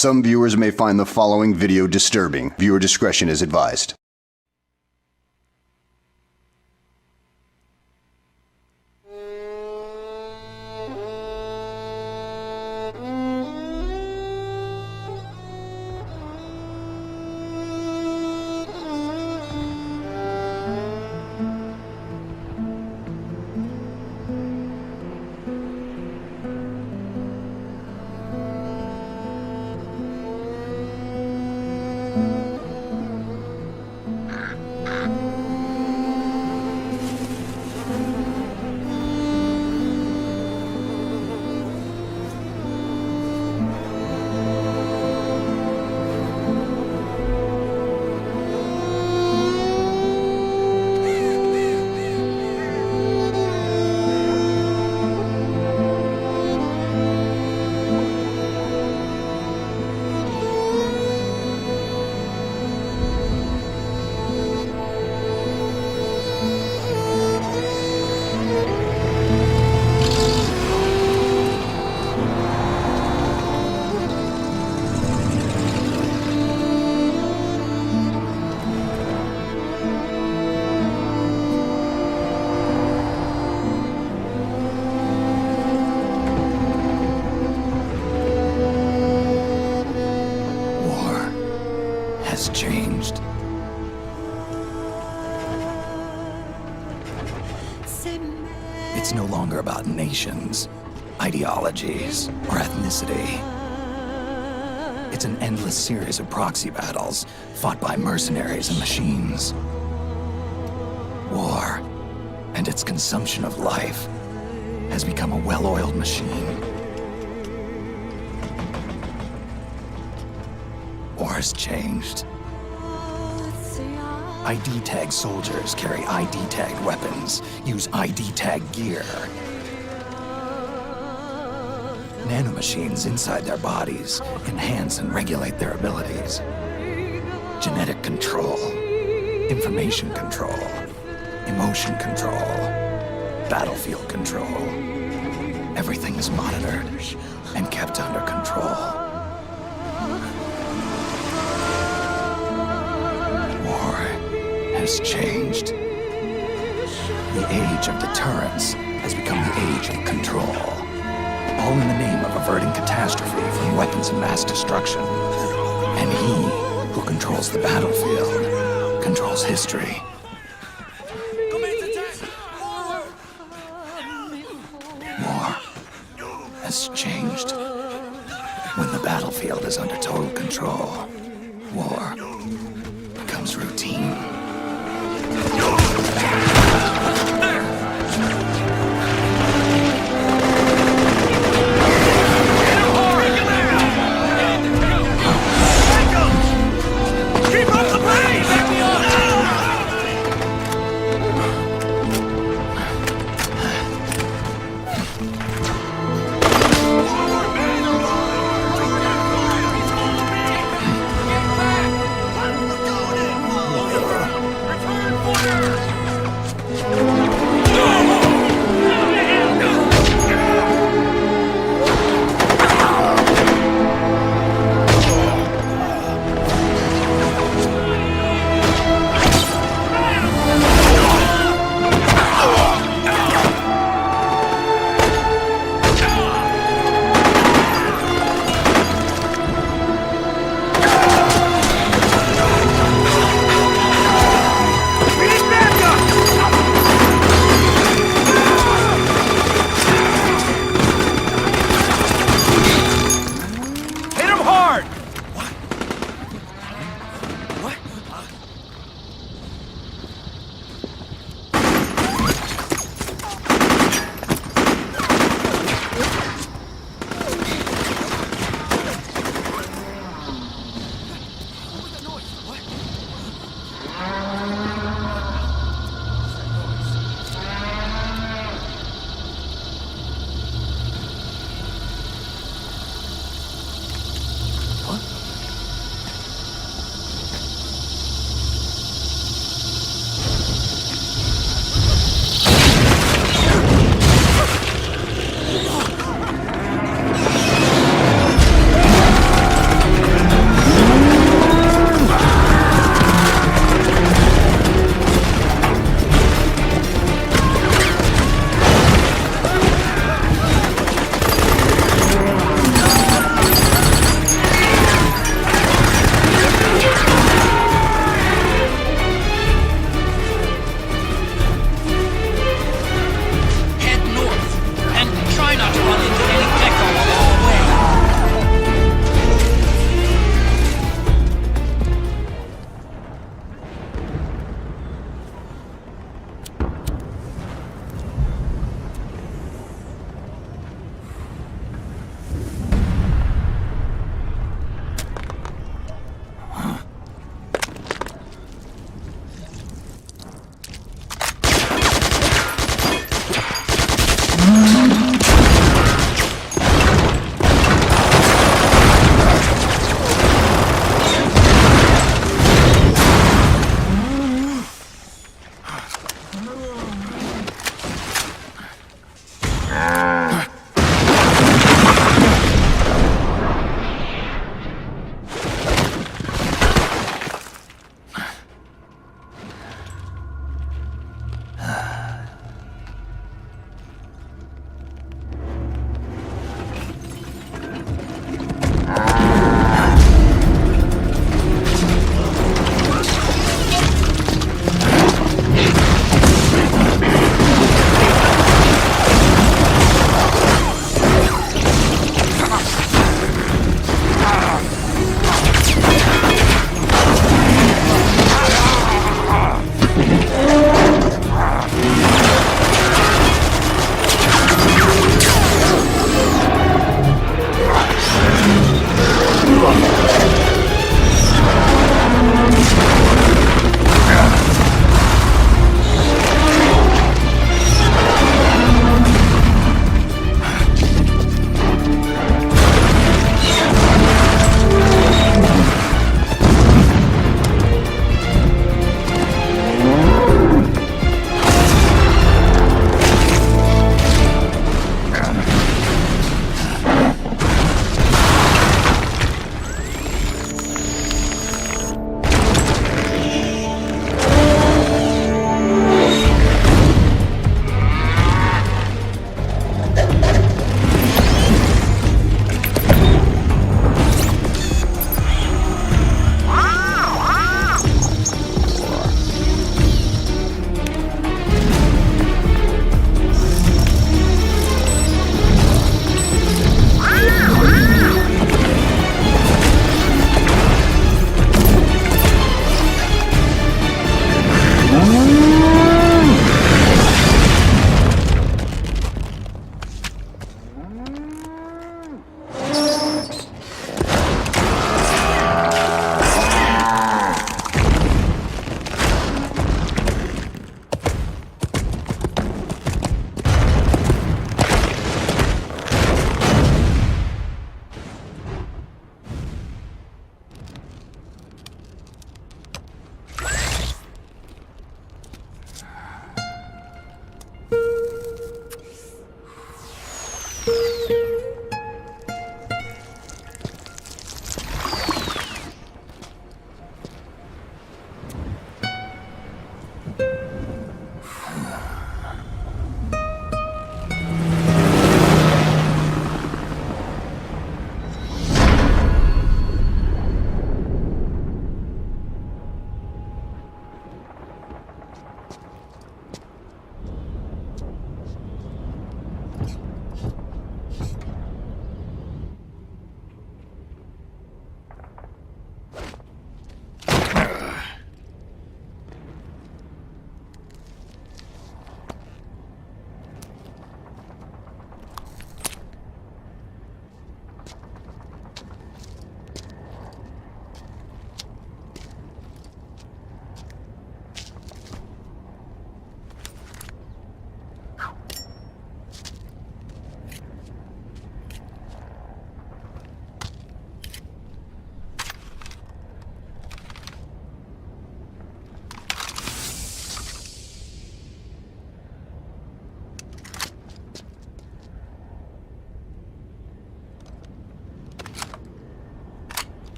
Some viewers may find the following video disturbing. Viewer discretion is advised. Changed. It's no longer about nations, ideologies, or ethnicity. It's an endless series of proxy battles fought by mercenaries and machines. War and its consumption of life has become a well-oiled machine. War has changed. ID-tagged soldiers carry ID-tagged weapons, use ID-tagged gear. Nanomachines inside their bodies enhance and regulate their abilities. Genetic control, information control, emotion control, battlefield control. Everything is monitored and kept under control. Has changed. The age of deterrence has become the age of control. All in the name of averting catastrophe from weapons of mass destruction. And he who controls the battlefield controls history. War has changed. When the battlefield is under total control, war becomes routine.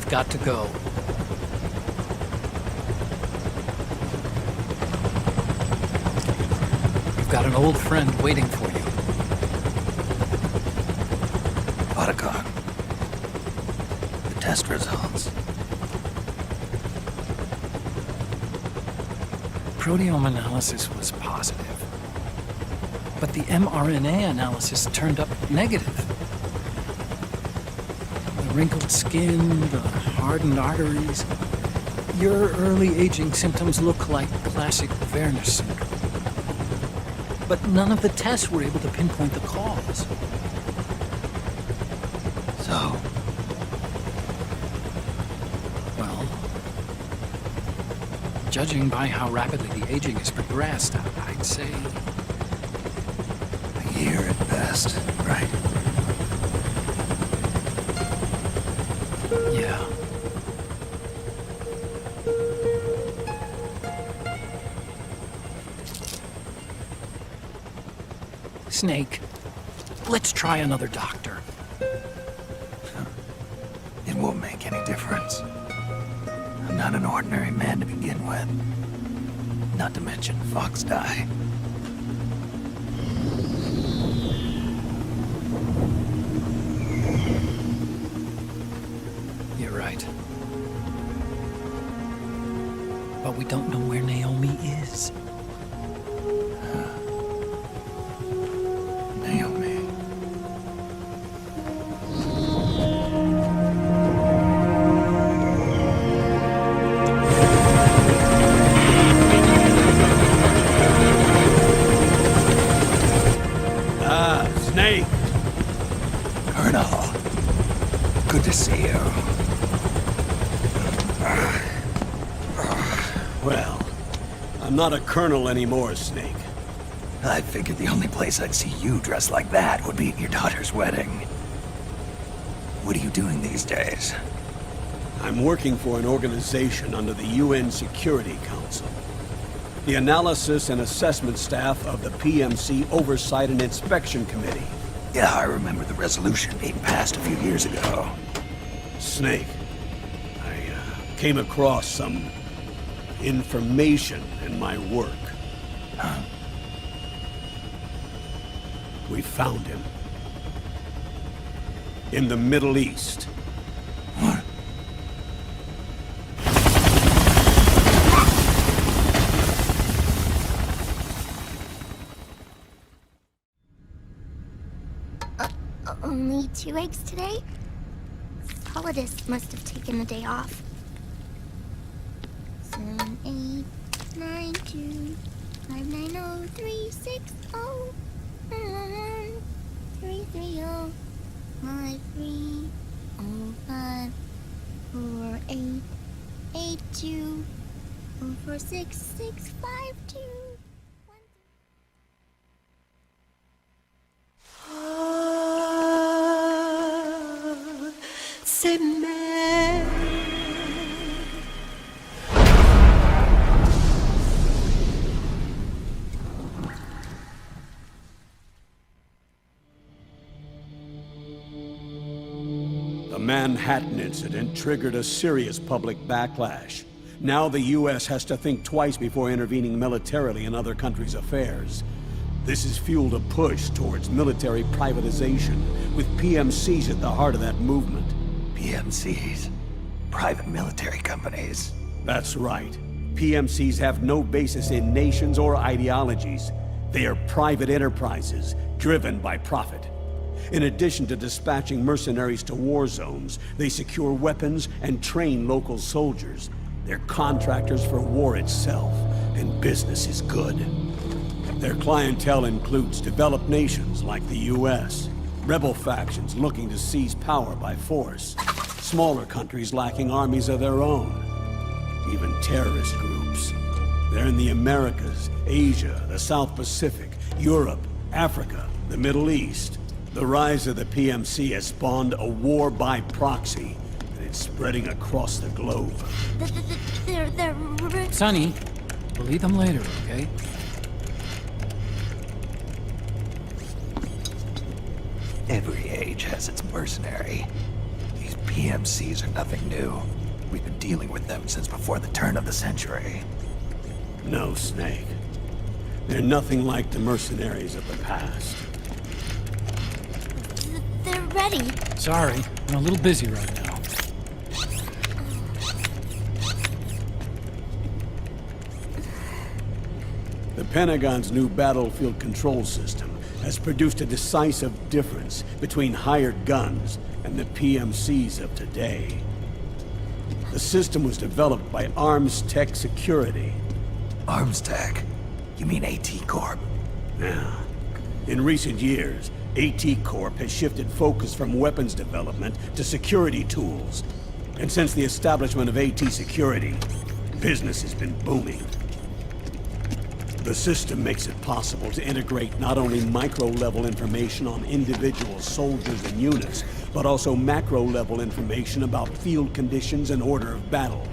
got to go. You've got an old friend waiting for you. OctoCamo. The test results. Proteome analysis was positive, but the mRNA analysis turned up negative. The wrinkled skin, the hardened arteries. Your early aging symptoms look like classic Werner syndrome. But none of the tests were able to pinpoint the cause. So, Well, judging by how rapidly the aging has progressed, I'd say... a year at best, right? Yeah. Snake, let's try another doctor. It won't make any difference. I'm not an ordinary man to begin with. Not to mention Fox die. You're right. But we don't know where Naomi is. Naomi. Snake! Colonel. Good to see you. Well, I'm not a colonel anymore, Snake. I figured the only place I'd see you dressed like that would be at your daughter's wedding. What are you doing these days? I'm working for an organization under the UN Security Council. The Analysis and Assessment Staff of the PMC Oversight and Inspection Committee. Yeah, I remember the resolution being passed a few years ago. Snake, I came across some information in my work. Huh? We found him. In the Middle East. What? Only 2 eggs today? Solidus must have taken the day off. 7, 8, 9, 2, 5, 9, 0, 3, 6, 0, 3, 3, 0, 5, 3, 0, 5, 4, 8, 8, 2, 0, 4, 6, 6, 5, 2. The Manhattan incident triggered a serious public backlash. Now the US has to think twice before intervening militarily in other countries' affairs. This has fueled a push towards military privatization, with PMCs at the heart of that movement. PMCs. Private military companies. That's right. PMCs have no basis in nations or ideologies. They are private enterprises, driven by profit. In addition to dispatching mercenaries to war zones, they secure weapons and train local soldiers. They're contractors for war itself, and business is good. Their clientele includes developed nations like the US, rebel factions looking to seize power by force, smaller countries lacking armies of their own, even terrorist groups. They're in the Americas, Asia, the South Pacific, Europe, Africa, the Middle East. The rise of the PMC has spawned a war by proxy, and it's spreading across the globe. They're Sonny, we'll eat them later, okay? Every age has its mercenary. These PMCs are nothing new. We've been dealing with them since before the turn of the century. No, Snake. They're nothing like the mercenaries of the past. They're ready. Sorry, I'm a little busy right now. The Pentagon's new battlefield control system has produced a decisive difference between hired guns and the PMCs of today. The system was developed by Arms Tech Security. Arms Tech? You mean AT Corp? Yeah. In recent years, AT Corp has shifted focus from weapons development to security tools. And since the establishment of AT Security, business has been booming. The system makes it possible to integrate not only micro-level information on individual soldiers and units, but also macro-level information about field conditions and order of battle.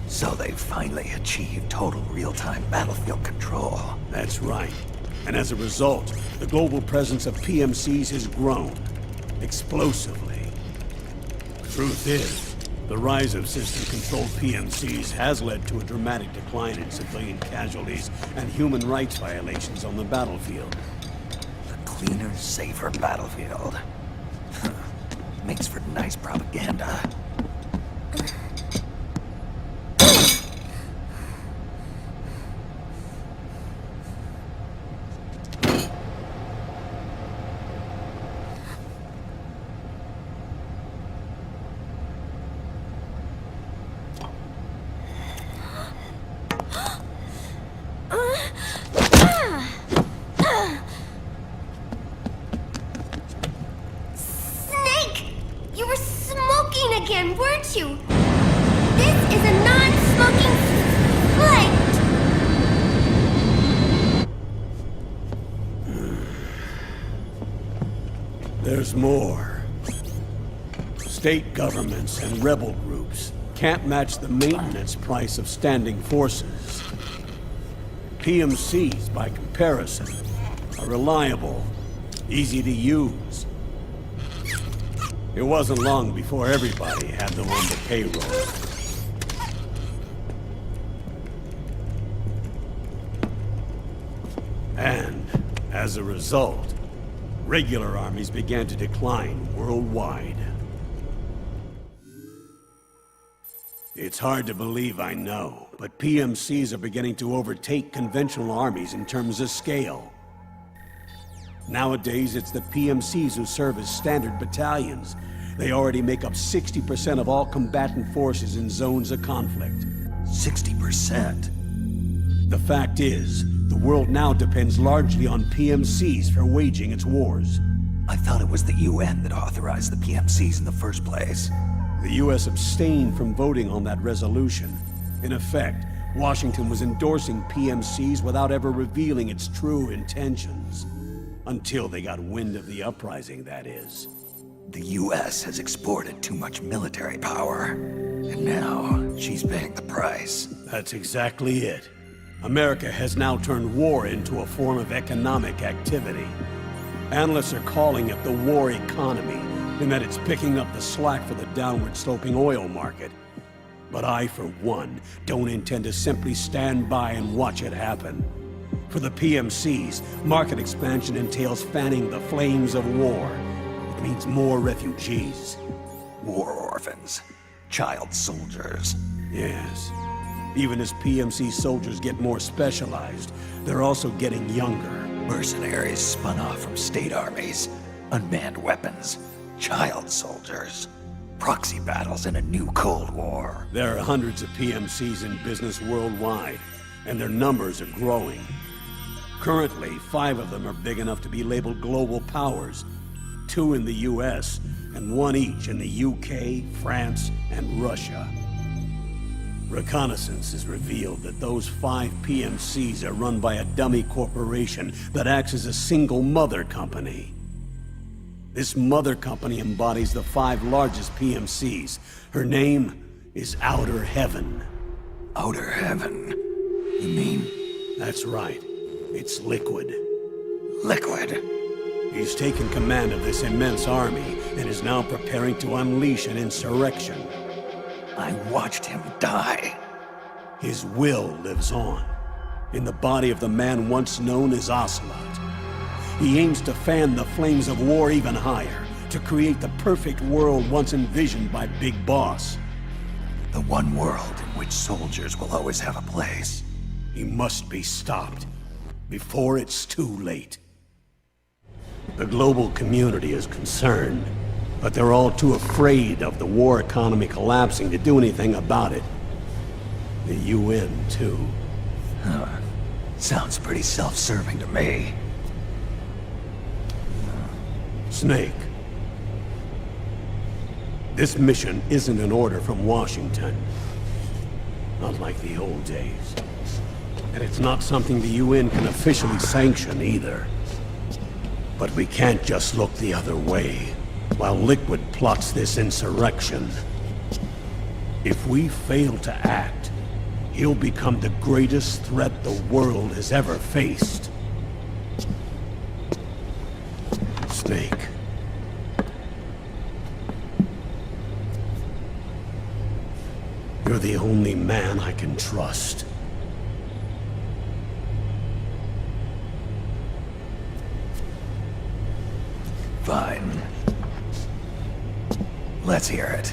So they've finally achieved total real-time battlefield control. That's right. And as a result, the global presence of PMCs has grown explosively. Truth is, the rise of system-controlled PMCs has led to a dramatic decline in civilian casualties and human rights violations on the battlefield. A cleaner, safer battlefield. Makes for nice propaganda. Snake! You were smoking again, weren't you? This is a non-smoking flight! There's more. State governments and rebel groups can't match the maintenance price of standing forces. PMCs, by comparison, are reliable, easy to use. It wasn't long before everybody had them on the payroll. And, as a result, regular armies began to decline worldwide. It's hard to believe, I know, but PMCs are beginning to overtake conventional armies in terms of scale. Nowadays, it's the PMCs who serve as standard battalions. They already make up 60% of all combatant forces in zones of conflict. 60%? The fact is, the world now depends largely on PMCs for waging its wars. I thought it was the UN that authorized the PMCs in the first place. The US abstained from voting on that resolution. In effect, Washington was endorsing PMCs without ever revealing its true intentions. Until they got wind of the uprising, that is. The US has exported too much military power, and now she's paying the price. That's exactly it. America has now turned war into a form of economic activity. Analysts are calling it the war economy, in that it's picking up the slack for the downward-sloping oil market. But I, for one, don't intend to simply stand by and watch it happen. For the PMCs, market expansion entails fanning the flames of war. It means more refugees. War orphans. Child soldiers. Yes. Even as PMC soldiers get more specialized, they're also getting younger. Mercenaries spun off from state armies. Unmanned weapons. Child soldiers. Proxy battles in a new Cold War. There are hundreds of PMCs in business worldwide, and their numbers are growing. Currently, 5 of them are big enough to be labeled global powers. 2 in the US, and 1 each in the UK, France, and Russia. Reconnaissance has revealed that those 5 PMCs are run by a dummy corporation that acts as a single mother company. This mother company embodies the 5 largest PMCs. Her name is Outer Heaven. Outer Heaven? You mean? That's right. It's Liquid. Liquid? He's taken command of this immense army and is now preparing to unleash an insurrection. I watched him die. His will lives on, in the body of the man once known as Ocelot. He aims to fan the flames of war even higher, to create the perfect world once envisioned by Big Boss. The one world in which soldiers will always have a place. He must be stopped, before it's too late. The global community is concerned, but they're all too afraid of the war economy collapsing to do anything about it. The UN, too. Sounds pretty self-serving to me. Snake. This mission isn't an order from Washington. Not like the old days. And it's not something the UN can officially sanction either. But we can't just look the other way while Liquid plots this insurrection. If we fail to act, he'll become the greatest threat the world has ever faced. Snake. You're the only man I can trust. Fine. Let's hear it.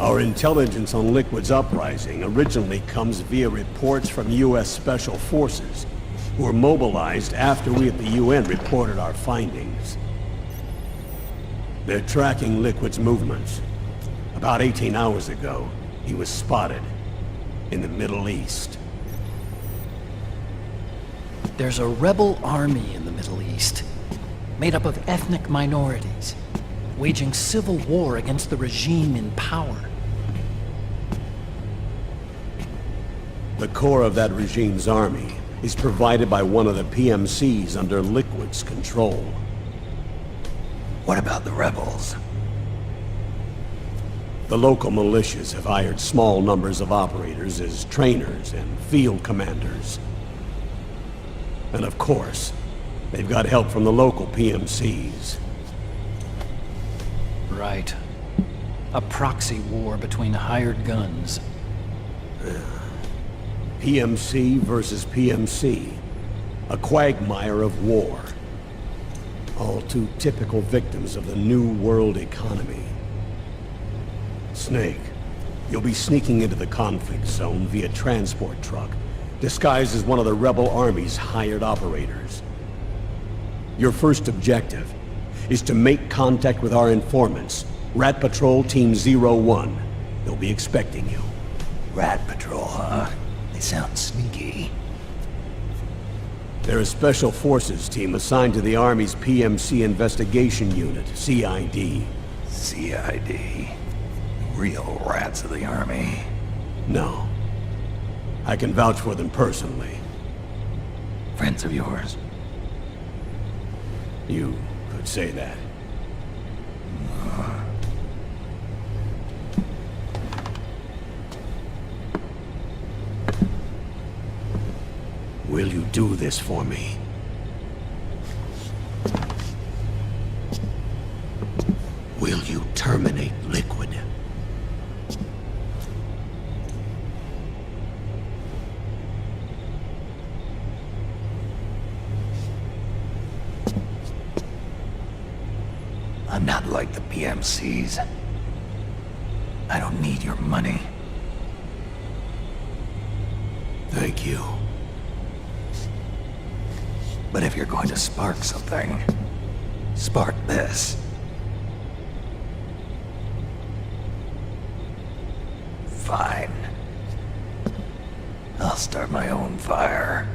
Our intelligence on Liquid's uprising originally comes via reports from U.S. Special Forces, who were mobilized after we at the UN reported our findings. They're tracking Liquid's movements. About 18 hours ago, he was spotted in the Middle East. There's a rebel army in the Middle East, made up of ethnic minorities, waging civil war against the regime in power. The core of that regime's army is provided by one of the PMCs under Liquid's control. What about the rebels? The local militias have hired small numbers of operators as trainers and field commanders. And of course, they've got help from the local PMCs. Right. A proxy war between hired guns. PMC versus PMC. A quagmire of war. All too typical victims of the new world economy. Snake, you'll be sneaking into the conflict zone via transport truck, disguised as one of the rebel army's hired operators. Your first objective is to make contact with our informants, Rat Patrol Team 01. They'll be expecting you. Rat Patrol, huh? They sound sneaky. They're a special forces team assigned to the Army's PMC Investigation Unit, CID. CID. Real rats of the Army. No. I can vouch for them personally. Friends of yours? You could say that. Will you do this for me? Will you terminate Liquid? I'm not like the PMCs. I don't need your money. Thank you. But if you're going to spark something, spark this. Fine. I'll start my own fire.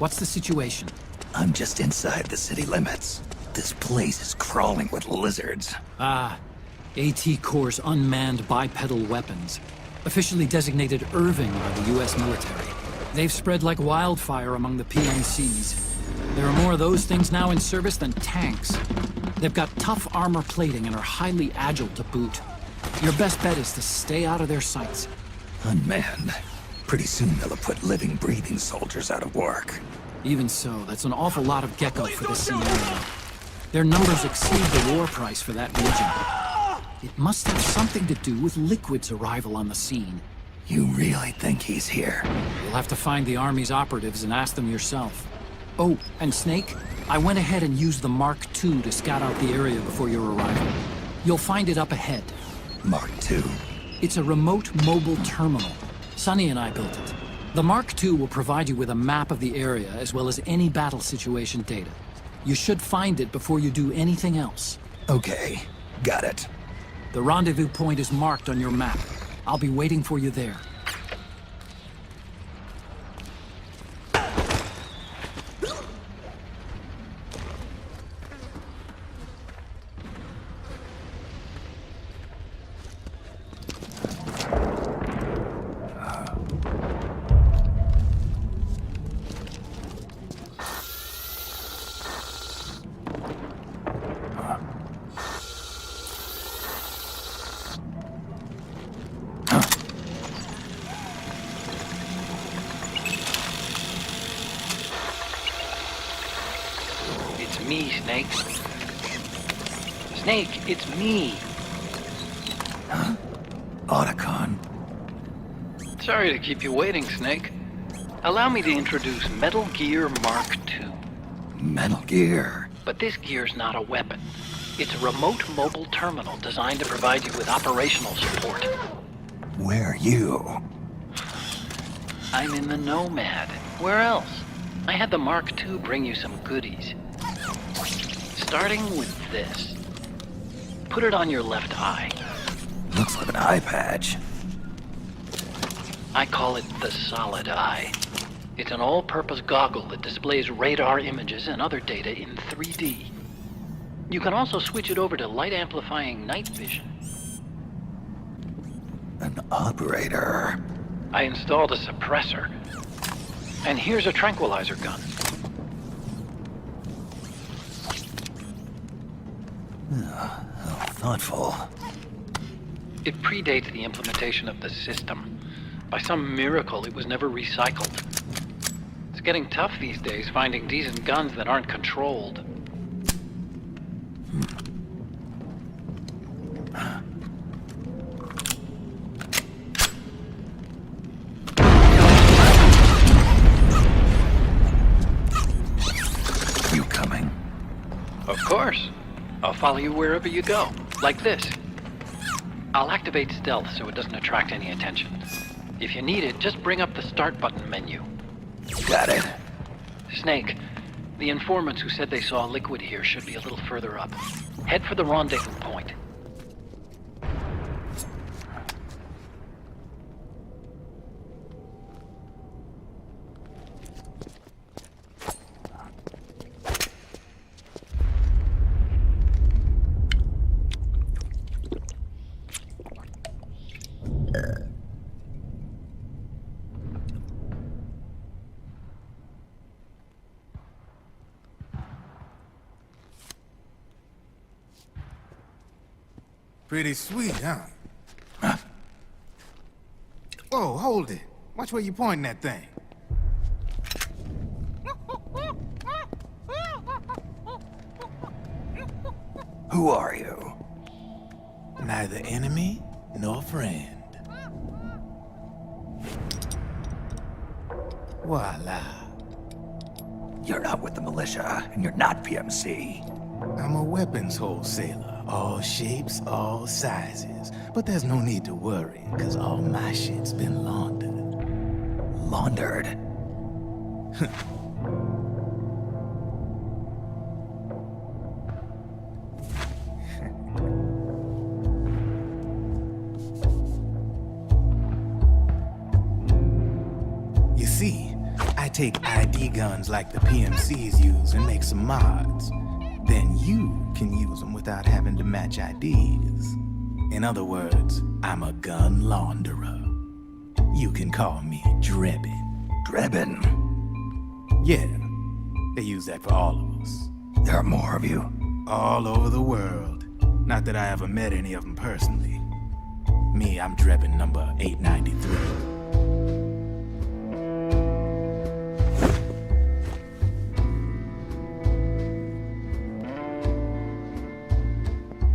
What's the situation? I'm just inside the city limits. This place is crawling with lizards. Ah, AT Corps' unmanned bipedal weapons. Officially designated Irving by the US military. They've spread like wildfire among the PMCs. There are more of those things now in service than tanks. They've got tough armor plating and are highly agile to boot. Your best bet is to stay out of their sights. Unmanned. Pretty soon they'll have put living, breathing soldiers out of work. Even so, that's an awful lot of gecko for this scenario. Their numbers exceed the war price for that region. It must have something to do with Liquid's arrival on the scene. You really think he's here? You'll have to find the Army's operatives and ask them yourself. Oh, and Snake, I went ahead and used the Mark II to scout out the area before your arrival. You'll find it up ahead. Mark II? It's a remote mobile terminal. Sonny and I built it. The Mark II will provide you with a map of the area as well as any battle situation data. You should find it before you do anything else. Okay, got it. The rendezvous point is marked on your map. I'll be waiting for you there. It's me, Snake. Snake, it's me. Otacon. Sorry to keep you waiting, Snake. Allow me to introduce Metal Gear Mark II. Metal Gear. But this gear's not a weapon. It's a remote mobile terminal designed to provide you with operational support. Where are you? I'm in the Nomad. Where else? I had the Mark II bring you some goodies. Starting with this. Put it on your left eye. Looks like an eye patch. I call it the Solid Eye. It's an all-purpose goggle that displays radar images and other data in 3D. You can also switch it over to light-amplifying night vision. An operator. I installed a suppressor. And here's a tranquilizer gun. How thoughtful. It predates the implementation of the system. By some miracle, it was never recycled. It's getting tough these days finding decent guns that aren't controlled. You coming? Of course. I'll follow you wherever you go, like this. I'll activate stealth so it doesn't attract any attention. If you need it, just bring up the start button menu. Got it. Snake, the informants who said they saw Liquid here should be a little further up. Head for the rendezvous point. Pretty sweet, huh? Whoa, hold it. Watch where you pointing that thing. Who are you? Neither enemy nor friend. Voila. You're not with the militia, and you're not PMC. I'm a weapons wholesaler. All shapes, all sizes. But there's no need to worry, because all my shit's been laundered. Laundered? You see, I take ID guns like the PMCs use and make some mods. Then you can use them without having to match IDs. In other words, I'm a gun launderer. You can call me Drebin. Drebin. Yeah, they use that for all of us. There are more of you. All over the world. Not that I ever met any of them personally. Me, I'm Drebin number 893.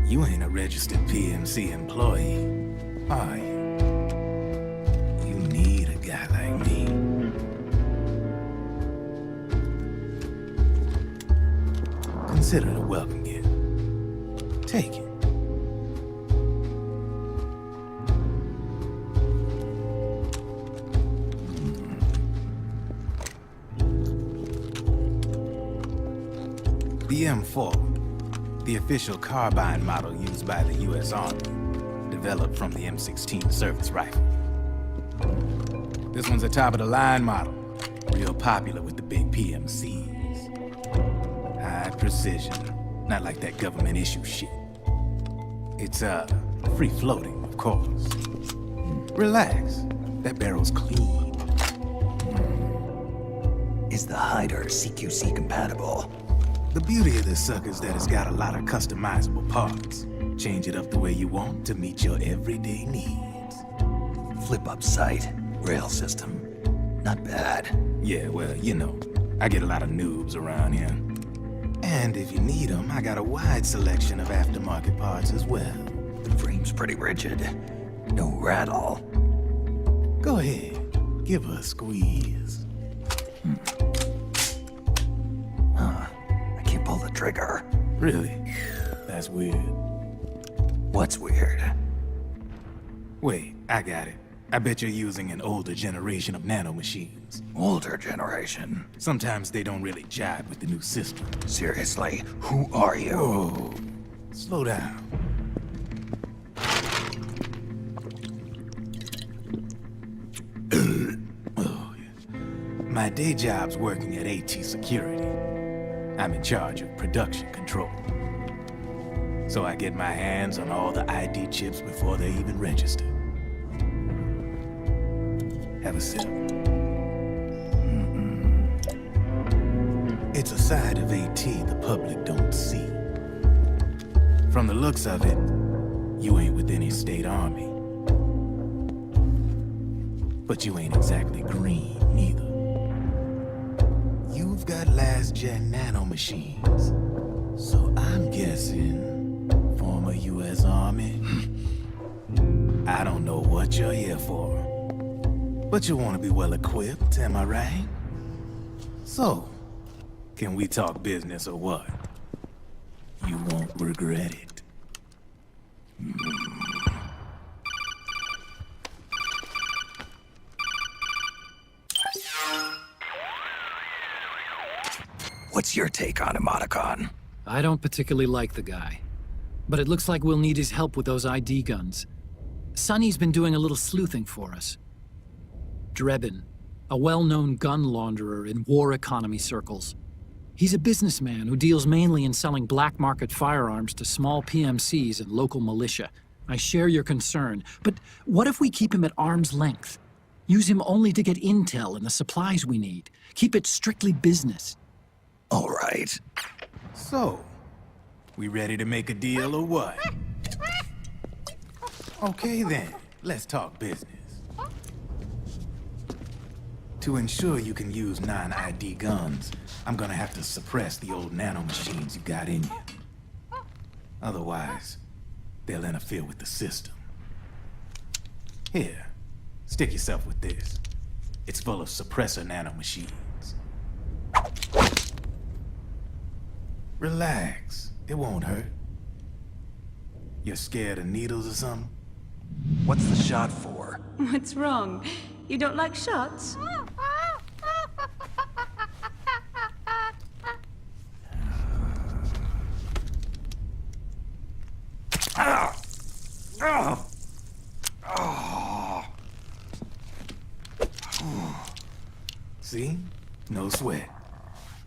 You ain't a registered PMC employee, are you? You need a guy like me. Consider it a welcome gift. Take it. The M4, the official carbine model used by the U.S. Army, developed from the M16 service rifle. This one's a top-of-the-line model, real popular with the big PMCs. High precision, not like that government issue shit. It's, free-floating, of course. Relax, that barrel's clean. Is the hider CQC compatible? The beauty of this sucker is that it's got a lot of customizable parts. Change it up the way you want to meet your everyday needs. Flip-up sight, rail system. Not bad. Yeah, well, you know, I get a lot of noobs around here. And if you need them, I got a wide selection of aftermarket parts as well. The frame's pretty rigid. No rattle. Go ahead, give her a squeeze. I can't pull the trigger. Really? That's weird. What's weird? Wait, I got it. I bet you're using an older generation of nanomachines. Older generation? Sometimes they don't really jive with the new system. Seriously, who are you? Oh, slow down. Oh, yeah. My day job's working at AT Security. I'm in charge of production control. So I get my hands on all the ID chips before they even register. Have a sip. It's a side of AT the public don't see. From the looks of it, you ain't with any state army. But you ain't exactly green, neither. You've got last-gen nanomachines. So I'm guessing former U.S. Army. I don't know what you're here for. But you want to be well-equipped, am I right? So, can we talk business or what? You won't regret it. What's your take on Emoticon? I don't particularly like the guy. But it looks like we'll need his help with those ID guns. Sonny's been doing a little sleuthing for us. Drebin, a well-known gun launderer in war economy circles. He's a businessman who deals mainly in selling black market firearms to small PMCs and local militia. I share your concern, but what if we keep him at arm's length? Use him only to get intel and the supplies we need. Keep it strictly business. All right. So, we ready to make a deal or what? Okay then, let's talk business. To ensure you can use non-ID guns, I'm gonna have to suppress the old nanomachines you got in you. Otherwise, they'll interfere with the system. Here, stick yourself with this. It's full of suppressor nanomachines. Relax, it won't hurt. You're scared of needles or something? What's the shot for? What's wrong? You don't like shots? See? No sweat.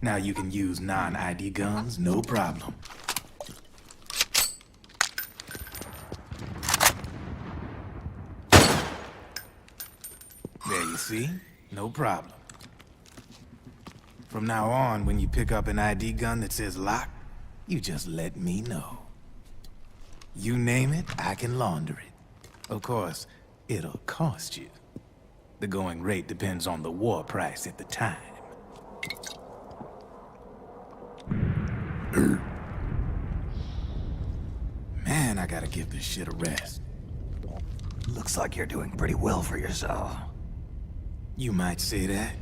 Now you can use non-ID guns, no problem. There you see? No problem. From now on, when you pick up an ID gun that says lock, you just let me know. You name it, I can launder it. Of course, it'll cost you. The going rate depends on the war price at the time. Man, I gotta give this shit a rest. Looks like you're doing pretty well for yourself. You might say that.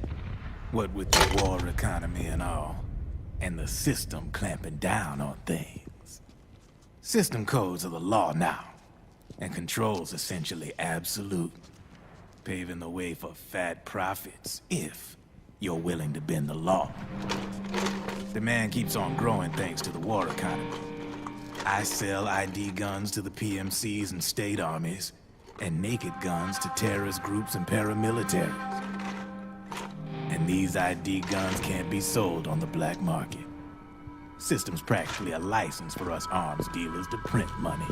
What with the war economy and all, and the system clamping down on things. System codes are the law now, and control's essentially absolute, paving the way for fat profits if you're willing to bend the law. Demand keeps on growing thanks to the war economy. I sell ID guns to the PMCs and state armies, and naked guns to terrorist groups and paramilitaries. And these ID guns can't be sold on the black market. System's practically a license for us arms dealers to print money.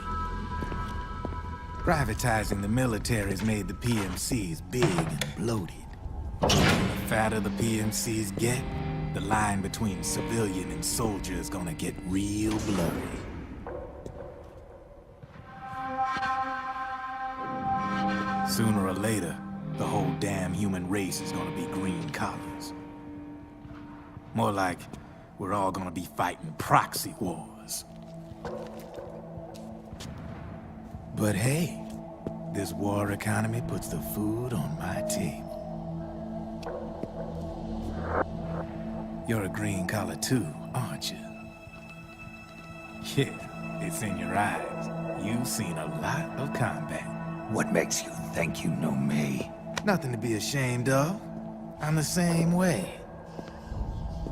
Privatizing the military's made the PMCs big and bloated. The fatter the PMCs get, the line between civilian and soldier is gonna get real blurry. Sooner or later, the whole damn human race is gonna be green collars. More like, we're all gonna be fighting proxy wars. But hey, this war economy puts the food on my table. You're a green collar too, aren't you? Yeah, it's in your eyes. You've seen a lot of combat. What makes you think you know me? Nothing to be ashamed of. I'm the same way.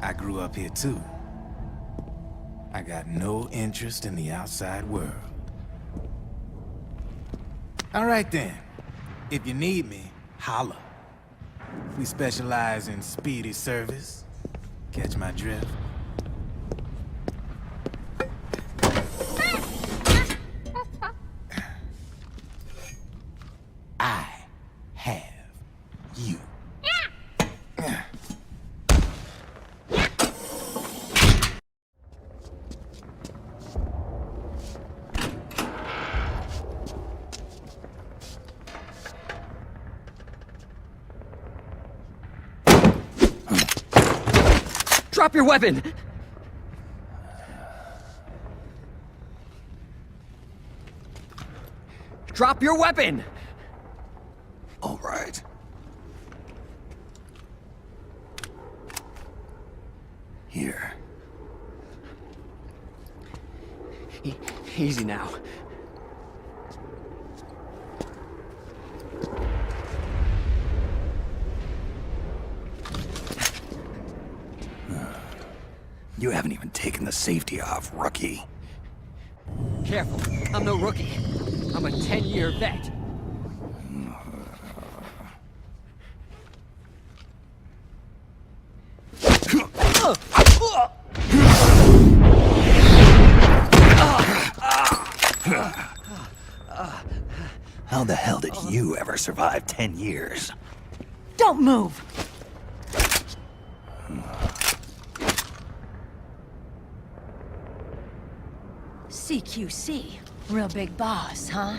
I grew up here too. I got no interest in the outside world. All right then. If you need me, holla. We specialize in speedy service. Catch my drift? I have you. Drop your weapon! Drop your weapon! All right. Here. Easy now. You haven't even taken the safety off, rookie. Careful, I'm no rookie. I'm a 10-year vet. How the hell did you ever survive 10 years? Don't move! CQC. Real big boss, huh?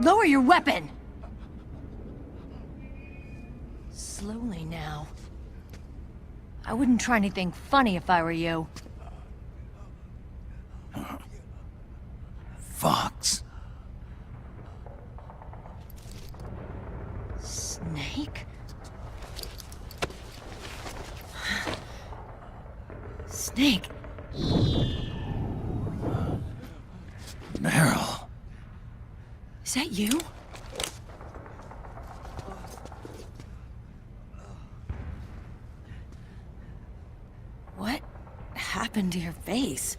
Lower your weapon! Slowly now. I wouldn't try anything funny if I were you. Fox. Snake? Snake? Meryl. Is that you? What happened to your face?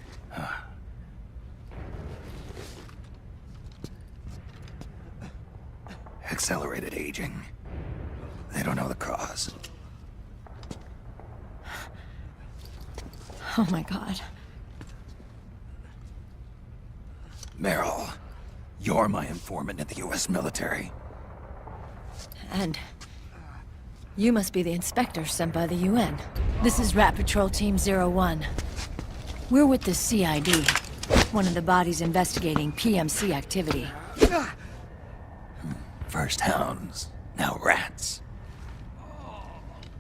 Accelerated aging. They don't know the cause. Oh my god. Meryl, you're my informant in the US military. And you must be the inspector sent by the UN. This is Rat Patrol Team 01. We're with the CID, one of the bodies investigating PMC activity. First hounds, now rats.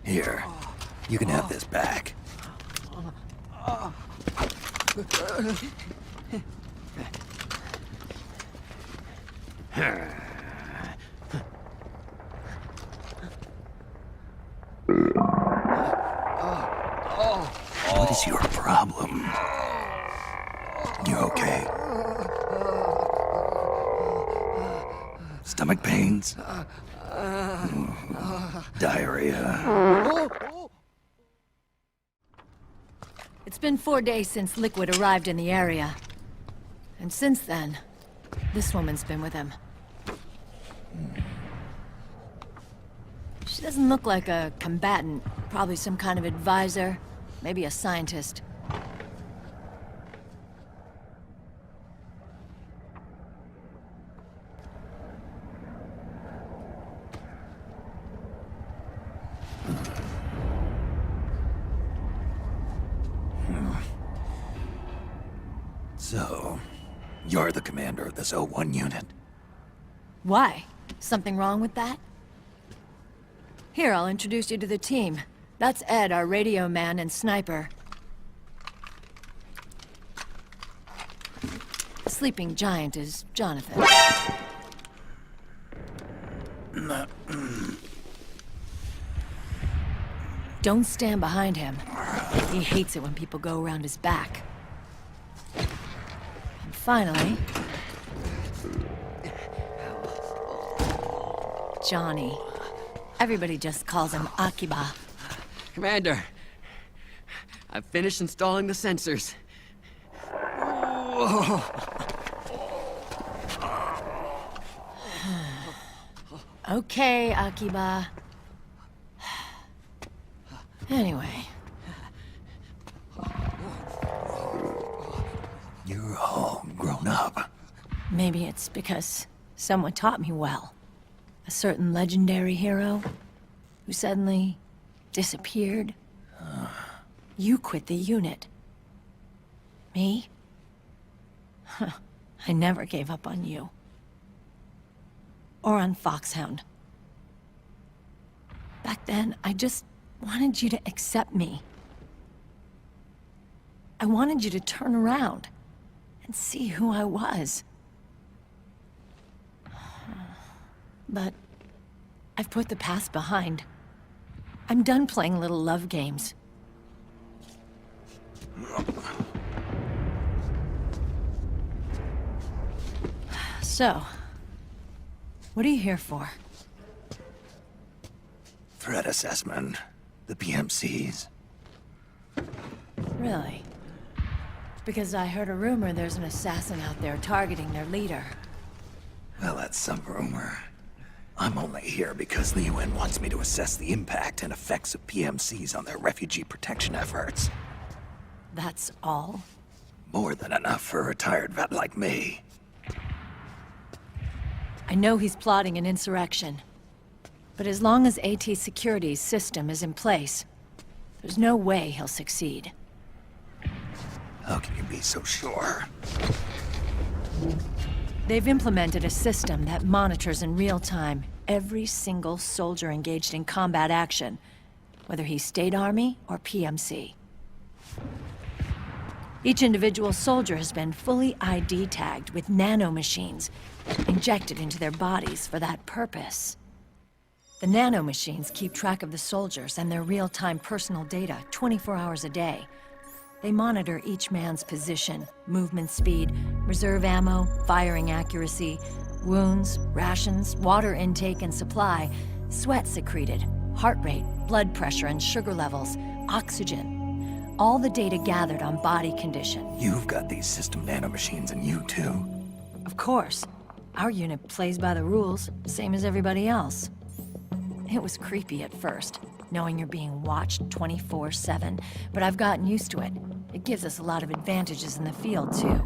Here, you can have this back. What is your problem? You okay? Stomach pains? Diarrhea? It's been 4 days since Liquid arrived in the area. And since then, this woman's been with him. She doesn't look like a combatant. Probably some kind of advisor. Maybe a scientist. So, you're the commander of this O1 unit? Why? Something wrong with that? Here, I'll introduce you to the team. That's Ed, our radio man and sniper. The sleeping giant is Jonathan. Don't stand behind him. He hates it when people go around his back. And finally... Johnny. Everybody just calls him Akiba. Commander, I've finished installing the sensors. Okay, Akiba. Anyway. You're all grown up. Maybe it's because someone taught me well. A certain legendary hero who suddenly disappeared. You quit the unit. Me? I never gave up on you. Or on Foxhound. Back then, I just wanted you to accept me. I wanted you to turn around and see who I was. But I've put the past behind. I'm done playing little love games. So, what are you here for? Threat assessment. The PMCs. Really? Because I heard a rumor there's an assassin out there targeting their leader. Well, that's some rumor. I'm only here because the UN wants me to assess the impact and effects of PMCs on their refugee protection efforts. That's all? More than enough for a retired vet like me. I know he's plotting an insurrection. But as long as AT Security's system is in place, there's no way he'll succeed. How can you be so sure? They've implemented a system that monitors in real time every single soldier engaged in combat action, whether he's State Army or PMC. Each individual soldier has been fully ID tagged with nanomachines injected into their bodies for that purpose. The nanomachines keep track of the soldiers and their real-time personal data 24 hours a day. They monitor each man's position, movement speed, reserve ammo, firing accuracy, wounds, rations, water intake and supply, sweat secreted, heart rate, blood pressure and sugar levels, oxygen. All the data gathered on body condition. You've got these system nanomachines in you too. Of course. Our unit plays by the rules, same as everybody else. It was creepy at first, knowing you're being watched 24/7, but I've gotten used to it. It gives us a lot of advantages in the field, too.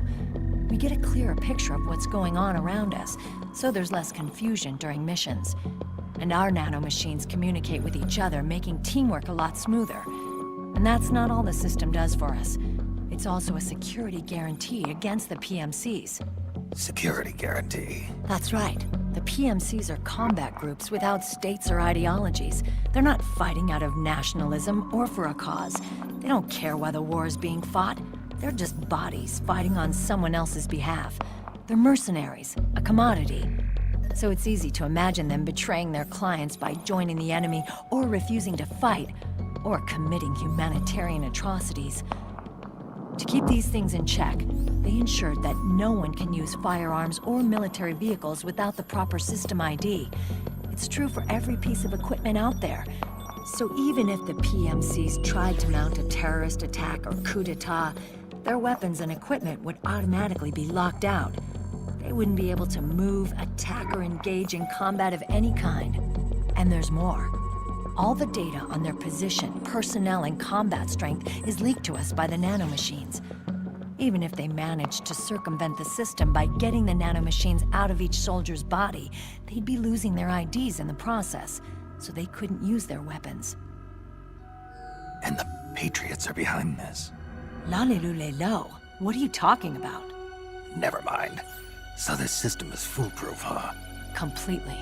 We get a clearer picture of what's going on around us, so there's less confusion during missions. And our nanomachines communicate with each other, making teamwork a lot smoother. And that's not all the system does for us. It's also a security guarantee against the PMCs. Security guarantee. That's right. The PMCs are combat groups without states or ideologies. They're not fighting out of nationalism or for a cause. They don't care why the war is being fought. They're just bodies fighting on someone else's behalf. They're mercenaries, a commodity. So it's easy to imagine them betraying their clients by joining the enemy or refusing to fight, or committing humanitarian atrocities. To keep these things in check, they ensured that no one can use firearms or military vehicles without the proper system ID. It's true for every piece of equipment out there. So even if the PMCs tried to mount a terrorist attack or coup d'etat, their weapons and equipment would automatically be locked out. They wouldn't be able to move, attack, or engage in combat of any kind. And there's more. All the data on their position, personnel, and combat strength is leaked to us by the nanomachines. Even if they managed to circumvent the system by getting the nanomachines out of each soldier's body, they'd be losing their IDs in the process, so they couldn't use their weapons. And the Patriots are behind this. Lalilulelo, what are you talking about? Never mind. So this system is foolproof, huh? Completely.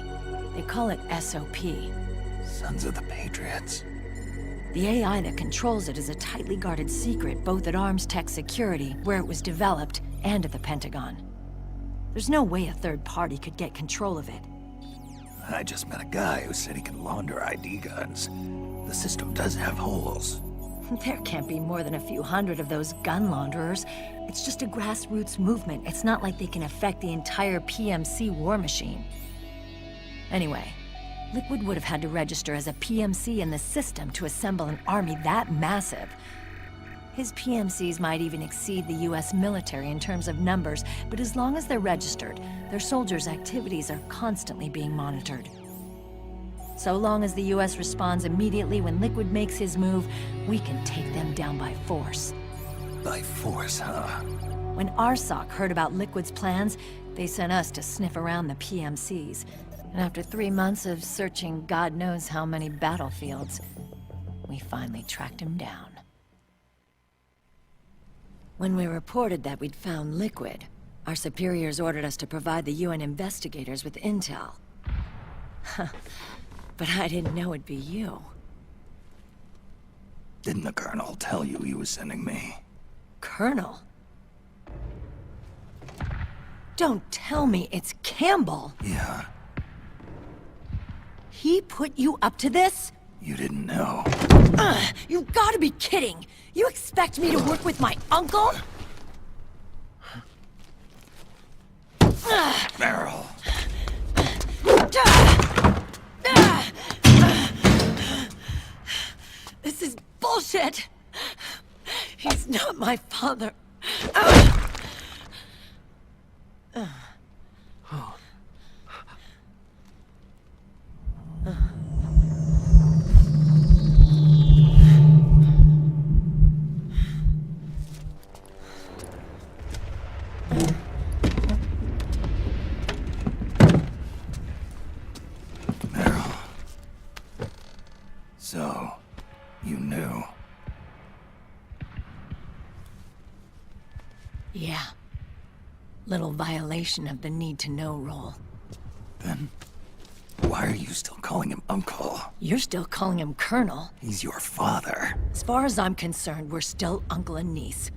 They call it SOP. Sons of the Patriots. The AI that controls it is a tightly guarded secret both at Arms Tech Security, where it was developed, and at the Pentagon. There's no way a third party could get control of it. I just met a guy who said he can launder ID guns. The system does have holes. There can't be more than a few hundred of those gun launderers. It's just a grassroots movement. It's not like they can affect the entire PMC war machine. Anyway, Liquid would have had to register as a PMC in the system to assemble an army that massive. His PMCs might even exceed the US military in terms of numbers, but as long as they're registered, their soldiers' activities are constantly being monitored. So long as the US responds immediately when Liquid makes his move, we can take them down by force. By force, huh? When RSOC heard about Liquid's plans, they sent us to sniff around the PMCs. And after 3 months of searching God knows how many battlefields, we finally tracked him down. When we reported that we'd found Liquid, our superiors ordered us to provide the UN investigators with intel. But I didn't know it'd be you. Didn't the Colonel tell you he was sending me? Colonel? Don't tell me it's Campbell! Yeah. He put you up to this? You didn't know. You've gotta be kidding! You expect me to work with my uncle? Meryl. This is bullshit! He's not my father. Meryl. So, you knew. Yeah. Little violation of the need-to-know rule. Then, why are you still calling him Uncle? You're still calling him Colonel. He's your father. As far as I'm concerned, we're still uncle and niece.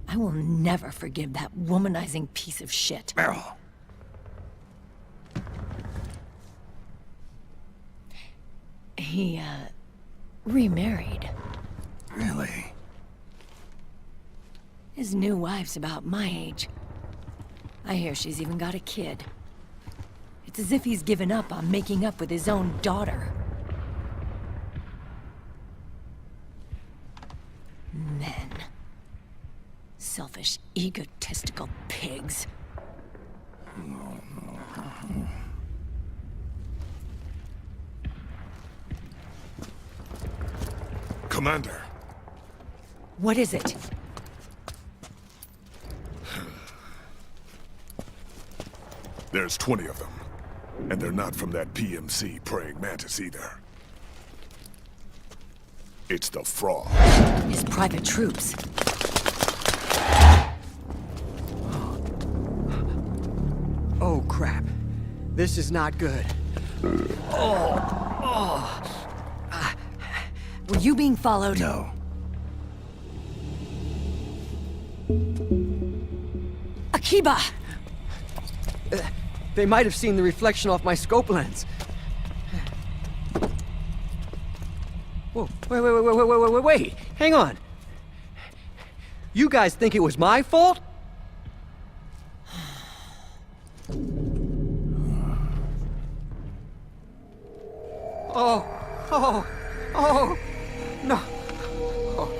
I will never forgive that womanizing piece of shit. Meryl. He, remarried. Really? His new wife's about my age. I hear she's even got a kid. It's as if he's given up on making up with his own daughter. Men. Selfish, egotistical pigs. Commander. What is it? There's 20 of them. And they're not from that PMC praying mantis either. It's the Frog. His private troops. Oh, crap. This is not good. Were you being followed? No. Akiba! They might have seen the reflection off my scope lens. Whoa, wait. Hang on. You guys think it was my fault? Oh, no. Oh,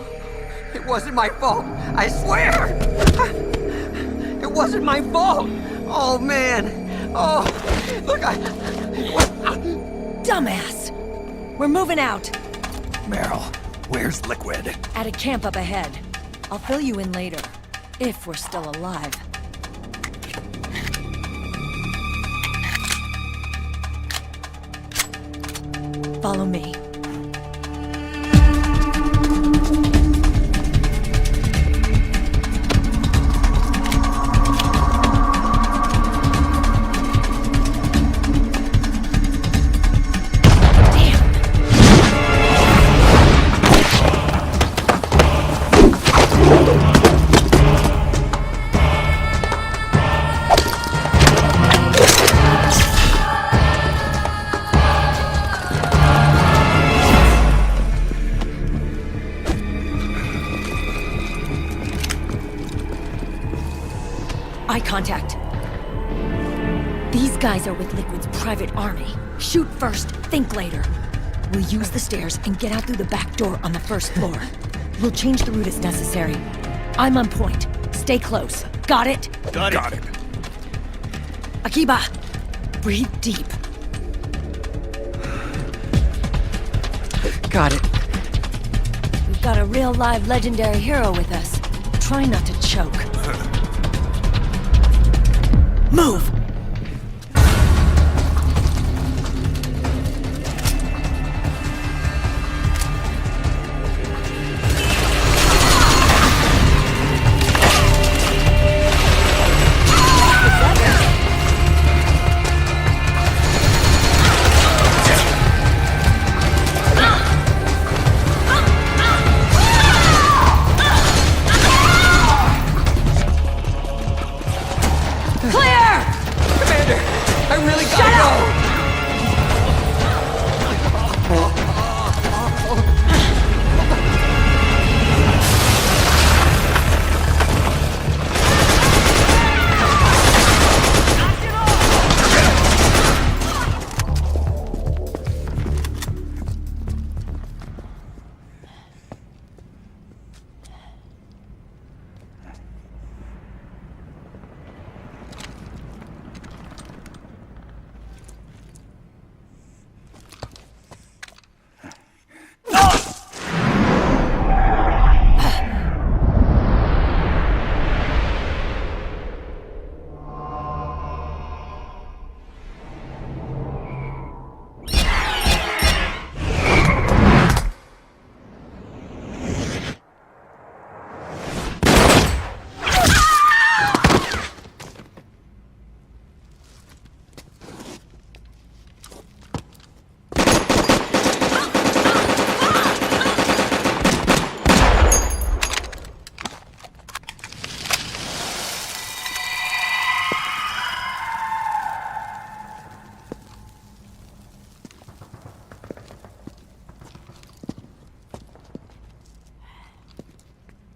it wasn't my fault. I swear! It wasn't my fault. Oh, man. Oh, look, Dumbass! We're moving out. Meryl, where's Liquid? At a camp up ahead. I'll fill you in later. If we're still alive. Follow me. Eye contact. These guys are with Liquid's private army. Shoot first, think later. We'll use the stairs and get out through the back door on the first floor. We'll change the route as necessary. I'm on point. Stay close. Got it? Got it. Akiba, breathe deep. got it. We've got a real live legendary hero with us. Try not to choke. Move!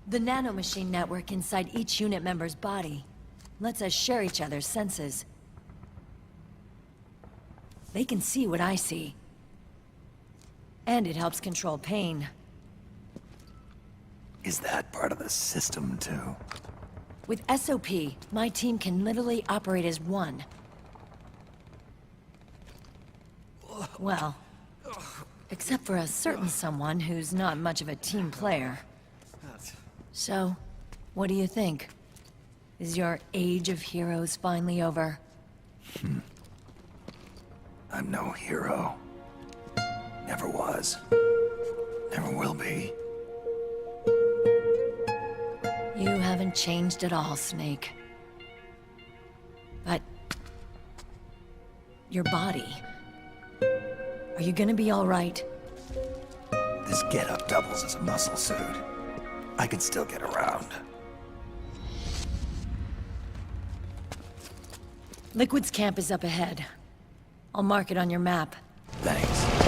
The nanomachine network inside each unit member's body lets us share each other's senses. They can see what I see. And it helps control pain. Is that part of the system, too? With SOP, my team can literally operate as one. Well, except for a certain someone who's not much of a team player. So, what do you think? Is your age of heroes finally over? I'm no hero. Never was. Never will be. You haven't changed at all, Snake. But... your body... are you gonna be alright? This getup doubles as a muscle suit. I can still get around. Liquid's camp is up ahead. I'll mark it on your map. Thanks.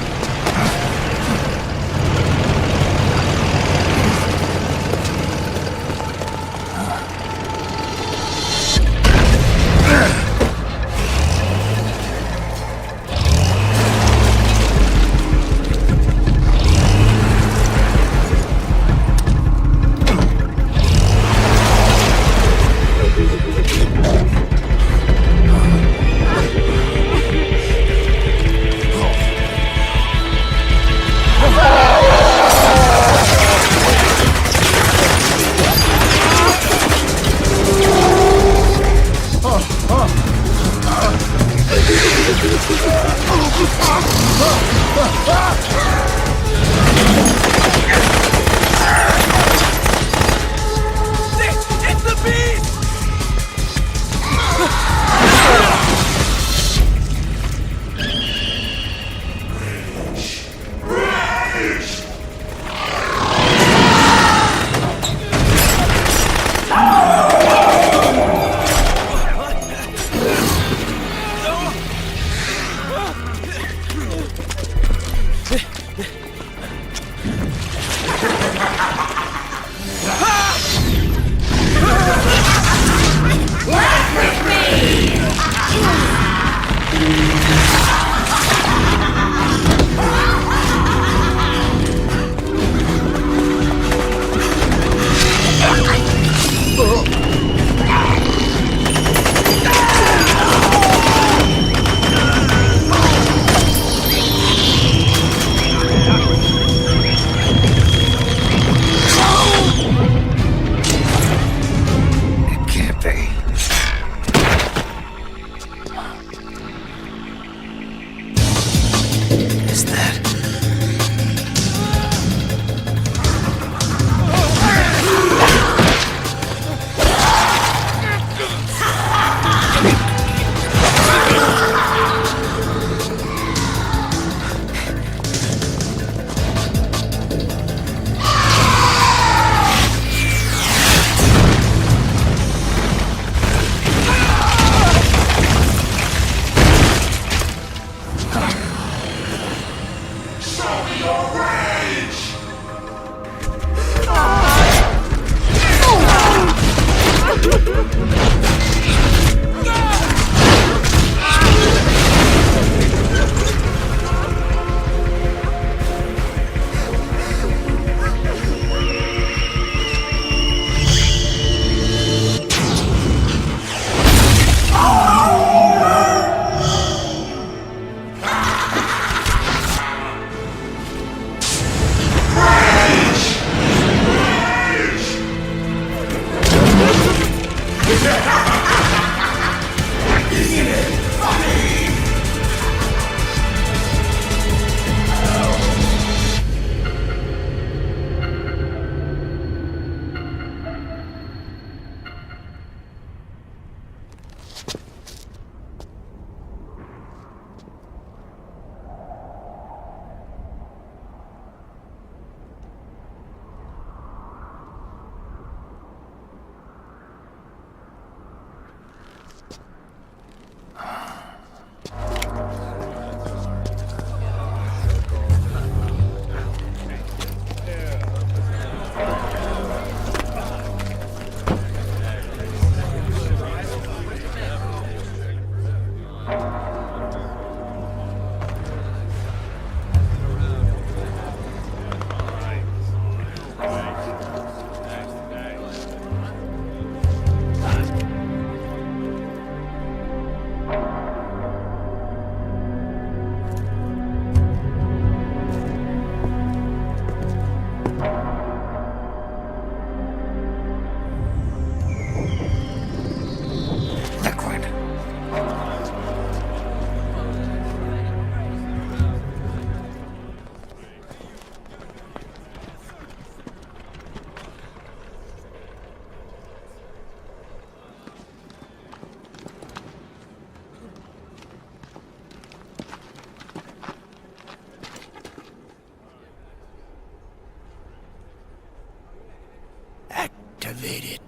activate it.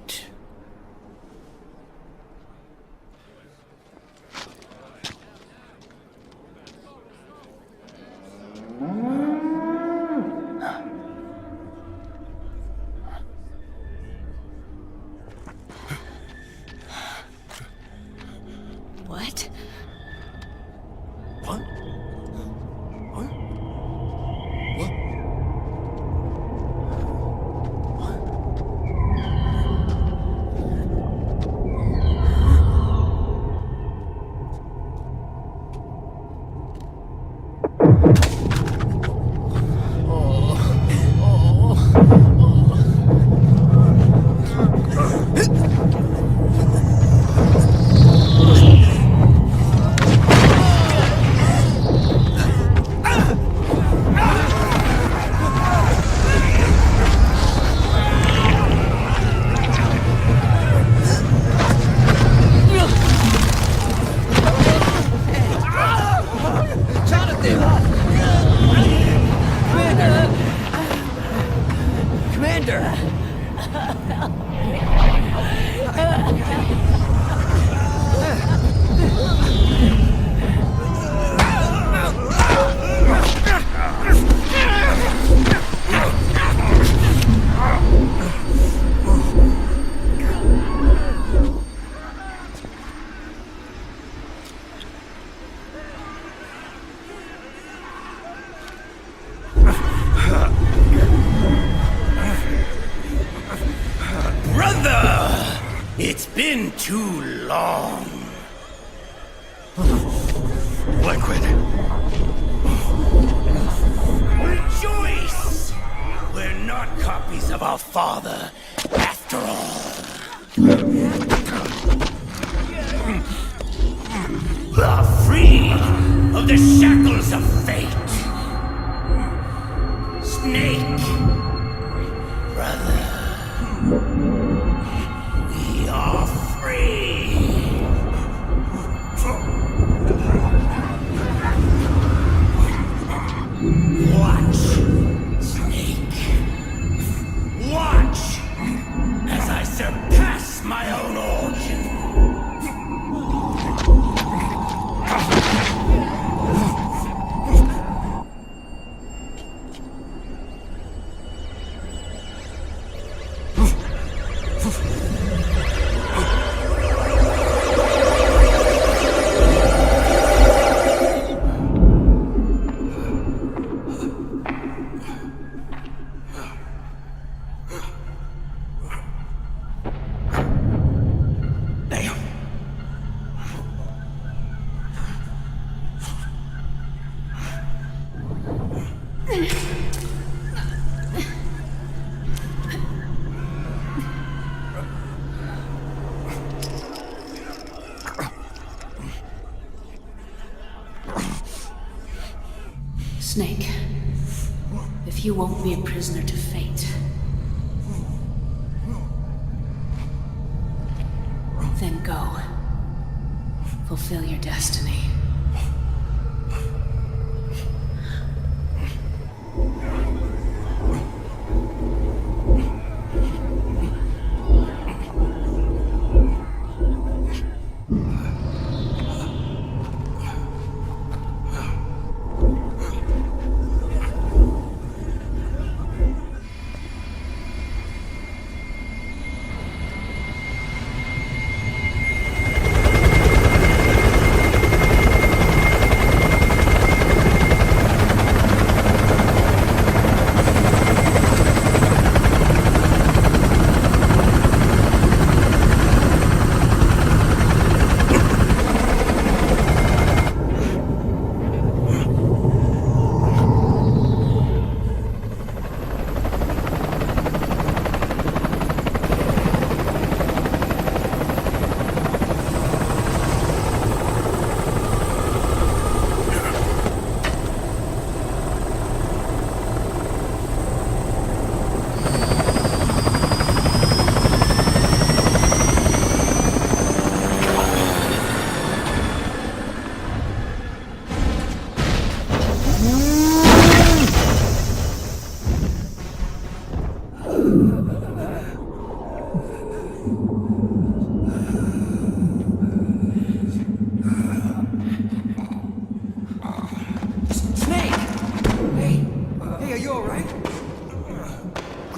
What? What? What? What? It's been too long. Liquid. Rejoice! We're not copies of our father, after all. Are freed of the shackles of fate. Snake, brother. We are free! Watch, Snake. Watch as I surpass my own origin. Snake, if you won't be a prisoner to fate, then go. Fulfill your destiny.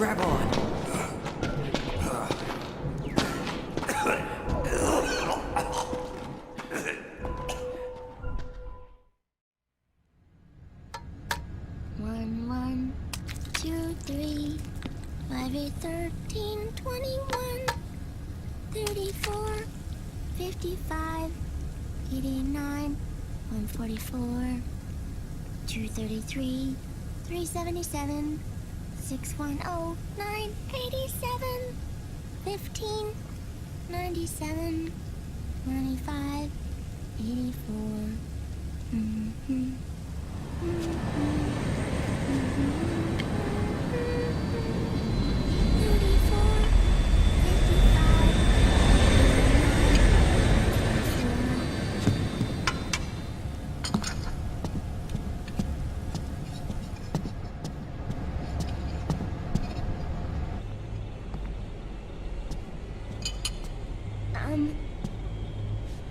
grab on. One, 2, 3, 5, 8, 13, 21, 34, 55, 89, 144, 233, 377, 610, 987, 15, 97, 95, 84.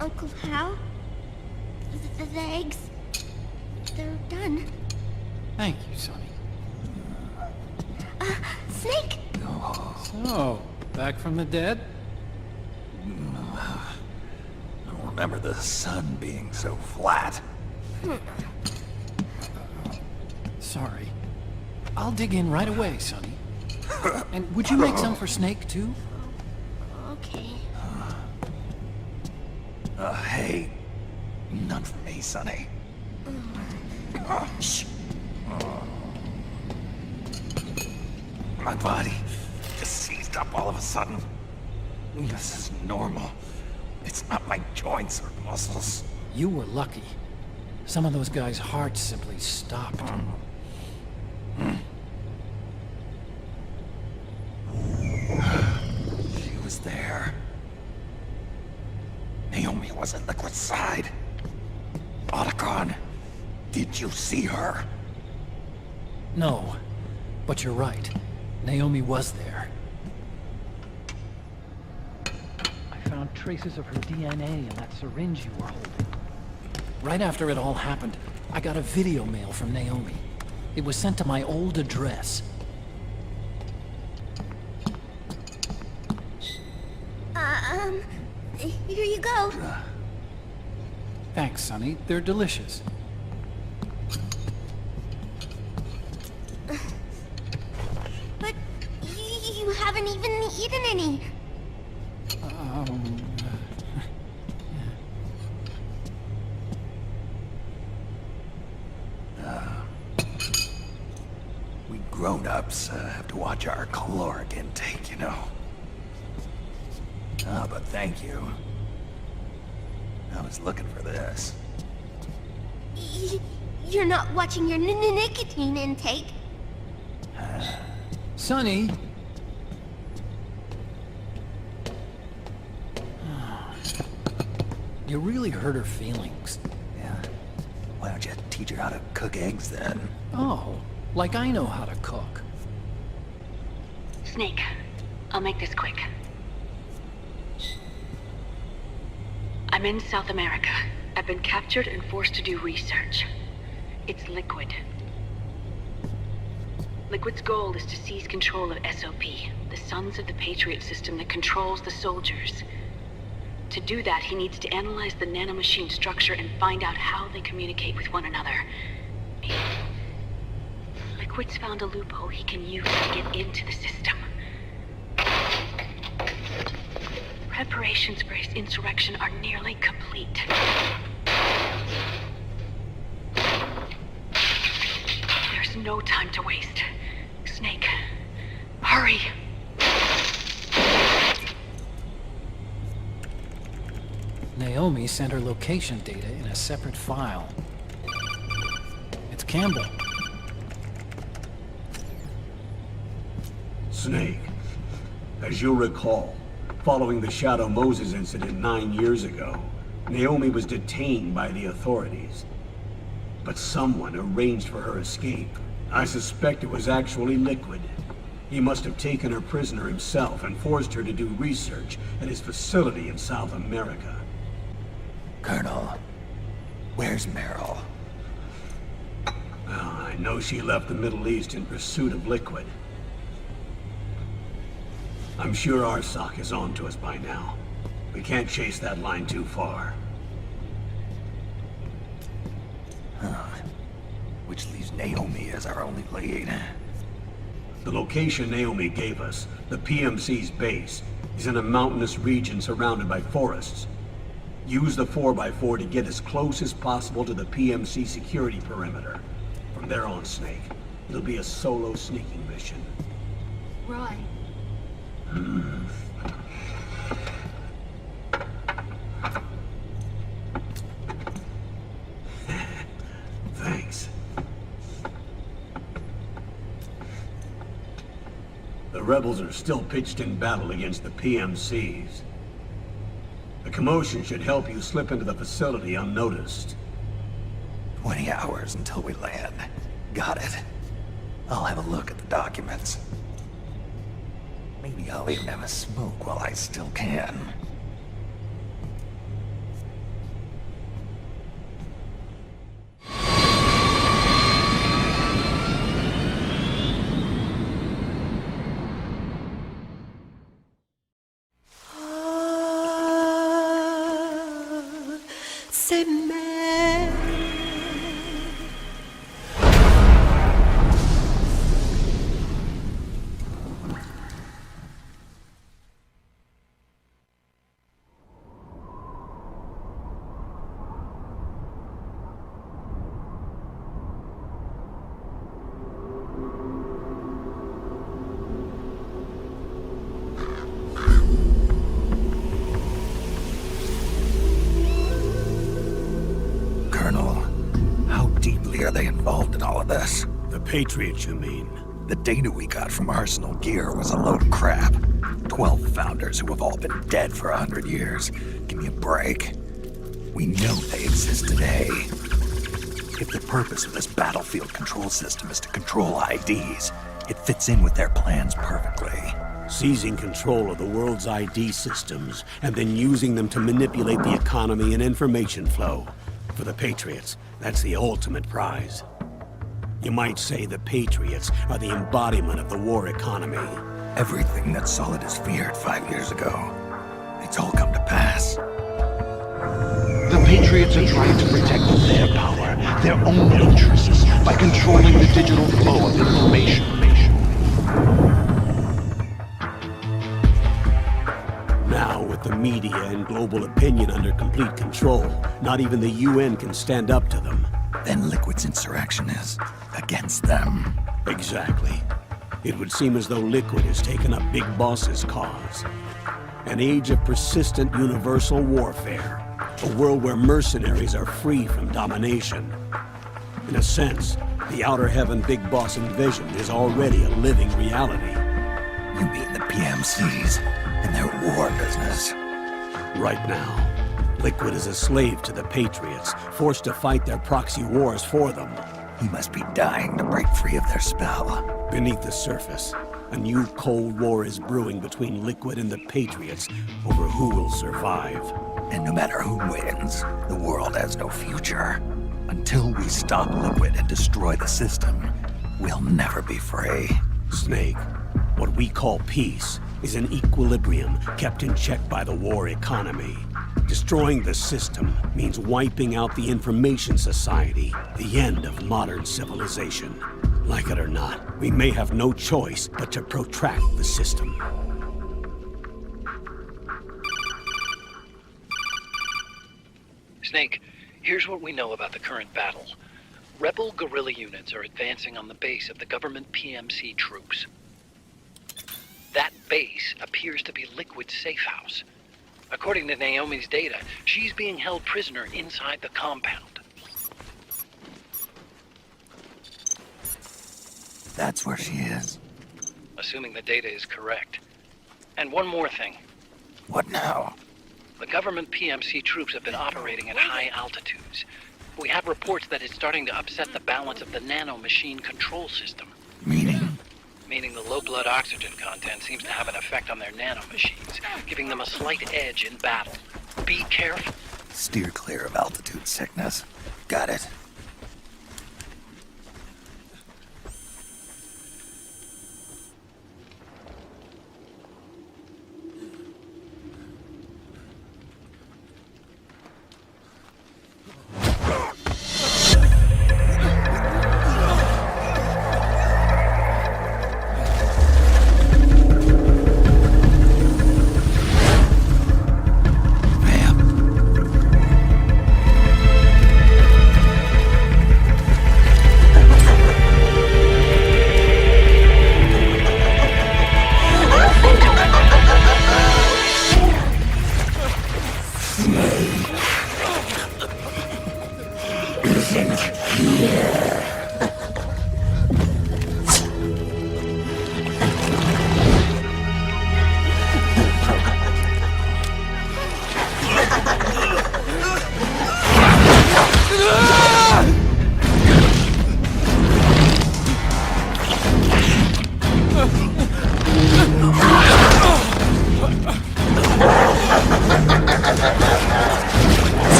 Uncle Hal? The eggs? They're done. Thank you, Sonny. Snake! So, back from the dead? I don't remember the sun being so flat. Sorry. I'll dig in right away, Sonny. And would you make some for Snake, too? Okay. Hey, none for me, Sonny. Shh. My body just seized up all of a sudden. This is normal. It's not my joints or muscles. You were lucky. Some of those guys' hearts simply stopped. She was there. Naomi was at Liquid's side. Otacon, did you see her? No, but you're right. Naomi was there. I found traces of her DNA in that syringe you were holding. Right after it all happened, I got a video mail from Naomi. It was sent to my old address. Here you go. Thanks, Sonny. They're delicious. But you haven't even eaten any. We grown-ups have to watch our caloric intake, you know. But thank you. I was looking for this. You're not watching your nicotine intake. Sonny! You really hurt her feelings. Yeah. Why don't you teach her how to cook eggs then? Oh, like I know how to cook. Snake, I'll make this quick. I'm in South America. I've been captured and forced to do research. It's Liquid. Liquid's goal is to seize control of SOP, the Sons of the Patriot system that controls the soldiers. To do that, he needs to analyze the nanomachine structure and find out how they communicate with one another. Liquid's found a loophole he can use to get into the system. Preparations for his insurrection are nearly complete. There's no time to waste. Snake, hurry! Naomi sent her location data in a separate file. It's Campbell. Snake, as you'll recall, following the Shadow Moses incident 9 years ago, Naomi was detained by the authorities. But someone arranged for her escape. I suspect it was actually Liquid. He must have taken her prisoner himself and forced her to do research at his facility in South America. Colonel, where's Meryl? Well, I know she left the Middle East in pursuit of Liquid. I'm sure our sock is on to us by now. We can't chase that line too far. Which leaves Naomi as our only lead. The location Naomi gave us, the PMC's base, is in a mountainous region surrounded by forests. Use the 4x4 to get as close as possible to the PMC security perimeter. From there on, Snake, it'll be a solo sneaking mission. Right. Thanks. The rebels are still pitched in battle against the PMCs. The commotion should help you slip into the facility unnoticed. 20 hours until we land. Got it. I'll have a look at the documents. Maybe I'll even have a smoke while I still can. Are they involved in all of this? The Patriots, you mean? The data we got from Arsenal Gear was a load of crap. 12 founders who have all been dead for 100 years. Give me a break. We know they exist today. If the purpose of this battlefield control system is to control IDs, it fits in with their plans perfectly. Seizing control of the world's ID systems, and then using them to manipulate the economy and information flow. For the Patriots, that's the ultimate prize. You might say the Patriots are the embodiment of the war economy. Everything that Solid has feared 5 years ago, it's all come to pass. The Patriots are trying to protect their power, their own interests, by controlling the digital flow of information. Now, with the media and global opinion under complete control, not even the UN can stand up to them. Then Liquid's insurrection is against them. Exactly. It would seem as though Liquid has taken up Big Boss's cause. An age of persistent universal warfare. A world where mercenaries are free from domination. In a sense, the Outer Heaven Big Boss envision is already a living reality. You mean the PMCs and their war business? Right now, Liquid is a slave to the Patriots, forced to fight their proxy wars for them. He must be dying to break free of their spell. Beneath the surface, a new Cold War is brewing between Liquid and the Patriots over who will survive. And no matter who wins, the world has no future. Until we stop Liquid and destroy the system, we'll never be free. Snake, what we call peace is an equilibrium kept in check by the war economy. Destroying the system means wiping out the information society, the end of modern civilization. Like it or not, we may have no choice but to protract the system. Snake, here's what we know about the current battle. Rebel guerrilla units are advancing on the base of the government PMC troops. That base appears to be Liquid's safe house. According to Naomi's data, she's being held prisoner inside the compound. That's where she is. Assuming the data is correct. And one more thing. What now? The government PMC troops have been operating at high altitudes. We have reports that it's starting to upset the balance of the nanomachine control system. Meaning? Meaning the low blood oxygen content seems to have an effect on their nanomachines, giving them a slight edge in battle. Be careful. Steer clear of altitude sickness. Got it.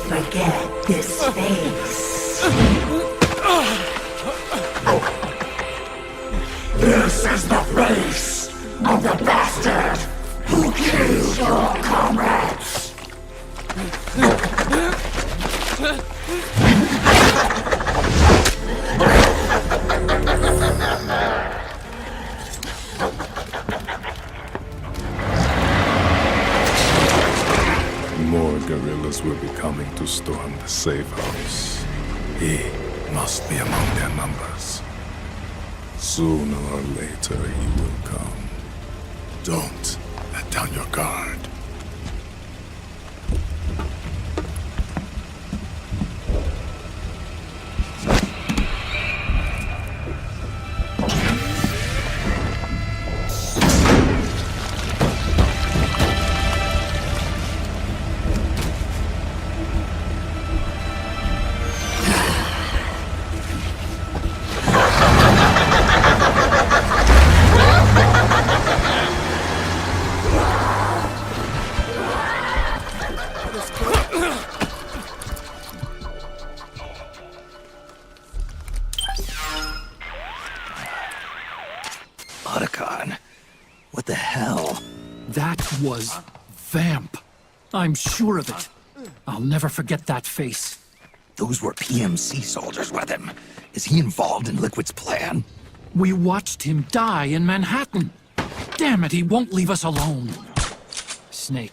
forget this face. This is the face of the bastard who killed your comrades. More guerrillas will be coming to storm the safe house. He must be among their numbers. Sooner or later he will come. Don't let down your guard. Otacon, what the hell? That was Vamp. I'm sure of it. I'll never forget that face. Those were PMC soldiers with him. Is he involved in Liquid's plan? We watched him die in Manhattan. Damn it, he won't leave us alone. Snake,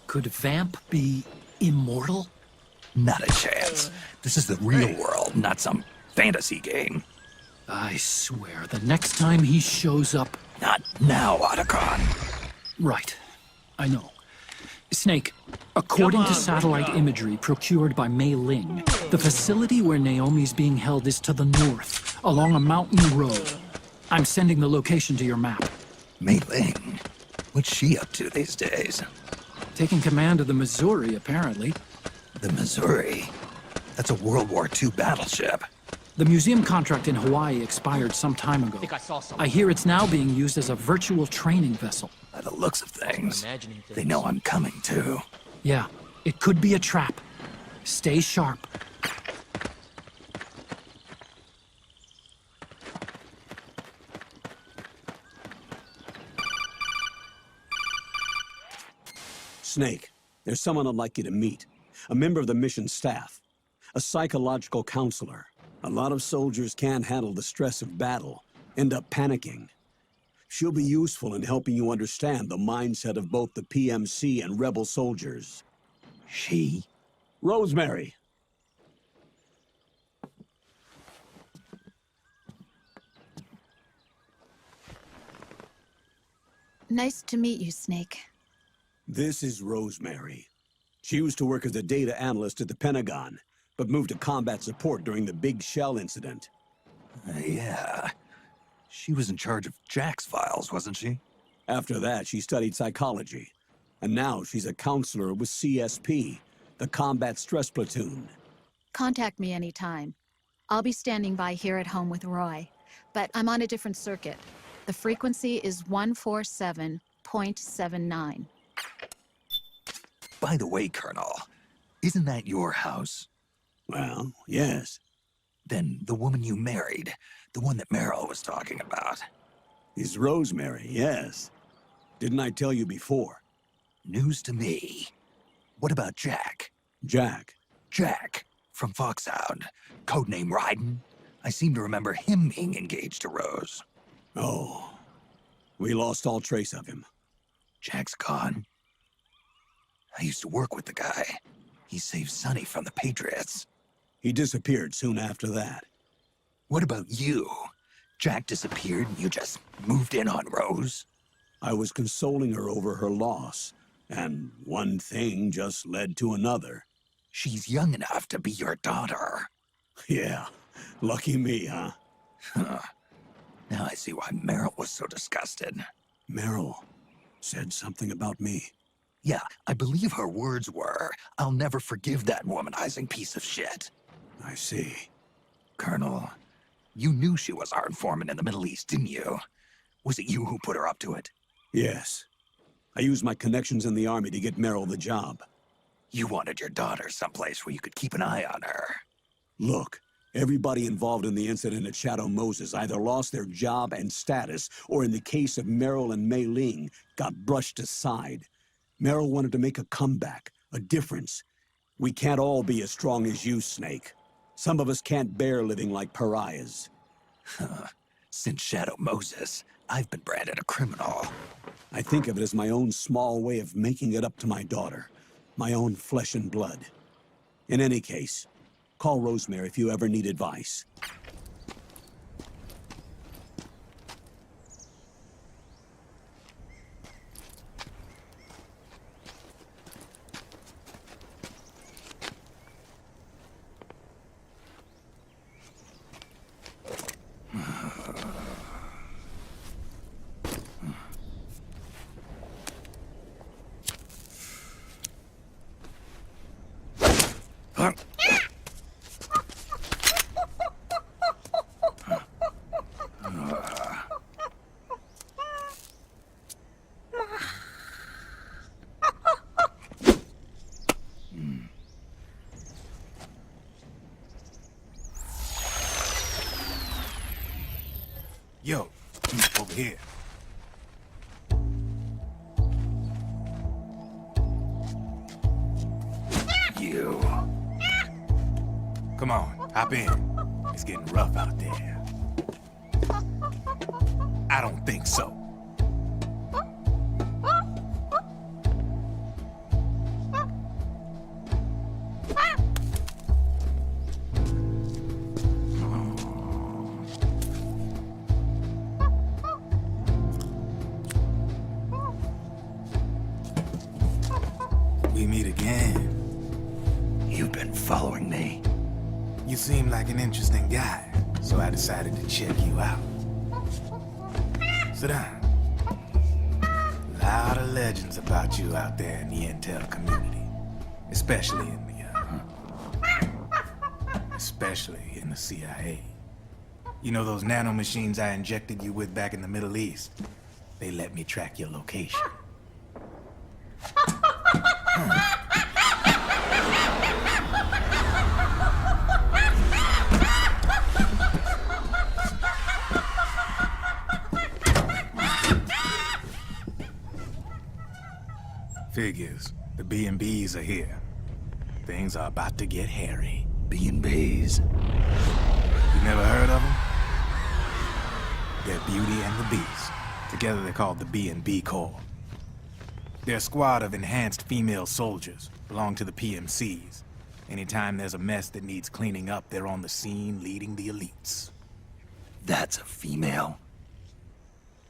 could Vamp be immortal? Not a chance. This is the real world, not some fantasy game. I swear, the next time he shows up... Not now, Otacon. Right. I know. Snake, according to satellite imagery procured by Mei Ling, the facility where Naomi's being held is to the north, along a mountain road. I'm sending the location to your map. Mei Ling? What's she up to these days? Taking command of the Missouri, apparently. The Missouri? That's a World War II battleship. The museum contract in Hawaii expired some time ago. I hear it's now being used as a virtual training vessel. By the looks of things, they know I'm coming too. Yeah, it could be a trap. Stay sharp. Snake, there's someone I'd like you to meet. A member of the mission staff. A psychological counselor. A lot of soldiers can't handle the stress of battle, end up panicking. She'll be useful in helping you understand the mindset of both the PMC and rebel soldiers. She? Rosemary. Nice to meet you, Snake. This is Rosemary. She used to work as a data analyst at the Pentagon, but moved to combat support during the Big Shell incident. Yeah. She was in charge of Jack's files, wasn't she? After that, she studied psychology. And now she's a counselor with CSP, the Combat Stress Platoon. Contact me anytime. I'll be standing by here at home with Roy, but I'm on a different circuit. The frequency is 147.79. By the way, Colonel, isn't that your house? Well, yes. Then the woman you married, the one that Meryl was talking about. Is Rosemary, yes. Didn't I tell you before? News to me. What about Jack? Jack? Jack, from Foxhound. Codename Raiden. I seem to remember him being engaged to Rose. Oh. We lost all trace of him. Jack's gone. I used to work with the guy. He saved Sonny from the Patriots. He disappeared soon after that. What about you? Jack disappeared and you just moved in on Rose? I was consoling her over her loss, and one thing just led to another. She's young enough to be your daughter. Yeah, lucky me, huh? Now I see why Meryl was so disgusted. Meryl said something about me. Yeah, I believe her words were, "I'll never forgive that womanizing piece of shit." I see. Colonel, you knew she was our informant in the Middle East, didn't you? Was it you who put her up to it? Yes. I used my connections in the army to get Meryl the job. You wanted your daughter someplace where you could keep an eye on her. Look, everybody involved in the incident at Shadow Moses either lost their job and status, or in the case of Meryl and Mei Ling, got brushed aside. Meryl wanted to make a comeback, a difference. We can't all be as strong as you, Snake. Some of us can't bear living like pariahs. Since Shadow Moses, I've been branded a criminal. I think of it as my own small way of making it up to my daughter. My own flesh and blood. In any case, call Rosemary if you ever need advice. Yo, over here. You. Come on, hop in. It's getting rough out there. I don't think so. We meet again. You've been following me. You seem like an interesting guy, so I decided to check you out. Sit down. A lot of legends about you out there in the intel community, especially in the CIA. You know those nanomachines I injected you with back in the Middle East? They let me track your location. Figures. The B&Bs are here. Things are about to get hairy. B&Bs. You never heard of them? They're Beauty and the Beast. Together they're called the B&B Corps. They're a squad of enhanced female soldiers, belong to the PMCs. Anytime there's a mess that needs cleaning up, they're on the scene leading the elites. That's a female?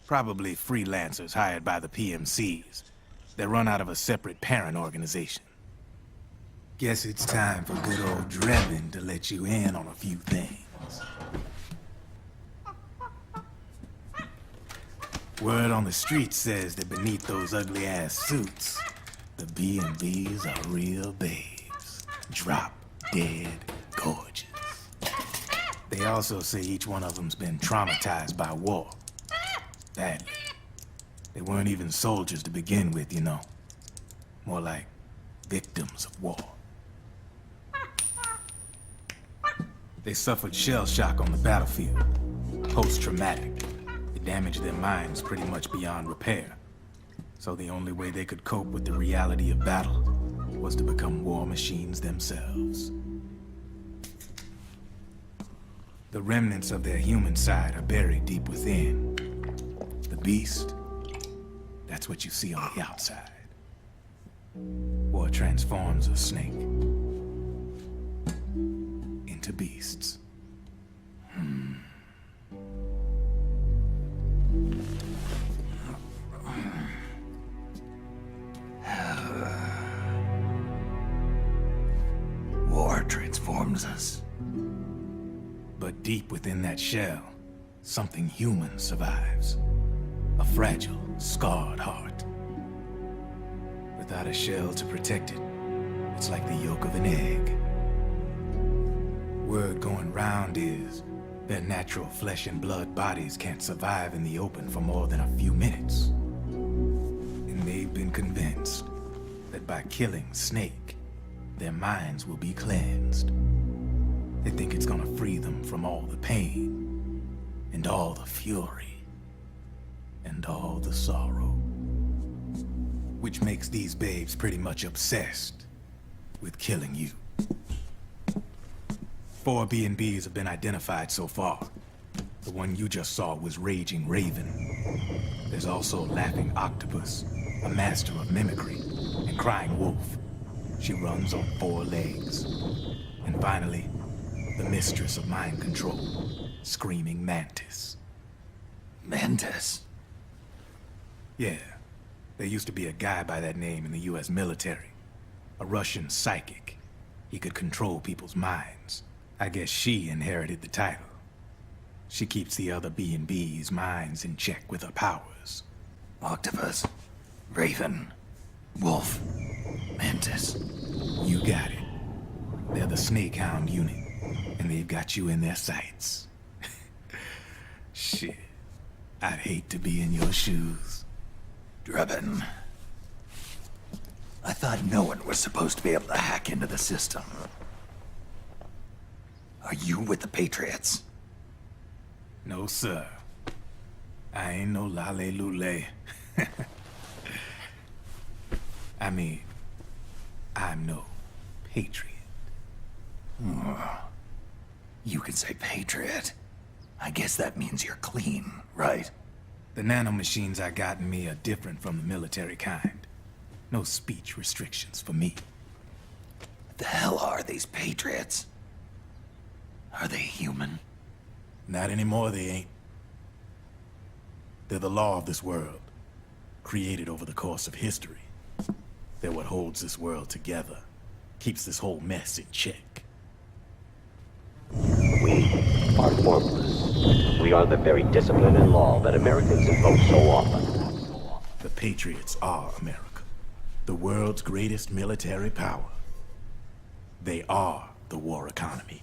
Probably freelancers hired by the PMCs. They run out of a separate parent organization. Guess it's time for good old Drebin to let you in on a few things. Word on the street says that beneath those ugly-ass suits, the B&Bs are real babes. Drop dead gorgeous. They also say each one of them's been traumatized by war. Badly. They weren't even soldiers to begin with, you know. More like victims of war. They suffered shell shock on the battlefield. Post-traumatic. It damaged their minds pretty much beyond repair. So the only way they could cope with the reality of battle was to become war machines themselves. The remnants of their human side are buried deep within. The beast, that's what you see on the outside. War transforms a snake into beasts. War transforms us. But deep within that shell, something human survives. A fragile, scarred heart. Without a shell to protect it, it's like the yolk of an egg. Word going round is their natural flesh and blood bodies can't survive in the open for more than a few minutes. And they've been convinced that by killing Snake, their minds will be cleansed. They think it's gonna free them from all the pain, and all the fury, and all the sorrow. Which makes these babes pretty much obsessed with killing you. 4 B&Bs have been identified so far. The one you just saw was Raging Raven. There's also Laughing Octopus, a master of mimicry, and Crying Wolf. She runs on 4 legs. And finally, the mistress of mind control, Screaming Mantis. Mantis? Yeah. There used to be a guy by that name in the US military. A Russian psychic. He could control people's minds. I guess she inherited the title. She keeps the other B&B's minds in check with her powers. Octopus, Raven, Wolf, Mantis. You got it. They're the Snakehound unit, and they've got you in their sights. Shit. I'd hate to be in your shoes. Drebin. I thought no one was supposed to be able to hack into the system. Are you with the Patriots? No, sir. I ain't no lale-lule. I mean, I'm no patriot. You can say patriot. I guess that means you're clean, right? The nanomachines I got in me are different from the military kind. No speech restrictions for me. What the hell are these Patriots? Are they human? Not anymore, they ain't. They're the law of this world, created over the course of history. They're what holds this world together, keeps this whole mess in check. We are formless. We are the very discipline and law that Americans invoke so often. The Patriots are America, the world's greatest military power. They are the war economy,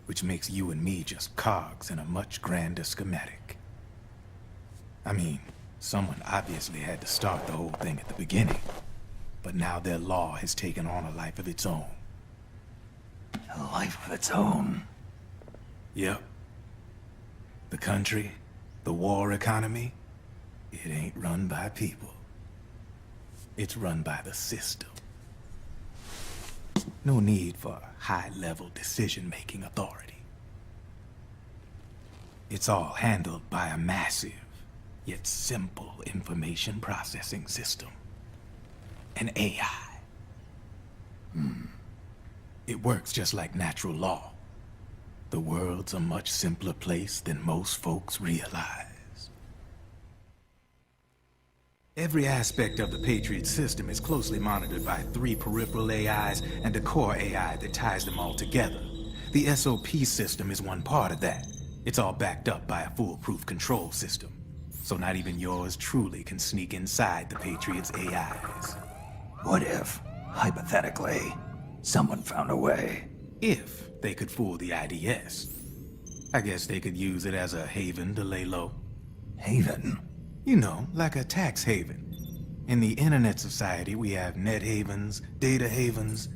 which makes you and me just cogs in a much grander schematic. I mean, someone obviously had to start the whole thing at the beginning, but now their law has taken on a life of its own. A life of its own? Yep. The country, the war economy, it ain't run by people. It's run by the system. No need for high-level decision-making authority. It's all handled by a massive, yet simple information processing system. An AI. It works just like natural law. The world's a much simpler place than most folks realize. Every aspect of the Patriot system is closely monitored by 3 peripheral AIs and a core AI that ties them all together. The SOP system is one part of that. It's all backed up by a foolproof control system. So not even yours truly can sneak inside the Patriots' AIs. What if, hypothetically, someone found a way? If they could fool the IDS. I guess they could use it as a haven to lay low. Haven? You know, like a tax haven. In the internet society, we have net havens, data havens.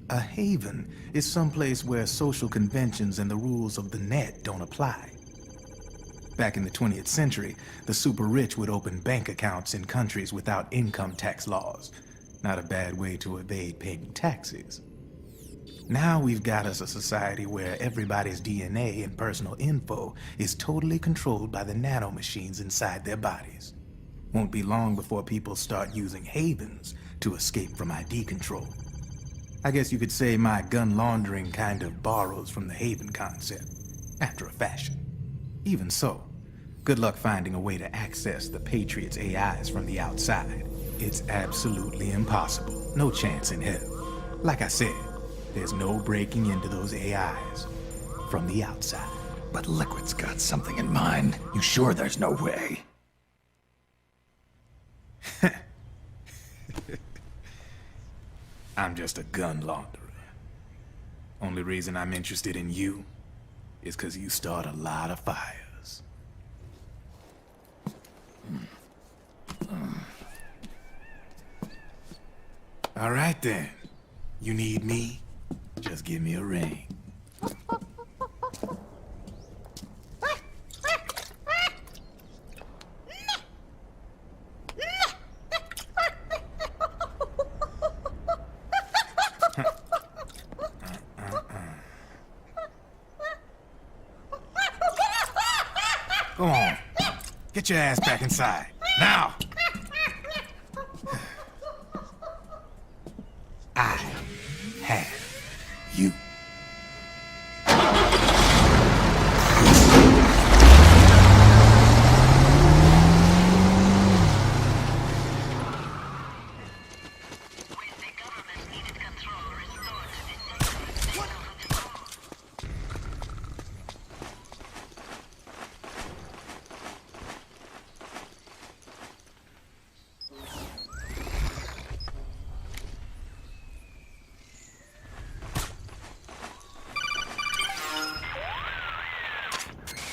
A haven is someplace where social conventions and the rules of the net don't apply. Back in the 20th century, the super rich would open bank accounts in countries without income tax laws. Not a bad way to evade paying taxes. Now we've got us a society where everybody's DNA and personal info is totally controlled by the nanomachines inside their bodies. Won't be long before people start using havens to escape from ID control. I guess you could say my gun laundering kind of borrows from the haven concept, after a fashion. Even so, good luck finding a way to access the Patriots' AIs from the outside. It's absolutely impossible. No chance in hell. Like I said, there's no breaking into those AIs from the outside. But Liquid's got something in mind. You sure there's no way? I'm just a gun launderer. Only reason I'm interested in you is because you start a lot of fires. All right then. You need me? Just give me a ring. Go on. Get your ass back inside. Now! I have you.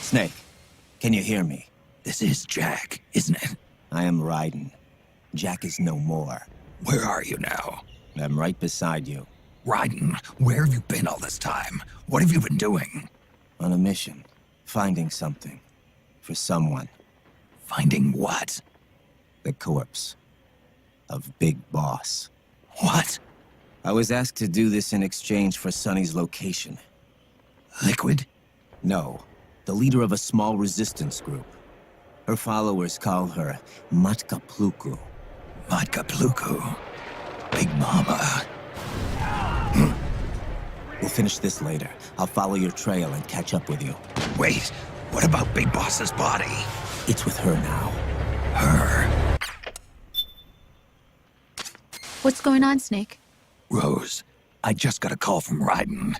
Snake, can you hear me? This is Jack, isn't it? I am Raiden. Jack is no more. Where are you now? I'm right beside you. Raiden, where have you been all this time? What have you been doing? On a mission. Finding something. For someone. Finding what? The corpse. Of Big Boss. What? I was asked to do this in exchange for Sonny's location. Liquid? No. The leader of a small resistance group. Her followers call her Matka Pluku. Matka Pluku? Big Mama. We'll finish this later. I'll follow your trail and catch up with you. Wait, what about Big Boss's body? It's with her now. Her? What's going on, Snake? Rose, I just got a call from Raiden.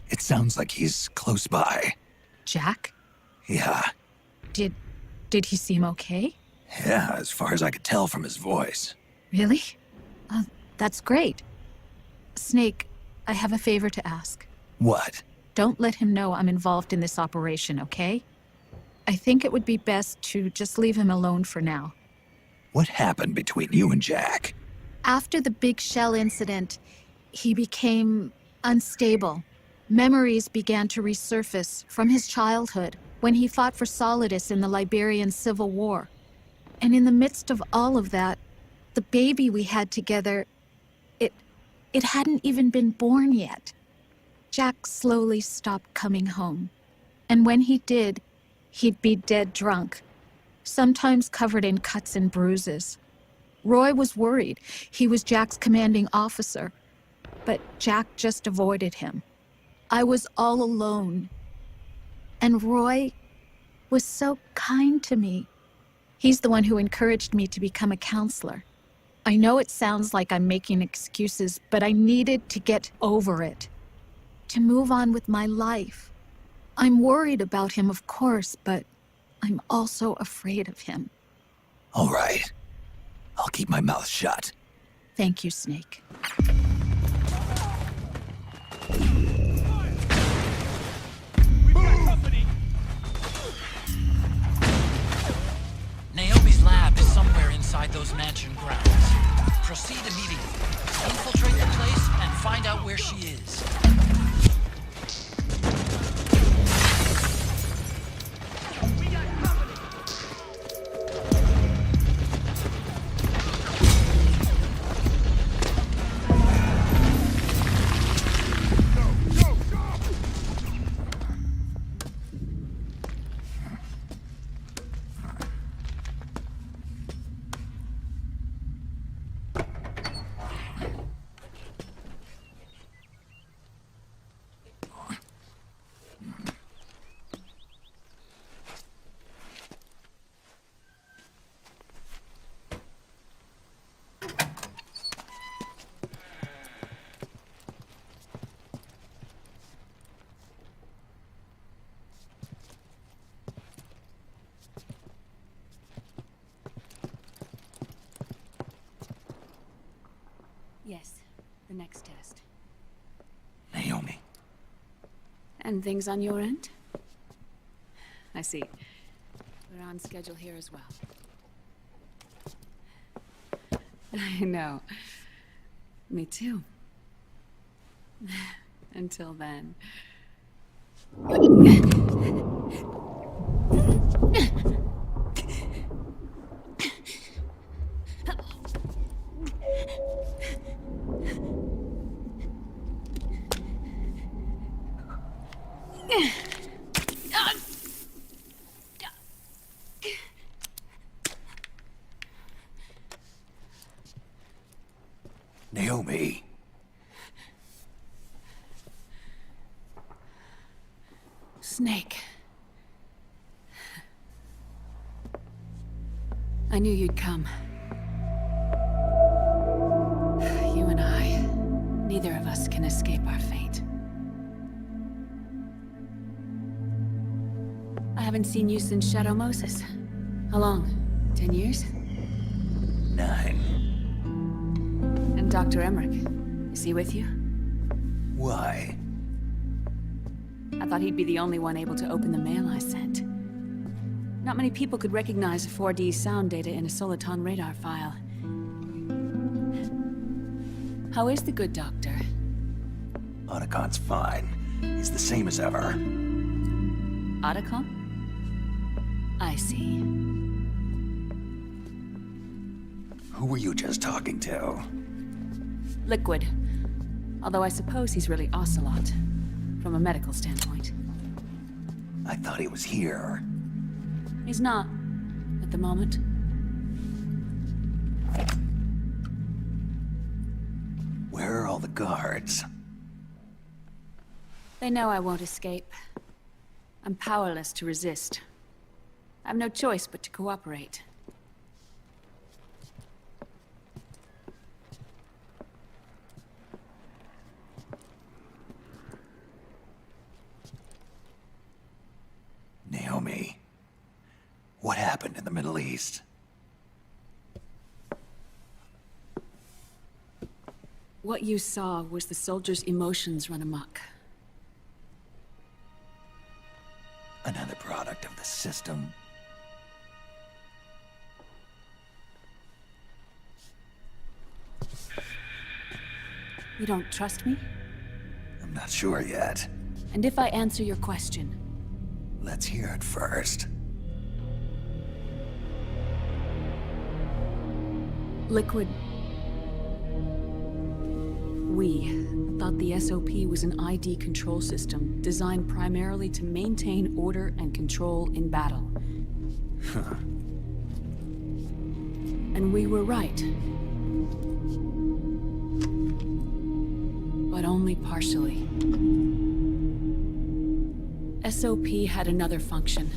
It sounds like he's close by. Jack? Yeah. Did he seem okay? Yeah, as far as I could tell from his voice. Really? That's great. Snake, I have a favor to ask. What? Don't let him know I'm involved in this operation, okay? I think it would be best to just leave him alone for now. What happened between you and Jack? After the big shell incident, he became unstable. Memories began to resurface from his childhood when he fought for Solidus in the Liberian Civil War. And in the midst of all of that, the baby we had together, it hadn't even been born yet. Jack slowly stopped coming home. And when he did, he'd be dead drunk, sometimes covered in cuts and bruises. Roy was worried. He was Jack's commanding officer. But Jack just avoided him. I was all alone. And Roy was so kind to me. He's the one who encouraged me to become a counselor. I know it sounds like I'm making excuses, but I needed to get over it. To move on with my life. I'm worried about him, of course, but I'm also afraid of him. All right. I'll keep my mouth shut. Thank you, Snake. Naomi's lab is somewhere inside those mansion grounds. Proceed immediately. Infiltrate the place and find out where she is. Yes, the next test. Naomi. And things on your end? I see. We're on schedule here as well. I know. Me too. Until then. Naomi. Snake. I knew you'd come. You and I, neither of us can escape our fate. I haven't seen you since Shadow Moses. How long? 10 years? 9. And Dr. Emmerich, is he with you? Why? I thought he'd be the only one able to open the mail I sent. Not many people could recognize 4D sound data in a Soliton radar file. How is the good doctor? Otacon's fine. He's the same as ever. Otacon? I see. Who were you just talking to? Liquid. Although I suppose he's really Ocelot, from a medical standpoint. I thought he was here. He's not, at the moment. Where are all the guards? They know I won't escape. I'm powerless to resist. I have no choice but to cooperate. Naomi, what happened in the Middle East? What you saw was the soldiers' emotions run amok. Another product of the system. You don't trust me? I'm not sure yet. And if I answer your question? Let's hear it first. Liquid. We thought the SOP was an ID control system designed primarily to maintain order and control in battle. And we were right. But only partially. SOP had another function.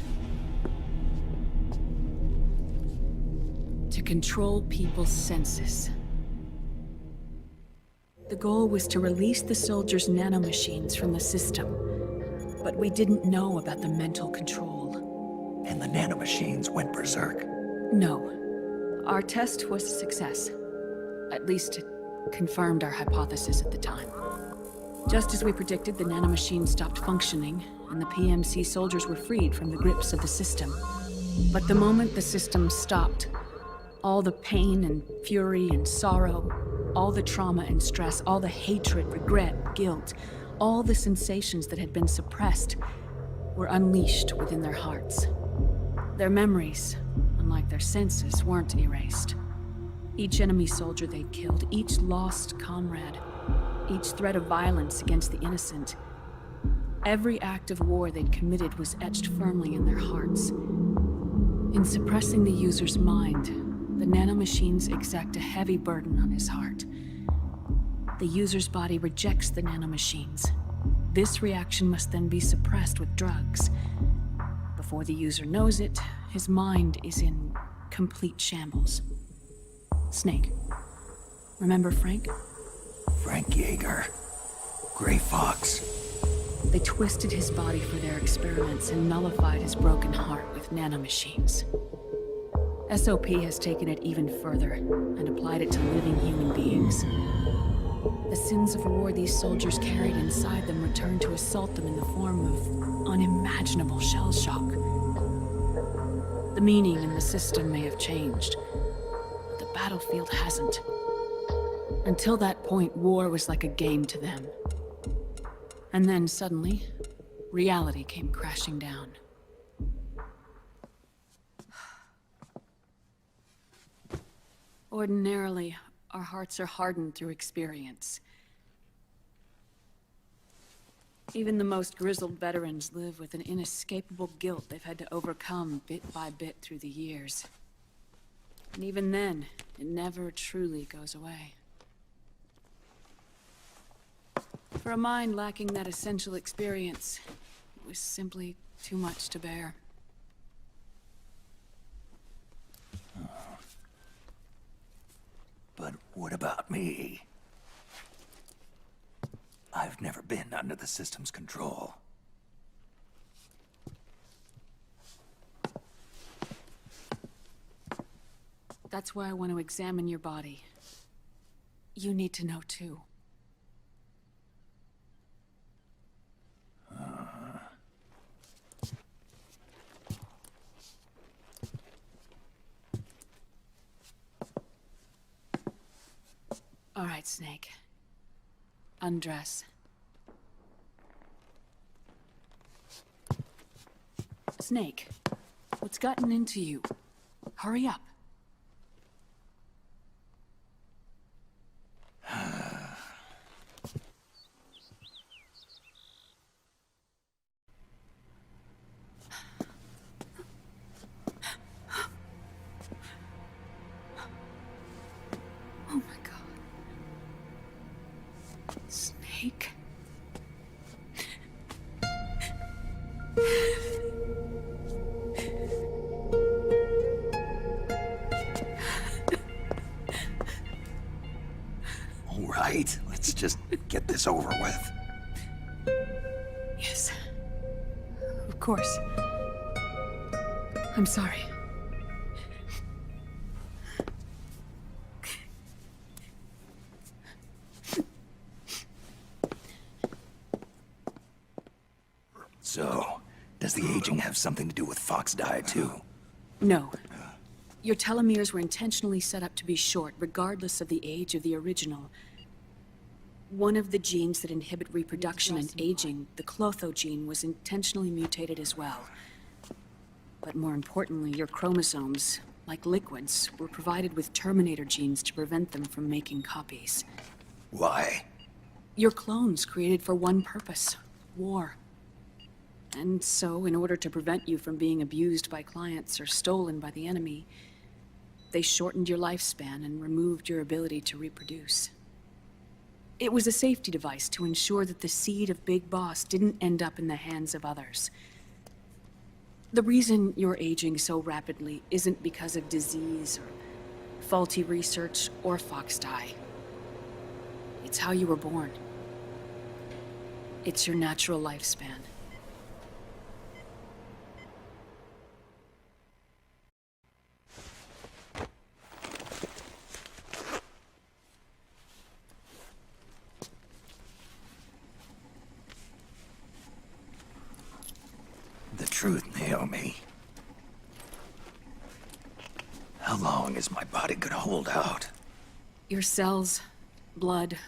To control people's senses. The goal was to release the soldiers' nanomachines from the system. But we didn't know about the mental control. And the nanomachines went berserk? No. Our test was a success. At least it confirmed our hypothesis at the time. Just as we predicted, the nanomachines stopped functioning, and the PMC soldiers were freed from the grips of the system. But the moment the system stopped, all the pain and fury and sorrow, all the trauma and stress, all the hatred, regret, guilt, all the sensations that had been suppressed were unleashed within their hearts. Their memories, unlike their senses, weren't erased. Each enemy soldier they'd killed, each lost comrade, each threat of violence against the innocent, every act of war they'd committed was etched firmly in their hearts. In suppressing the user's mind, the nanomachines exact a heavy burden on his heart. The user's body rejects the nanomachines. This reaction must then be suppressed with drugs. Before the user knows it, his mind is in complete shambles. Snake. Remember Frank? Frank Yeager. Gray Fox. They twisted his body for their experiments and nullified his broken heart with nanomachines. SOP has taken it even further and applied it to living human beings. The sins of war these soldiers carried inside them returned to assault them in the form of unimaginable shell shock. The meaning in the system may have changed, but the battlefield hasn't. Until that point, war was like a game to them. And then suddenly, reality came crashing down. Ordinarily, our hearts are hardened through experience. Even the most grizzled veterans live with an inescapable guilt they've had to overcome bit by bit through the years. And even then, it never truly goes away. For a mind lacking that essential experience, it was simply too much to bear. But what about me? I've never been under the system's control. That's why I want to examine your body. You need to know too. All right, Snake. Undress. Snake, what's gotten into you? Hurry up. Oh my God. Snake? All right, let's just get this over with. Yes. Of course. I'm sorry. So, does the aging have something to do with Fox die too? No. Your telomeres were intentionally set up to be short, regardless of the age of the original. One of the genes that inhibit reproduction and aging, the Clotho gene, was intentionally mutated as well. But more importantly, your chromosomes, like liquids, were provided with terminator genes to prevent them from making copies. Why? Your clones created for one purpose: war. And so, in order to prevent you from being abused by clients or stolen by the enemy, they shortened your lifespan and removed your ability to reproduce. It was a safety device to ensure that the seed of Big Boss didn't end up in the hands of others. The reason you're aging so rapidly isn't because of disease or faulty research or Fox die. It's how you were born. It's your natural lifespan. The truth, Naomi. How long is my body gonna hold out? Your cells, blood,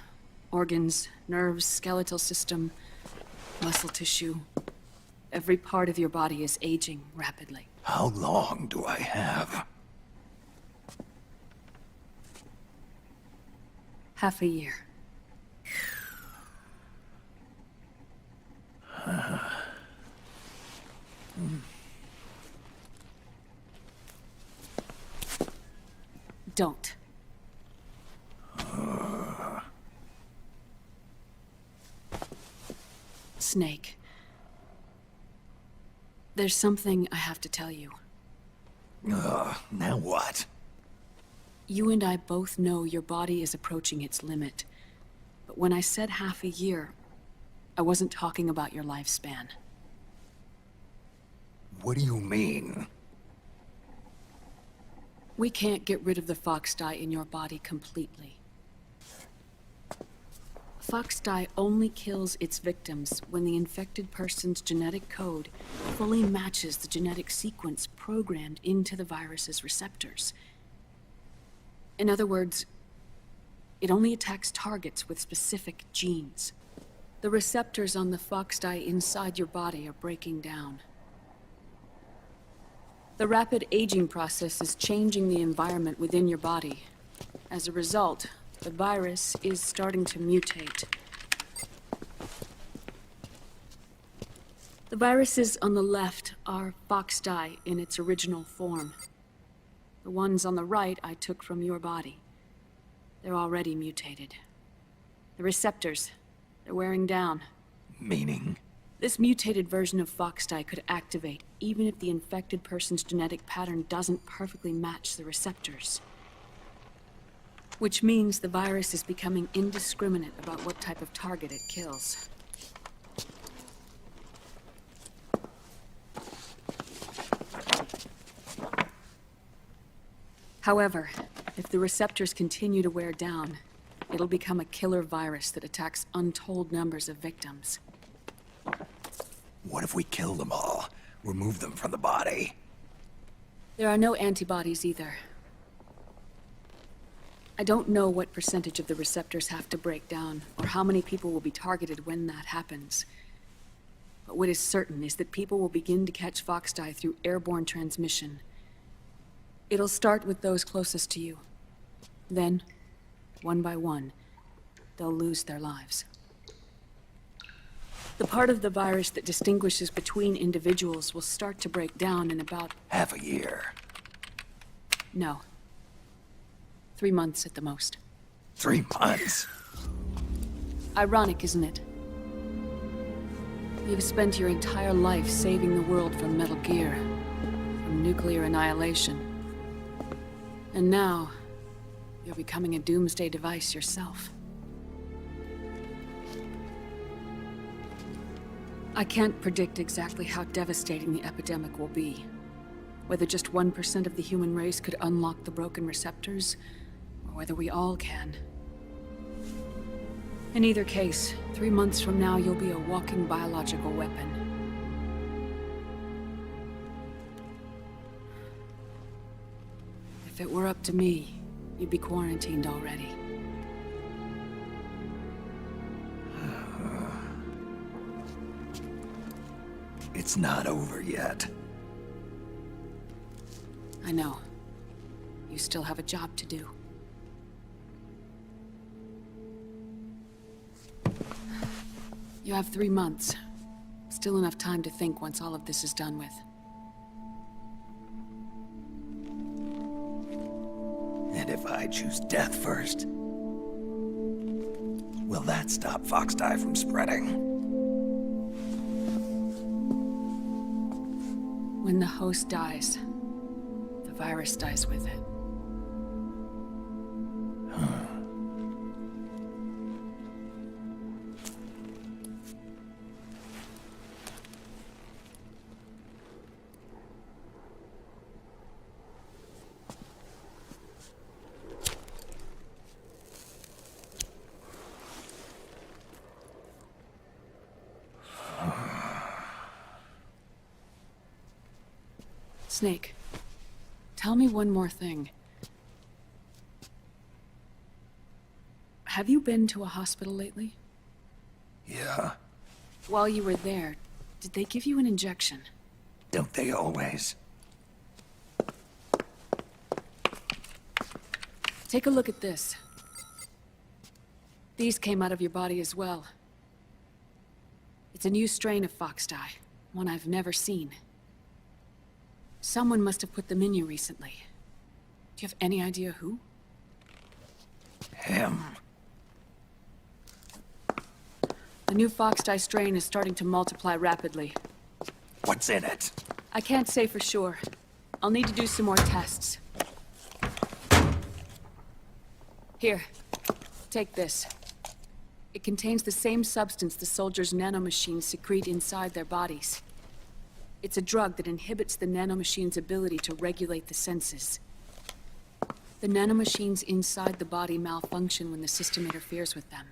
organs, nerves, skeletal system, muscle tissue. Every part of your body is aging rapidly. How long do I have? Half a year. Don't. Snake. There's something I have to tell you. Now what? You and I both know your body is approaching its limit. But when I said half a year, I wasn't talking about your lifespan. What do you mean? We can't get rid of the Fox dye in your body completely. Fox dye only kills its victims when the infected person's genetic code fully matches the genetic sequence programmed into the virus's receptors. In other words, it only attacks targets with specific genes. The receptors on the fox dye inside your body are breaking down. The rapid aging process is changing the environment within your body. As a result, the virus is starting to mutate. The viruses on the left are fox dye in its original form. The ones on the right I took from your body. They're already mutated. The receptors, they're wearing down. Meaning? This mutated version of fox dye could activate even if the infected person's genetic pattern doesn't perfectly match the receptors. Which means the virus is becoming indiscriminate about what type of target it kills. However, if the receptors continue to wear down, it'll become a killer virus that attacks untold numbers of victims. What if we kill them all? Remove them from the body? There are no antibodies either. I don't know what percentage of the receptors have to break down, or how many people will be targeted when that happens. But what is certain is that people will begin to catch fox dye through airborne transmission. It'll start with those closest to you. Then, one by one, they'll lose their lives. The part of the virus that distinguishes between individuals will start to break down in about... half a year. No. 3 months at the most. 3 months? Ironic, isn't it? You've spent your entire life saving the world from Metal Gear, from nuclear annihilation. And now, you're becoming a doomsday device yourself. I can't predict exactly how devastating the epidemic will be. Whether just 1% of the human race could unlock the broken receptors, or whether we all can. In either case, 3 months from now, you'll be a walking biological weapon. If it were up to me, you'd be quarantined already. It's not over yet. I know. You still have a job to do. You have 3 months. Still enough time to think once all of this is done with. And if I choose death first? Will that stop fox dye from spreading? When the host dies, the virus dies with it. Snake, tell me one more thing. Have you been to a hospital lately? Yeah. While you were there, did they give you an injection? Don't they always? Take a look at this. These came out of your body as well. It's a new strain of fox dye, one I've never seen. Someone must have put them in you recently. Do you have any idea who? Him. The new fox dye strain is starting to multiply rapidly. What's in it? I can't say for sure. I'll need to do some more tests. Here, take this. It contains the same substance the soldiers' nanomachines secrete inside their bodies. It's a drug that inhibits the nanomachine's ability to regulate the senses. The nanomachines inside the body malfunction when the system interferes with them.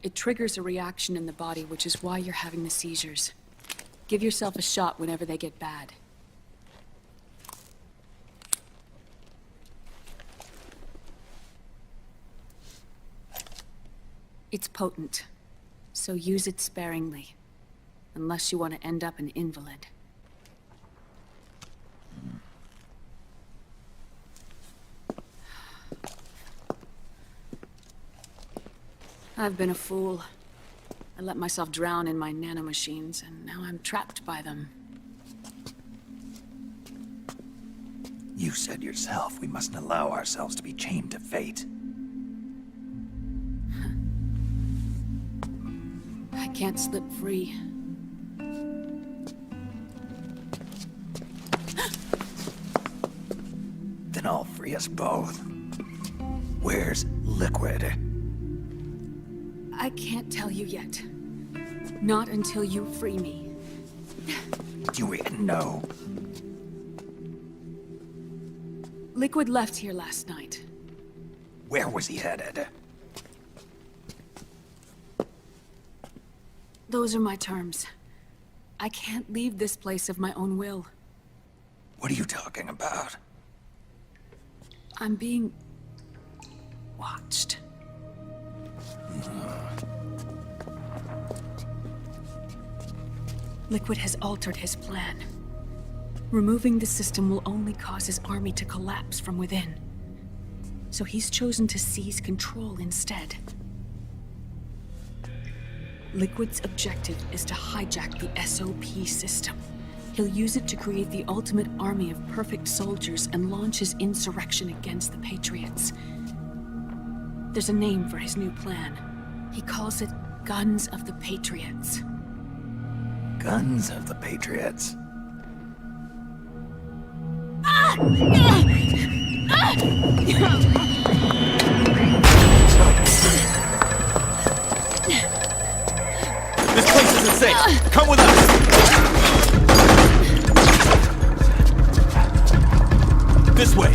It triggers a reaction in the body, which is why you're having the seizures. Give yourself a shot whenever they get bad. It's potent. So use it sparingly. Unless you want to end up an invalid. I've been a fool. I let myself drown in my nanomachines, and now I'm trapped by them. You said yourself we mustn't allow ourselves to be chained to fate. I can't slip free. Then I'll free us both. Where's Liquid? I can't tell you yet. Not until you free me. Do we know? Liquid left here last night. Where was he headed? Those are my terms. I can't leave this place of my own will. What are you talking about? I'm being... watched. Liquid has altered his plan. Removing the system will only cause his army to collapse from within. So he's chosen to seize control instead. Liquid's objective is to hijack the SOP system. He'll use it to create the ultimate army of perfect soldiers and launch his insurrection against the Patriots. There's a name for his new plan. He calls it Guns of the Patriots. Guns of the Patriots? This place isn't safe! Come with us! This way!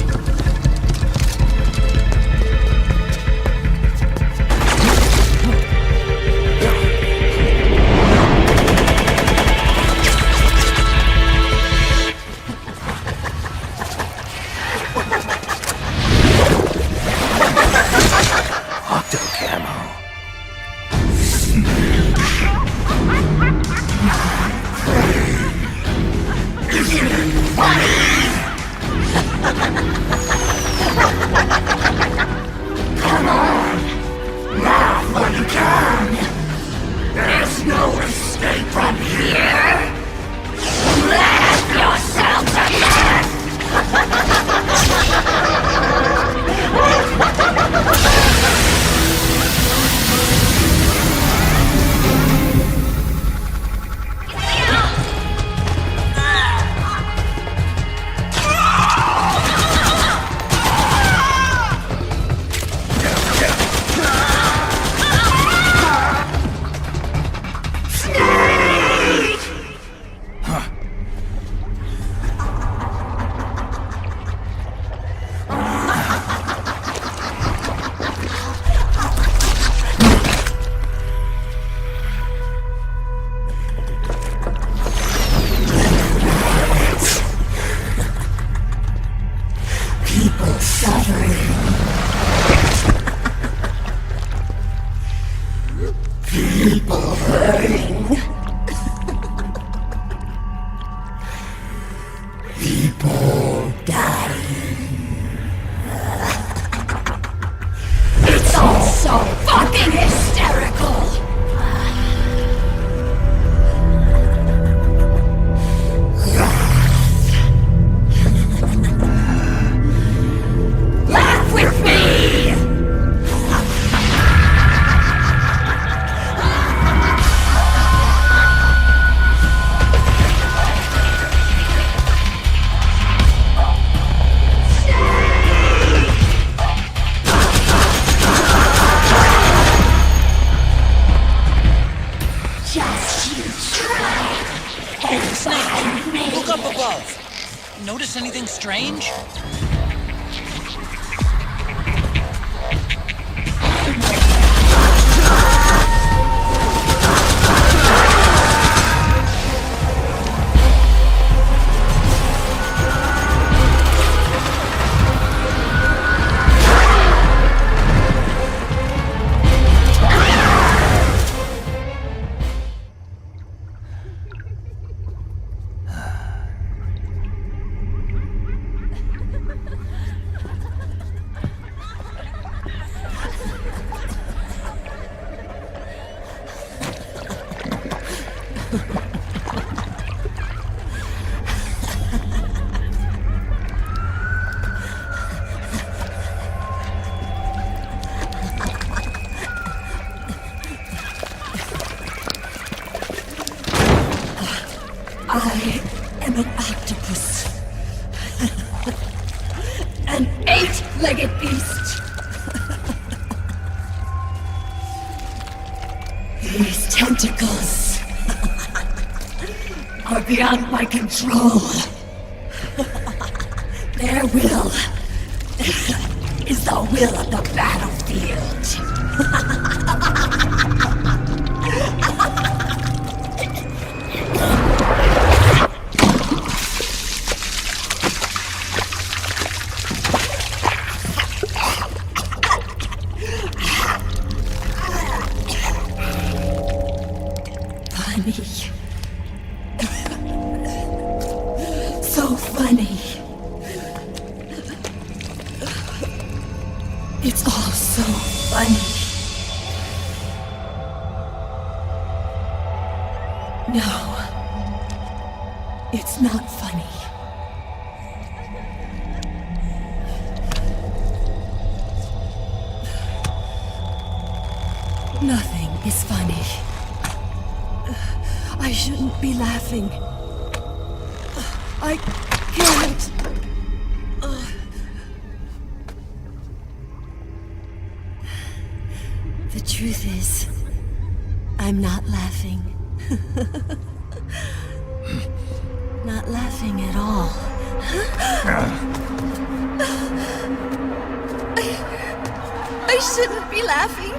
OctoCamo. Come on! Laugh when you can! There's no escape from here! Laugh yourself to death! Notice anything strange? I am an octopus. An eight-legged beast. These tentacles are beyond my control. Their will is the will of the battlefield. So funny. It's all so funny. No, it's not funny. Nothing is funny. I shouldn't be laughing. I can't. The truth is, I'm not laughing. Not laughing at all. I shouldn't be laughing.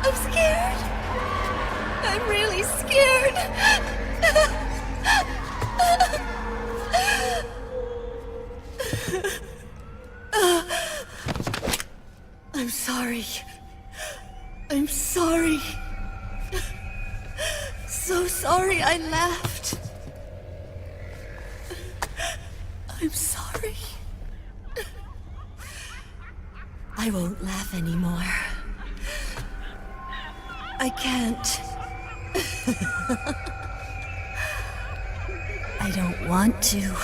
I'm scared. I'm really scared. I'm sorry. I'm sorry. So sorry I laughed. I'm sorry. I won't laugh anymore. I can't. I don't want to.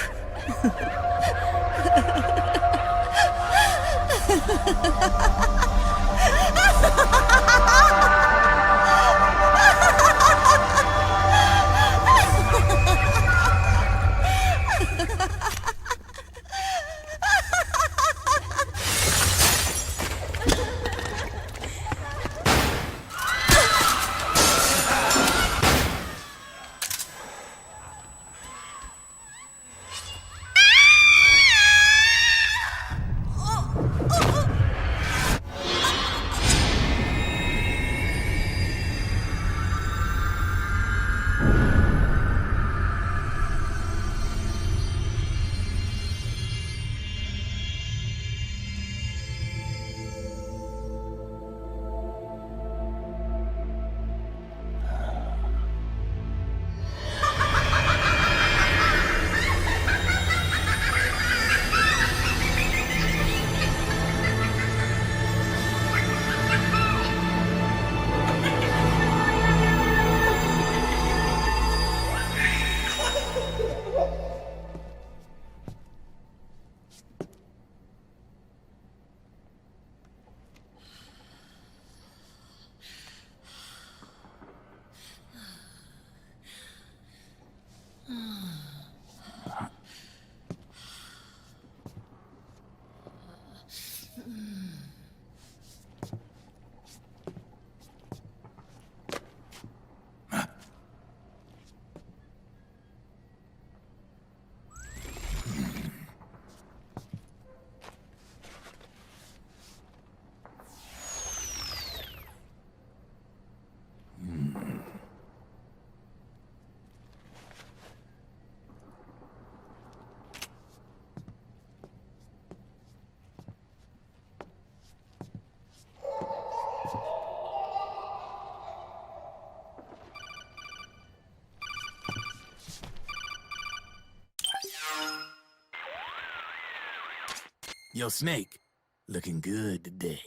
Yo, Snake, looking good today.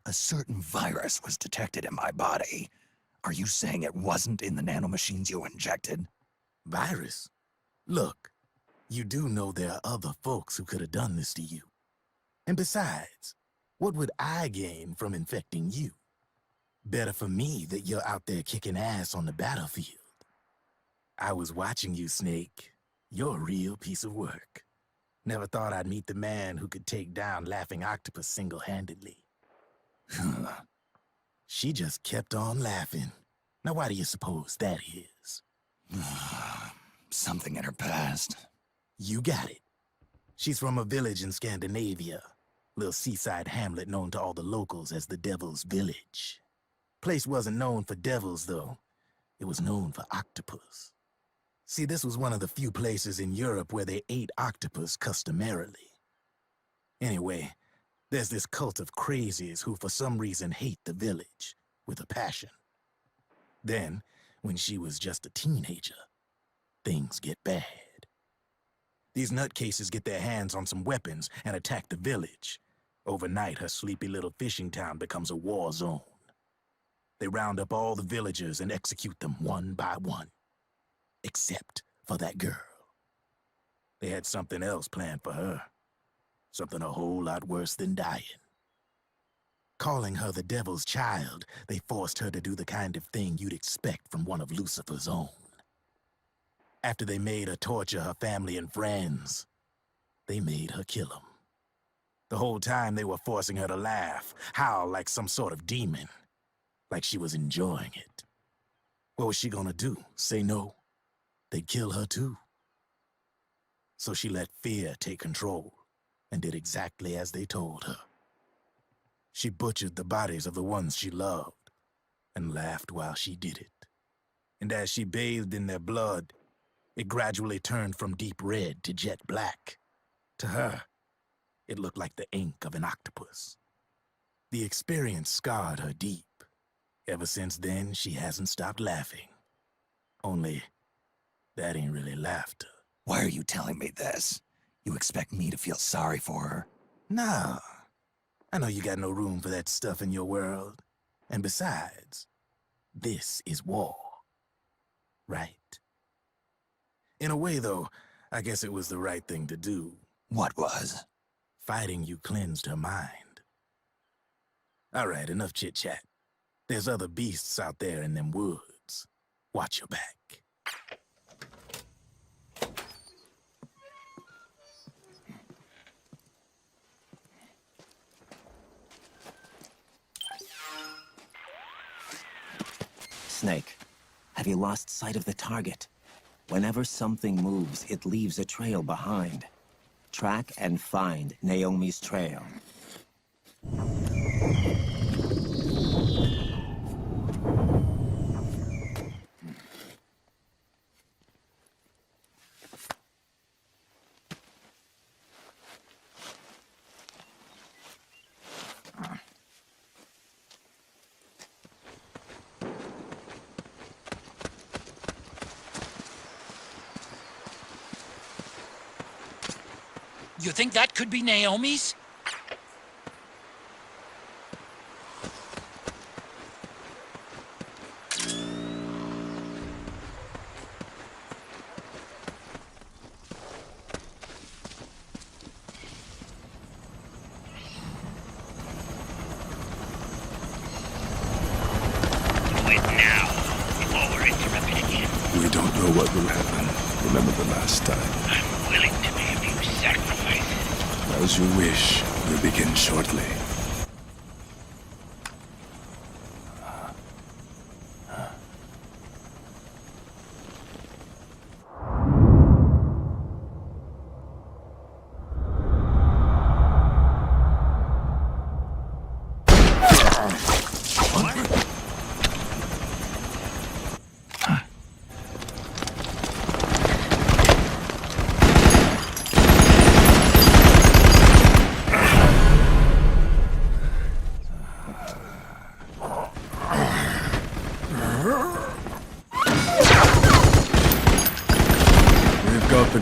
A certain virus was detected in my body. Are you saying it wasn't in the nanomachines you injected? Virus? Look, you do know there are other folks who could have done this to you. And besides, what would I gain from infecting you? Better for me that you're out there kicking ass on the battlefield. I was watching you, Snake. You're a real piece of work. Never thought I'd meet the man who could take down Laughing Octopus single-handedly. She just kept on laughing. Now why do you suppose that is? Something in her past. You got it. She's from a village in Scandinavia. Little seaside hamlet known to all the locals as the Devil's Village. Place wasn't known for devils, though. It was known for octopus. See, this was one of the few places in Europe where they ate octopus customarily. Anyway, there's this cult of crazies who for some reason hate the village with a passion. Then, when she was just a teenager, things get bad. These nutcases get their hands on some weapons and attack the village. Overnight, her sleepy little fishing town becomes a war zone. They round up all the villagers and execute them one by one. Except for that girl. They had something else planned for her. Something a whole lot worse than dying. Calling her the devil's child, they forced her to do the kind of thing you'd expect from one of Lucifer's own. After they made her torture her family and friends, they made her kill them. The whole time they were forcing her to laugh, howl like some sort of demon. Like she was enjoying it. What was she gonna do? Say no? They'd kill her too. So she let fear take control and did exactly as they told her. She butchered the bodies of the ones she loved and laughed while she did it. And as she bathed in their blood, it gradually turned from deep red to jet black. To her, it looked like the ink of an octopus. The experience scarred her deep. Ever since then, she hasn't stopped laughing. Only, that ain't really laughter. Why are you telling me this? You expect me to feel sorry for her? Nah. I know you got no room for that stuff in your world. And besides, this is war. Right? In a way, though, I guess it was the right thing to do. What was? Fighting you cleansed her mind. All right, enough chit-chat. There's other beasts out there in them woods. Watch your back. Snake, have you lost sight of the target? Whenever something moves, it leaves a trail behind. Track and find Naomi's trail. You think that could be Naomi's? We don't know what will happen. Remember the last time. I'm willing to make a few sacrifices. As you wish. We'll begin shortly.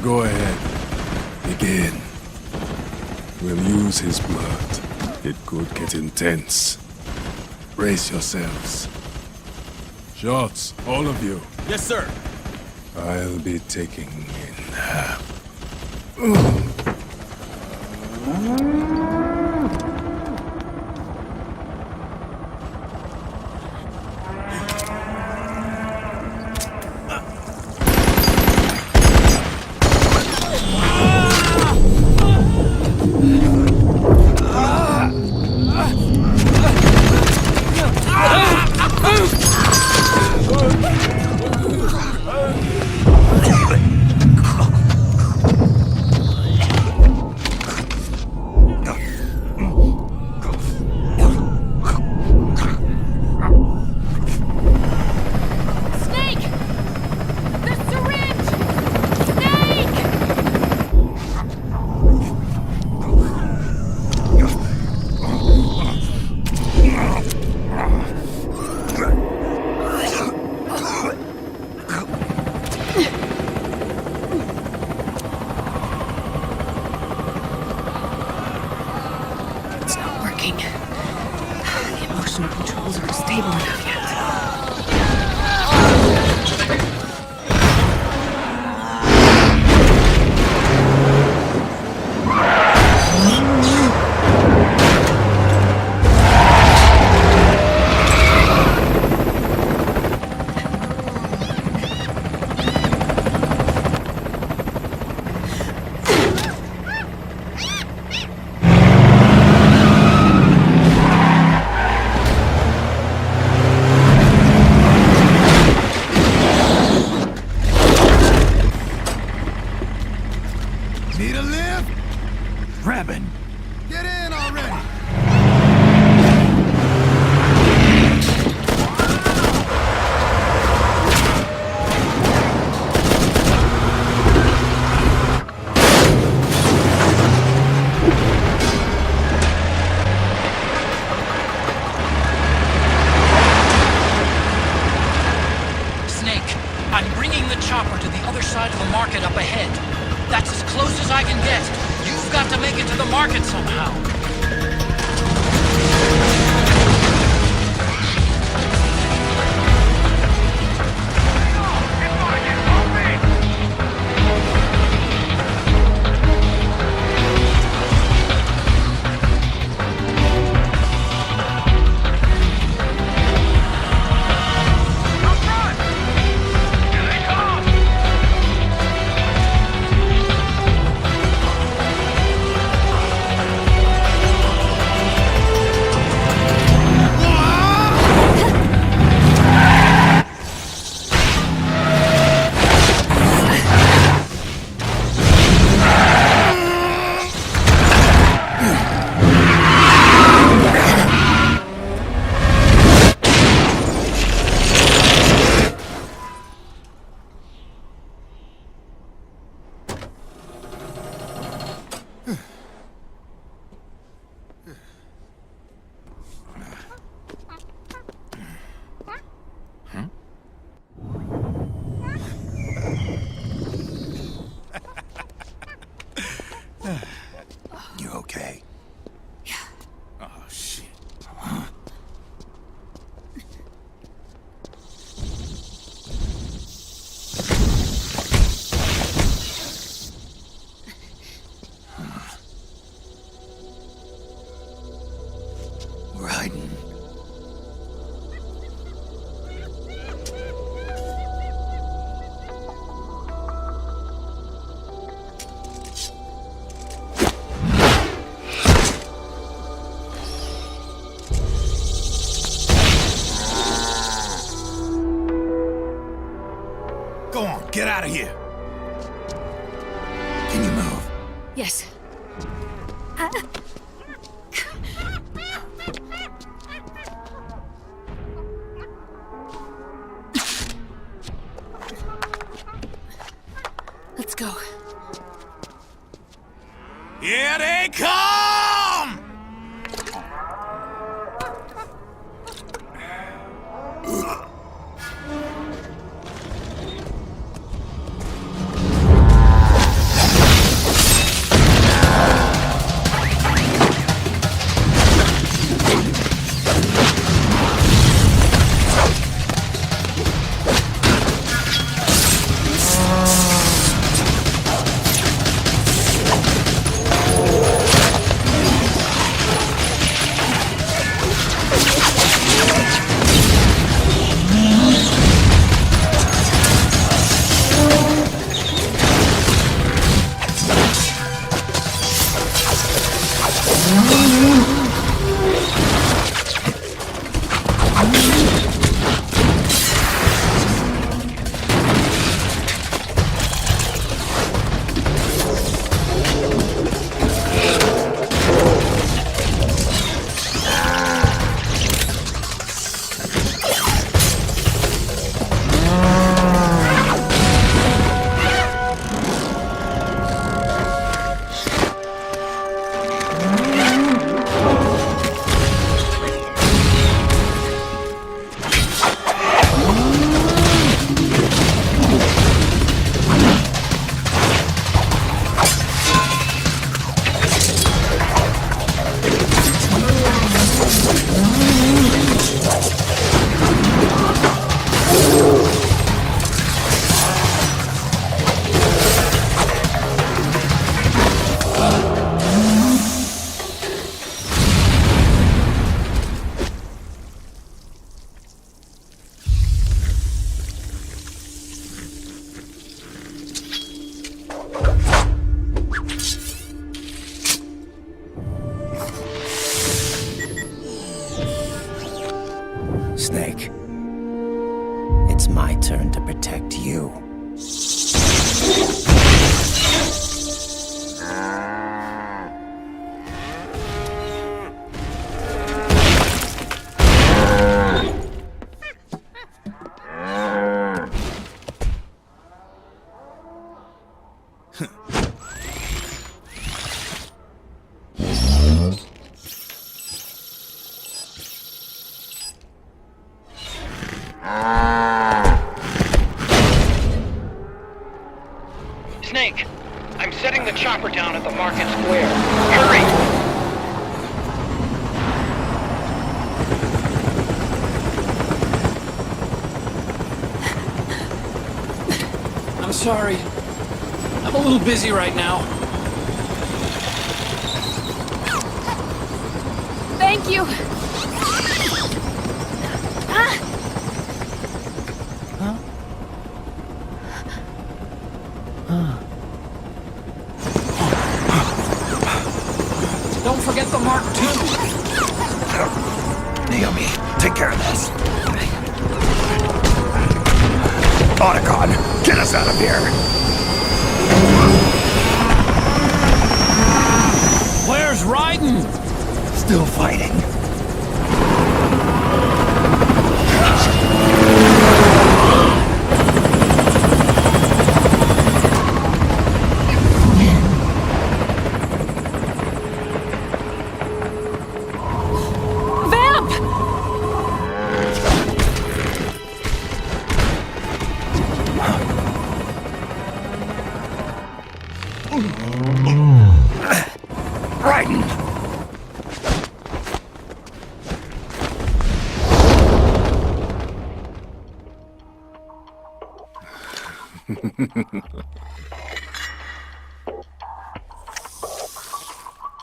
Go ahead. Begin. We'll use his blood. It could get intense. Brace yourselves. Shots, all of you. Yes, sir. I'll be taking in half. You okay? Yeah. Oh, shit. Raiden. Go on, get out of here. Can you move? Yes. Let's go. Here they come! my turn to protect you. Snake, I'm setting the chopper down at the market square. Hurry! I'm sorry. I'm a little busy right now. Thank you. Ah! Don't forget the Mark II. Naomi, take care of this. Otacon, get us out of here. Where's Raiden? Still fighting.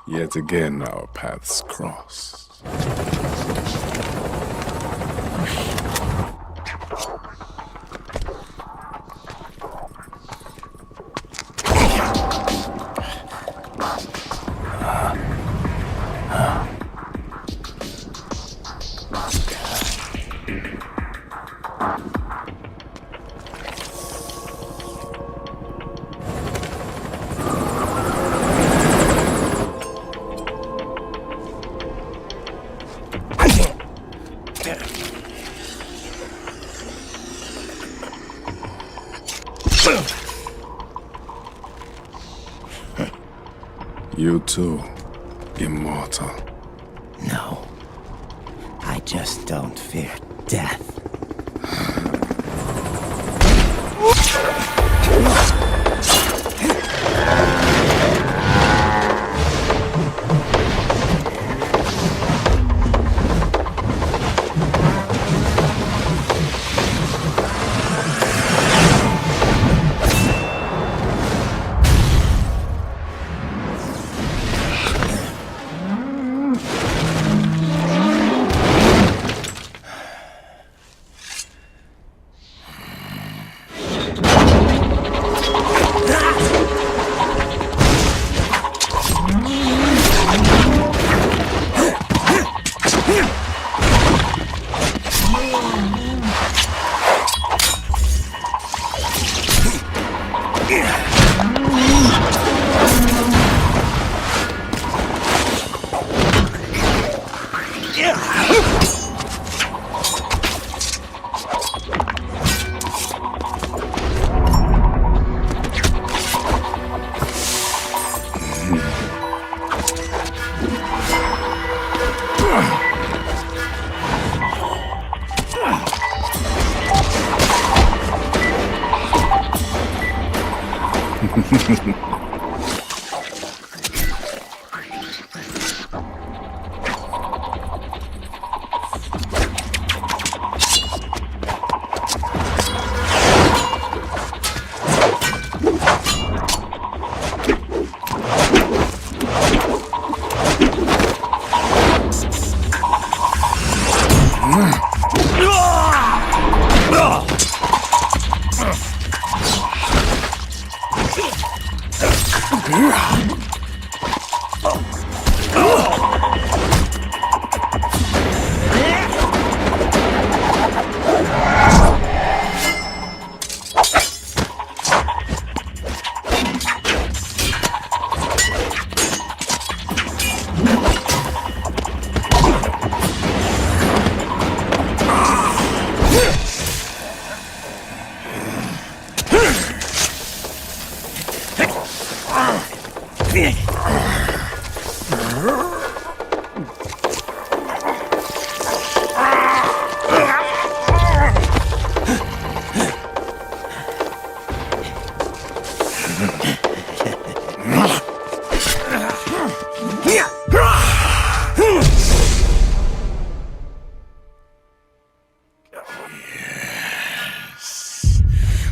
Yet again our paths cross. You too, immortal. No. I just don't fear death.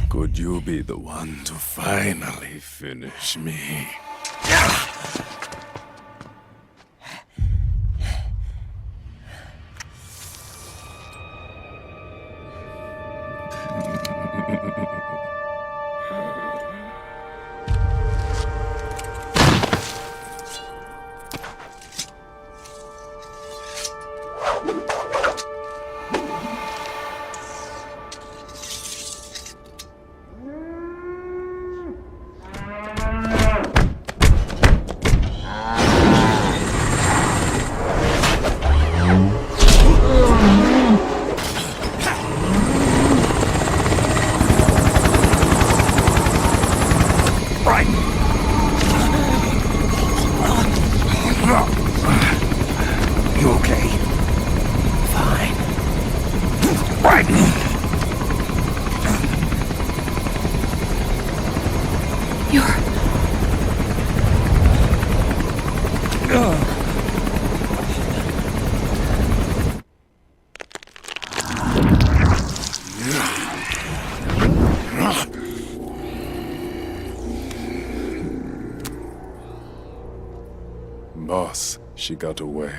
Could you be the one to finally finish me? You okay? Fine. Raiden! Boss, she got away.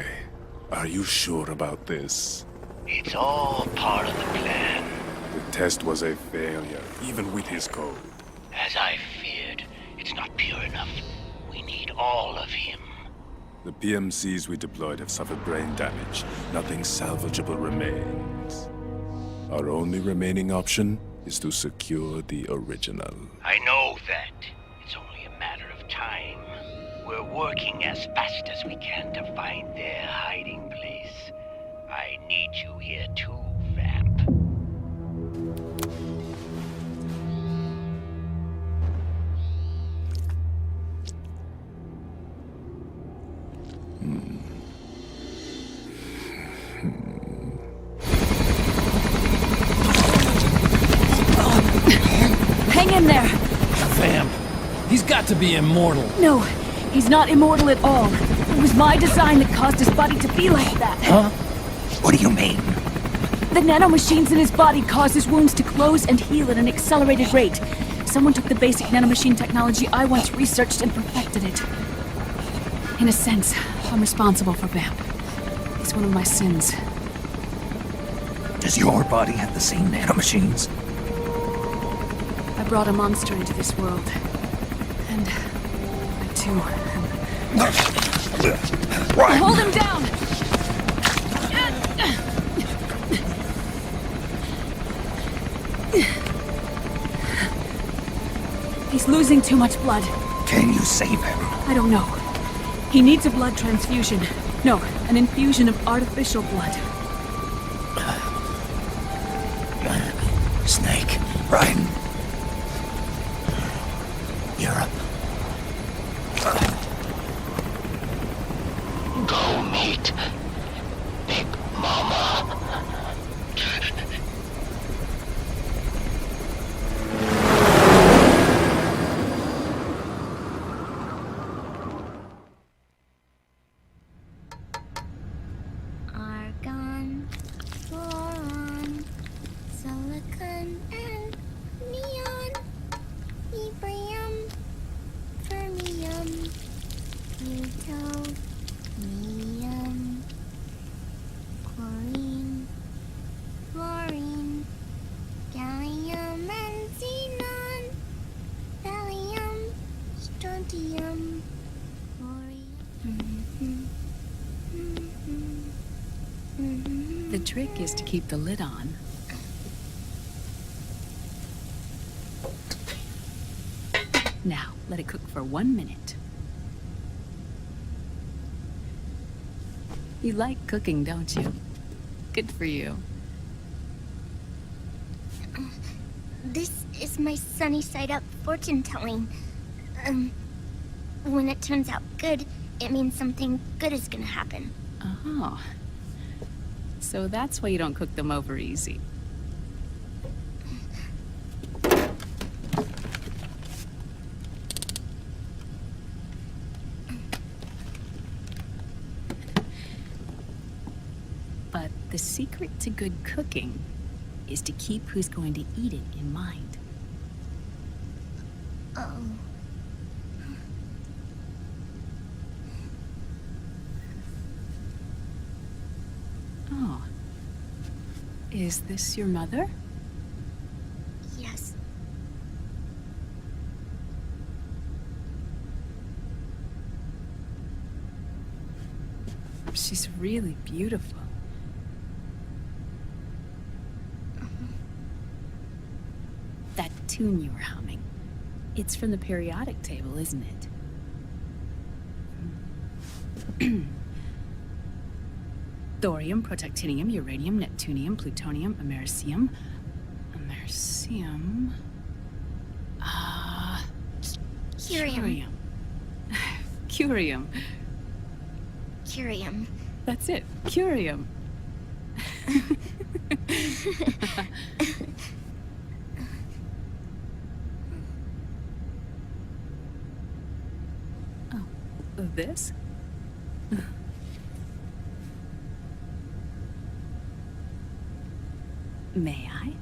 Are you sure about this? It's all part of the plan. The test was a failure, even with his code. As I feared, it's not pure enough. We need all of him. The PMCs we deployed have suffered brain damage. Nothing salvageable remains. Our only remaining option is to secure the original. I know that. It's only a matter of time. We're working as fast as we can to find their hiding place. I need you here too, Vamp. Hang in there! Vamp. He's got to be immortal. No, he's not immortal at all. It was my design that caused his body to be like that. Huh? What do you mean? The nanomachines in his body cause his wounds to close and heal at an accelerated rate. Someone took the basic nanomachine technology I once researched and perfected it. In a sense, I'm responsible for Vamp. It's one of my sins. Does your body have the same nanomachines? I brought a monster into this world. And I too am... Hold him down! He's losing too much blood. Can you save him? I don't know. He needs a blood transfusion. No, an infusion of artificial blood. Snake, Raiden. Europe. Go meet Big Mama. Argon, boron, silicon, and neon, yttrium, fermium, plutonium, chlorine, fluorine, gallium and xenon, thallium, strontium, The trick is to keep the lid on. Now, let it cook for 1 minute. You like cooking, don't you? Good for you. This is my sunny side up fortune telling. When it turns out good, it means something good is gonna happen. Oh. So that's why you don't cook them over easy. But the secret to good cooking is to keep who's going to eat it in mind. Oh. Oh. Is this your mother? Yes. She's really beautiful. That tune you were humming. It's from the periodic table, isn't it? Thorium, protactinium, uranium, neptunium, plutonium, americium. Americium. Curium. Curium. Curium. That's it. Curium. Oh, this? May I?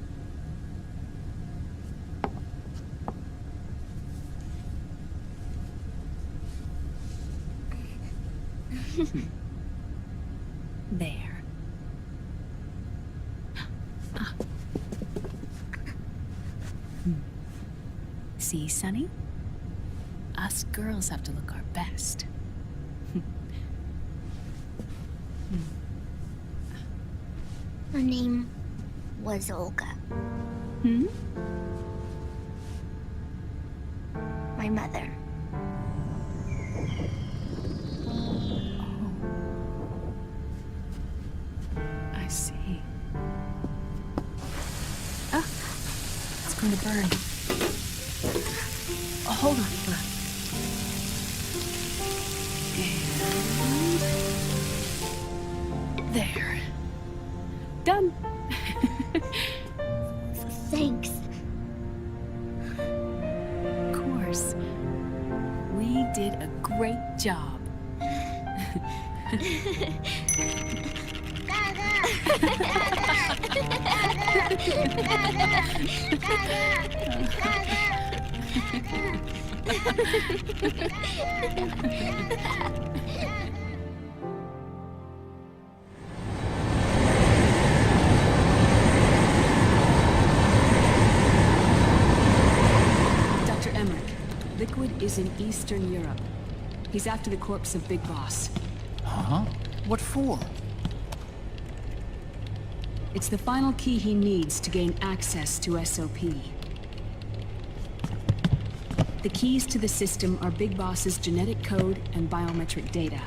There. Ah. See, Sonny? Us girls have to look our best. Her name was Olga. Hmm? My mother. I see. Ah, it's going to burn. Oh, hold on, hold on. And there. Done. Thanks. Of course. We did a great job. Dr. Emmerich, Liquid is in Eastern Europe. He's after the corpse of Big Boss. Huh? What for? It's the final key he needs to gain access to SOP. The keys to the system are Big Boss's genetic code and biometric data.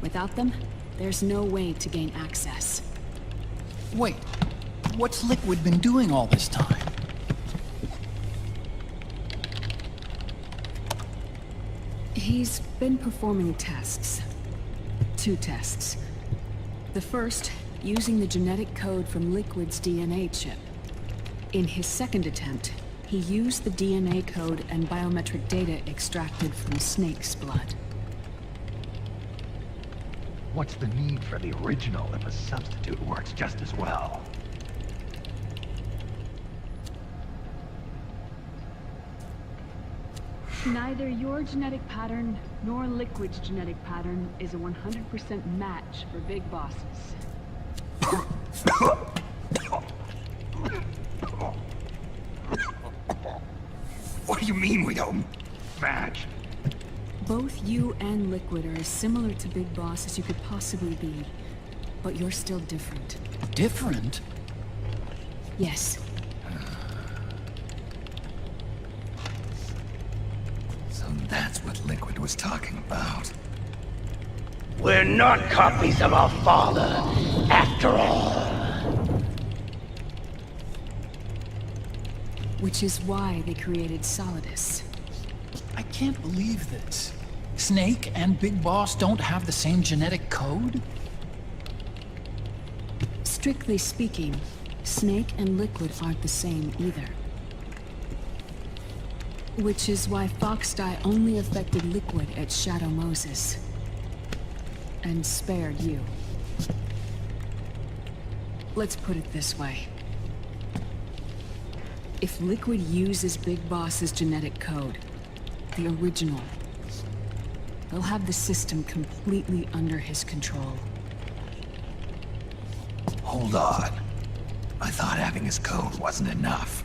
Without them, there's no way to gain access. Wait, what's Liquid been doing all this time? He's been performing tests. 2 tests. The first, using the genetic code from Liquid's DNA chip. In his second attempt, he used the DNA code and biometric data extracted from Snake's blood. What's the need for the original if a substitute works just as well? Neither your genetic pattern nor Liquid's genetic pattern is a 100% match for Big Bosses. What do you mean we don't match? Both you and Liquid are as similar to Big Boss as you could possibly be, but you're still different. Different? Yes. So that's what Liquid was talking about. We're not copies of our father, after all. Which is why they created Solidus. I can't believe this. Snake and Big Boss don't have the same genetic code? Strictly speaking, Snake and Liquid aren't the same either. Which is why Foxdie only affected Liquid at Shadow Moses. And spared you. Let's put it this way. If Liquid uses Big Boss's genetic code, the original, he'll have the system completely under his control. Hold on. I thought having his code wasn't enough.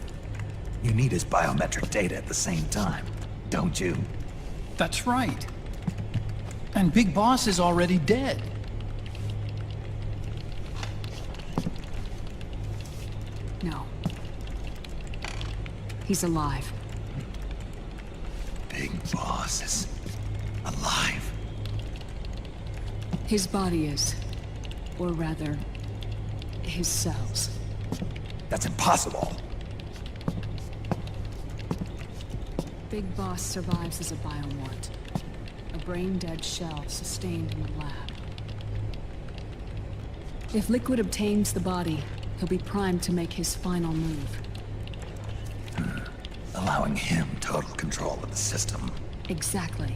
You need his biometric data at the same time, don't you? That's right. And Big Boss is already dead. No. He's alive. Big Boss is alive. His body is. Or rather, his cells. That's impossible. Big Boss survives as a biomort. A brain-dead shell sustained in the lab. If Liquid obtains the body, he'll be primed to make his final move. Allowing him total control of the system. Exactly.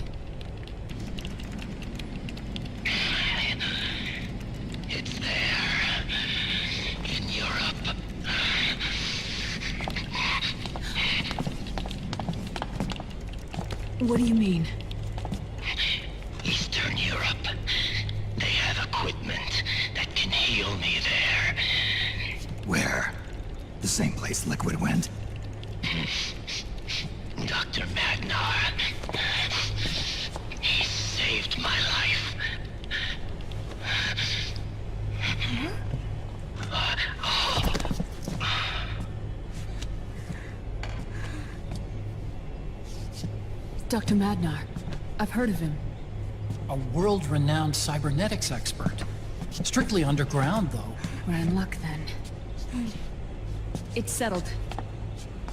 It's there. In Europe. What do you mean? Eastern Europe. They have equipment that can heal me there. Where? The same place Liquid went? Dr. Magnar. He saved my life. Dr. Magnar. I've heard of him. A world-renowned cybernetics expert. Strictly underground, though. We're in luck, then. It's settled.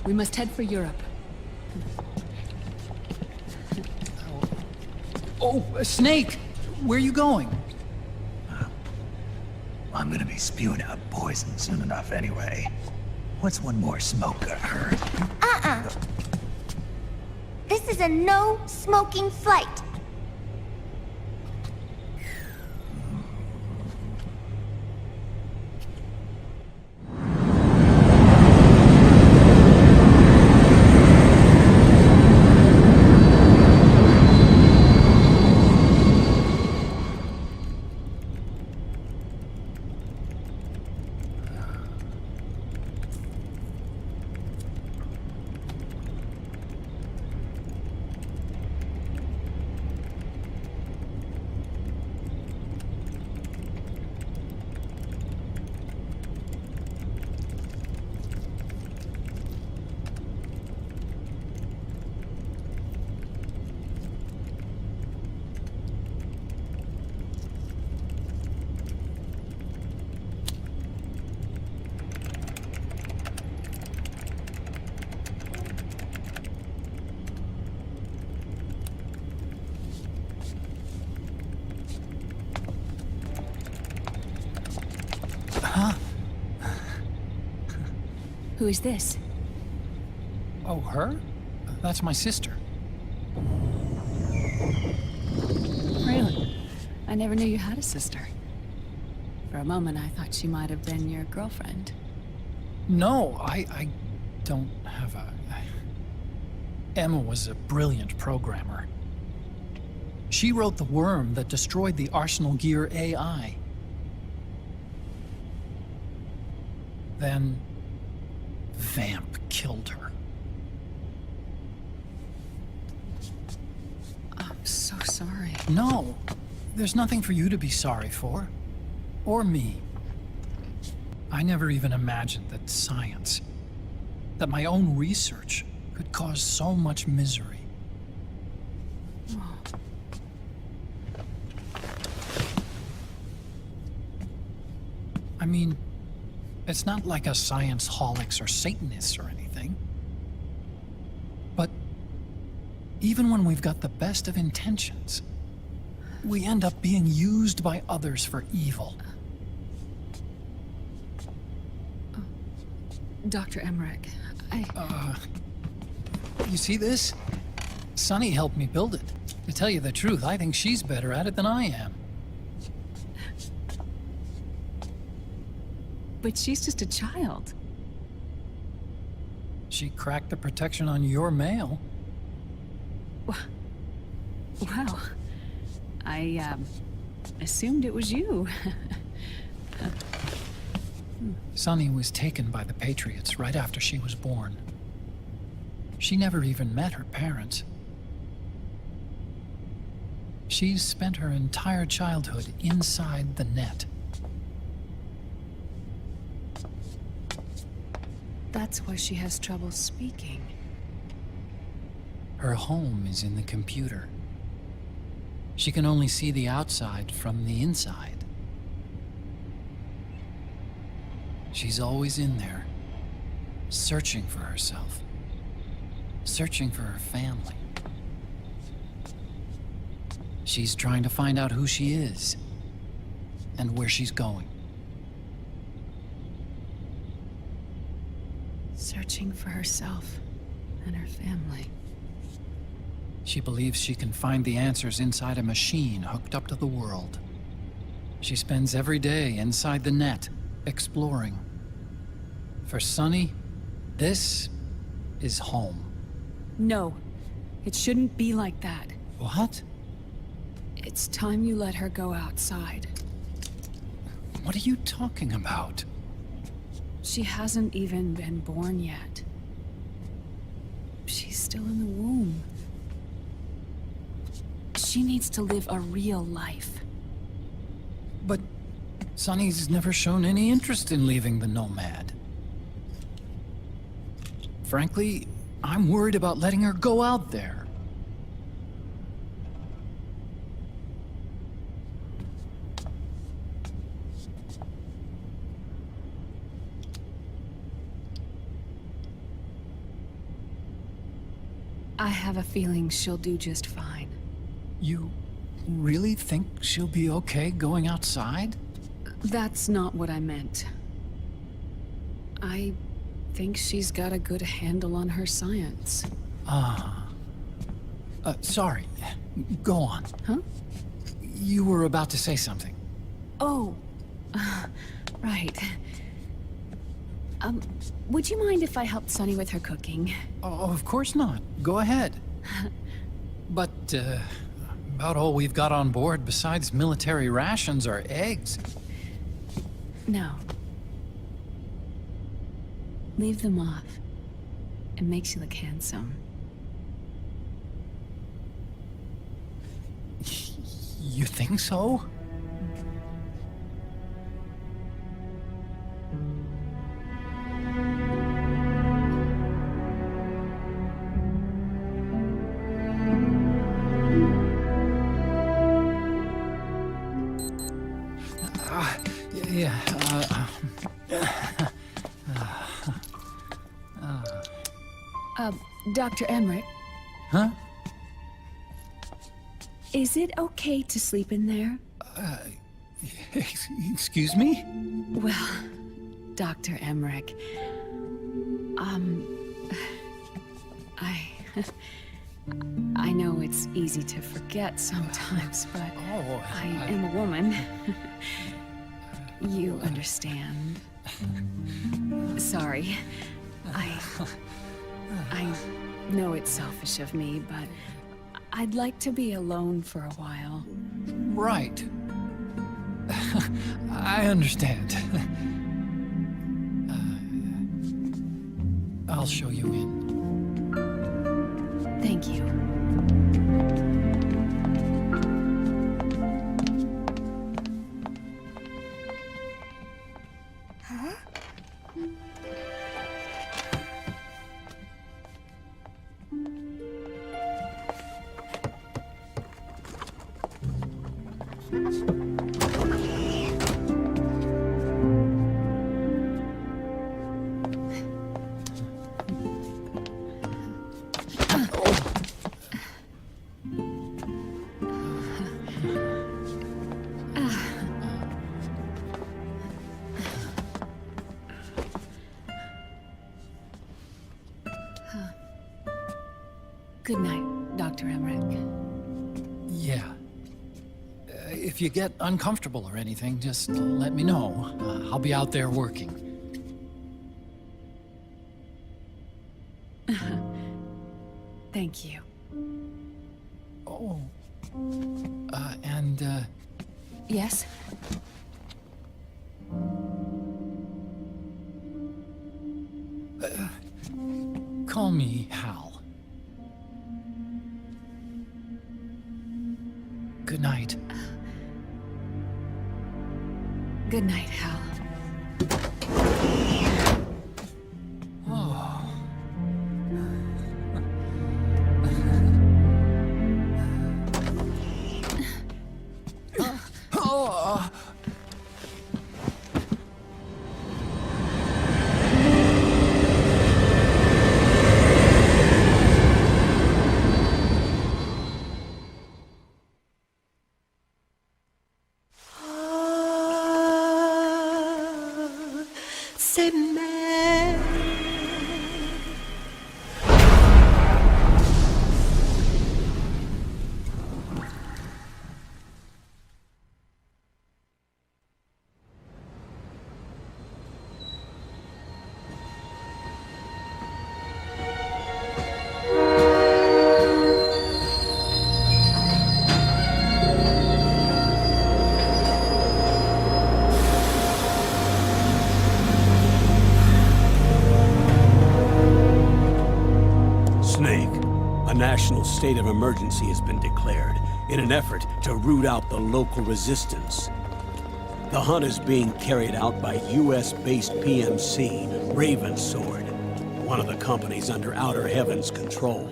We must head for Europe. Oh, Snake! Where are you going? I'm gonna be spewing out poison soon enough anyway. What's one more smoke gonna hurt? This is a no-smoking flight. Who is this? Oh, her? That's my sister. Really? I never knew you had a sister. For a moment, I thought she might have been your girlfriend. No, I don't have a... Emma was a brilliant programmer. She wrote the worm that destroyed the Arsenal Gear AI. Then... Vamp killed her. I'm so sorry. No, there's nothing for you to be sorry for. Or me. I never even imagined that science, that my own research, could cause so much misery. I mean, it's not like us science holics or Satanists or anything. But Even when we've got the best of intentions, we end up being used by others for evil. Dr. Emmerich, You see this? Sunny helped me build it. To tell you the truth, I think she's better at it than I am. But she's just a child. She cracked the protection on your mail. Wow. I, assumed it was you. Sunny was taken by the Patriots right after she was born. She never even met her parents. She's spent her entire childhood inside the net. That's why she has trouble speaking. Her home is in the computer. She can only see the outside from the inside. She's always in there, searching for herself, searching for her family. She's trying to find out who she is and where she's going. Searching for herself and her family. She believes she can find the answers inside a machine hooked up to the world. She spends every day inside the net, exploring. For Sunny, this is home. No, it shouldn't be like that. What? It's time you let her go outside. What are you talking about? She hasn't even been born yet. She's still in the womb. She needs to live a real life. But Sunny's never shown any interest in leaving the Nomad. Frankly, I'm worried about letting her go out there. I have a feeling she'll do just fine. You really think she'll be okay going outside? That's not what I meant. I think she's got a good handle on her science. Sorry. Go on. Huh? You were about to say something. Oh, right. Would you mind if I helped Sunny with her cooking? Oh, of course not. Go ahead. But, about all we've got on board besides military rations are eggs. No. Leave them off. It makes you look handsome. You think so? Dr. Emmerich? Huh? Is it okay to sleep in there? Excuse me? Well, Dr. Emmerich, I know it's easy to forget sometimes, but I am a woman. You understand. Sorry. I know it's selfish of me, but I'd like to be alone for a while. Right. I understand. I'll show you in. Thank you. Good night, Dr. Emmerich. Yeah. If you get uncomfortable or anything, just let me know. I'll be out there working. Thank you. Oh. Yes? Call me Hal. Good night. Good night, Hal. National state of emergency has been declared in an effort to root out the local resistance. The hunt is being carried out by US-based PMC, Ravensword, one of the companies under Outer Heaven's control.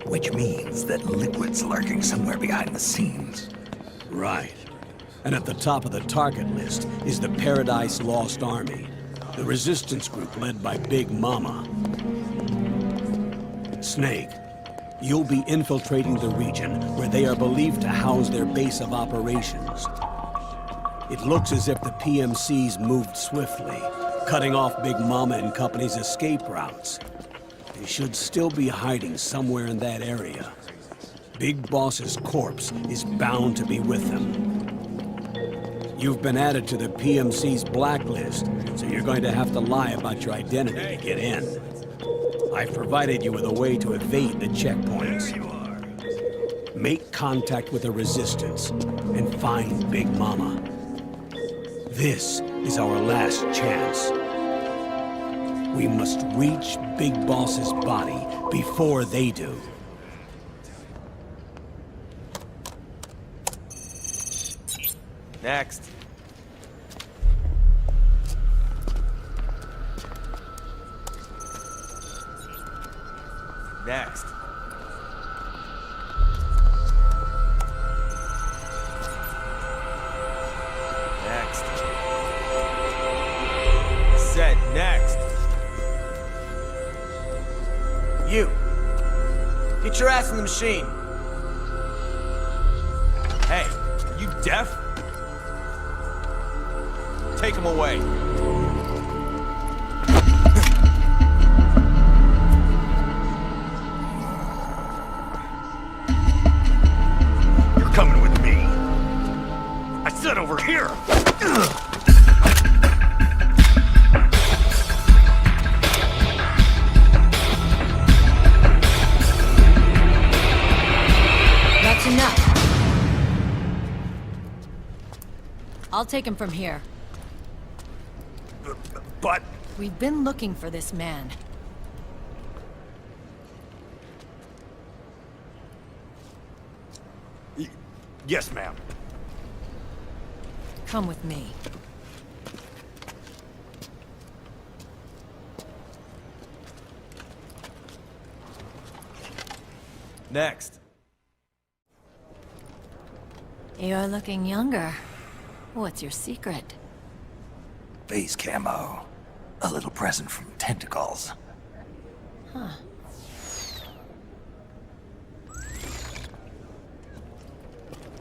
Which means that Liquid's lurking somewhere behind the scenes. Right. And at the top of the target list is the Paradise Lost Army, the resistance group led by Big Mama. Snake, you'll be infiltrating the region where they are believed to house their base of operations. It looks as if the PMC's moved swiftly, cutting off Big Mama and company's escape routes. They should still be hiding somewhere in that area. Big Boss's corpse is bound to be with them. You've been added to the PMC's blacklist, so you're going to have to lie about your identity to get in. I've provided you with a way to evade the checkpoints. Make contact with the Resistance and find Big Mama. This is our last chance. We must reach Big Boss's body before they do. Next. Next. Next. Said next. You. Get your ass in the machine. Hey, are you deaf? Take him away. Coming with me. I said over here. That's enough. I'll take him from here. But... We've been looking for this man. Yes, ma'am. Come with me. Next. You're looking younger. What's your secret? Face camo. A little present from Tentacles. Huh.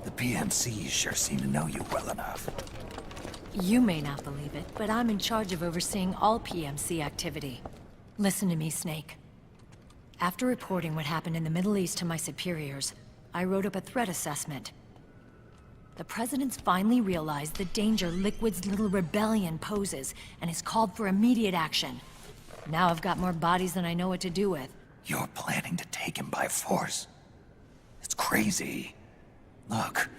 The PMCs sure seem to know you well enough. You may not believe it, but I'm in charge of overseeing all PMC activity. Listen to me, Snake. After reporting what happened in the Middle East to my superiors, I wrote up a threat assessment. The President's finally realized the danger Liquid's little rebellion poses, and has called for immediate action. Now I've got more bodies than I know what to do with. You're planning to take him by force? It's crazy. Look,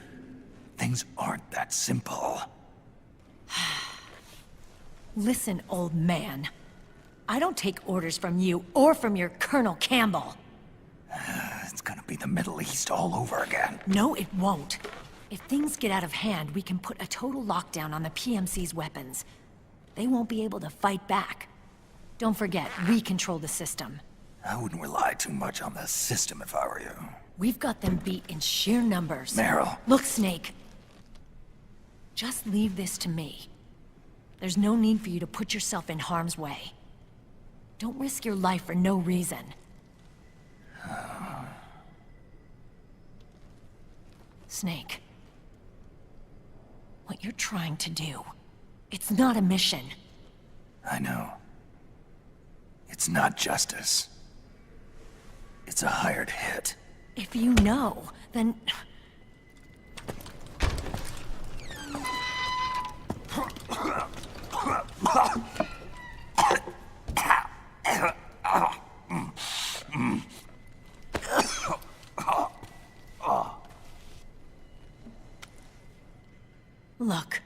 things aren't that simple. Listen, old man. I don't take orders from you or from your Colonel Campbell. It's gonna be the Middle East all over again. No, it won't. If things get out of hand, we can put a total lockdown on the PMC's weapons. They won't be able to fight back. Don't forget, we control the system. I wouldn't rely too much on the system if I were you. We've got them beat in sheer numbers. Meryl. Look, Snake. Just leave this to me. There's no need for you to put yourself in harm's way. Don't risk your life for no reason. Snake. What you're trying to do, it's not a mission. I know. It's not justice. It's a hired hit. If you know, then... Look,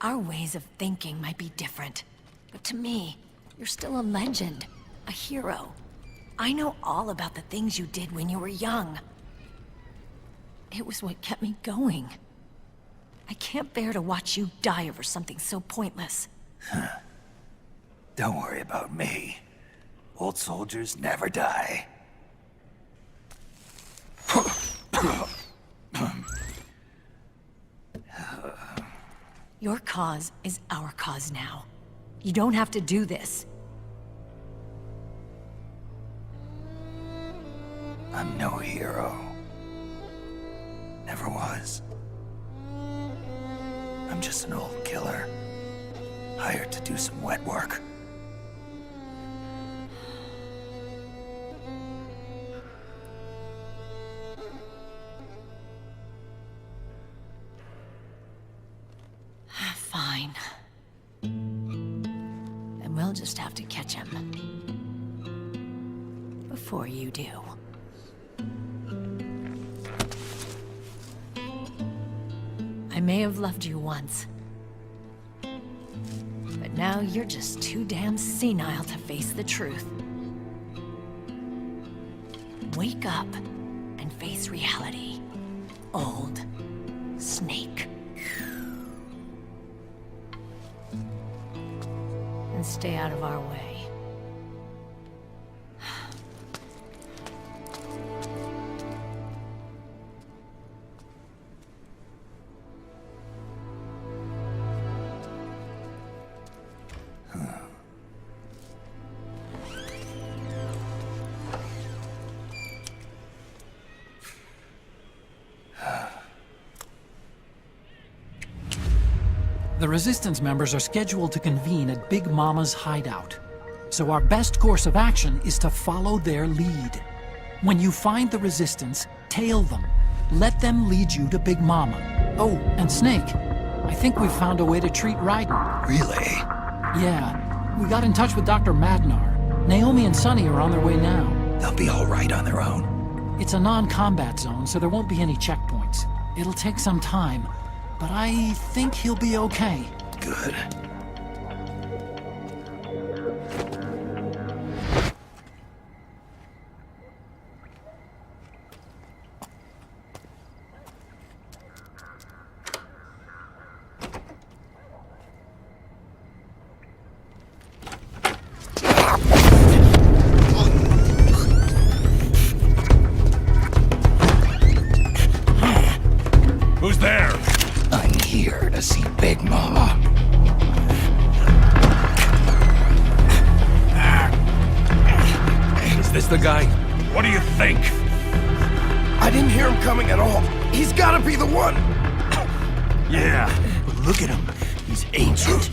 our ways of thinking might be different, but to me, you're still a legend, a hero. I know all about the things you did when you were young. It was what kept me going. I can't bear to watch you die over something so pointless. Don't worry about me. Old soldiers never die. Your cause is our cause now. You don't have to do this. I'm no hero. Never was. I'm just an old killer, hired to do some wet work. Fine. Then we'll just have to catch him. Before you do. I may have loved you once. But now you're just too damn senile to face the truth. Wake up and face reality. Old Snake. And stay out of our way. The Resistance members are scheduled to convene at Big Mama's hideout. So our best course of action is to follow their lead. When you find the Resistance, tail them. Let them lead you to Big Mama. Oh, and Snake, I think we've found a way to treat Raiden. Really? Yeah. We got in touch with Dr. Madnar. Naomi and Sonny are on their way now. They'll be all right on their own. It's a non-combat zone, so there won't be any checkpoints. It'll take some time, but I think he'll be okay. Good. Who's there? I'm here to see Big Mama. Is this the guy? What do you think? I didn't hear him coming at all. He's gotta be the one. Yeah. But look at him. He's ancient.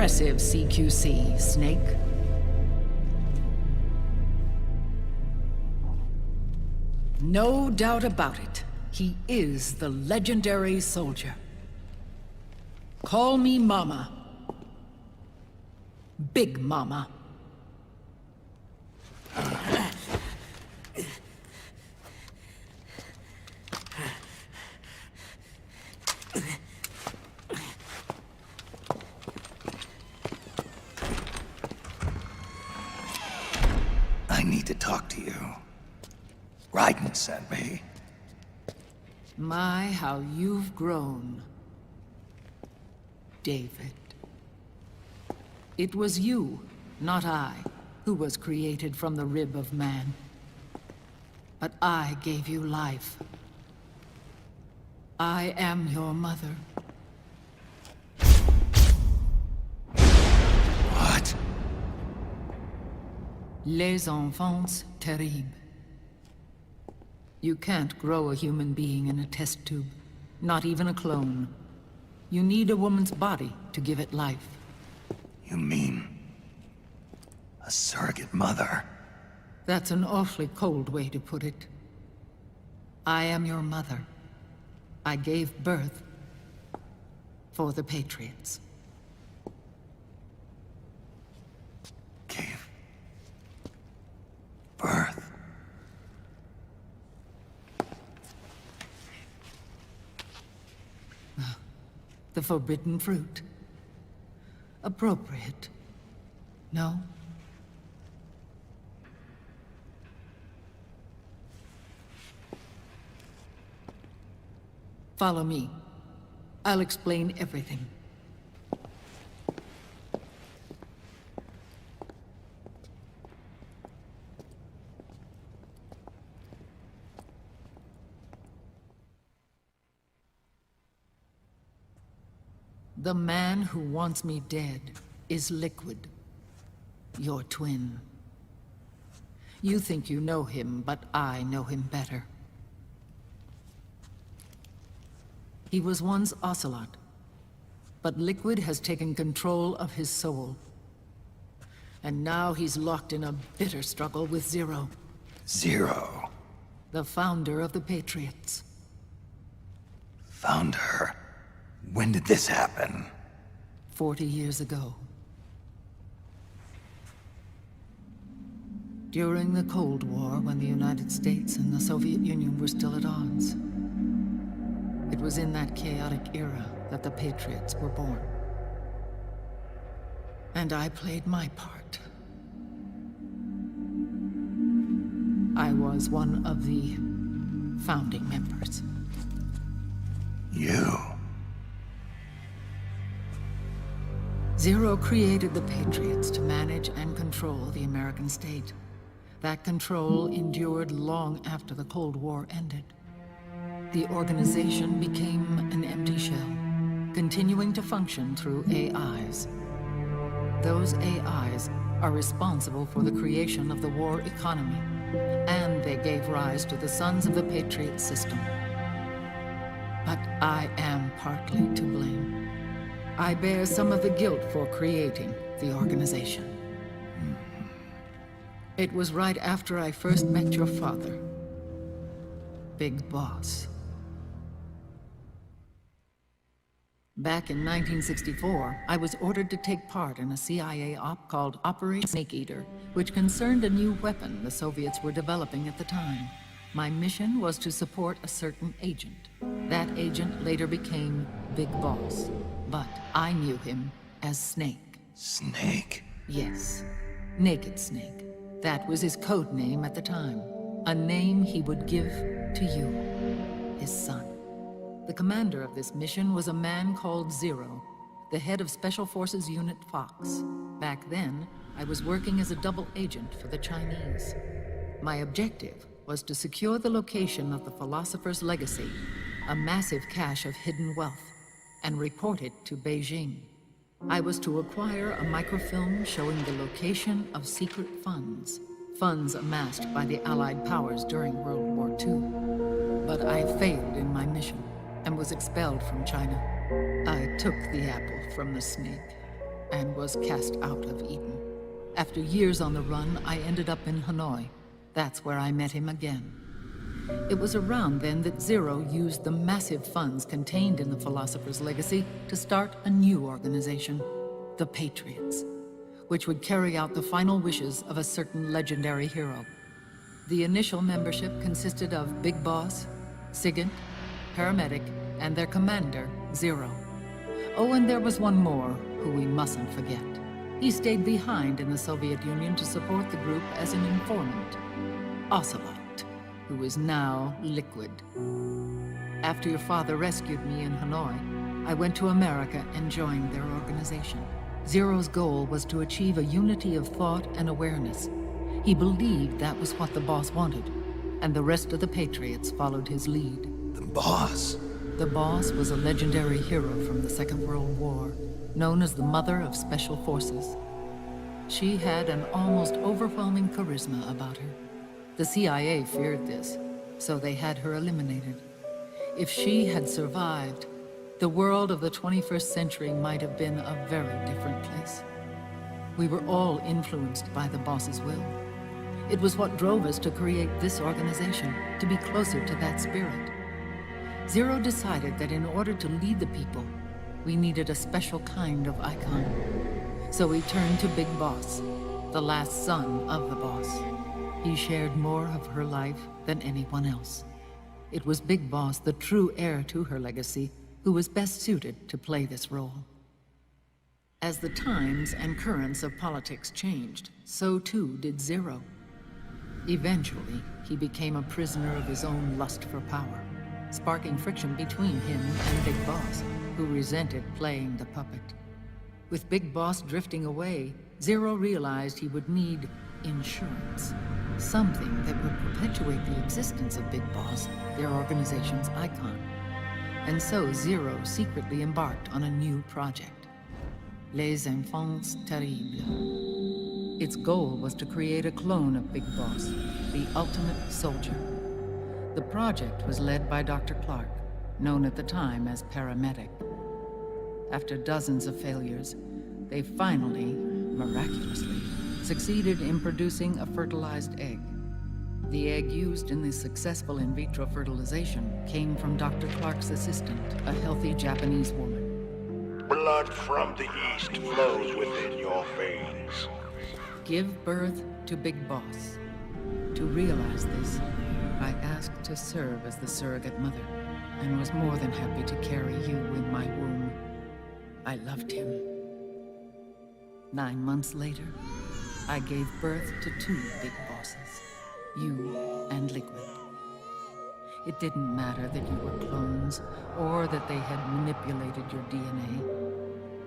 impressive, CQC, Snake. No doubt about it. He is the legendary soldier. Call me Mama. Big Mama. I need to talk to you. Raiden sent me. My, how you've grown, David. It was you, not I, who was created from the rib of man. But I gave you life. I am your mother. What? Les enfants terribles. You can't grow a human being in a test tube, not even a clone. You need a woman's body to give it life. You mean... a surrogate mother? That's an awfully cold way to put it. I am your mother. I gave birth for the Patriots. Gave birth? The forbidden fruit. Appropriate. No? Follow me. I'll explain everything. The man who wants me dead is Liquid, your twin. You think you know him, but I know him better. He was once Ocelot, but Liquid has taken control of his soul. And now he's locked in a bitter struggle with Zero. Zero? The founder of the Patriots. Founder? When did this happen? 40 years ago. During the Cold War, when the United States and the Soviet Union were still at odds. It was in that chaotic era that the Patriots were born. And I played my part. I was one of the founding members. You? Zero created the Patriots to manage and control the American state. That control endured long after the Cold War ended. The organization became an empty shell, continuing to function through AIs. Those AIs are responsible for the creation of the war economy, and they gave rise to the Sons of the Patriot system. But I am partly to blame. I bear some of the guilt for creating the organization. It was right after I first met your father, Big Boss. Back in 1964, I was ordered to take part in a CIA op called Operation Snake Eater, which concerned a new weapon the Soviets were developing at the time. My mission was to support a certain agent. That agent later became Big Boss, but I knew him as Snake. Snake? Yes, Naked Snake. That was his code name at the time. A name he would give to you, his son. The commander of this mission was a man called Zero, the head of Special Forces Unit Fox. Back then, I was working as a double agent for the Chinese. My objective was to secure the location of the Philosopher's Legacy, a massive cache of hidden wealth, and report it to Beijing. I was to acquire a microfilm showing the location of secret funds, funds amassed by the Allied powers during World War II. But I failed in my mission and was expelled from China. I took the apple from the snake. and was cast out of Eden. After years on the run, I ended up in Hanoi. That's where I met him again. It was around then that Zero used the massive funds contained in the Philosopher's Legacy to start a new organization, the Patriots, which would carry out the final wishes of a certain legendary hero. The initial membership consisted of Big Boss, Sigint, Paramedic, and their commander, Zero. Oh, and there was one more who we mustn't forget. He stayed behind in the Soviet Union to support the group as an informant, Ocelot, who is now Liquid. After your father rescued me in Hanoi, I went to America and joined their organization. Zero's goal was to achieve a unity of thought and awareness. He believed that was what the boss wanted, and the rest of the Patriots followed his lead. The boss? The boss was a legendary hero from the Second World War, known as the Mother of Special Forces. She had an almost overwhelming charisma about her. The CIA feared this, so they had her eliminated. If she had survived, the world of the 21st century might have been a very different place. We were all influenced by the boss's will. It was what drove us to create this organization, to be closer to that spirit. Zero decided that in order to lead the people, we needed a special kind of icon. So we turned to Big Boss, the last son of the boss. He shared more of her life than anyone else. It was Big Boss, the true heir to her legacy, who was best suited to play this role. As the times and currents of politics changed, so too did Zero. Eventually, he became a prisoner of his own lust for power, sparking friction between him and Big Boss, who resented playing the puppet. With Big Boss drifting away, Zero realized he would need insurance. Something that would perpetuate the existence of Big Boss, their organization's icon. And so Zero secretly embarked on a new project, Les Enfants Terribles. Its goal was to create a clone of Big Boss, the ultimate soldier. The project was led by Dr. Clark, known at the time as Paramedic. After dozens of failures, they finally, miraculously, succeeded in producing a fertilized egg. The egg used in the successful in vitro fertilization came from Dr. Clark's assistant, a healthy Japanese woman. Blood from the east flows within your veins. Give birth to Big Boss. To realize this, I asked to serve as the surrogate mother, and was more than happy to carry you in my womb. I loved him. 9 months later, I gave birth to 2 Big Bosses, you and Liquid. It didn't matter that you were clones, or that they had manipulated your DNA.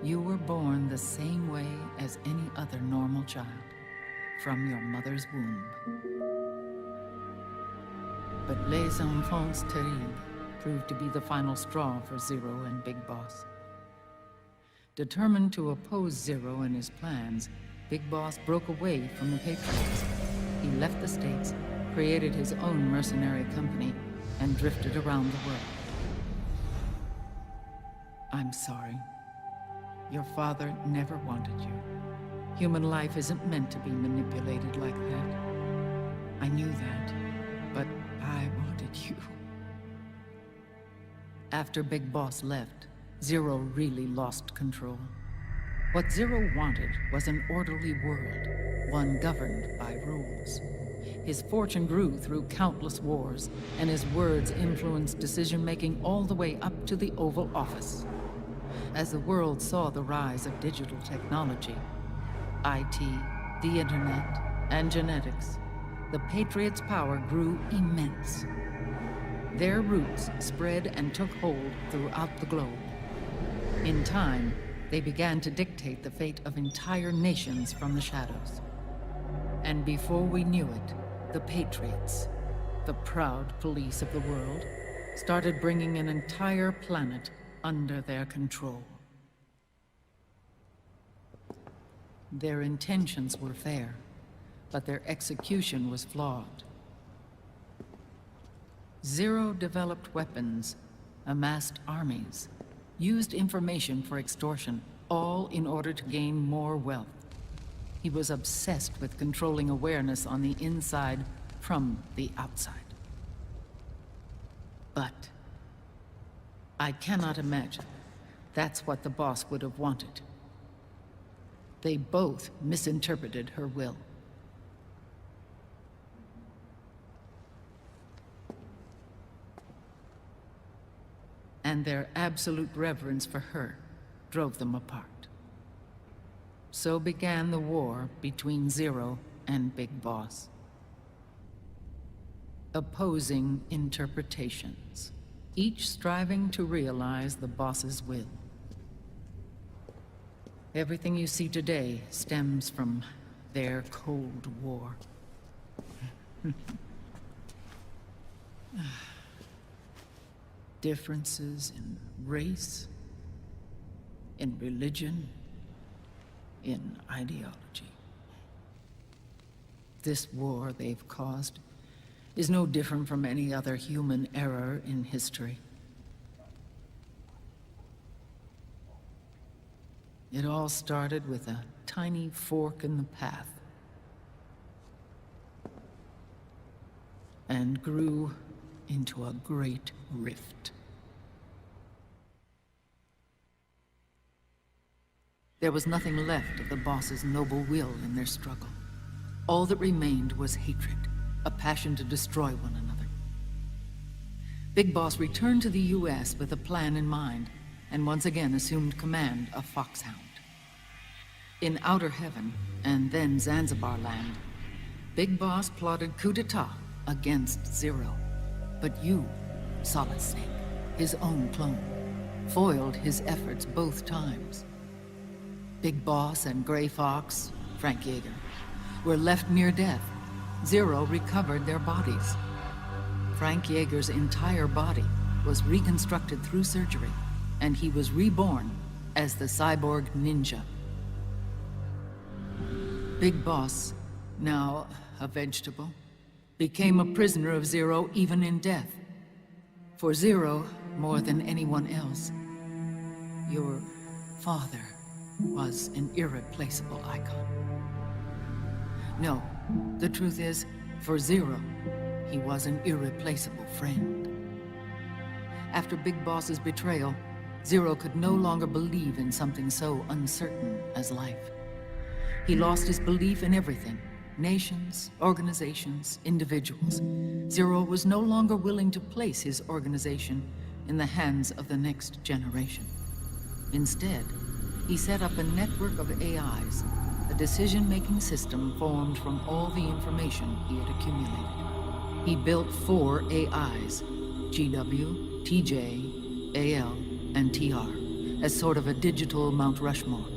You were born the same way as any other normal child, from your mother's womb. But Les Enfants Terribles proved to be the final straw for Zero and Big Boss. Determined to oppose Zero and his plans, Big Boss broke away from the Patriots. He left the States, created his own mercenary company, and drifted around the world. I'm sorry. Your father never wanted you. Human life isn't meant to be manipulated like that. I knew that, but I wanted you. After Big Boss left, Zero really lost control. What Zero wanted was an orderly world, one governed by rules. His fortune grew through countless wars, and his words influenced decision-making all the way up to the Oval Office. As the world saw the rise of digital technology, IT, the internet, and genetics, the Patriots' power grew immense. Their roots spread and took hold throughout the globe. In time, they began to dictate the fate of entire nations from the shadows. And before we knew it, the Patriots, the proud police of the world, started bringing an entire planet under their control. Their intentions were fair, but their execution was flawed. Zero developed weapons, amassed armies, used information for extortion, all in order to gain more wealth. He was obsessed with controlling awareness on the inside from the outside. But I cannot imagine that's what the boss would have wanted. They both misinterpreted her will. And their absolute reverence for her drove them apart. So began the war between Zero and Big Boss. Opposing interpretations, each striving to realize the boss's will. Everything you see today stems from their Cold War. Differences in race, in religion, in ideology. This war they've caused is no different from any other human error in history. It all started with a tiny fork in the path, and grew into a great rift. There was nothing left of the boss's noble will in their struggle. All that remained was hatred, a passion to destroy one another. Big Boss returned to the US with a plan in mind, and once again assumed command of Foxhound. In Outer Heaven, and then Zanzibar Land, Big Boss plotted coup d'etat against Zero. But you, Solid Snake, his own clone, foiled his efforts both times. Big Boss and Gray Fox, Frank Yeager, were left near death. Zero recovered their bodies. Frank Yeager's entire body was reconstructed through surgery, and he was reborn as the cyborg ninja. Big Boss, now a vegetable, became a prisoner of Zero even in death. For Zero, more than anyone else, your father was an irreplaceable icon. No, the truth is, for Zero, he was an irreplaceable friend. After Big Boss's betrayal, Zero could no longer believe in something so uncertain as life. He lost his belief in everything. Nations, organizations, individuals. Zero was no longer willing to place his organization in the hands of the next generation. Instead, he set up a network of AIs, a decision-making system formed from all the information he had accumulated. He built 4 AIs, GW, TJ, AL, and TR, as sort of a digital Mount Rushmore,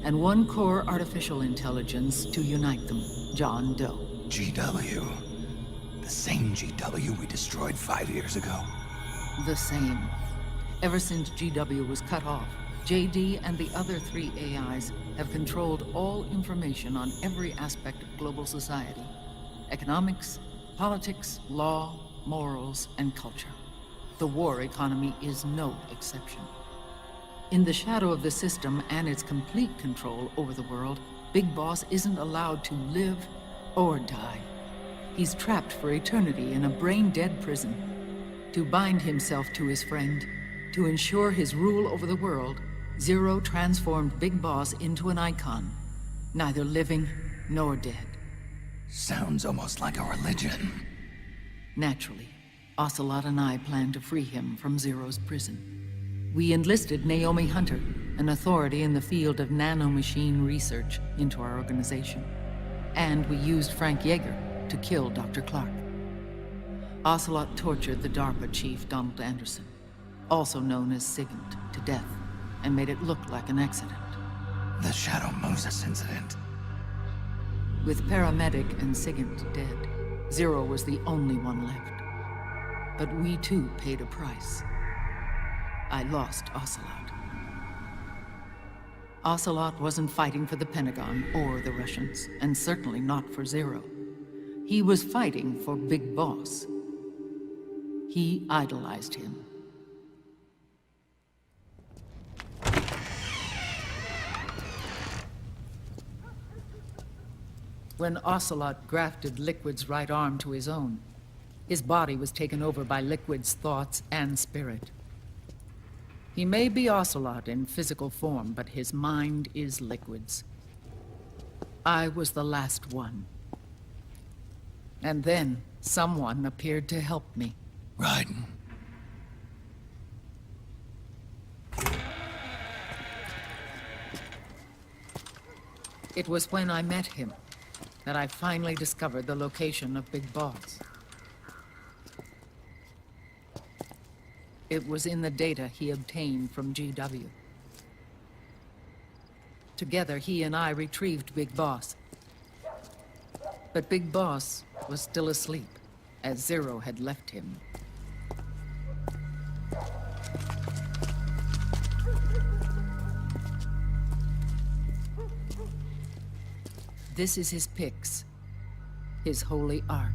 and 1 core artificial intelligence to unite them, John Doe. GW. The same GW we destroyed 5 years ago. The same. Ever since GW was cut off, JD and the other 3 AIs have controlled all information on every aspect of global society. Economics, politics, law, morals, and culture. The war economy is no exception. In the shadow of the system and its complete control over the world, Big Boss isn't allowed to live or die. He's trapped for eternity in a brain-dead prison. To bind himself to his friend, to ensure his rule over the world, Zero transformed Big Boss into an icon, neither living nor dead. Sounds almost like a religion. Naturally, Ocelot and I plan to free him from Zero's prison. We enlisted Naomi Hunter, an authority in the field of nanomachine research, into our organization. And we used Frank Yeager to kill Dr. Clark. Ocelot tortured the DARPA chief, Donald Anderson, also known as Sigint, to death, and made it look like an accident. The Shadow Moses incident. With Paramedic and Sigint dead, Zero was the only one left. But we too paid a price. I lost Ocelot. Ocelot wasn't fighting for the Pentagon or the Russians, and certainly not for Zero. He was fighting for Big Boss. He idolized him. When Ocelot grafted Liquid's right arm to his own, his body was taken over by Liquid's thoughts and spirit. He may be Ocelot in physical form, but his mind is Liquid's. I was the last one. And then, someone appeared to help me. Raiden. It was when I met him that I finally discovered the location of Big Boss. It was in the data he obtained from GW. Together, he and I retrieved Big Boss. But Big Boss was still asleep, as Zero had left him. This is his pyx, his holy ark.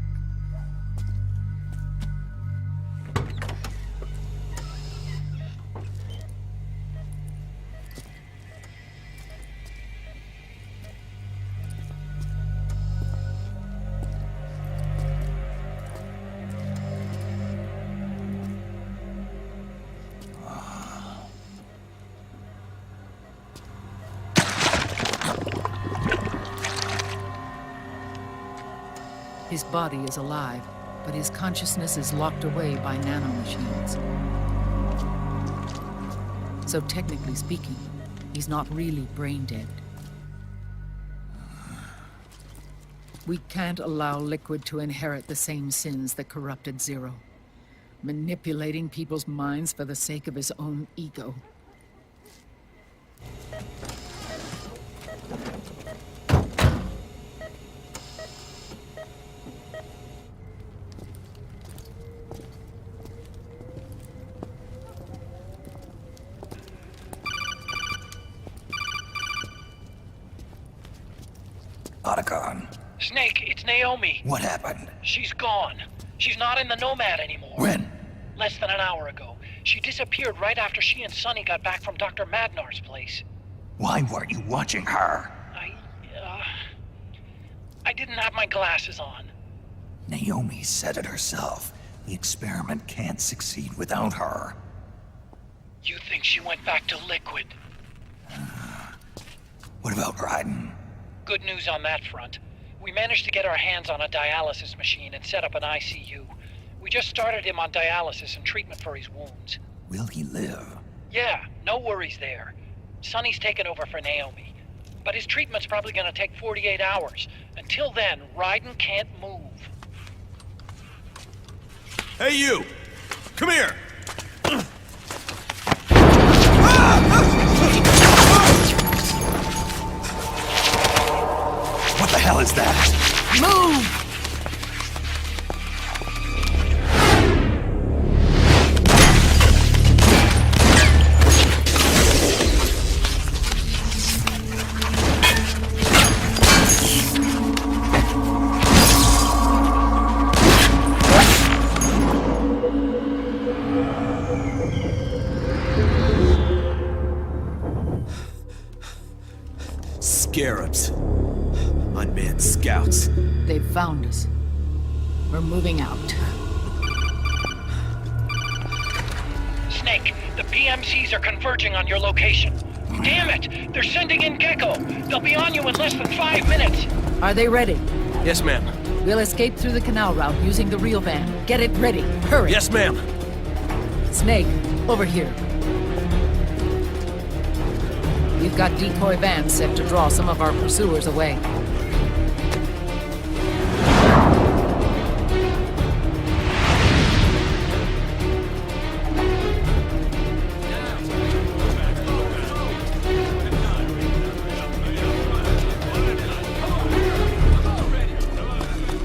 His body is alive, but his consciousness is locked away by nanomachines. So technically speaking, he's not really brain dead. We can't allow Liquid to inherit the same sins that corrupted Zero, manipulating people's minds for the sake of his own ego. Otacon. Snake, it's Naomi. What happened? She's gone. She's not in the Nomad anymore. When? Less than an hour ago. She disappeared right after she and Sonny got back from Dr. Madnar's place. Why weren't you watching her? I didn't have my glasses on. Naomi said it herself. The experiment can't succeed without her. You think she went back to Liquid? What about Raiden? Good news on that front. We managed to get our hands on a dialysis machine and set up an ICU. We just started him on dialysis and treatment for his wounds. Will he live? Yeah, no worries there. Sonny's taken over for Naomi. But his treatment's probably gonna take 48 hours. Until then, Raiden can't move. Hey, you! Come here! What the hell is that? Move! Scarabs. Unmanned scouts. They've found us. We're moving out. Snake, the PMCs are converging on your location. Damn it! They're sending in Gecko! They'll be on you in less than 5 minutes! Are they ready? Yes, ma'am. We'll escape through the canal route using the real van. Get it ready. Hurry! Yes, ma'am. Snake, over here. We've got decoy vans set to draw some of our pursuers away.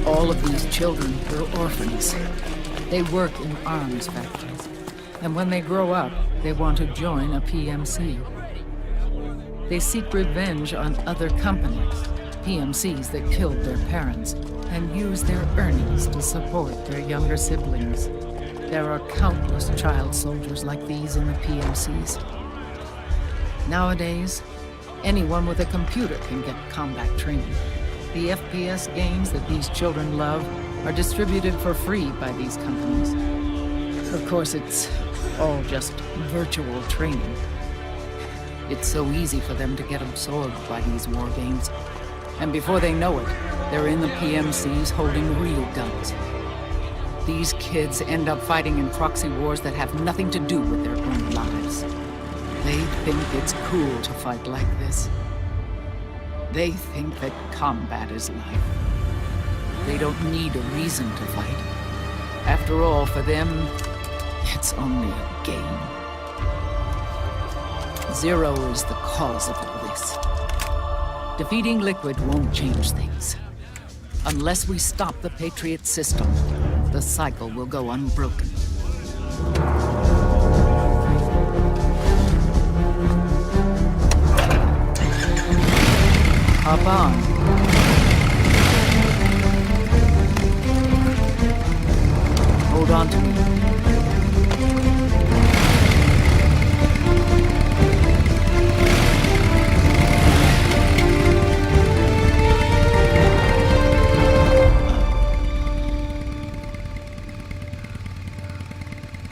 All of these children are orphans. They work in arms factories. And when they grow up, they want to join a PMC. They seek revenge on other companies, PMCs that killed their parents, and use their earnings to support their younger siblings. There are countless child soldiers like these in the PMCs. Nowadays, anyone with a computer can get combat training. The FPS games that these children love are distributed for free by these companies. Of course, it's all just virtual training. It's so easy for them to get absorbed by these war games. And before they know it, they're in the PMCs holding real guns. These kids end up fighting in proxy wars that have nothing to do with their own lives. They think it's cool to fight like this. They think that combat is life. They don't need a reason to fight. After all, for them, it's only a game. Zero is the cause of all this. Defeating Liquid won't change things. Unless we stop the Patriot system, the cycle will go unbroken. Hop on. Hold on to me.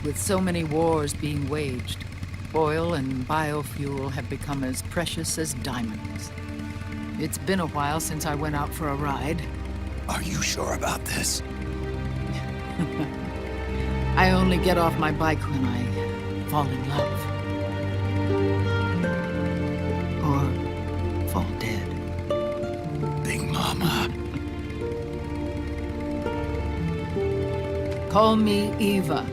With so many wars being waged, oil and biofuel have become as precious as diamonds. It's been a while since I went out for a ride. Are you sure about this? I only get off my bike when I fall in love. Or fall dead. Big Mama. Call me Eva.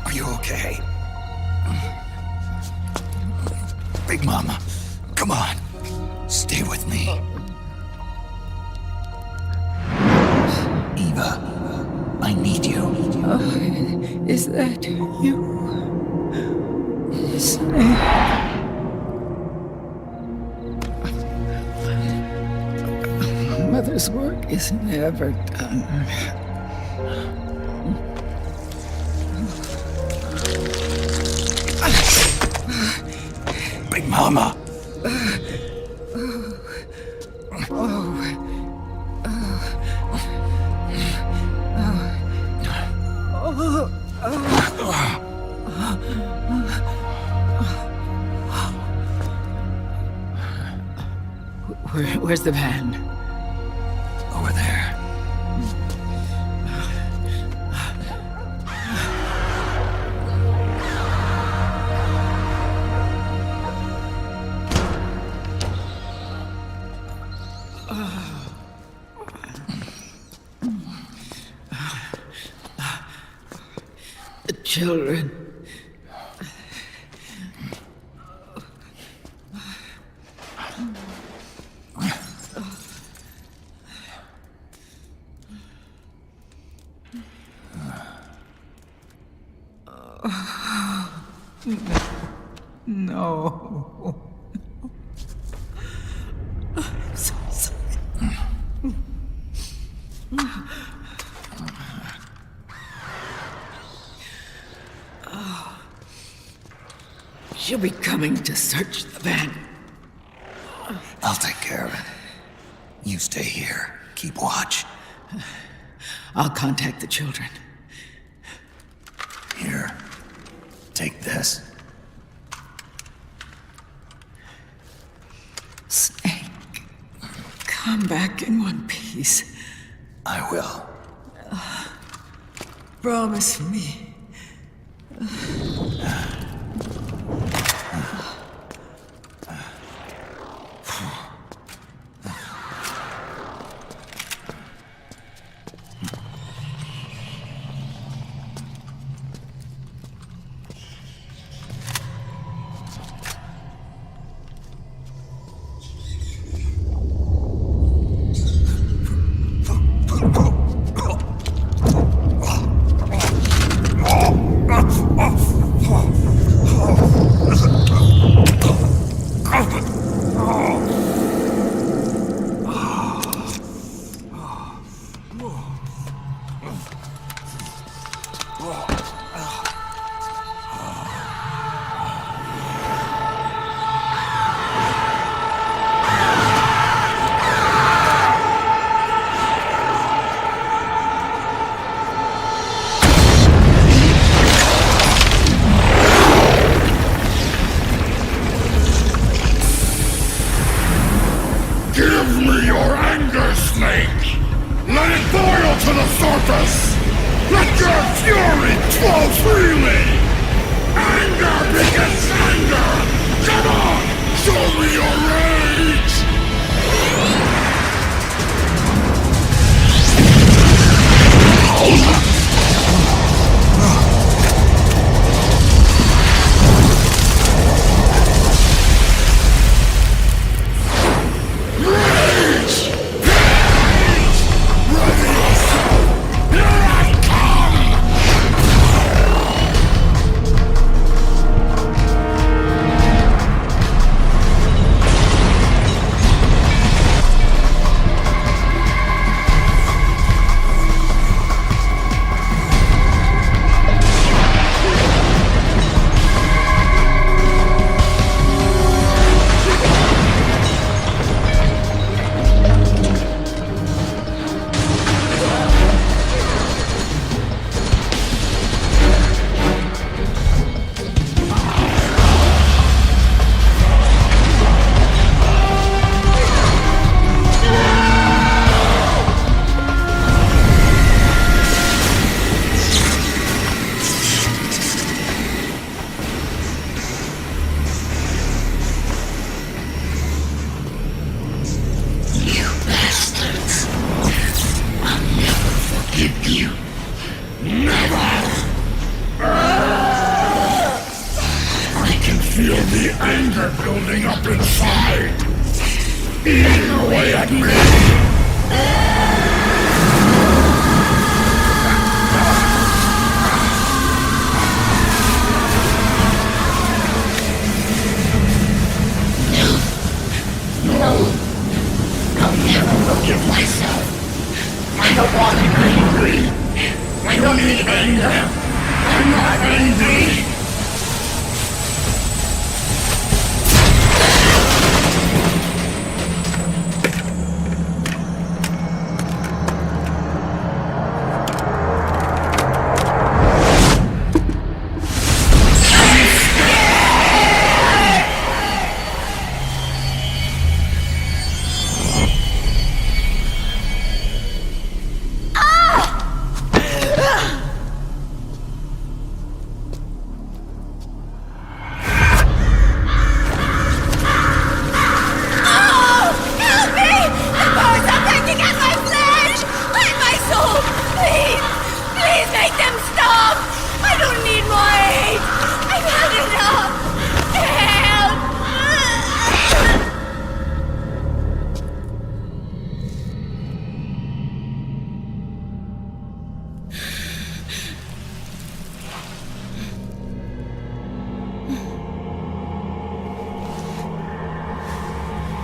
Are you okay? Big Mama, come on. Stay with me. Eva, I need you. Is that you? Snake. Mother's work is never done. Big Mama! Where's the van? Over there. The children. No. I'm so sorry. She'll be coming to search the van. I'll take care of it. You stay here. Keep watch. I'll contact the children. Here. Take this. Snake, come back in one piece. I will. Promise me. the anger building up inside. Eating away at me. I'll never forgive myself. I don't want to be angry. I don't need anger. I'm not angry.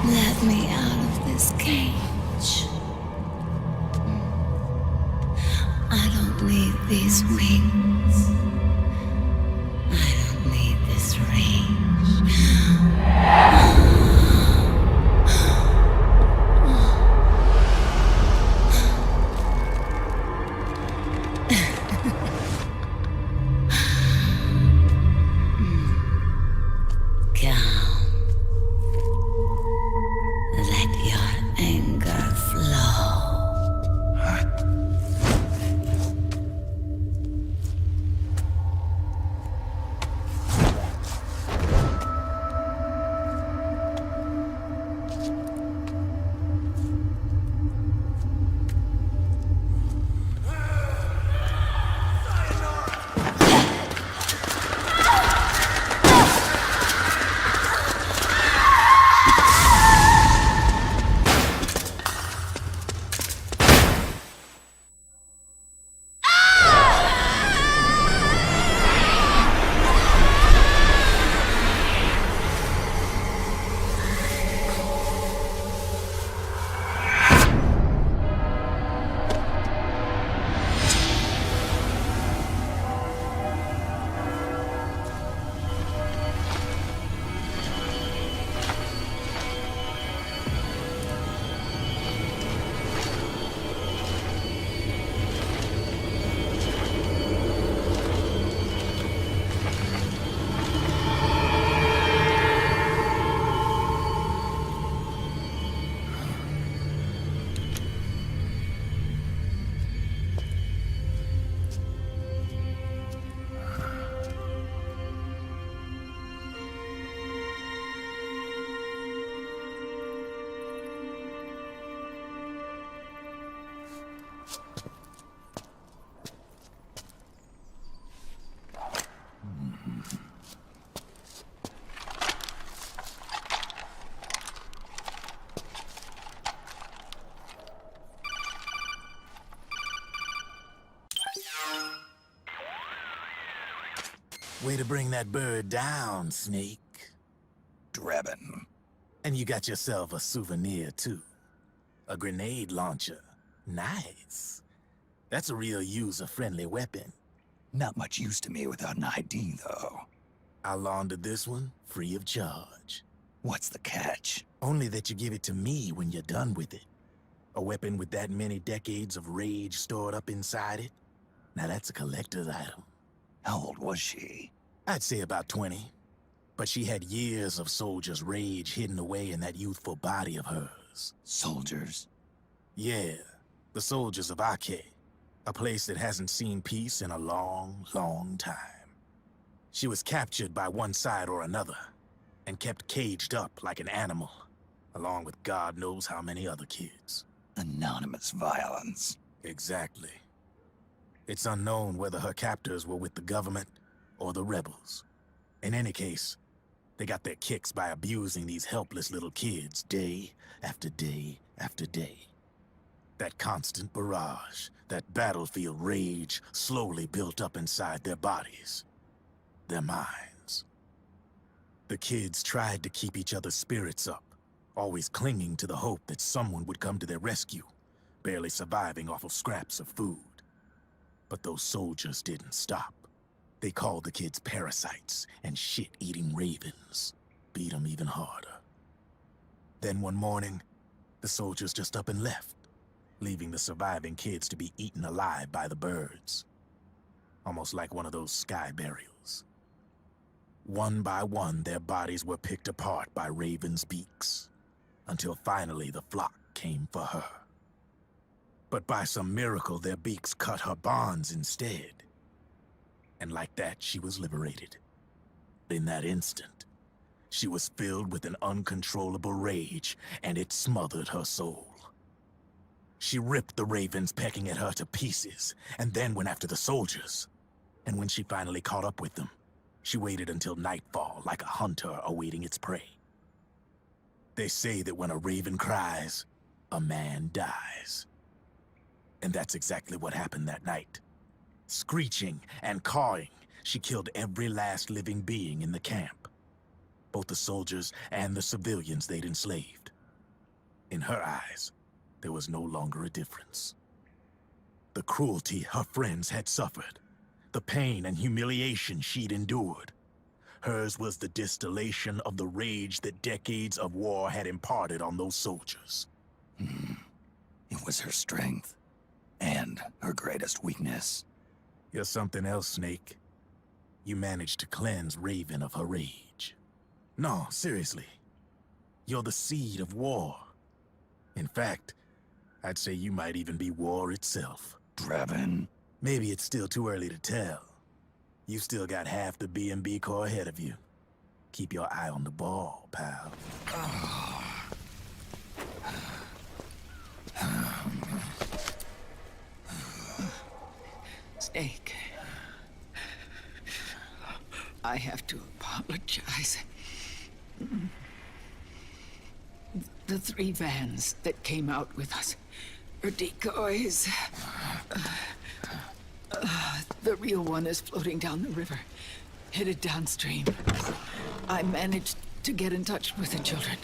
Let me out of this cage. I don't need these wings. I don't need this range. Way to bring that bird down, Snake. Drebin. And you got yourself a souvenir, too. A grenade launcher. Nice. That's a real user-friendly weapon. Not much use to me without an ID, though. I'll launder this one free of charge. What's the catch? Only that you give it to me when you're done with it. A weapon with that many decades of rage stored up inside it? Now that's a collector's item. How old was she? I'd say about 20. But she had years of soldiers' rage hidden away in that youthful body of hers. Soldiers? Yeah, the soldiers of Ake. A place that hasn't seen peace in a long, long time. She was captured by one side or another, and kept caged up like an animal, along with God knows how many other kids. Anonymous violence. Exactly. It's unknown whether her captors were with the government or the rebels. In any case, They got their kicks by abusing these helpless little kids day after day after day. That constant barrage, that battlefield rage slowly built up inside their bodies, their minds. The kids tried to keep each other's spirits up, always clinging to the hope that someone would come to their rescue, barely surviving off of scraps of food. But those soldiers didn't stop. They called the kids parasites and shit-eating ravens, beat them even harder. Then one morning, the soldiers just up and left, leaving the surviving kids to be eaten alive by the birds. Almost like one of those sky burials. One by one, their bodies were picked apart by ravens' beaks, until finally the flock came for her. But by some miracle, their beaks cut her bonds instead. And like that, she was liberated. In that instant, she was filled with an uncontrollable rage, and it smothered her soul. She ripped the ravens pecking at her to pieces, and then went after the soldiers. And when she finally caught up with them, she waited until nightfall like a hunter awaiting its prey. They say that when a raven cries, a man dies. And that's exactly what happened that night. Screeching and cawing, she killed every last living being in the camp. Both the soldiers and the civilians they'd enslaved. In her eyes, there was no longer a difference. The cruelty her friends had suffered, the pain and humiliation she'd endured. Hers was the distillation of the rage that decades of war had imparted on those soldiers. It was her strength, and her greatest weakness. You're something else, Snake. You managed to cleanse Raven of her rage. No, seriously. You're the seed of war. In fact, I'd say you might even be war itself. Draven? Maybe it's still too early to tell. You still got half the B&B Corps ahead of you. Keep your eye on the ball, pal. Snake, I have to apologize. The 3 vans that came out with us are decoys. The real one is floating down the river, headed downstream. I managed to get in touch with the children.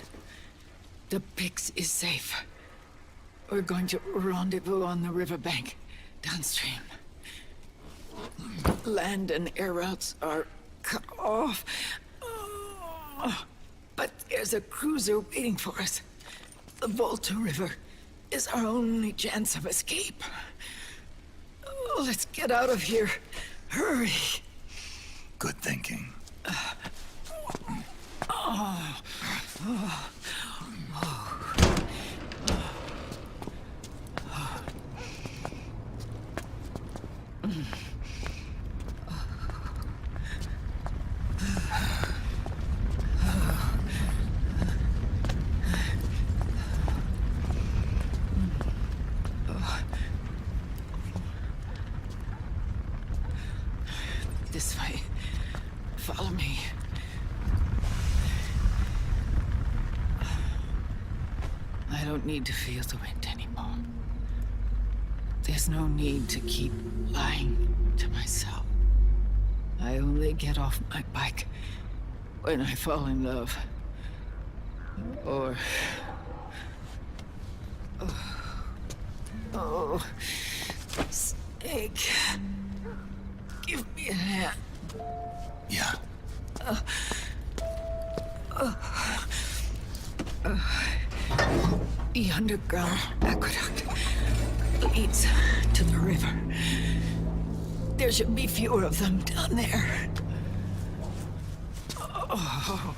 Depicts is safe. We're going to rendezvous on the riverbank, downstream. Land and air routes are cut off. But there's a cruiser waiting for us. The Volta River is our only chance of escape. Let's get out of here. Hurry. Good thinking. This way. Follow me. I don't need to feel the wind anymore. There's no need to keep lying to myself. I only get off my bike when I fall in love. Or... Oh... Snake... Give me a hand. Yeah. The underground aqueduct leads to the river. There should be fewer of them down there. Oh.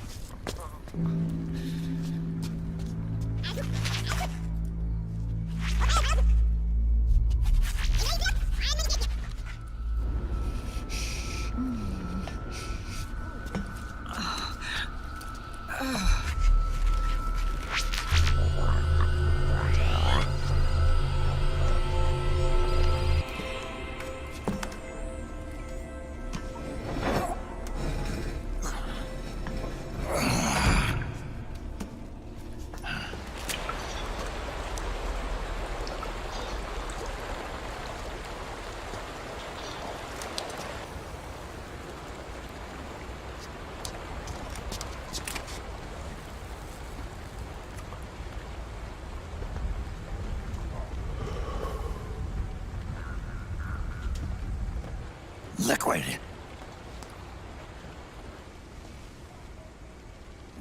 Liquid.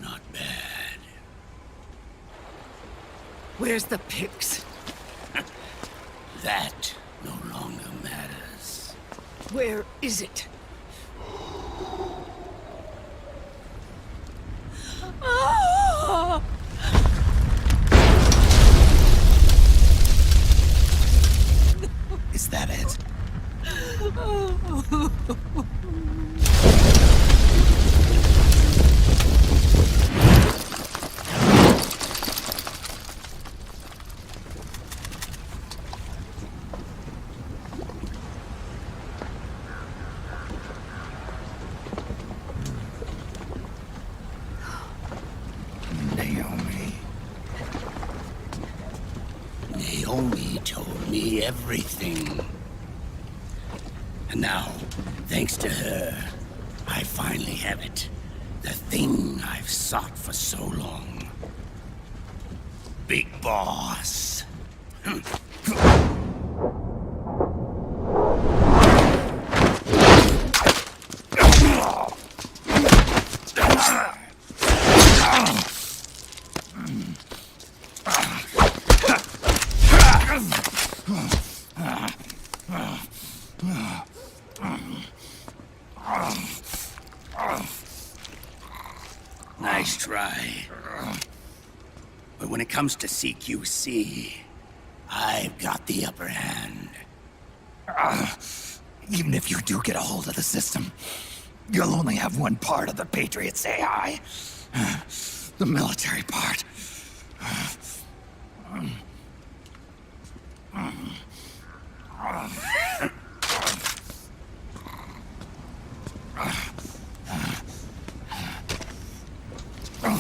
Not bad. Where's the pics? That no longer matters. Where is it? Is that it? Naomi told me everything. And now, thanks to her, I finally have it. The thing I've sought for so long. Big Boss. Nice try. But when it comes to CQC, I've got the upper hand. Even if you do get a hold of the system, you'll only have one part of the Patriots AI. The military part.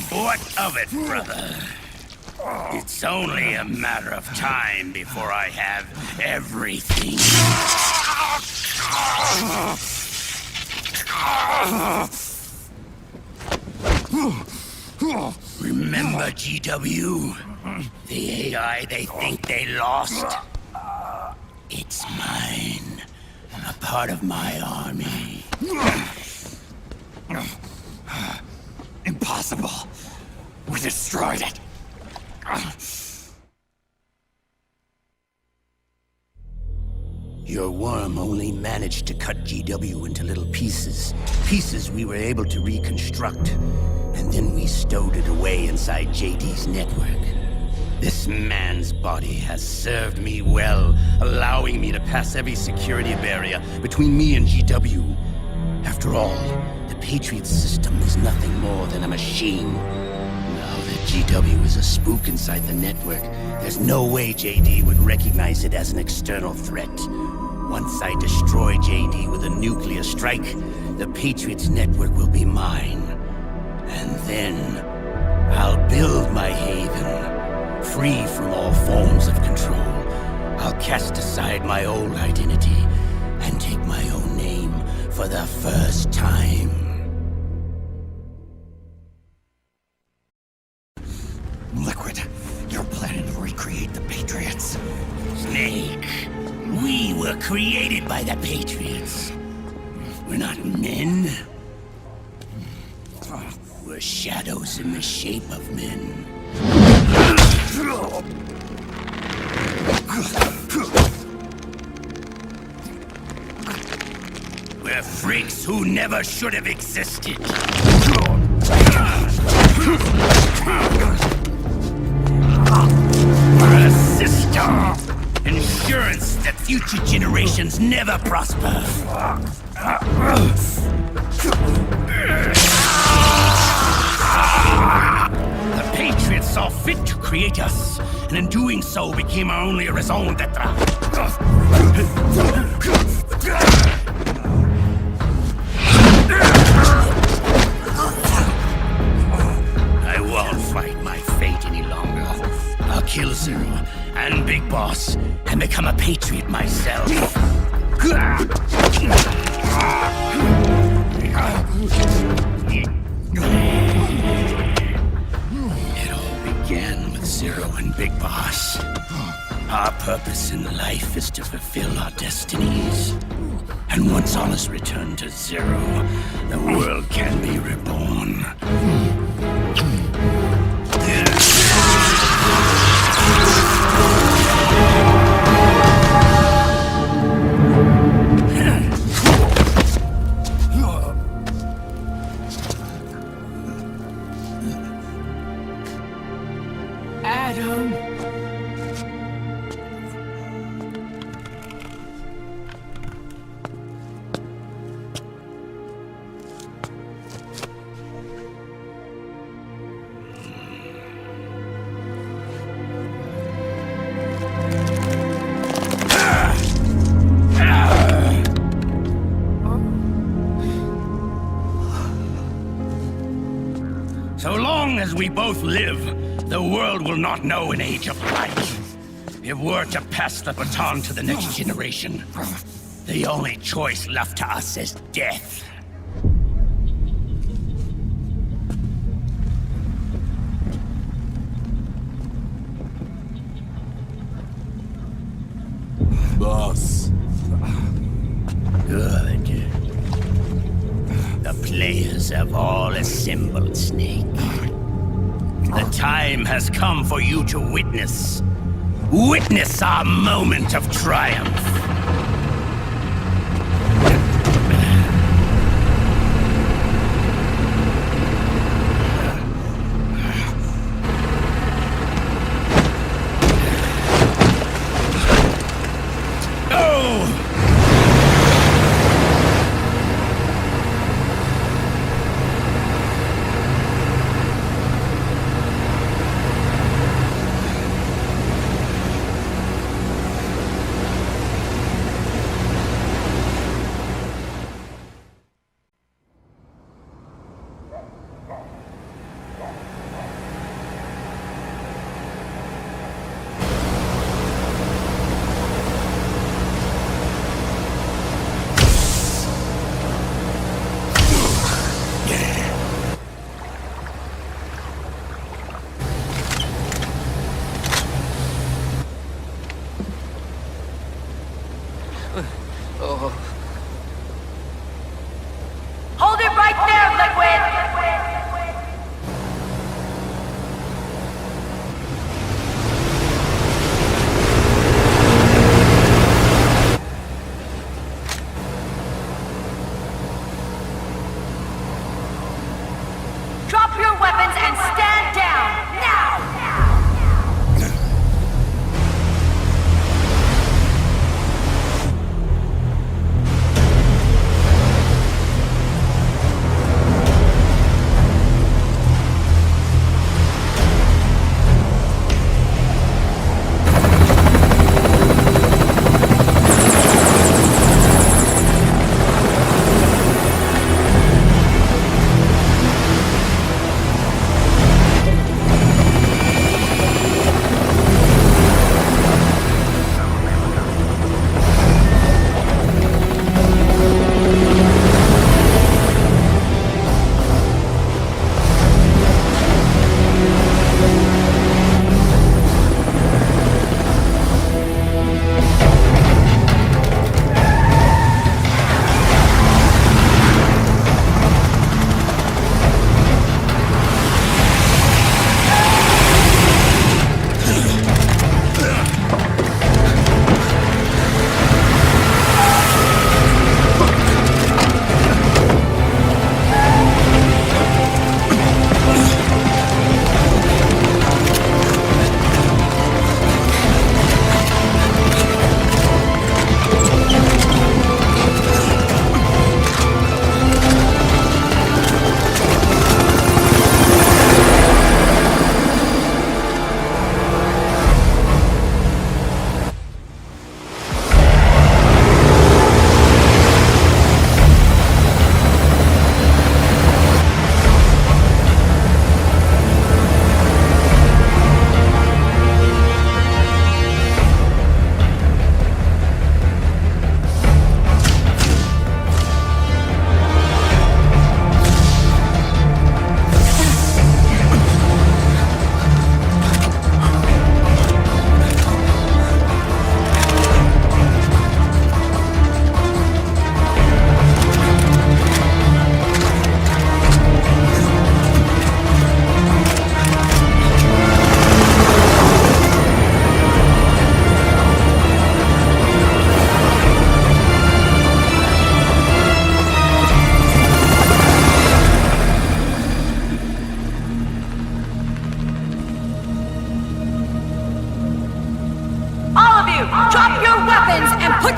What of it, brother? It's only a matter of time before I have everything. Remember GW? The AI they think they lost? It's mine. A part of my army. Impossible. We destroyed it. Your worm only managed to cut GW into little pieces. Pieces we were able to reconstruct. And then we stowed it away inside JD's network. This man's body has served me well, allowing me to pass every security barrier between me and GW. After all, the Patriots system is nothing more than a machine. Now that GW is a spook inside the network, there's no way JD would recognize it as an external threat. Once I destroy JD with a nuclear strike, the Patriots network will be mine. And then, I'll build my haven, free from all forms of control. I'll cast aside my old identity and take my own name for the first time. Liquid, you're planning to recreate the Patriots. Snake, we were created by the Patriots. We're not men. We're shadows in the shape of men. We're freaks who never should have existed. We're a system. Insurance that future generations never prosper. The Patriots saw fit to create us, and in doing so became our only raison d'etre. I won't fight my fate any longer. I'll kill Zero and Big Boss and become a Patriot myself. It all began with Zero and Big Boss. Our purpose in life is to fulfill our destinies. And once all is returned to zero, the world can be reborn. Adam! So long as we both live, the world will not know an age of light. If we're to pass the baton to the next generation, the only choice left to us is death. Boss. Good. The players have all assembled, Snake. The time has come for you to witness our moment of triumph.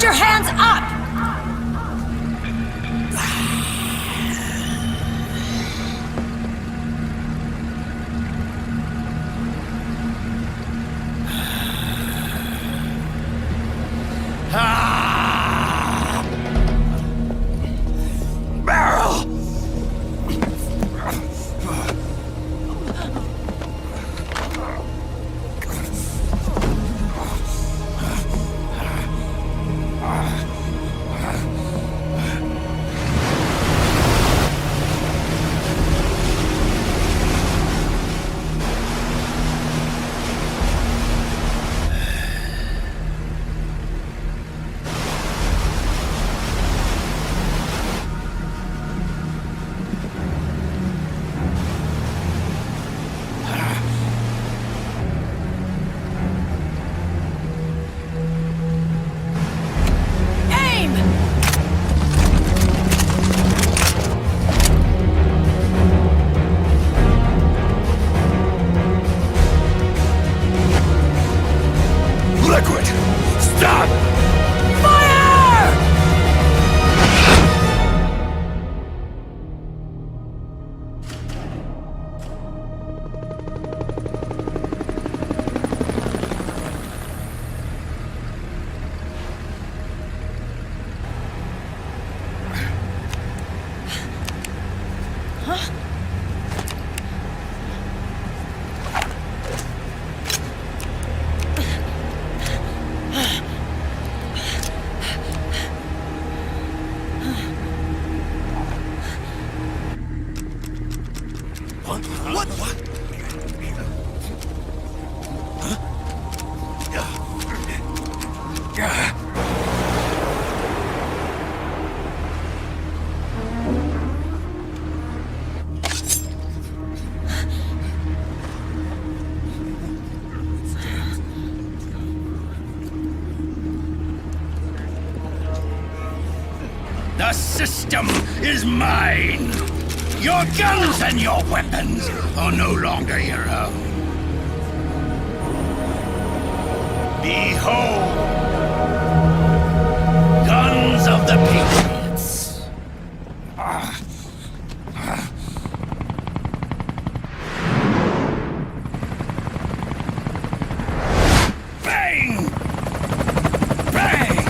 your hands up! Meryl! Liquid! Stop! Fire! Huh? What? The system is mine! Your guns and your weapons are no longer your own. Behold! Guns of the Patriots! Bang! Bang!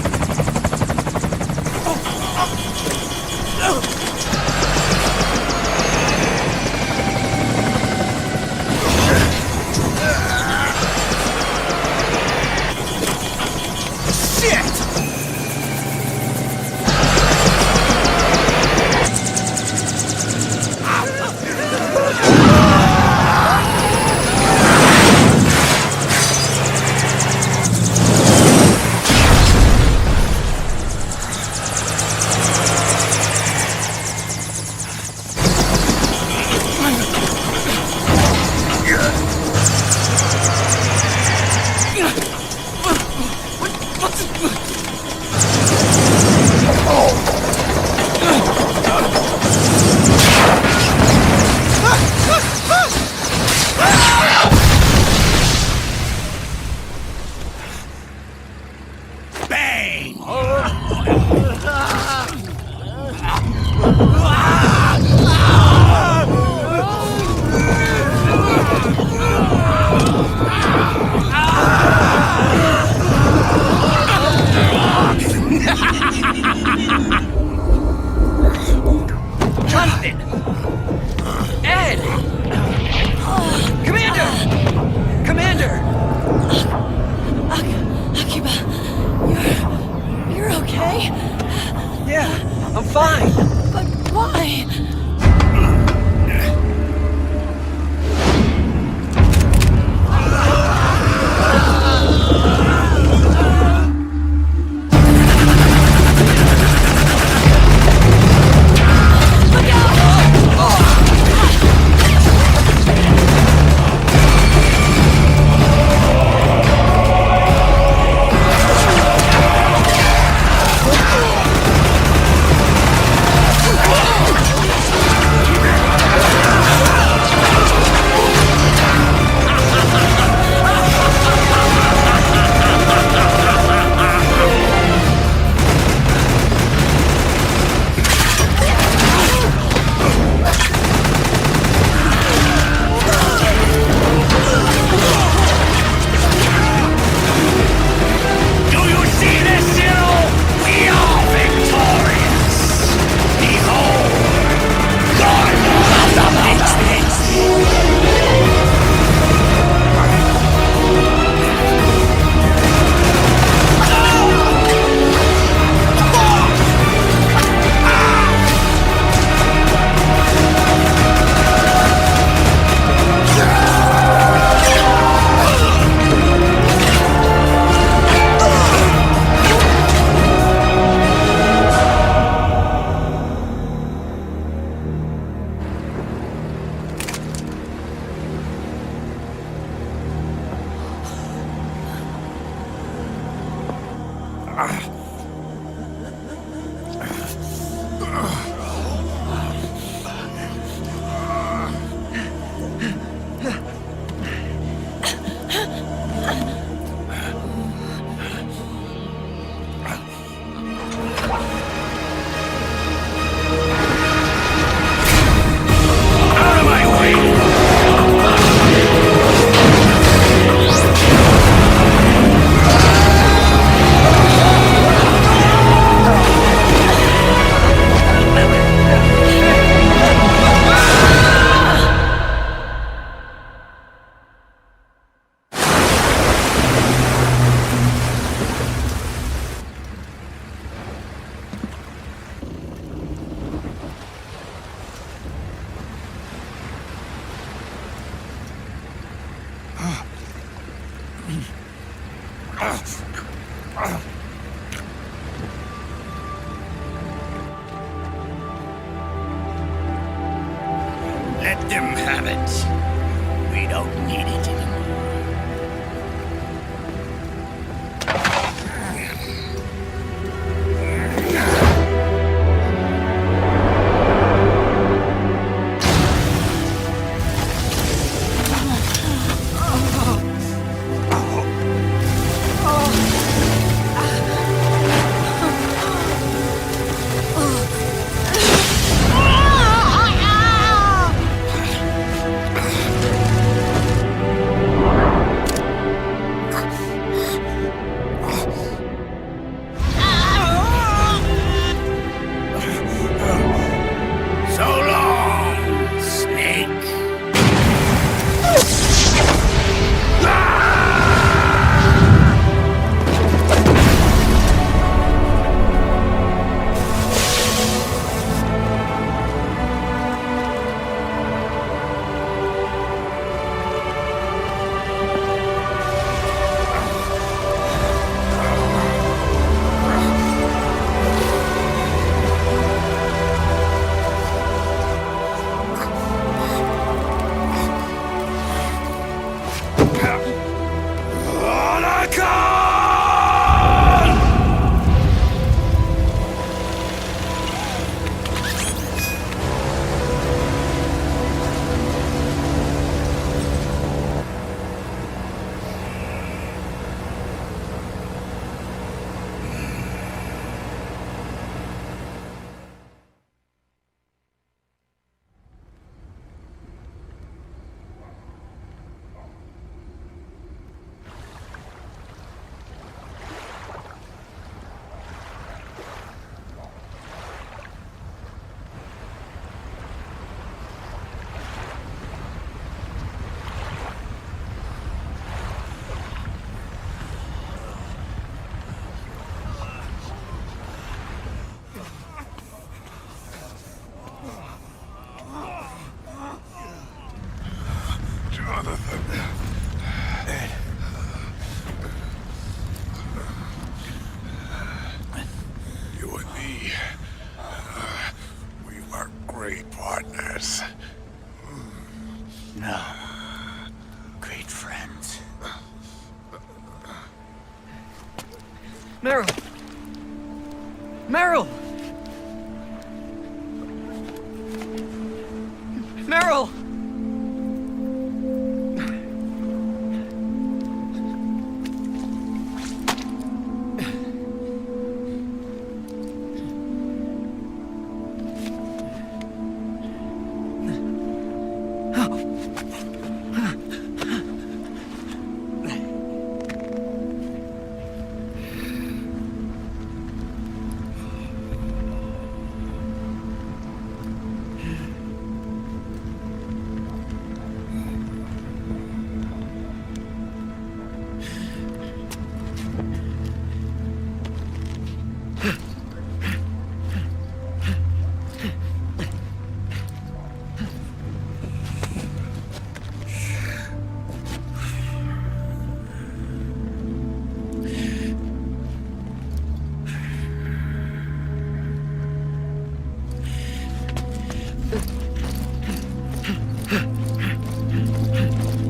Let them have it. We don't need it anymore. No. Great friends. Meryl! Meryl! Meryl!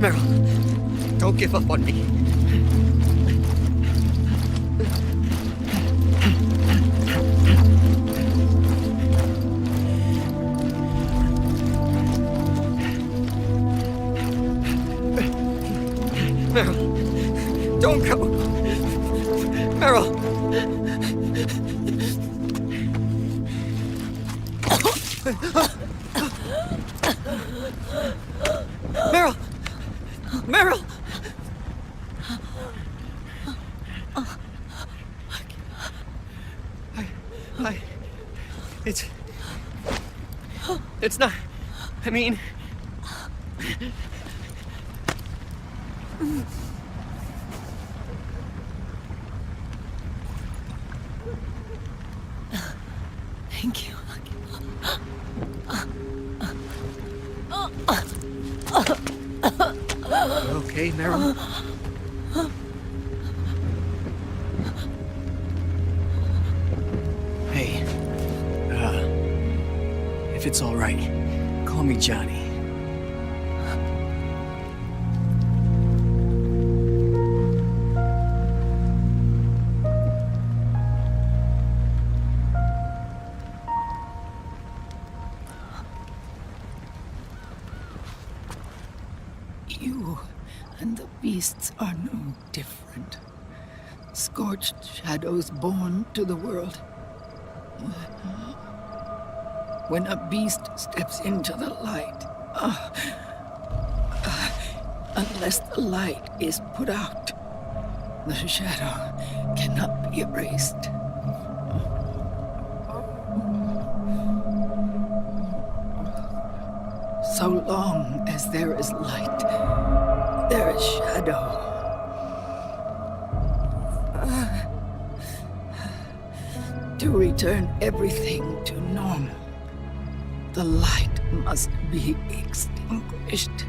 Meryl, don't give up on me. Meryl, don't go. Meryl. Meryl! Meryl! It's not... I mean... Thank you. Okay, Meryl? It's all right. Call me Johnny. You and the beasts are no different. Scorched shadows born to the world. When a beast steps into the light, unless the light is put out, the shadow cannot be erased. So long as there is light, there is shadow. To return everything to normal, the light must be extinguished.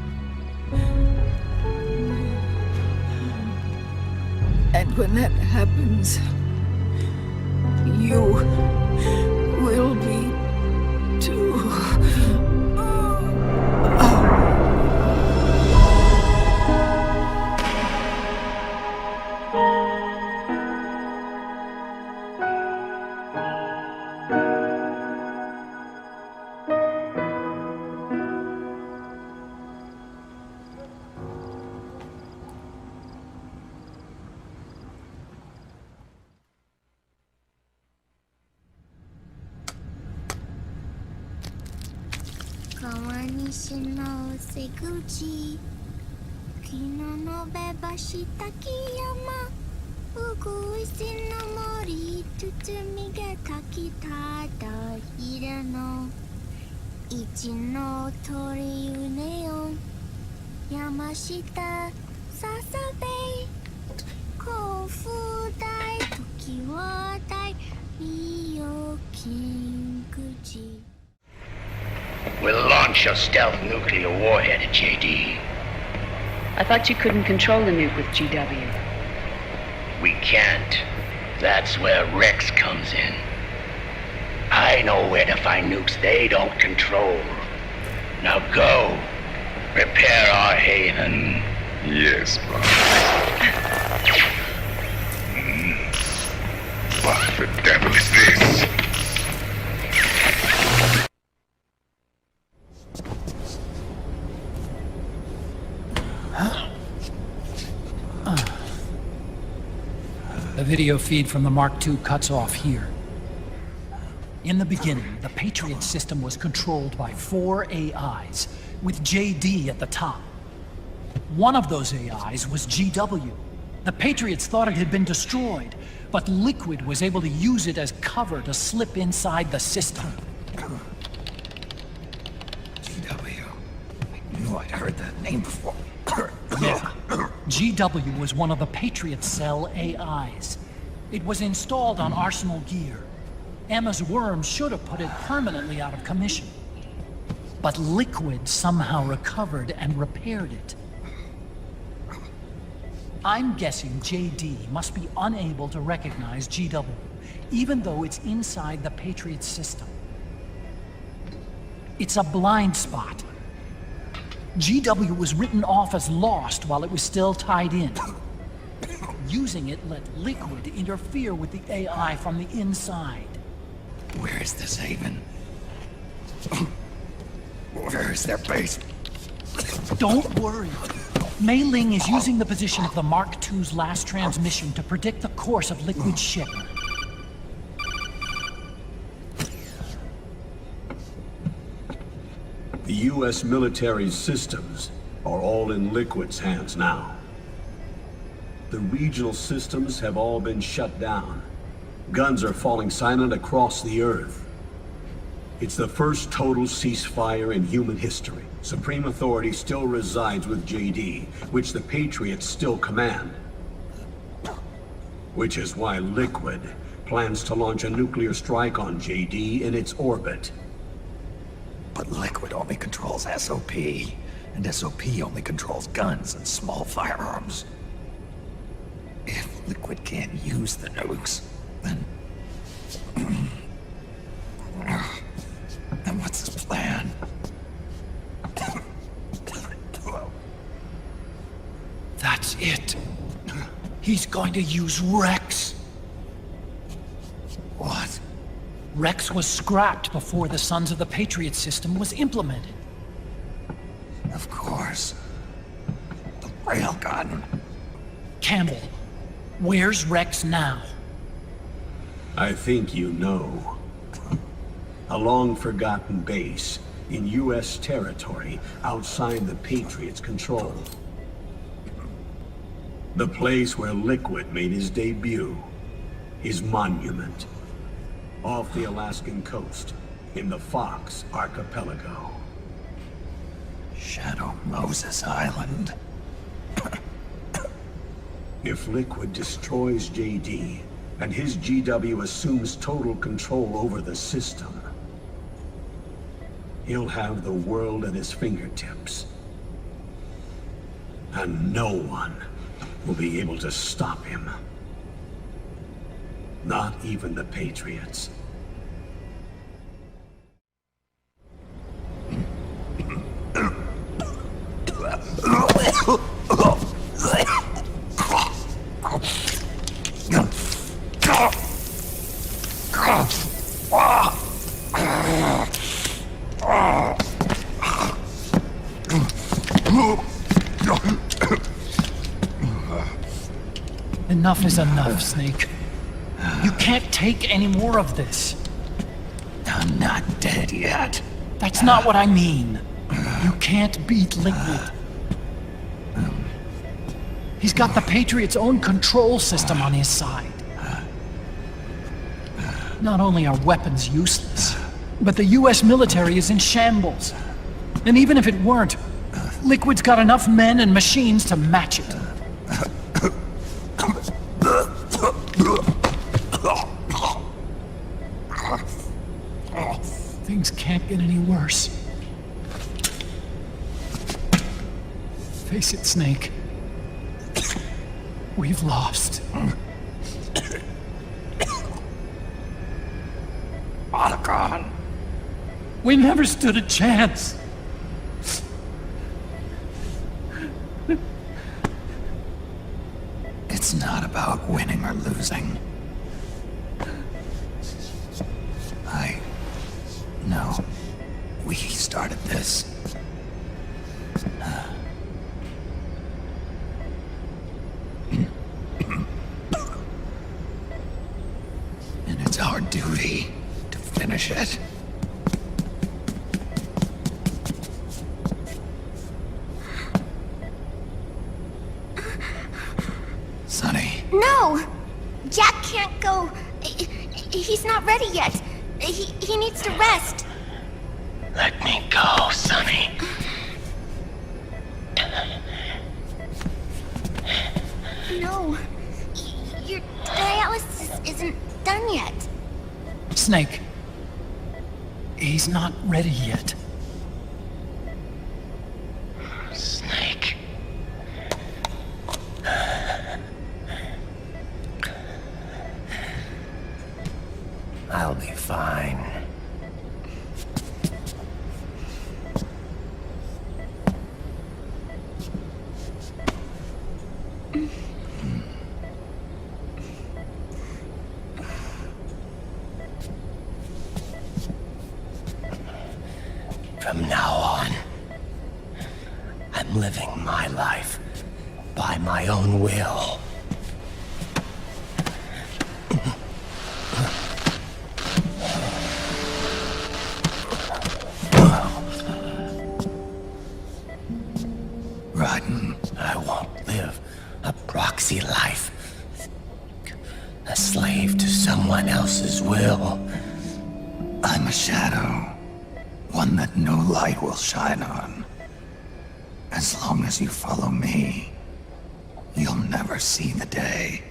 And when that happens, you will be too. We'll launch your stealth nuclear warhead at JD. I thought you couldn't control the nuke with GW. We can't. That's where Rex comes in. I know where to find nukes they don't control. Now go. Prepare our haven. Yes, boss. What the devil is this? The video feed from the Mark II cuts off here. In the beginning, the Patriot system was controlled by 4 AIs, with JD at the top. One of those AIs was GW. The Patriots thought it had been destroyed, but Liquid was able to use it as cover to slip inside the system. GW. I knew I'd heard that name before. Yeah. GW was one of the Patriot Cell AIs. It was installed on Arsenal gear. Emma's worm should have put it permanently out of commission. But Liquid somehow recovered and repaired it. I'm guessing JD must be unable to recognize GW, even though it's inside the Patriot system. It's a blind spot. GW was written off as lost while it was still tied in. Using it let Liquid interfere with the AI from the inside. Where is this haven? Where is their base? Don't worry. Mei Ling is using the position of the Mark II's last transmission to predict the course of Liquid's ship. The U.S. military systems are all in Liquid's hands now. The regional systems have all been shut down. Guns are falling silent across the Earth. It's the first total ceasefire in human history. Supreme authority still resides with JD, which the Patriots still command. Which is why Liquid plans to launch a nuclear strike on JD in its orbit. But Liquid only controls SOP, and SOP only controls guns and small firearms. If Liquid can't use the nukes, then... then what's his plan? That's it. He's going to use Rex. What? Rex was scrapped before the Sons of the Patriots system was implemented. Of course. The railgun. Campbell, where's Rex now? I think you know. A long-forgotten base in U.S. territory outside the Patriots' control. The place where Liquid made his debut. His monument. Off the Alaskan coast, in the Fox Archipelago. Shadow Moses Island. If Liquid destroys JD, and his GW assumes total control over the system, he'll have the world at his fingertips. And no one will be able to stop him. Not even the Patriots. Enough is enough, Snake. You can't take any more of this. I'm not dead yet. That's not what I mean. You can't beat Liquid. He's got the Patriots' own control system on his side. Not only are weapons useless, but the US military is in shambles. And even if it weren't, Liquid's got enough men and machines to match it. Things can't get any worse. Face it, Snake. We've lost. Otacon. We never stood a chance. It's not about winning or losing. No. We started this. And it's our duty to finish it. Sonny. No! Jack can't go. He's not ready yet. He needs to rest. Let me go, Sonny. No. Your dialysis isn't done yet. Snake. He's not ready yet. Snake. I'll be fine. From now on, I'm living my life by my own will. Raiden. I won't live a proxy life. A slave to someone else's will. I'm a shadow. One that no light will shine on. As long as you follow me, you'll never see the day.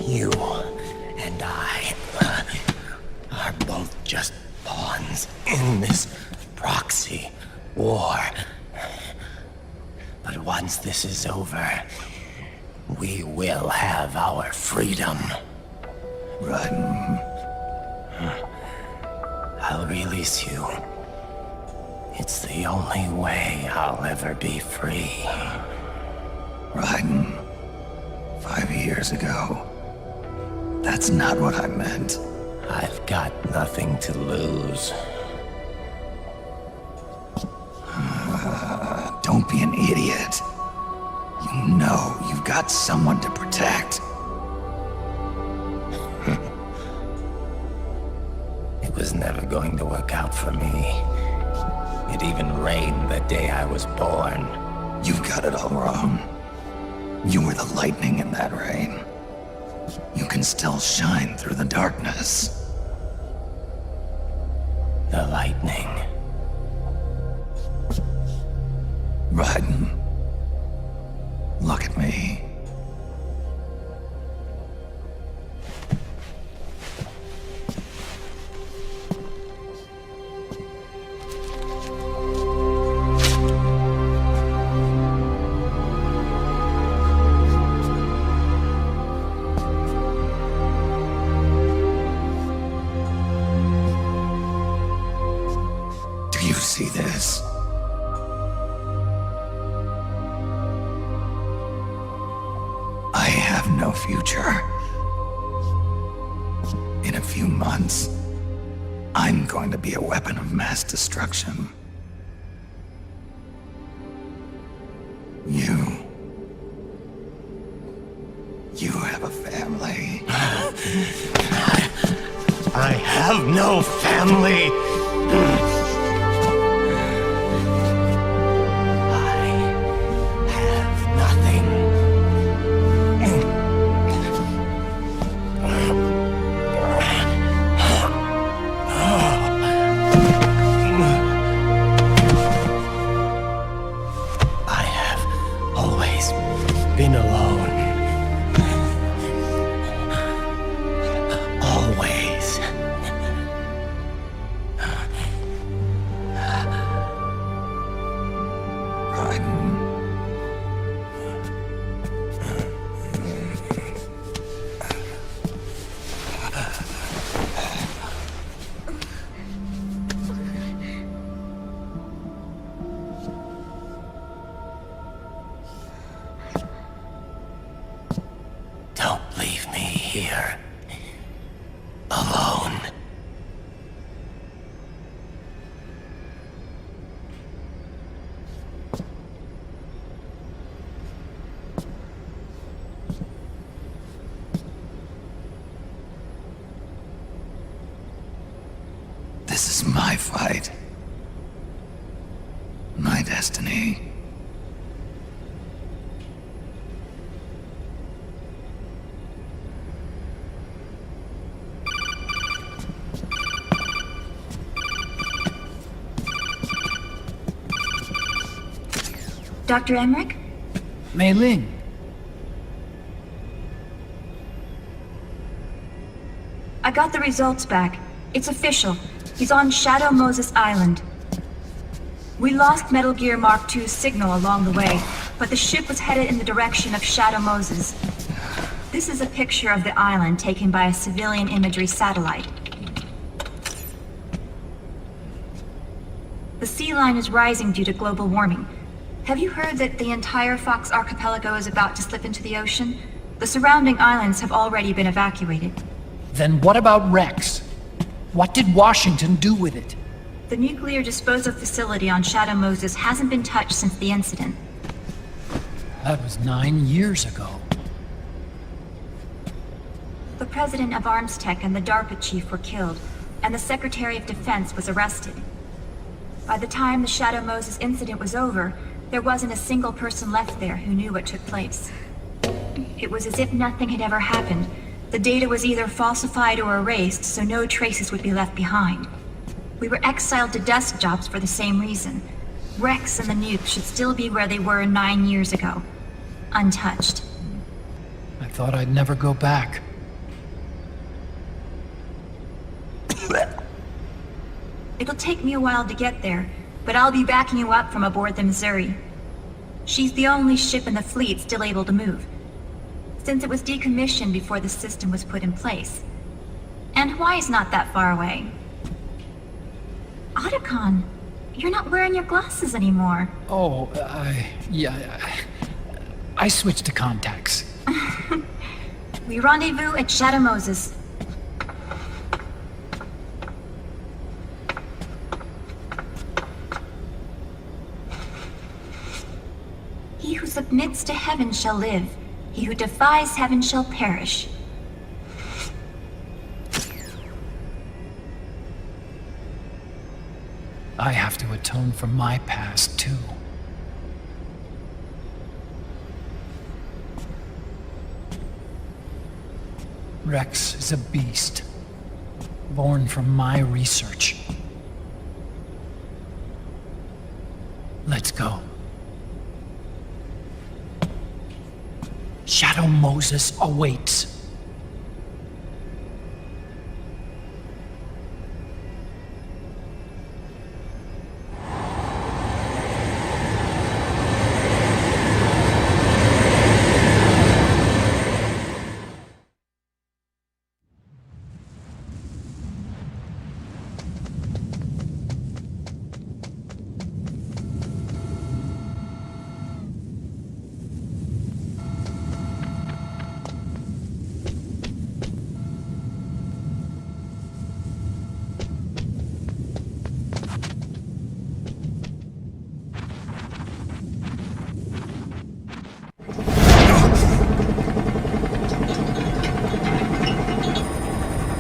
You and I are both just pawns in this proxy war. But once this is over, we will have our freedom. Raiden. I'll release you. It's the only way I'll ever be free. Raiden. 5 years ago. That's not what I meant. I've got nothing to lose. Don't be an idiot. You know you've got someone to protect. It was never going to work out for me. It even rained the day I was born. You've got it all wrong. You were the lightning in that rain. You can still shine through the darkness. The lightning. Raiden. Look at me. Do you see this? I have no future. In a few months, I'm going to be a weapon of mass destruction. You have a family. I have no family! Been alone. Always. Don't leave me here. Alone. This is my fight. My destiny. Dr. Emmerich? Mei Ling. I got the results back. It's official. He's on Shadow Moses Island. We lost Metal Gear Mark II's signal along the way, but the ship was headed in the direction of Shadow Moses. This is a picture of the island taken by a civilian imagery satellite. The sea line is rising due to global warming. Have you heard that the entire Fox archipelago is about to slip into the ocean? The surrounding islands have already been evacuated. Then what about Rex? What did Washington do with it? The nuclear disposal facility on Shadow Moses hasn't been touched since the incident. That was 9 years ago. The president of Armstech and the DARPA chief were killed, and the Secretary of Defense was arrested. By the time the Shadow Moses incident was over, there wasn't a single person left there who knew what took place. It was as if nothing had ever happened. The data was either falsified or erased, so no traces would be left behind. We were exiled to desk jobs for the same reason. Rex and the nuke should still be where they were 9 years ago. Untouched. I thought I'd never go back. It'll take me a while to get there, but I'll be backing you up from aboard the Missouri. She's the only ship in the fleet still able to move, since it was decommissioned before the system was put in place. And Hawaii's not that far away. Otacon, you're not wearing your glasses anymore. Oh, yeah. I switched to contacts. We rendezvous at Shadow Moses. He who submits to heaven shall live. He who defies heaven shall perish. I have to atone for my past, too. Rex is a beast, born from my research. Let's go. Shadow Moses awaits.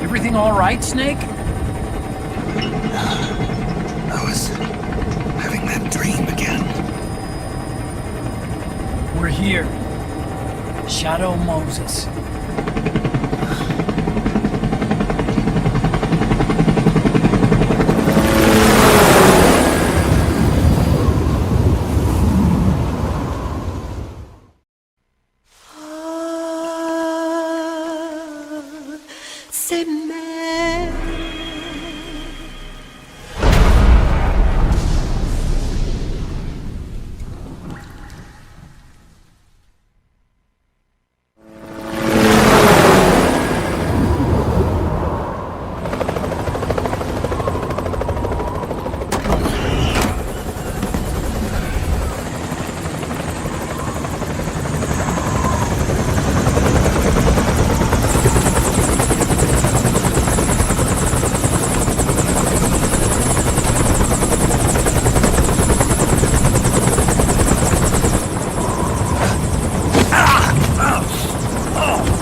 Everything all right, Snake? I was having that dream again. We're here. Shadow Moses.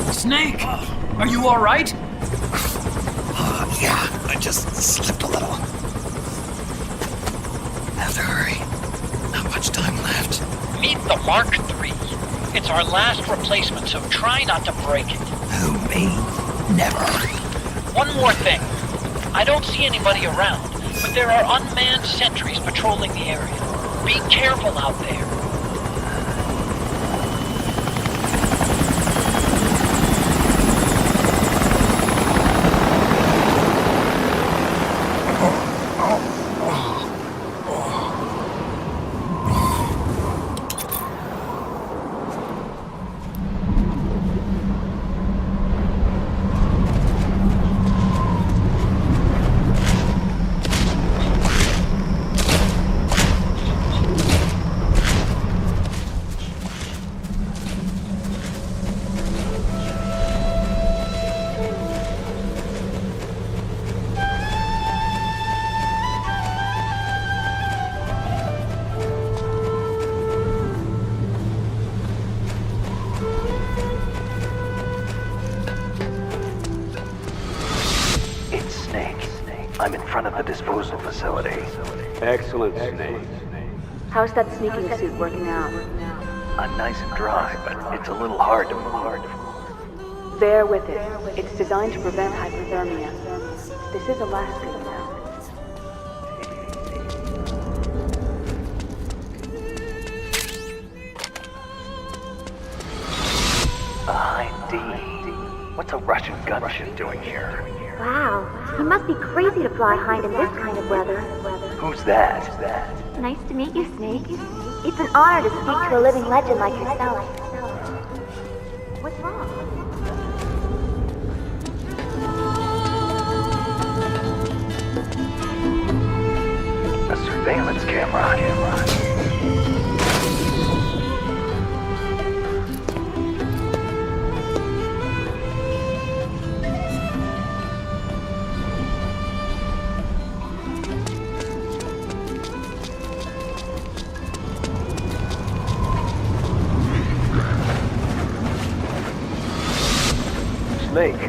Snake! Are you all right? Yeah, I just slipped a little. Have to hurry. Not much time left. Meet the Mark III. It's our last replacement, so try not to break it. Who, me? Never. One more thing. I don't see anybody around, but there are unmanned sentries patrolling the area. Be careful out there. I'm in front of the disposal facility. Excellent, Snake. How's that sneaking suit working out? I'm nice and dry, but it's a little hard to move. Bear with it. It's designed to prevent hypothermia. This is Alaska, you know. A high D. What's a Russian gunship doing here? Wow, he must be crazy to fly Hind in this kind of weather. Who's that? Nice to meet you, Snake. It's an honor to speak to a living legend like yourself. What's wrong? A surveillance camera. Snake,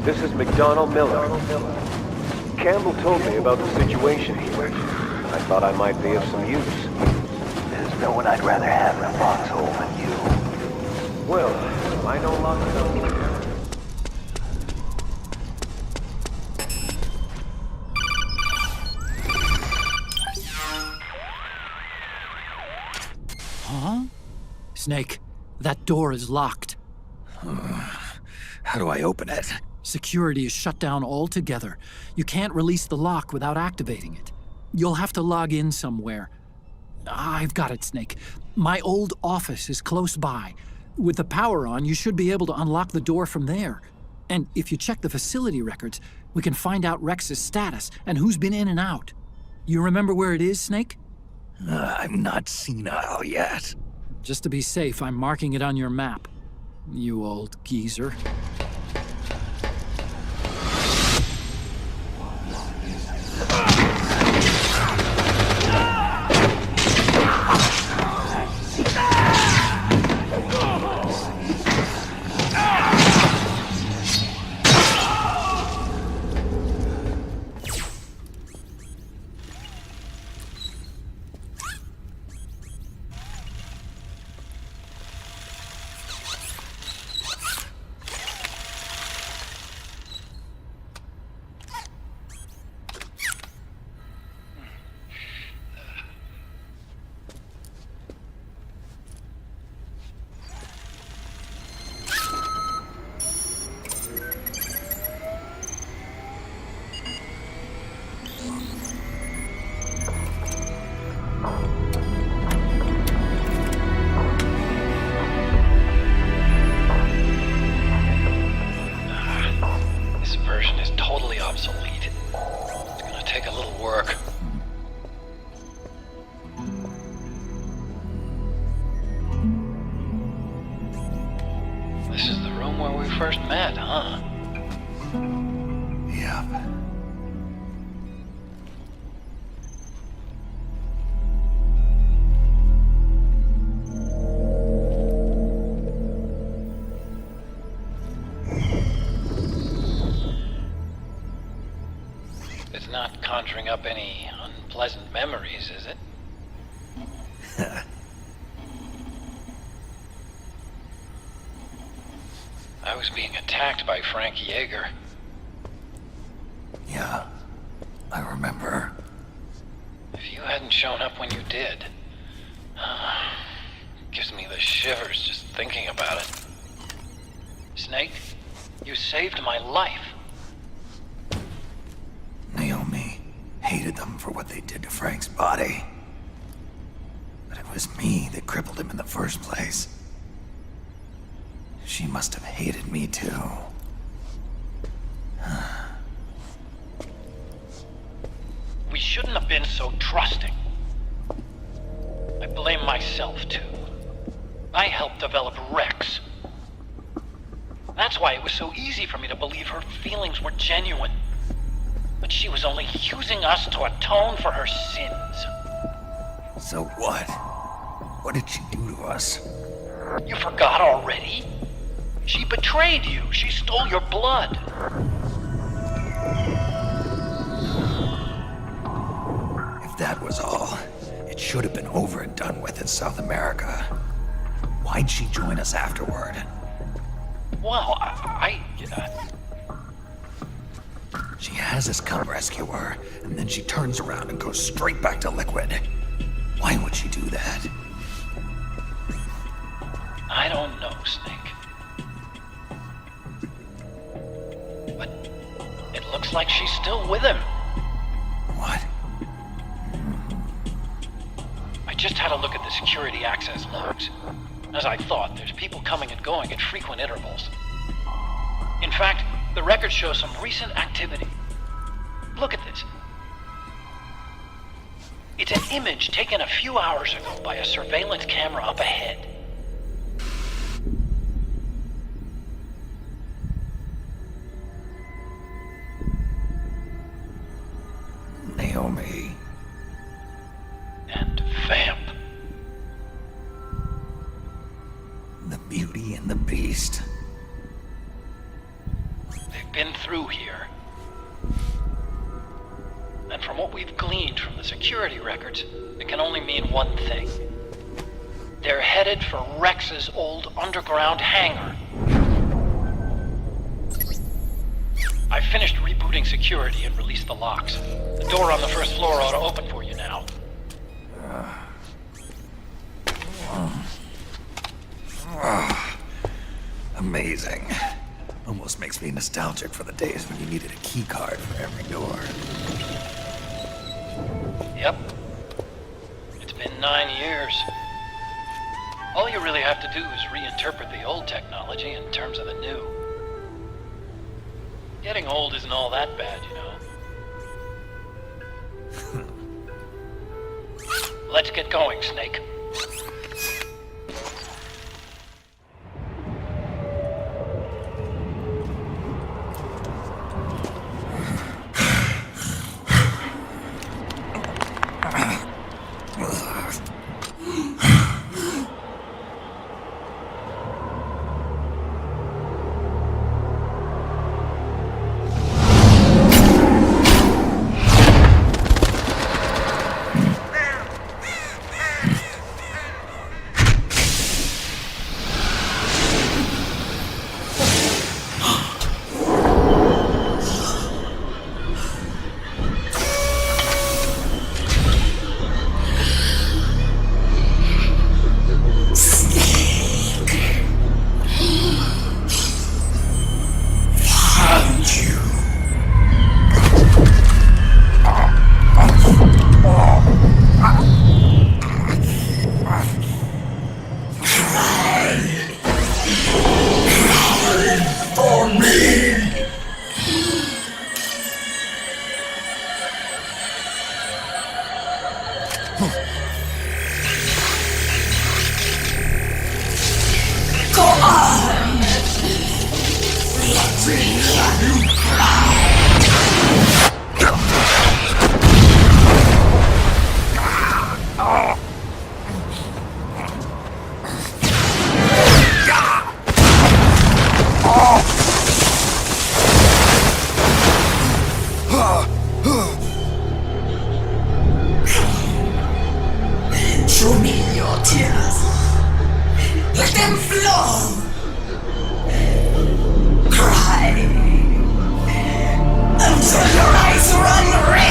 this is McDonnell Miller. Campbell told me about the situation here. I thought I might be of some use. There's no one I'd rather have in a foxhole than you. Well, I know lots about you. Huh? Snake, that door is locked. How do I open it? Security is shut down altogether. You can't release the lock without activating it. You'll have to log in somewhere. I've got it, Snake. My old office is close by. With the power on, you should be able to unlock the door from there. And if you check the facility records, we can find out Rex's status and who's been in and out. You remember where it is, Snake? I'm not senile yet. Just to be safe, I'm marking it on your map. You old geezer. First met, huh? Yep. It's not conjuring up any unpleasant memories, is it? I was being attacked by Frank Yeager. Yeah, I remember. If you hadn't shown up when you did, gives me the shivers just thinking about it. Snake, you saved my life. Naomi hated them for what they did to Frank's body. But it was me that crippled him in the first place. She must have hated me too. We shouldn't have been so trusting. I blame myself too. I helped develop Rex. That's why it was so easy for me to believe her feelings were genuine. But she was only using us to atone for her sins. So what? What did she do to us? You forgot already? She betrayed you. She stole your blood. If that was all, it should have been over and done with in South America. Why'd she join us afterward? Well, She has us come rescue her, and then she turns around and goes straight back to Liquid. Why would she do that? I don't know, Snake. But it looks like she's still with him. What? I just have had a look at the security access logs. As I thought, there's people coming and going at frequent intervals. In fact, the records show some recent activity. Look at this. It's an image taken a few hours ago by a surveillance camera up ahead. Naomi. And Vamp. The Beauty and the Beast. They've been through here. And from what we've gleaned from the security records, it can only mean one thing. They're headed for Rex's old underground hangar. I finished rebooting security and released the locks. The door on the first floor ought to open for you now. Amazing. Almost makes me nostalgic for the days when you needed a key card for every door. Yep. It's been 9 years. All you really have to do is reinterpret the old technology in terms of the new. Getting old isn't all that bad, you know. Let's get going, Snake. Show me your tears. Let them flow. Cry until your eyes run red.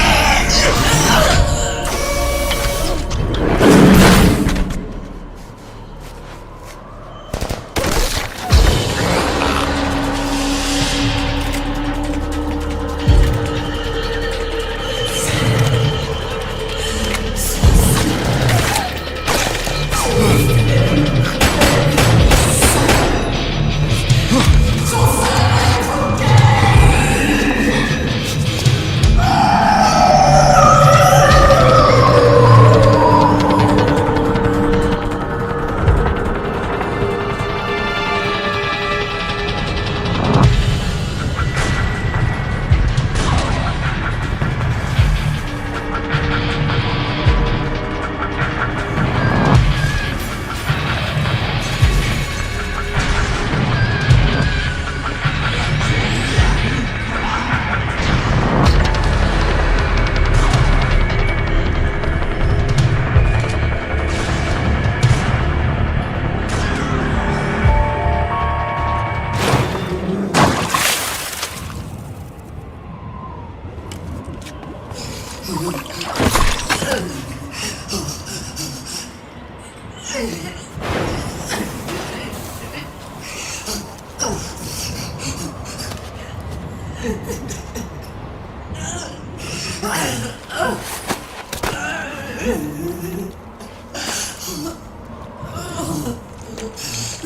I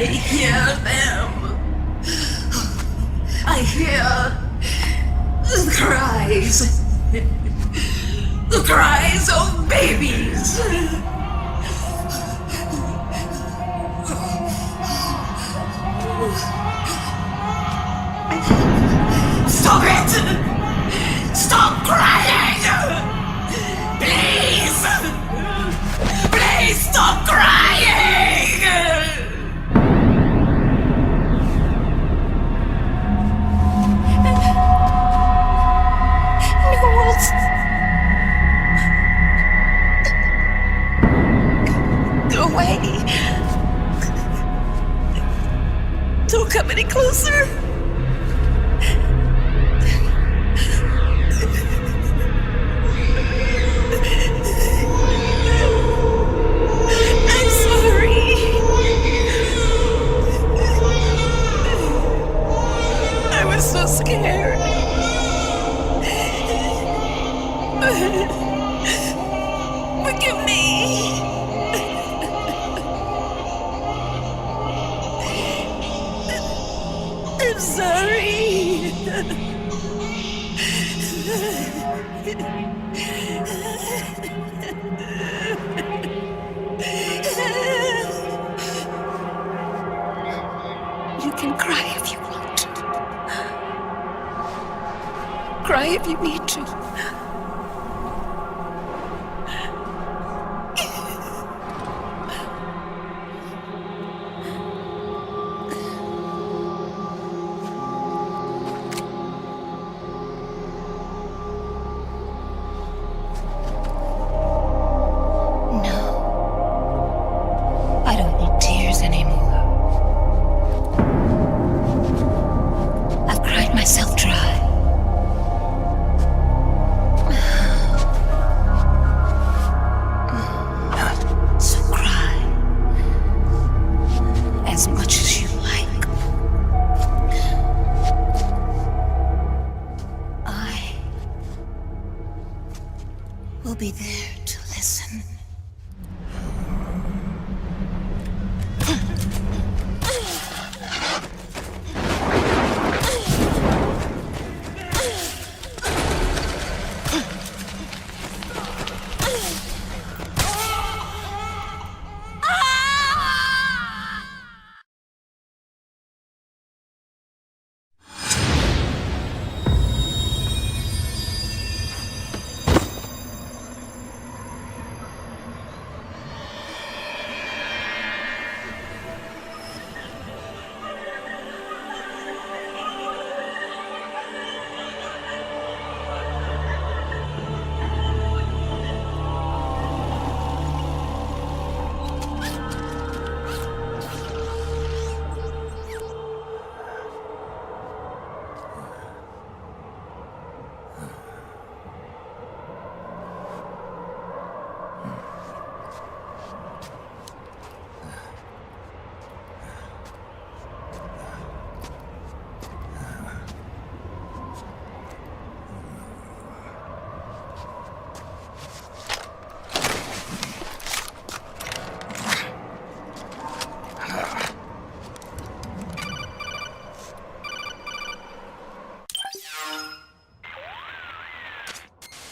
hear them. I hear the cries. The cries of babies. Stop it! Stop crying! Please! Please stop crying! Go away. Don't come any closer. I'm sorry. I was so scared. Forgive me. I'm sorry. You can cry if you want. Cry if you need to. I don't need tears anymore. I've cried myself dry. So cry as much as you like. I will be there to listen.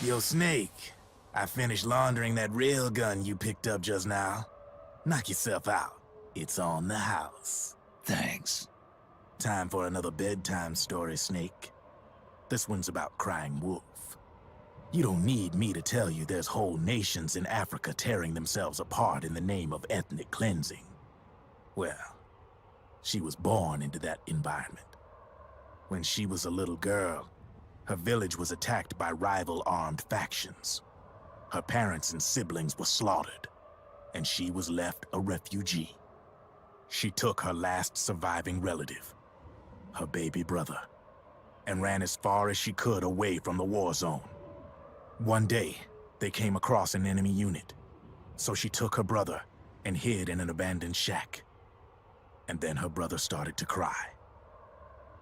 Yo, Snake, I finished laundering that railgun you picked up just now. Knock yourself out. It's on the house. Thanks. Time for another bedtime story, Snake. This one's about crying wolf. You don't need me to tell you there's whole nations in Africa tearing themselves apart in the name of ethnic cleansing. Well, she was born into that environment. When she was a little girl, her village was attacked by rival armed factions. Her parents and siblings were slaughtered, and she was left a refugee. She took her last surviving relative, her baby brother, and ran as far as she could away from the war zone. One day, they came across an enemy unit, so she took her brother and hid in an abandoned shack. And then her brother started to cry.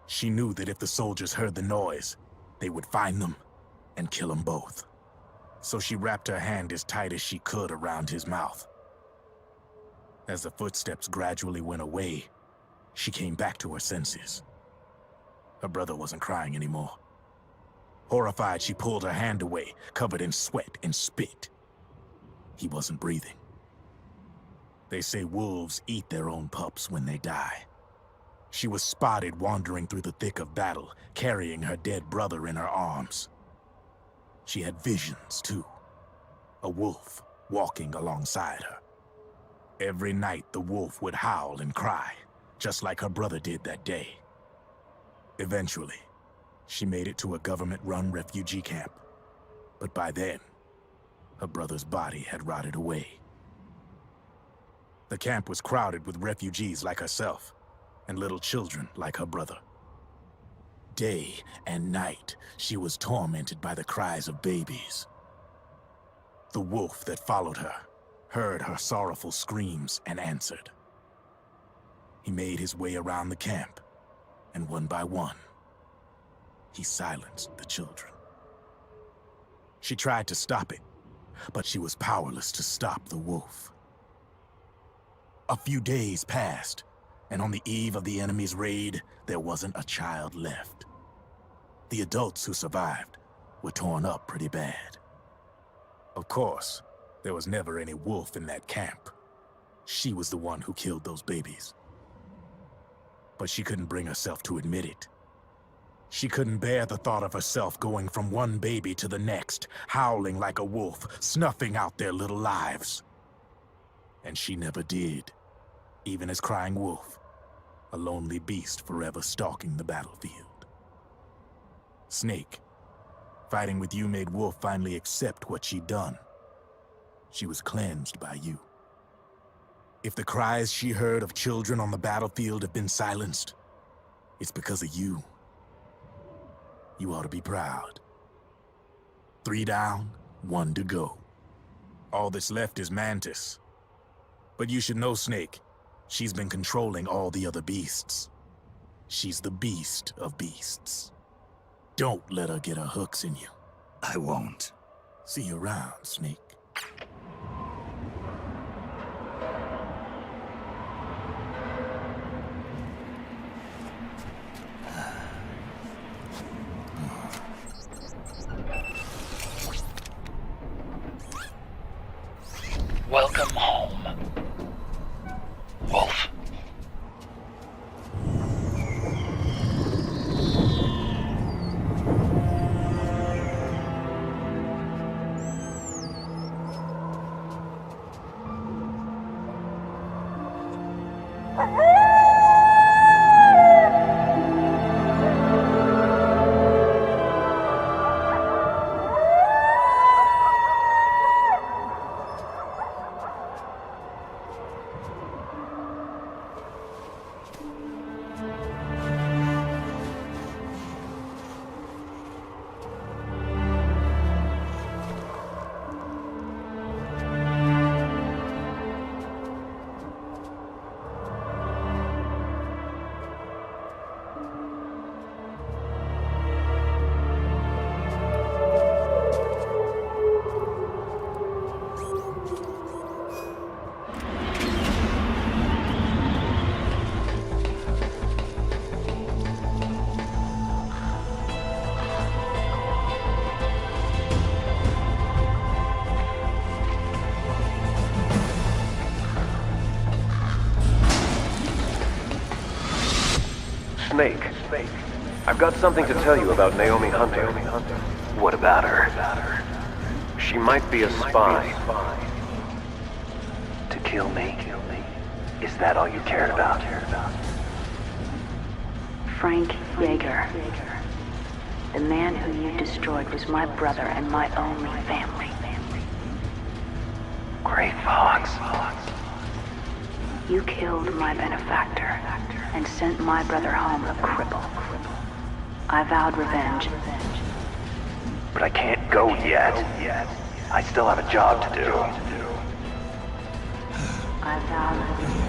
She knew that if the soldiers heard the noise, they would find them and kill them both. So she wrapped her hand as tight as she could around his mouth. As the footsteps gradually went away, she came back to her senses. Her brother wasn't crying anymore. Horrified, she pulled her hand away, covered in sweat and spit. He wasn't breathing. They say wolves eat their own pups when they die. She was spotted wandering through the thick of battle, carrying her dead brother in her arms. She had visions, too. A wolf walking alongside her. Every night, the wolf would howl and cry, just like her brother did that day. Eventually, she made it to a government-run refugee camp. But by then, her brother's body had rotted away. The camp was crowded with refugees like herself, and little children like her brother. Day and night, she was tormented by the cries of babies. The wolf that followed her heard her sorrowful screams and answered. He made his way around the camp, and one by one, he silenced the children. She tried to stop it, but she was powerless to stop the wolf. A few days passed, and on the eve of the enemy's raid, there wasn't a child left. The adults who survived were torn up pretty bad. Of course, there was never any wolf in that camp. She was the one who killed those babies. But she couldn't bring herself to admit it. She couldn't bear the thought of herself going from one baby to the next, howling like a wolf, snuffing out their little lives. And she never did, even as crying wolf, a lonely beast forever stalking the battlefield. Snake, fighting with you made Wolf finally accept what she'd done. She was cleansed by you. If the cries she heard of children on the battlefield have been silenced, it's because of you. You ought to be proud. 3 down, 1 to go. All that's left is Mantis. But you should know, Snake, she's been controlling all the other beasts. She's the beast of beasts. Don't let her get her hooks in you. I won't. See you around, Snake. Welcome home, Wolf. Snake, I've got something to tell you about Naomi Hunter. What about her? She might be a spy. To kill me? Is that all you cared about? Frank Yeager. The man who you destroyed was my brother and my only family. Great Fox. You killed my benefactor and sent my brother home a cripple. I vowed revenge. But I can't go yet. I still have a job to do. I vowed revenge.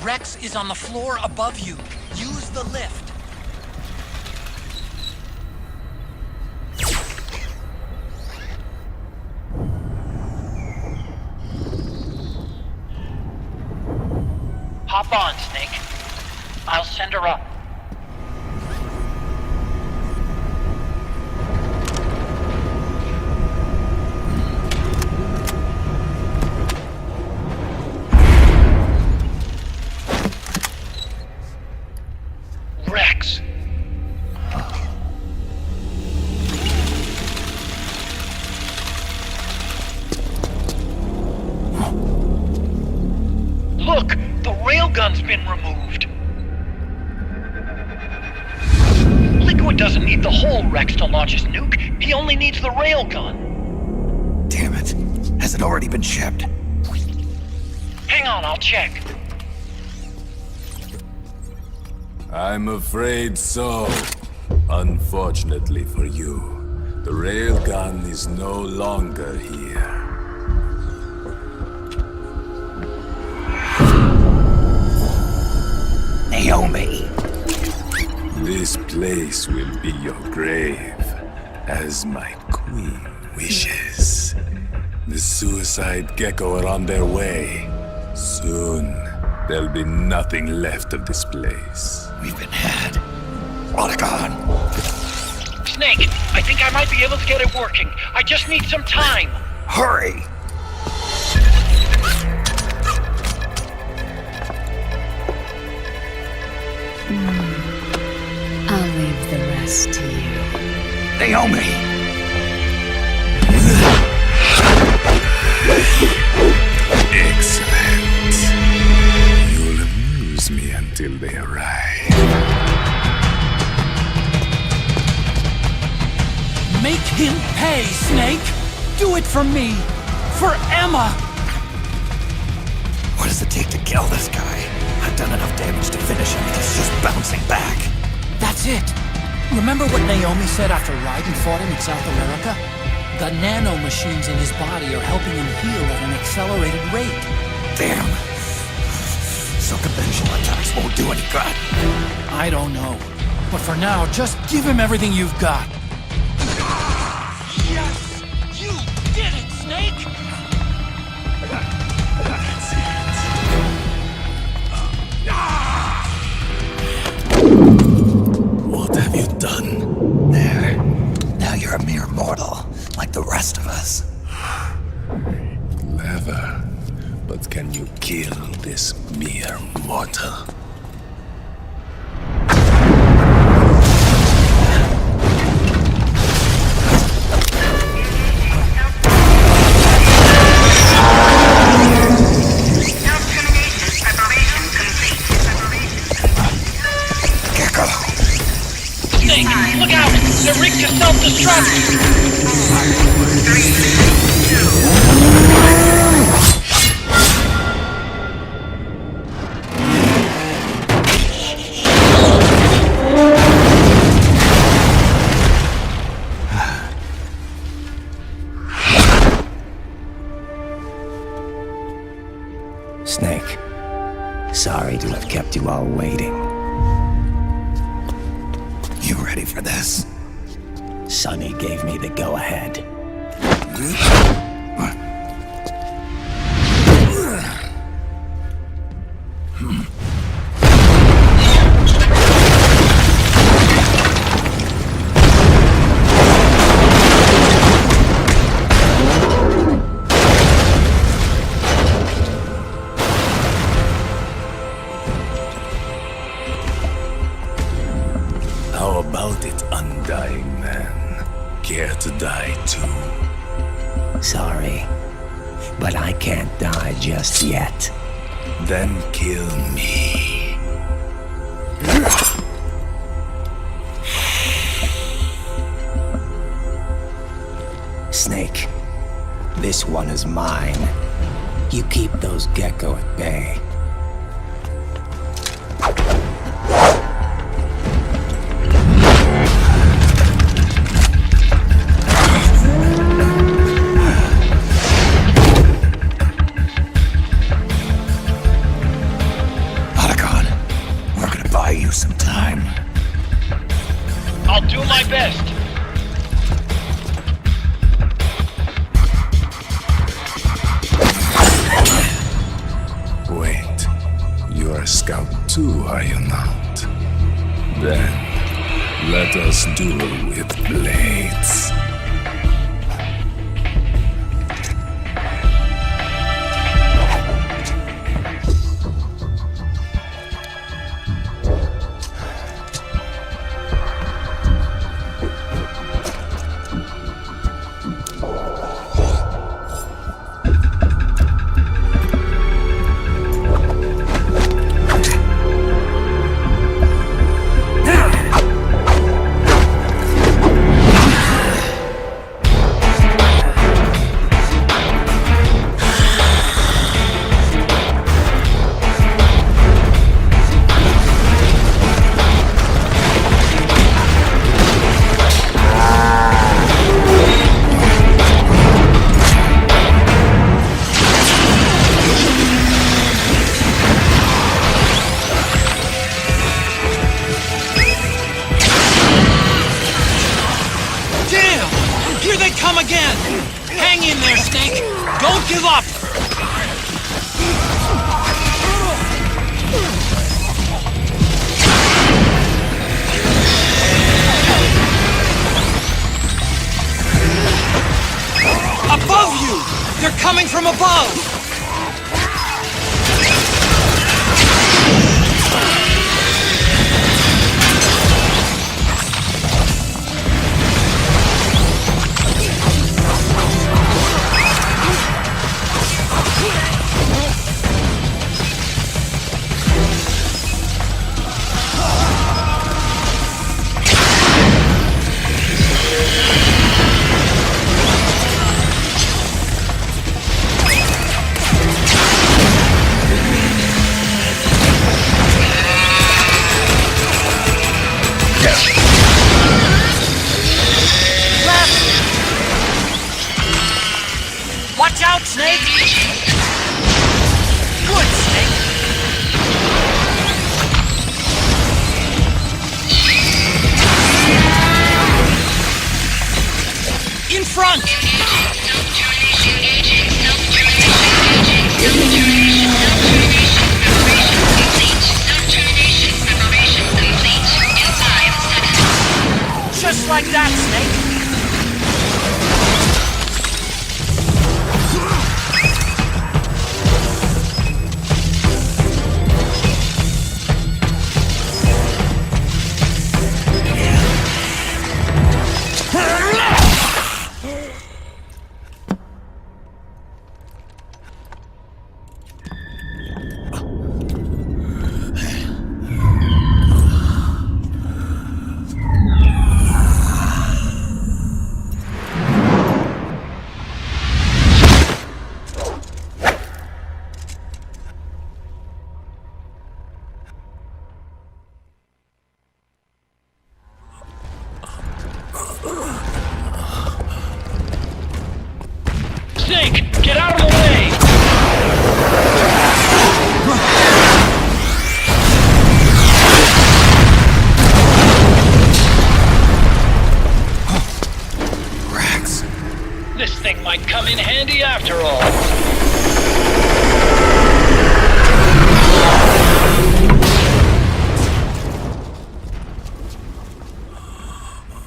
Rex is on the floor above you. Use the lift. Hop on, Snake. I'll send her up. Rex. Look! The railgun's been removed! Liquid doesn't need the whole Rex to launch his nuke. He only needs the railgun. Damn it. Has it already been shipped? Hang on, I'll check. I'm afraid so. Unfortunately for you, the railgun is no longer here. Naomi! This place will be your grave, as my queen wishes. The suicide gecko are on their way. Soon, there'll be nothing left of this place. We've been had. Otagon! Snake, I think I might be able to get it working. I just need some time. Hurry! I'll leave the rest to you. Naomi! Excellent. You'll amuse me until they arrive. Make him pay, Snake! Do it for me! For Emma! What does it take to kill this guy? I've done enough damage to finish him. He's just bouncing back. That's it! Remember what Naomi said after Raiden fought him in South America? The nano-machines in his body are helping him heal at an accelerated rate. Damn. So conventional attacks won't do any good. I don't know. But for now, just give him everything you've got. Yes! You did it, Snake! That's it. What have you done? There. Now you're a mere mortal, like the rest of us. Clever. But can you kill this mere mortal? Look out! They're rigged to self-destruct! Snake, sorry to have kept you all waiting. You ready for this? Sonny gave me the go-ahead. How about it, undying man? Care to die too? Sorry, but I can't die just yet. Then kill me. This one is mine. You keep those gecko at bay. Buy you some time. I'll do my best. Wait, you are a scout too, are you not? Then, let us duel with blades.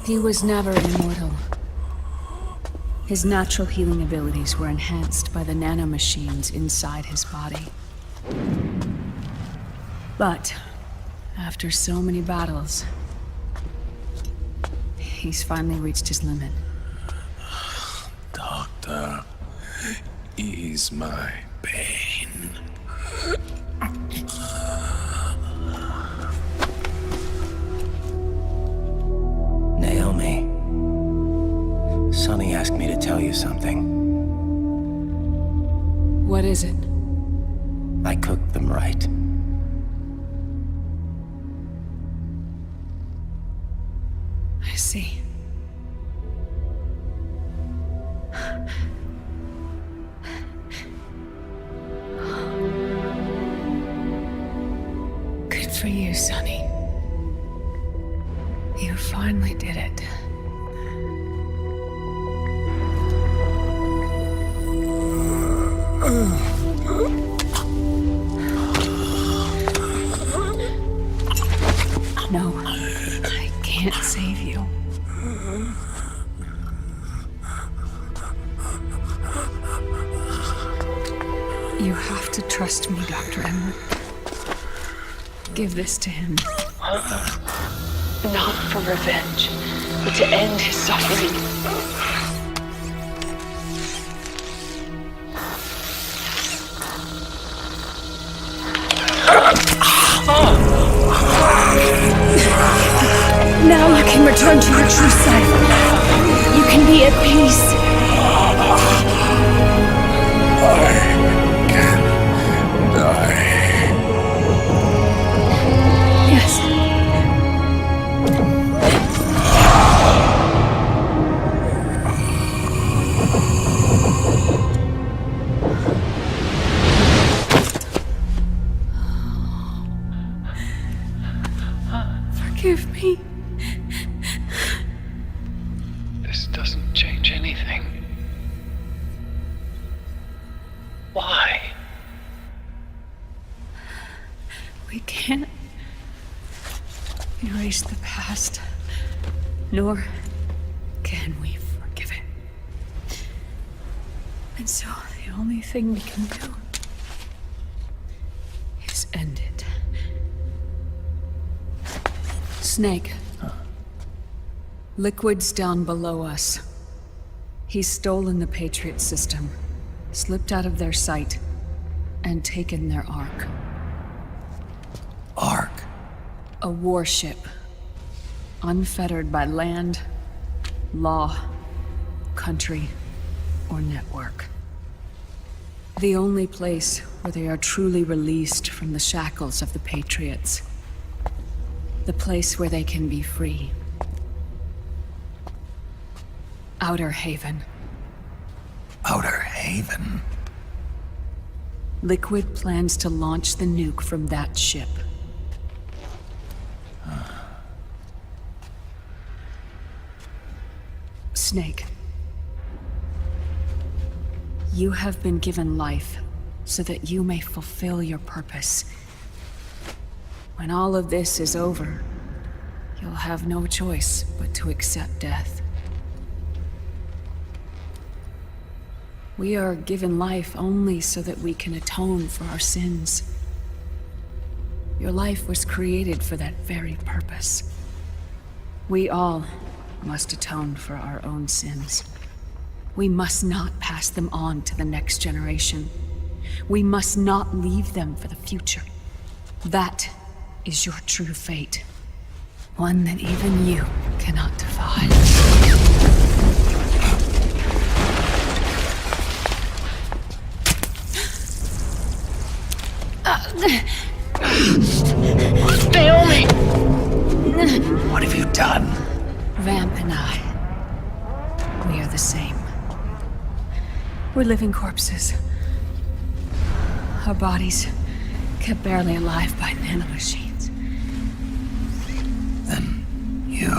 He was never immortal. His natural healing abilities were enhanced by the nanomachines inside his body. But, after so many battles, he's finally reached his limit. Doctor, ease my pain. Naomi. Sonny asked me to tell you something. is it? I cooked them right. I see. Good for you, Sonny. You finally did it. No, I can't save you. You have to trust me, Dr. Emmer. Give this to him. Not for revenge, but to end his suffering. Now you can return to your true self. You can be at peace. Yes. Forgive me. This doesn't change anything. Why? We can't erase the past, nor can we forgive it. And so the only thing we can do is end it. Snake. Liquid's down below us. He's stolen the Patriots system, slipped out of their sight, and taken their Ark. Ark? A warship. Unfettered by land, law, country, or network. The only place where they are truly released from the shackles of the Patriots. The place where they can be free. Outer Haven. Outer Haven? Liquid plans to launch the nuke from that ship. Snake. You have been given life so that you may fulfill your purpose. When all of this is over, you'll have no choice but to accept death. We are given life only so that we can atone for our sins. Your life was created for that very purpose. We all must atone for our own sins. We must not pass them on to the next generation. We must not leave them for the future. That is your true fate. One that even you cannot defy. Naomi! What have you done? Vamp and I, we are the same. We're living corpses. Our bodies kept barely alive by nanomachines. Then you...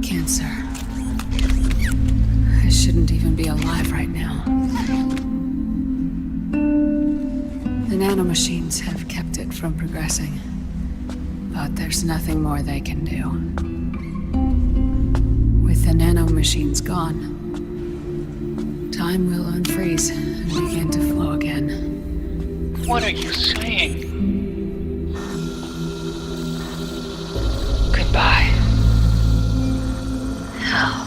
Cancer. I shouldn't even be alive right now. The nanomachines have kept it from progressing. But there's nothing more they can do. With the nanomachines gone, time will unfreeze and begin to flow again. What are you saying? Goodbye. Hell.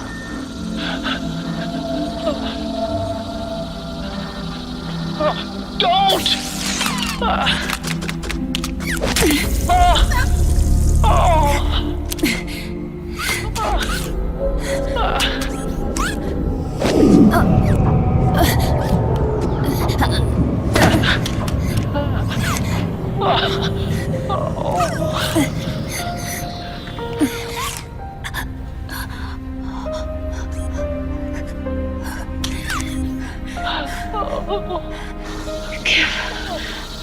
Don't! Give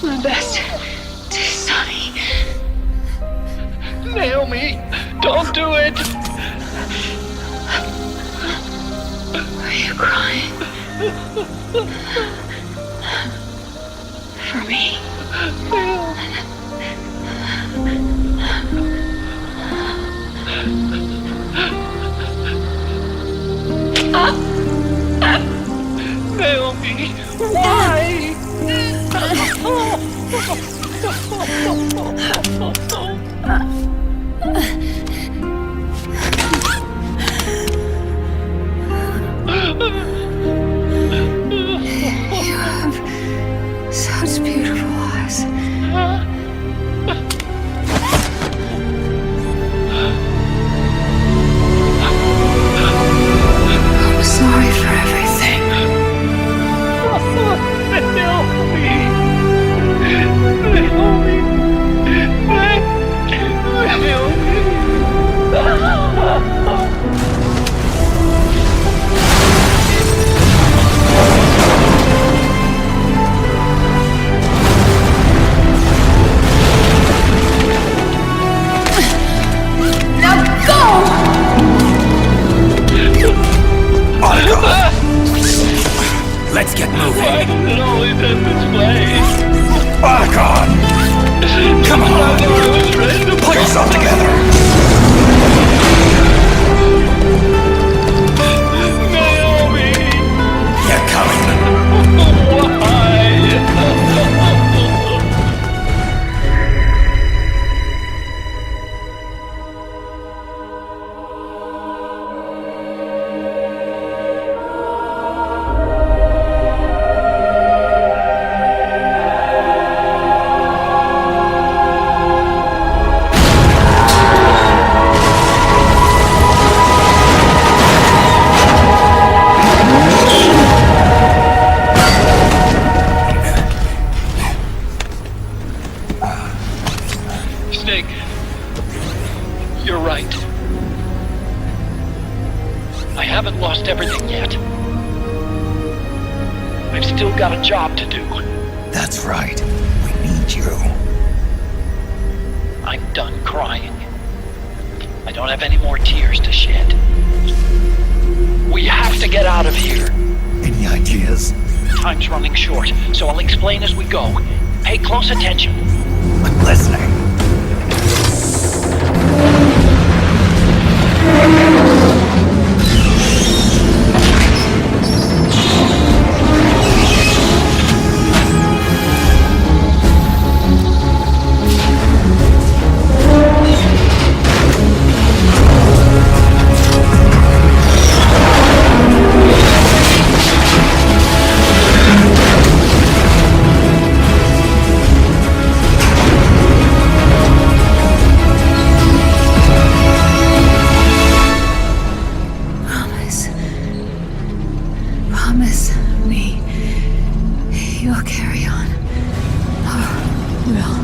my best to Sonny. Naomi, don't do it! Are you crying? For me? Naomi, why? You have such beautiful eyes. I'm sorry for everything. Let's get moving. Why does it always end this way? Argon! Come on! Pull yourself together! Naomi! You're coming! Why? Snake, you're right. I haven't lost everything yet. I've still got a job to do. That's right. We need you. I'm done crying. I don't have any more tears to shed. We have to get out of here. Any ideas? Time's running short, so I'll explain as we go. Pay close attention. I'm listening. Promise me you'll carry on. Or will.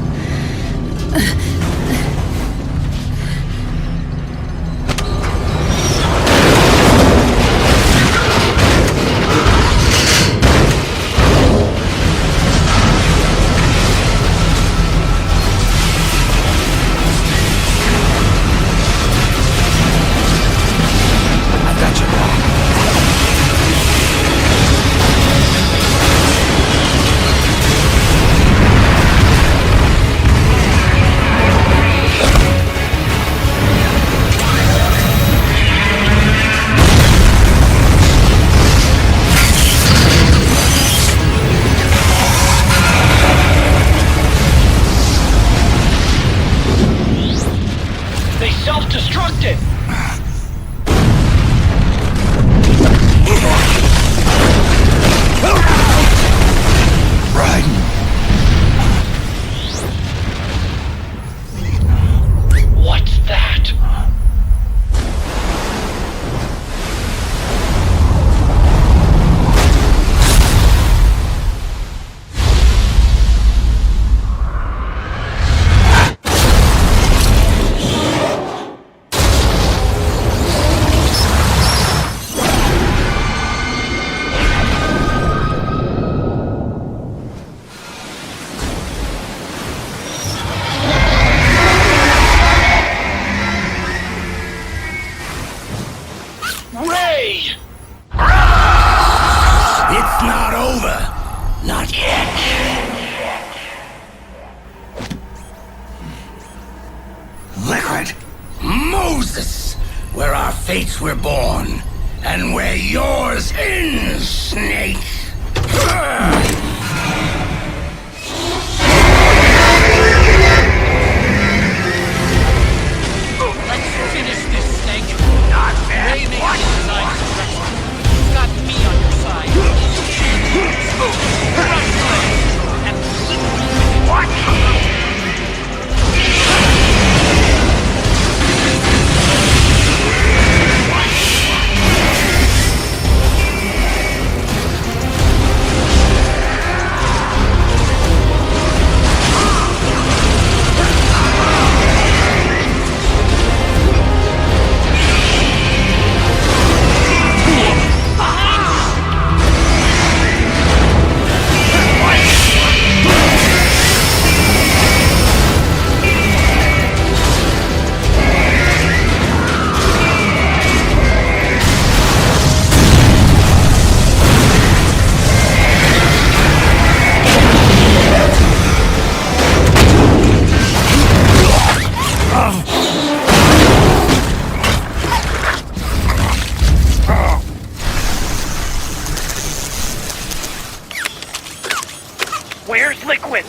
Self-destructed! Raiden! What's that? Moses, where our fates were born, and where yours ends, Snake. Let's finish this, Snake. Not bad. Ray may have designed destruction. You've got me on your side. What? Where's Liquid?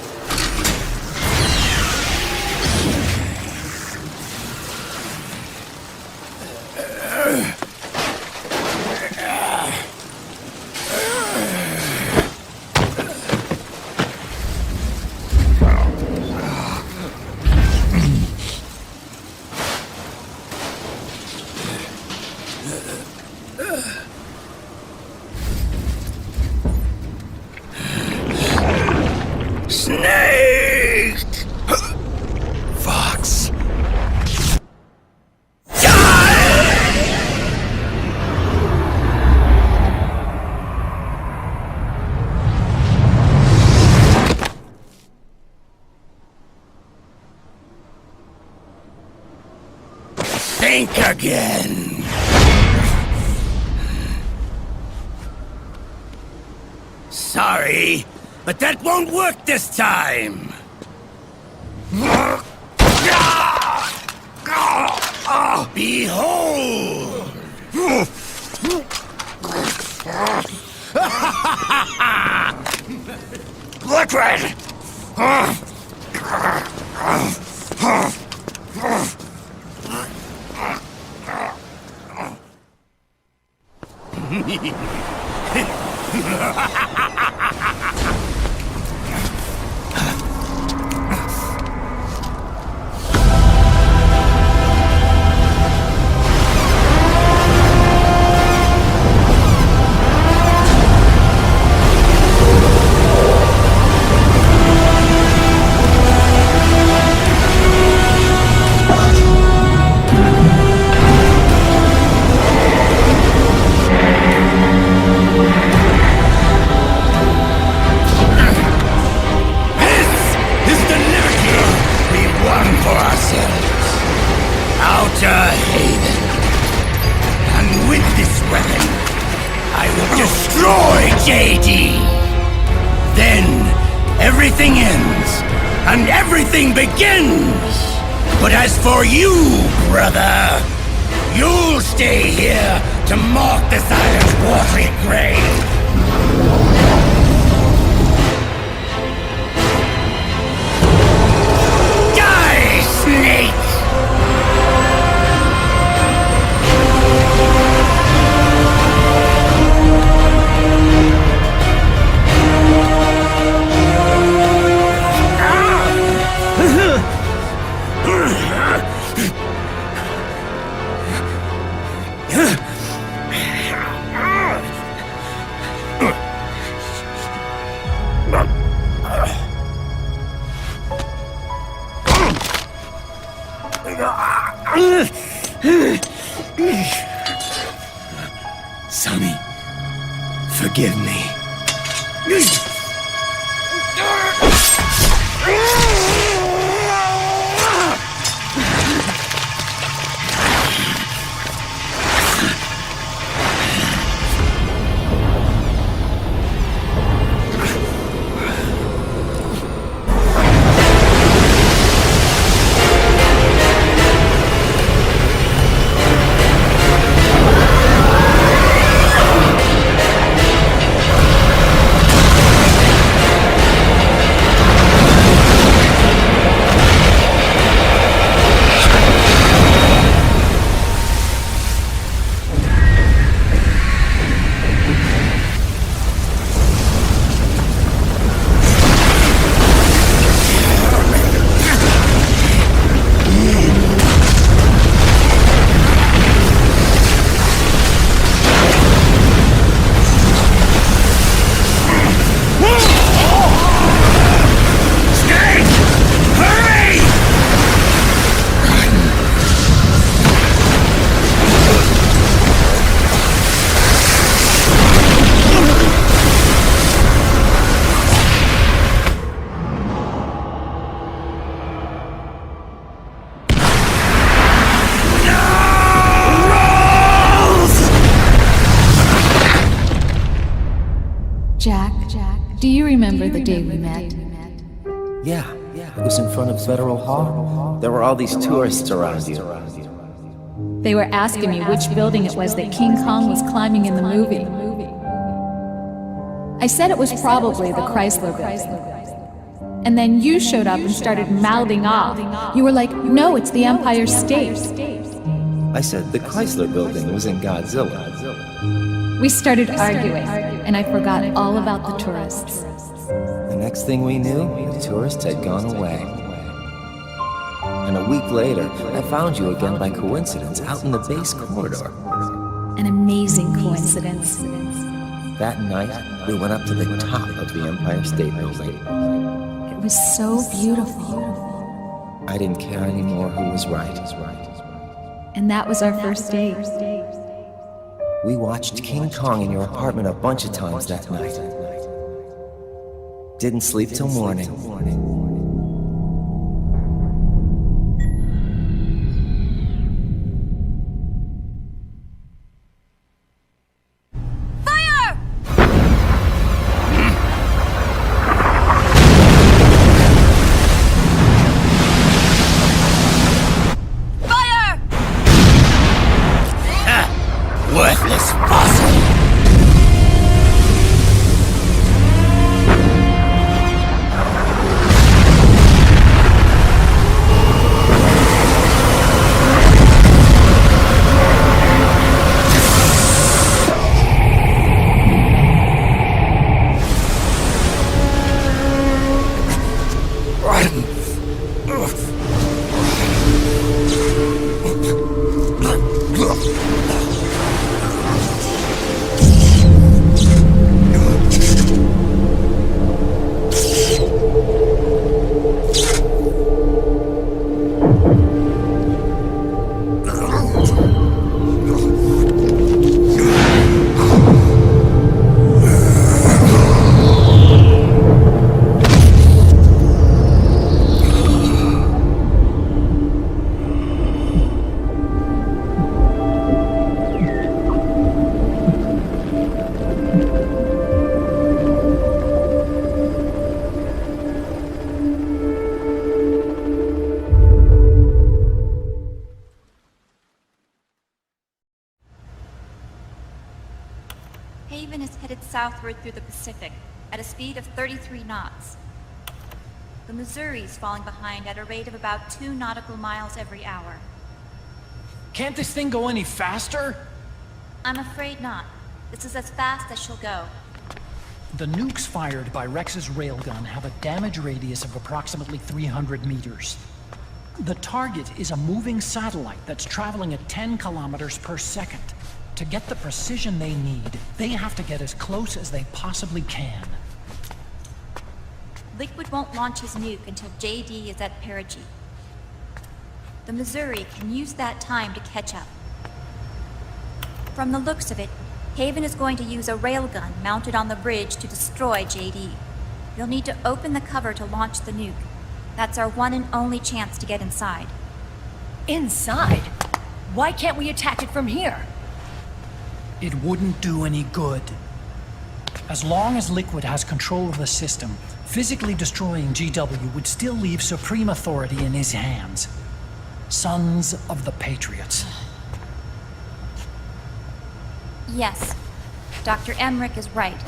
Snake! Fox. Think again. Sorry, but that won't work this time. Behold! Liquid! Everything ends, and everything begins! But as for you, brother, you'll stay here to mark the Silent's watery grave! Die, Snake! Sonny, forgive me. Do you remember the day we met? Yeah, it was in front of Federal Hall. There were all these tourists around you. They were asking me which building it was that King Kong was climbing in the movie. I said it was probably the Chrysler building. And then you showed up and started mouthing off. You were like, no, it's the Empire State. I said the Chrysler building was in Godzilla. We started arguing, and I forgot all about the tourists. The next thing we knew, the tourists had gone away. And a week later, I found you again by coincidence out in the base corridor. An amazing coincidence. That night, we went up to the top of the Empire State Building. It was so beautiful. I didn't care anymore who was right. And that was our first date. We watched King Kong in your apartment a bunch of times that night. Didn't sleep till morning. Worthless fossil! Haven is headed southward through the Pacific at a speed of 33 knots. The Missouri's falling behind at a rate of about 2 nautical miles every hour. Can't this thing go any faster? I'm afraid not. This is as fast as she'll go. The nukes fired by Rex's railgun have a damage radius of approximately 300 meters. The target is a moving satellite that's traveling at 10 kilometers per second. To get the precision they need, they have to get as close as they possibly can. Liquid won't launch his nuke until JD is at perigee. The Missouri can use that time to catch up. From the looks of it, Haven is going to use a railgun mounted on the bridge to destroy JD. You'll need to open the cover to launch the nuke. That's our one and only chance to get inside. Inside? Why can't we attack it from here? It wouldn't do any good. As long as Liquid has control of the system, physically destroying GW would still leave supreme authority in his hands. Sons of the Patriots. Yes, Dr. Emmerich is right.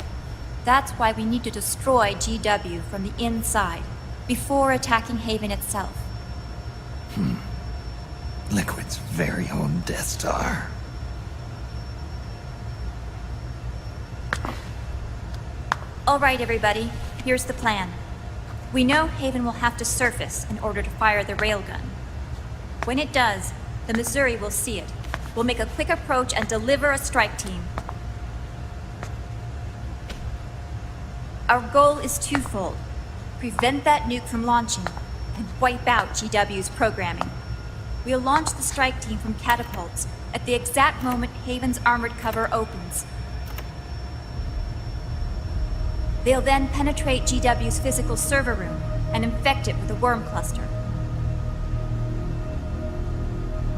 That's why we need to destroy GW from the inside, before attacking Haven itself. Liquid's very own Death Star. All right, everybody, here's the plan. We know Haven will have to surface in order to fire the railgun. When it does, the Missouri will see it. We'll make a quick approach and deliver a strike team. Our goal is twofold. Prevent that nuke from launching, and wipe out GW's programming. We'll launch the strike team from catapults at the exact moment Haven's armored cover opens. They'll then penetrate GW's physical server room and infect it with a worm cluster.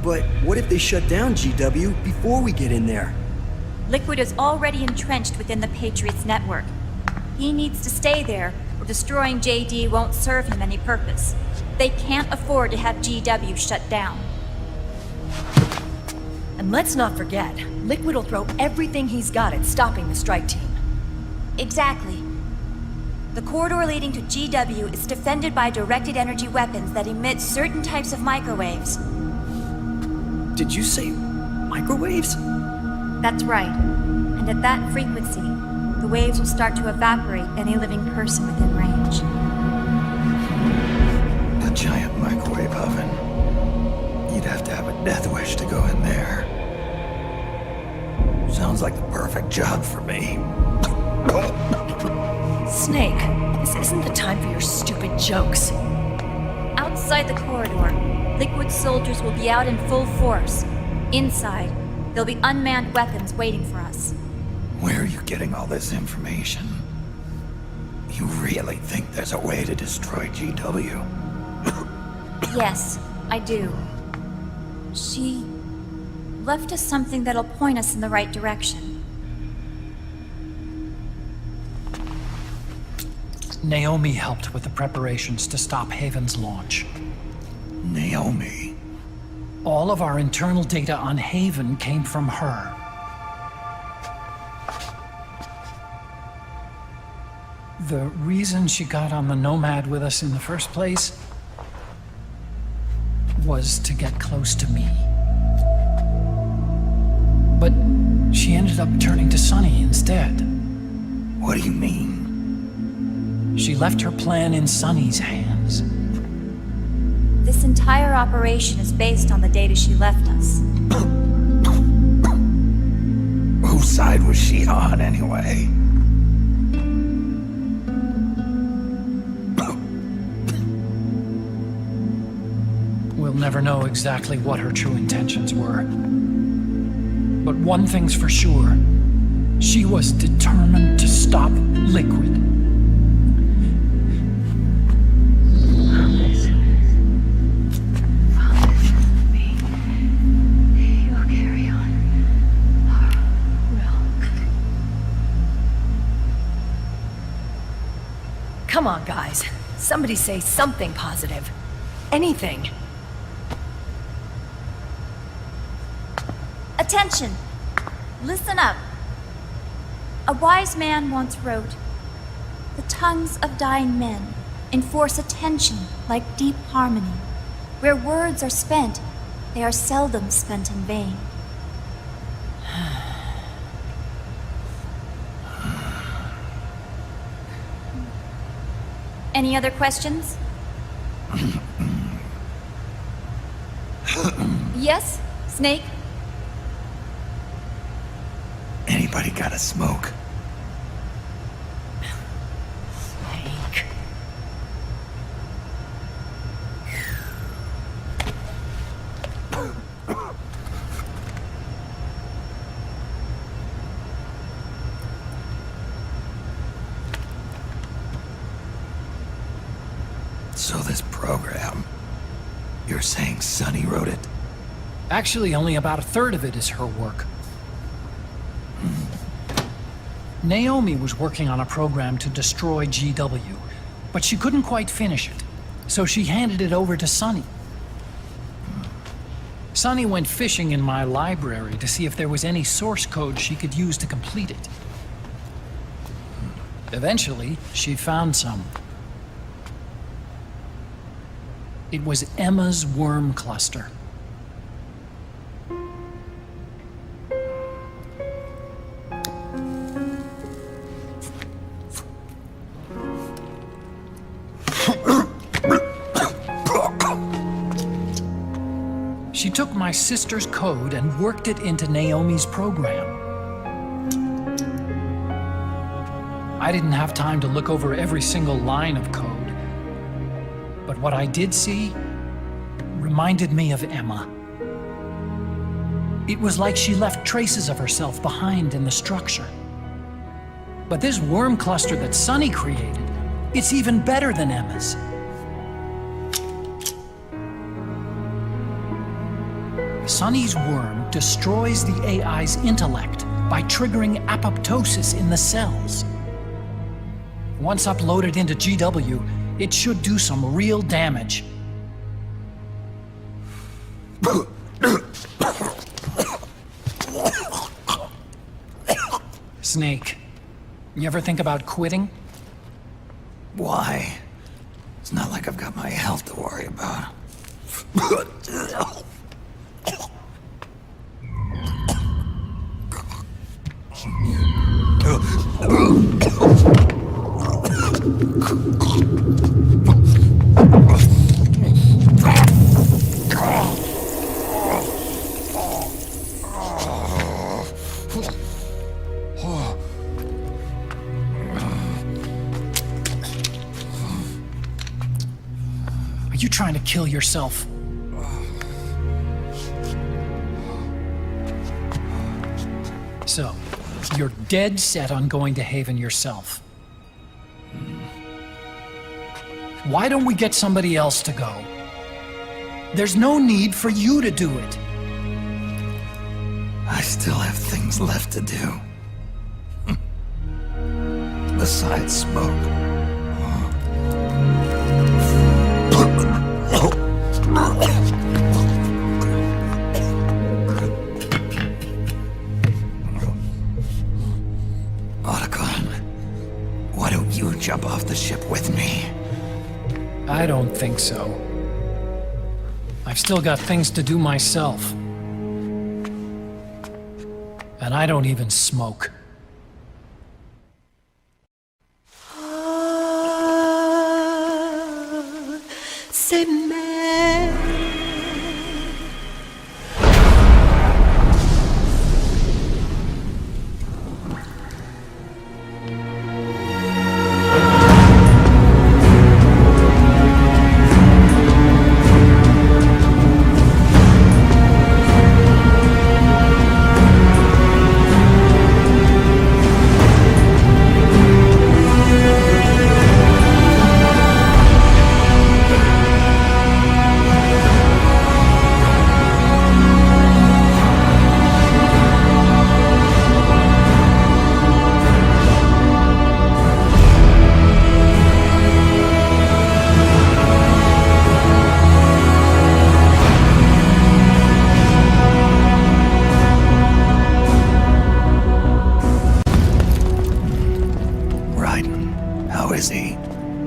But what if they shut down GW before we get in there? Liquid is already entrenched within the Patriots network. He needs to stay there, or destroying JD won't serve him any purpose. They can't afford to have GW shut down. And let's not forget, Liquid will throw everything he's got at stopping the strike team. Exactly. The corridor leading to GW is defended by directed energy weapons that emit certain types of microwaves. Did you say microwaves? That's right. And at that frequency, the waves will start to evaporate any living person within range. A giant microwave oven. You'd have to have a death wish to go in there. Sounds like the perfect job for me. Snake, this isn't the time for your stupid jokes. Outside the corridor, Liquid soldiers will be out in full force. Inside, there'll be unmanned weapons waiting for us. Where are you getting all this information? You really think there's a way to destroy GW? Yes, I do. She left us something that'll point us in the right direction. Naomi helped with the preparations to stop Haven's launch. Naomi? All of our internal data on Haven came from her. The reason she got on the Nomad with us in the first place was to get close to me. But she ended up turning to Sunny instead. What do you mean? She left her plan in Sunny's hands. This entire operation is based on the data she left us. Whose side was she on, anyway? We'll never know exactly what her true intentions were. But one thing's for sure. She was determined to stop Liquid. Come on, guys. Somebody say something positive. Anything. Attention! Listen up. A wise man once wrote, "The tongues of dying men enforce attention like deep harmony. Where words are spent, they are seldom spent in vain." Any other questions? Yes, Snake? Anybody got a smoke? Snake. So this program, you're saying Sunny wrote it? Actually, only about a third of it is her work. Naomi was working on a program to destroy GW, but she couldn't quite finish it, so she handed it over to Sunny. Sunny went fishing in my library to see if there was any source code she could use to complete it. Eventually, she found some. It was Emma's worm cluster. She took my sister's code and worked it into Naomi's program. I didn't have time to look over every single line of code, but what I did see reminded me of Emma. It was like she left traces of herself behind in the structure. But this worm cluster that Sunny created, it's even better than Emma's. Sunny's worm destroys the AI's intellect by triggering apoptosis in the cells. Once uploaded into GW, it should do some real damage. Snake, you ever think about quitting? Why? It's not like I've got my health to worry about. Are you trying to kill yourself? So, you're dead set on going to Haven yourself. Why don't we get somebody else to go? There's no need for you to do it. I still have things left to do. Besides smoke. Why don't you jump off the ship with me? I don't think so. I've still got things to do myself. And I don't even smoke.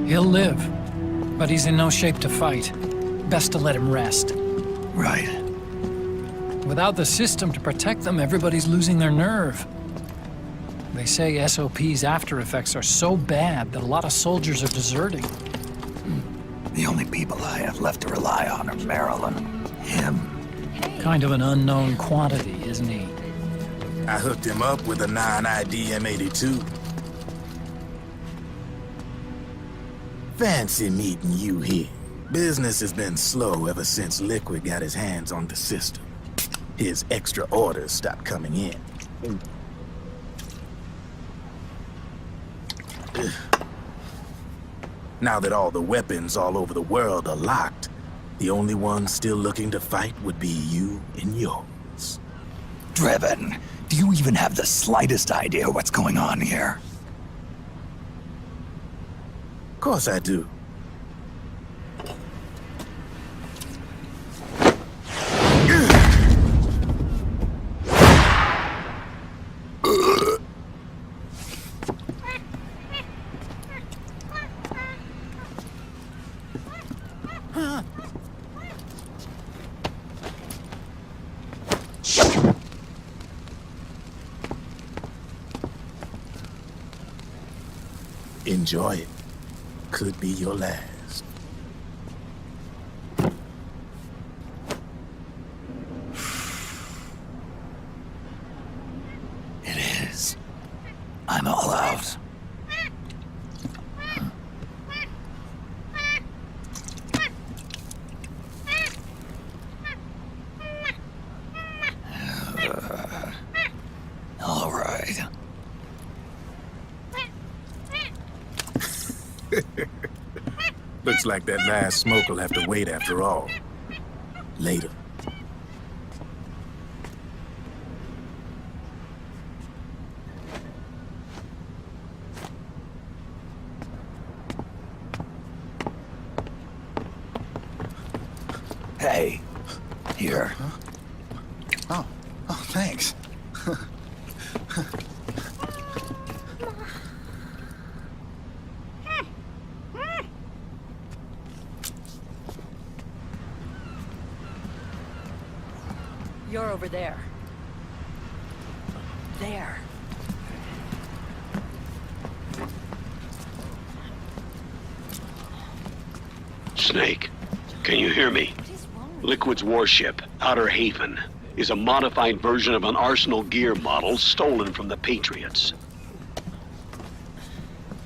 He'll live, but he's in no shape to fight. Best to let him rest. Right. Without the system to protect them, everybody's losing their nerve. They say SOP's after effects are so bad that a lot of soldiers are deserting. The only people I have left to rely on are Meryl and him. Kind of an unknown quantity, isn't he? I hooked him up with a 9ID M82. Fancy meeting you here. Business has been slow ever since Liquid got his hands on the system. His extra orders stopped coming in. Now that all the weapons all over the world are locked, the only ones still looking to fight would be you and yours. Driven, do you even have the slightest idea what's going on here? Of course I do. Enjoy it. Could be your last. It is. I'm all out. All right. Looks like that last smoke will have to wait after all. Later. Here. Oh, thanks. You're over there. There. Snake, can you hear me? Liquid's warship, Outer Haven, is a modified version of an Arsenal gear model stolen from the Patriots.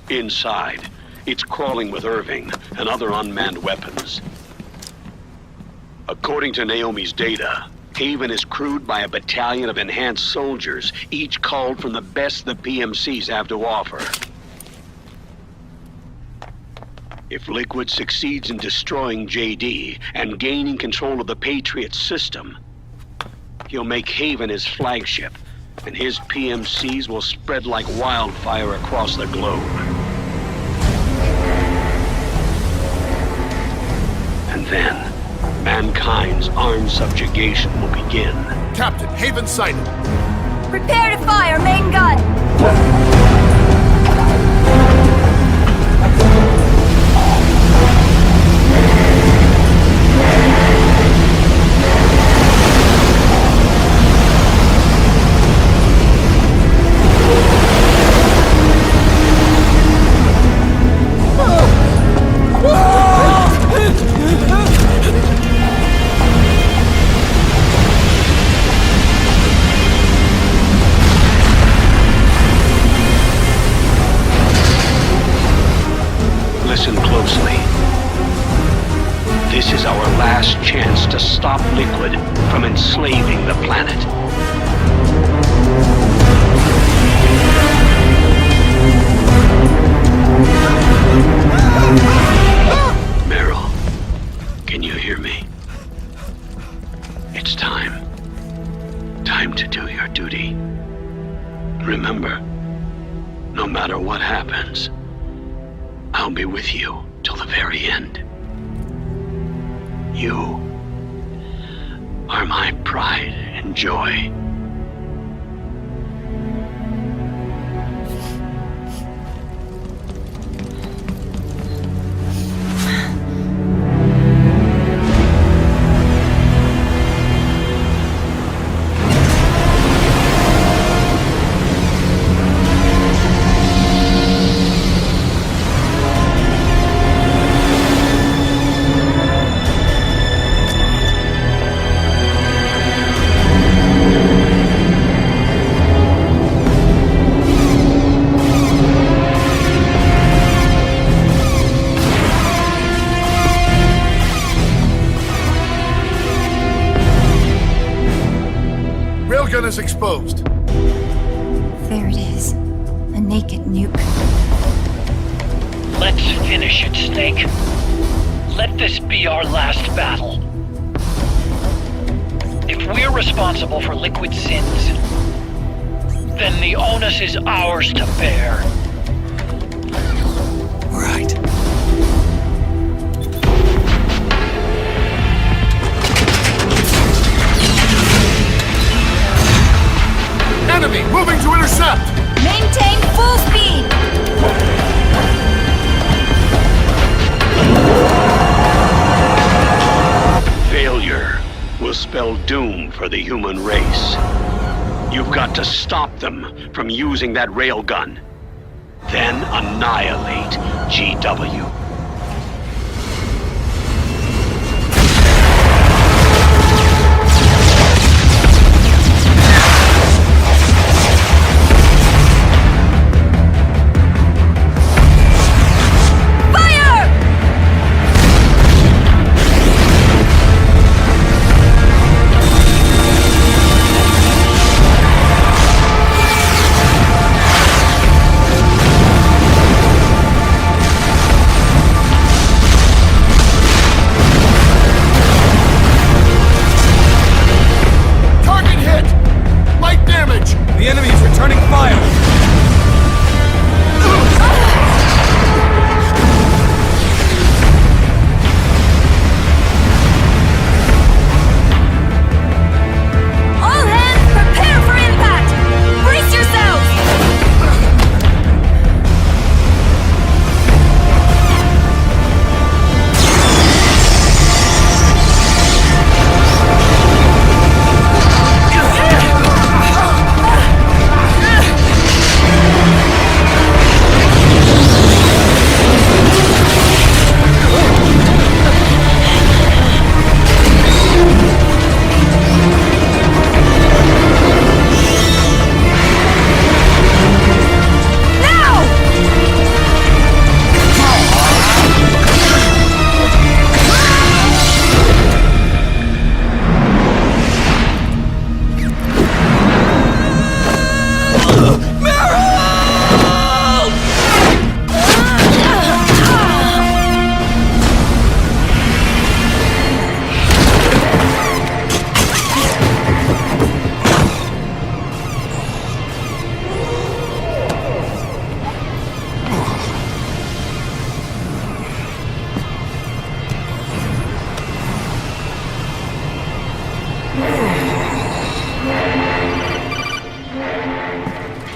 Inside, it's crawling with Irving and other unmanned weapons. According to Naomi's data, Haven is crewed by a battalion of enhanced soldiers, each culled from the best the PMCs have to offer. If Liquid succeeds in destroying JD and gaining control of the Patriots system, he'll make Haven his flagship, and his PMCs will spread like wildfire across the globe. And then, mankind's armed subjugation will begin. Captain, Haven sighted. Prepare to fire, main gun! Listen closely. This is our last chance to stop Liquid from enslaving the planet. Meryl, can you hear me? It's time. Time to do your duty. Remember, no matter what happens, I'll be with you till the very end. You are my pride and joy. Railgun is exposed. There it is. A naked nuke. Let's finish it, Snake. Let this be our last battle. If we're responsible for Liquid's sins, then the onus is ours to bear. Right. Enemy moving to intercept! Maintain full speed! Failure will spell doom for the human race. You've got to stop them from using that railgun. Then annihilate GW.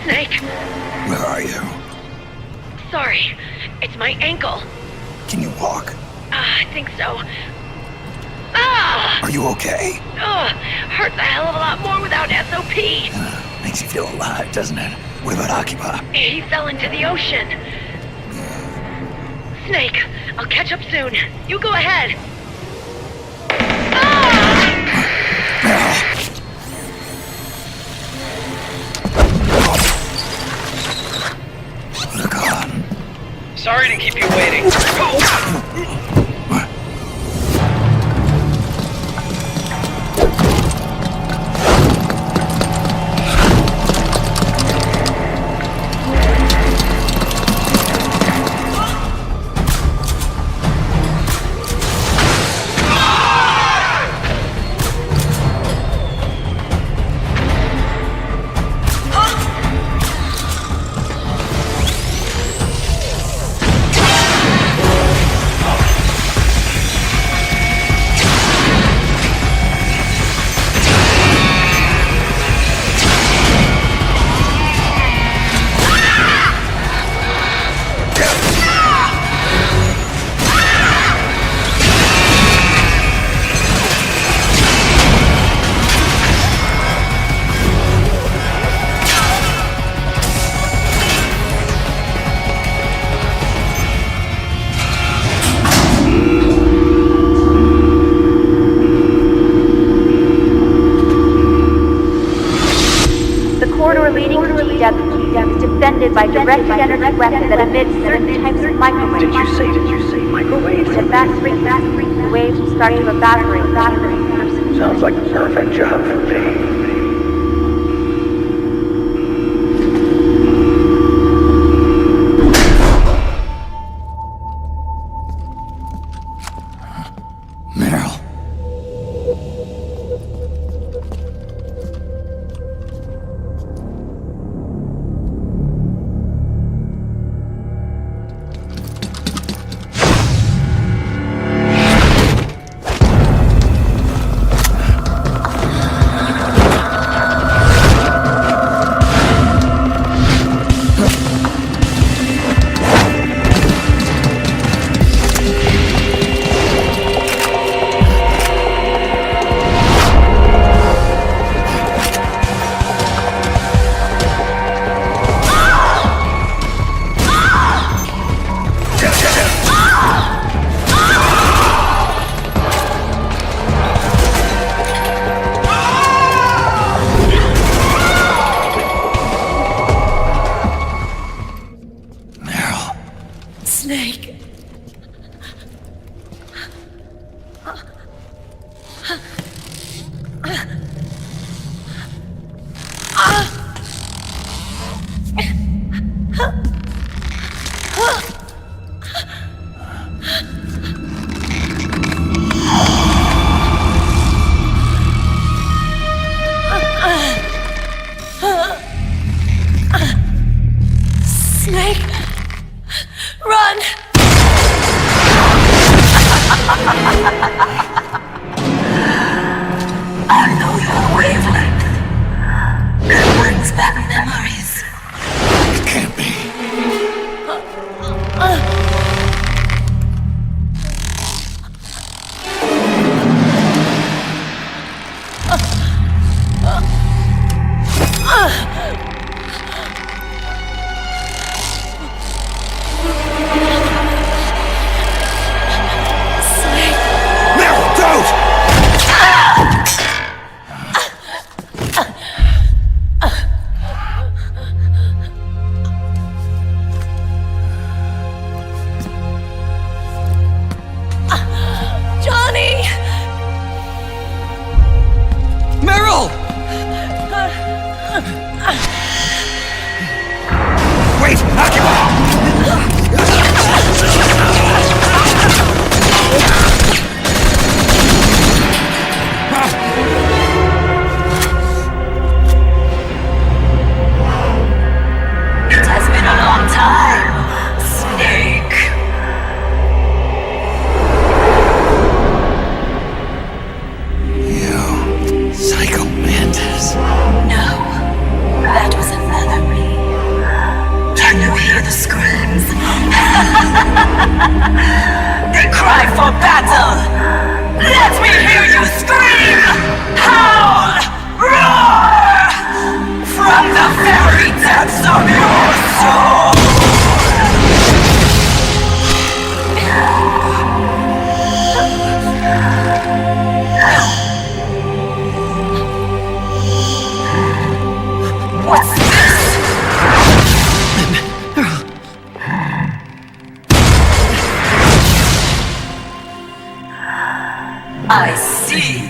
Snake, Where are you? sorry. It's my ankle. Can you walk? I think so. Ah! Are you okay? Hurts a hell of a lot more without SOP. Makes you feel alive, doesn't it? What about Occupy? He fell into the ocean. Snake, I'll catch up soon. You go ahead. Look on. Sorry to keep you waiting. defended by directed energy weapons that emit certain types of microwaves. Did you say microwaves? At fast rate, the waves will start to evaporate. Sounds like the perfect job for me. Meryl. They cry for battle! Let me hear you scream! Howl! Roar! From the very depths of your soul! What's this? I see.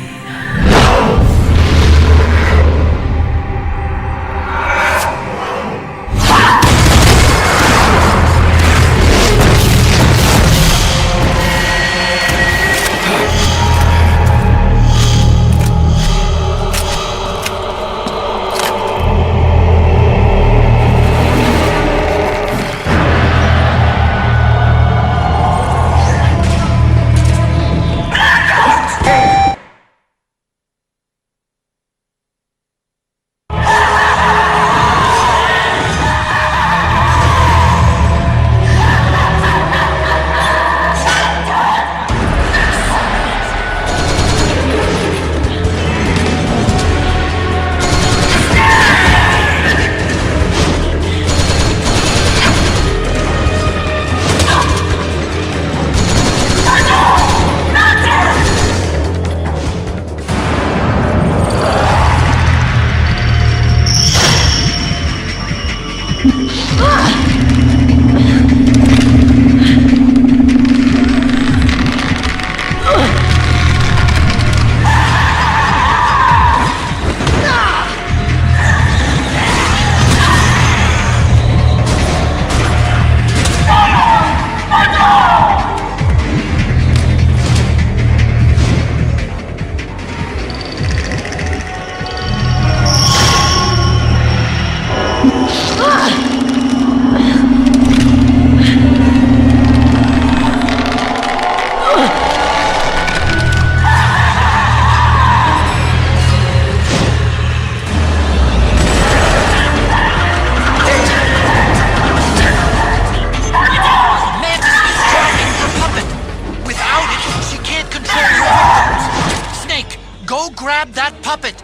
Grab that puppet!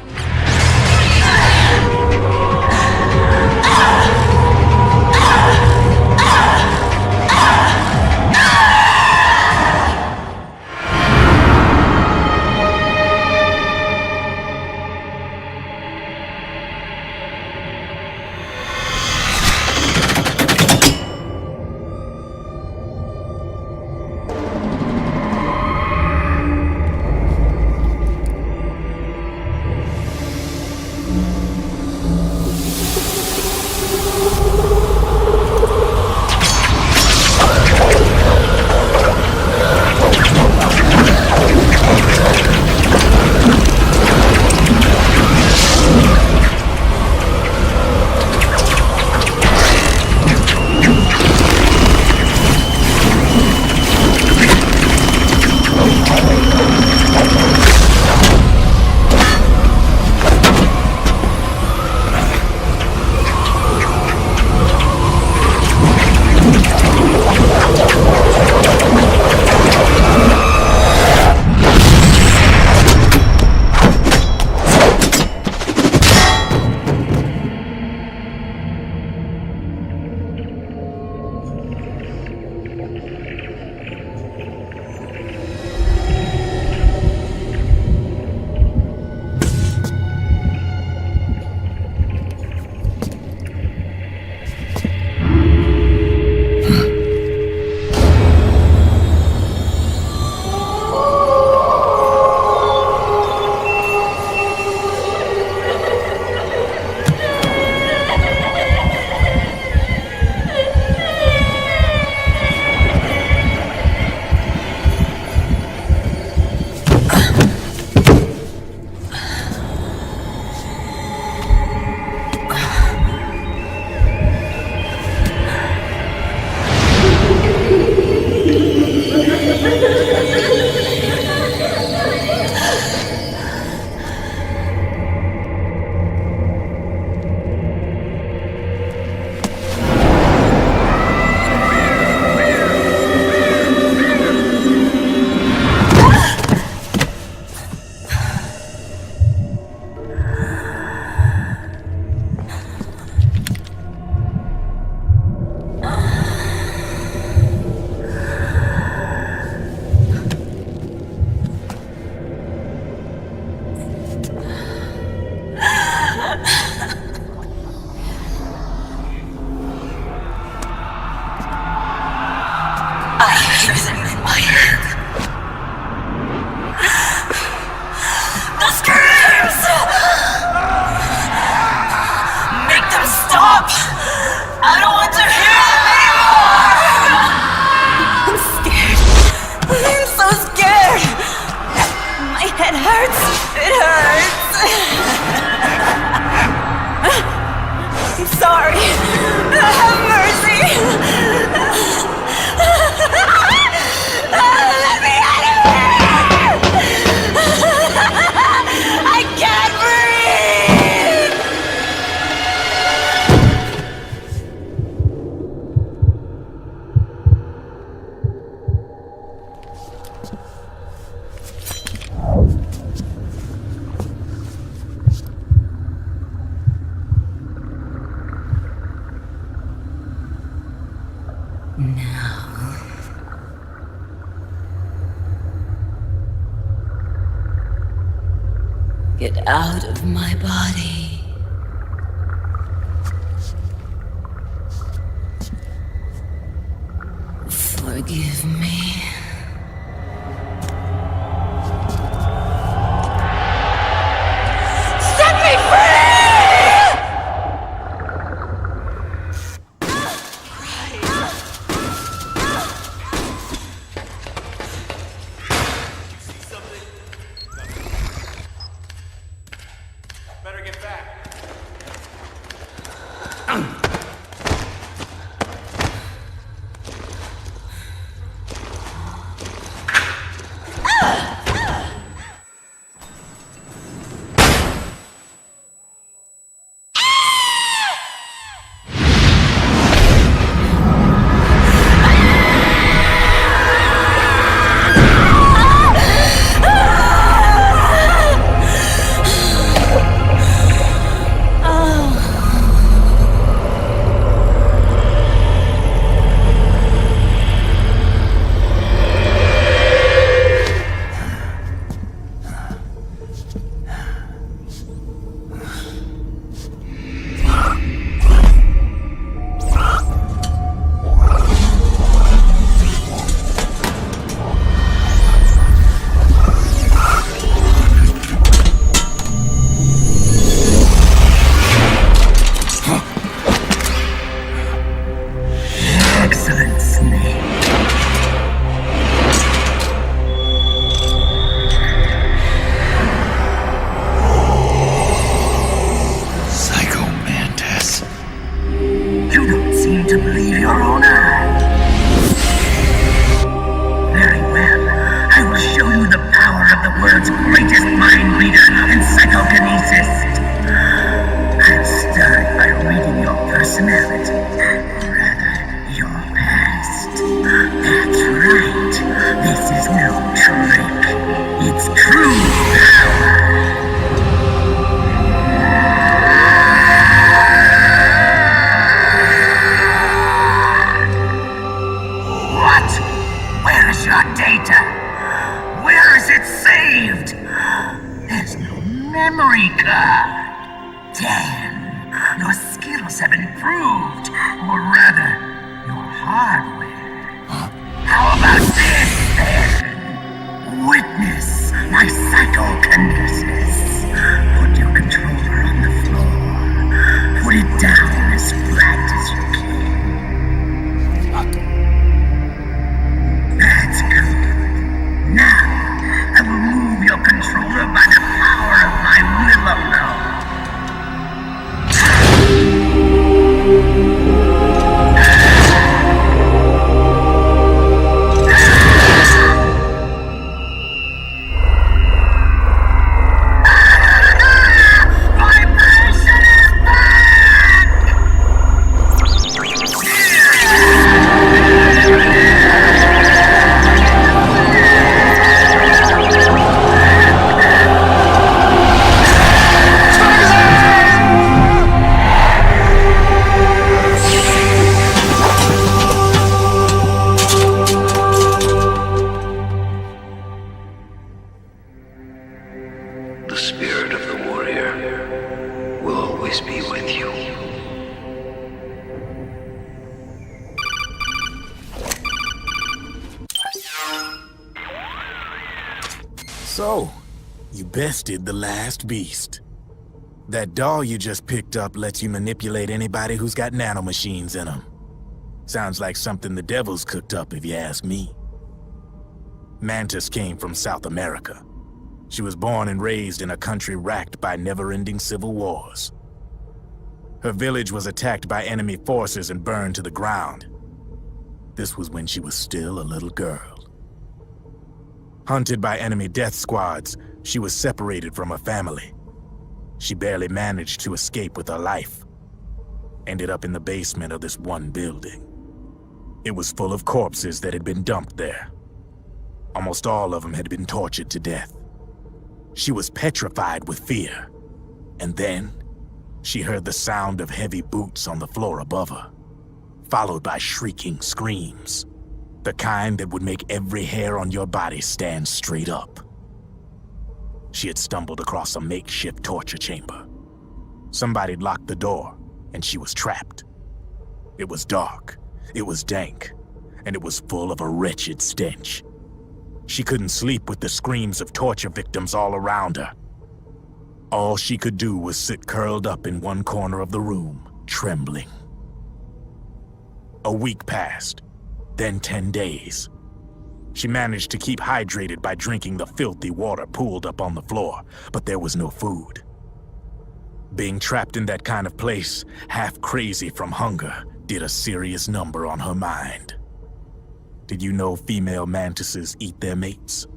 Get out of my body. Forgive me. Set me free! Better get back. Excellent, Snake. Psycho Mantis. You don't seem to believe your own eye. Very well. I will show you the power of the world's greatest mind reader and psychokinesis. I'll start by reading your personality. Rather, your past. That's right. This is no trick. It's true power. What? Where is your data? Where is it saved? There's no memory card. Damn. Your skills have improved. Or rather, your hardware. How about this, then? Witness my psychokinesis. Put your controller on the floor. Put it down as flat as you can. That's good. Now, I will move your controller by the power of my will alone. The spirit of the warrior will always be with you. So, you bested the last beast. That doll you just picked up lets you manipulate anybody who's got nanomachines in them. Sounds like something the devil's cooked up, if you ask me. Mantis came from South America. She was born and raised in a country racked by never-ending civil wars. Her village was attacked by enemy forces and burned to the ground. This was when she was still a little girl. Hunted by enemy death squads, she was separated from her family. She barely managed to escape with her life. Ended up in the basement of this one building. It was full of corpses that had been dumped there. Almost all of them had been tortured to death. She was petrified with fear. And then, she heard the sound of heavy boots on the floor above her, followed by shrieking screams. The kind that would make every hair on your body stand straight up. She had stumbled across a makeshift torture chamber. Somebody'd locked the door, and she was trapped. It was dark, it was dank, and it was full of a wretched stench. She couldn't sleep with the screams of torture victims all around her. All she could do was sit curled up in one corner of the room, trembling. A week passed, then 10 days. She managed to keep hydrated by drinking the filthy water pooled up on the floor, but there was no food. Being trapped in that kind of place, half crazy from hunger, did a serious number on her mind. Did you know female mantises eat their mates?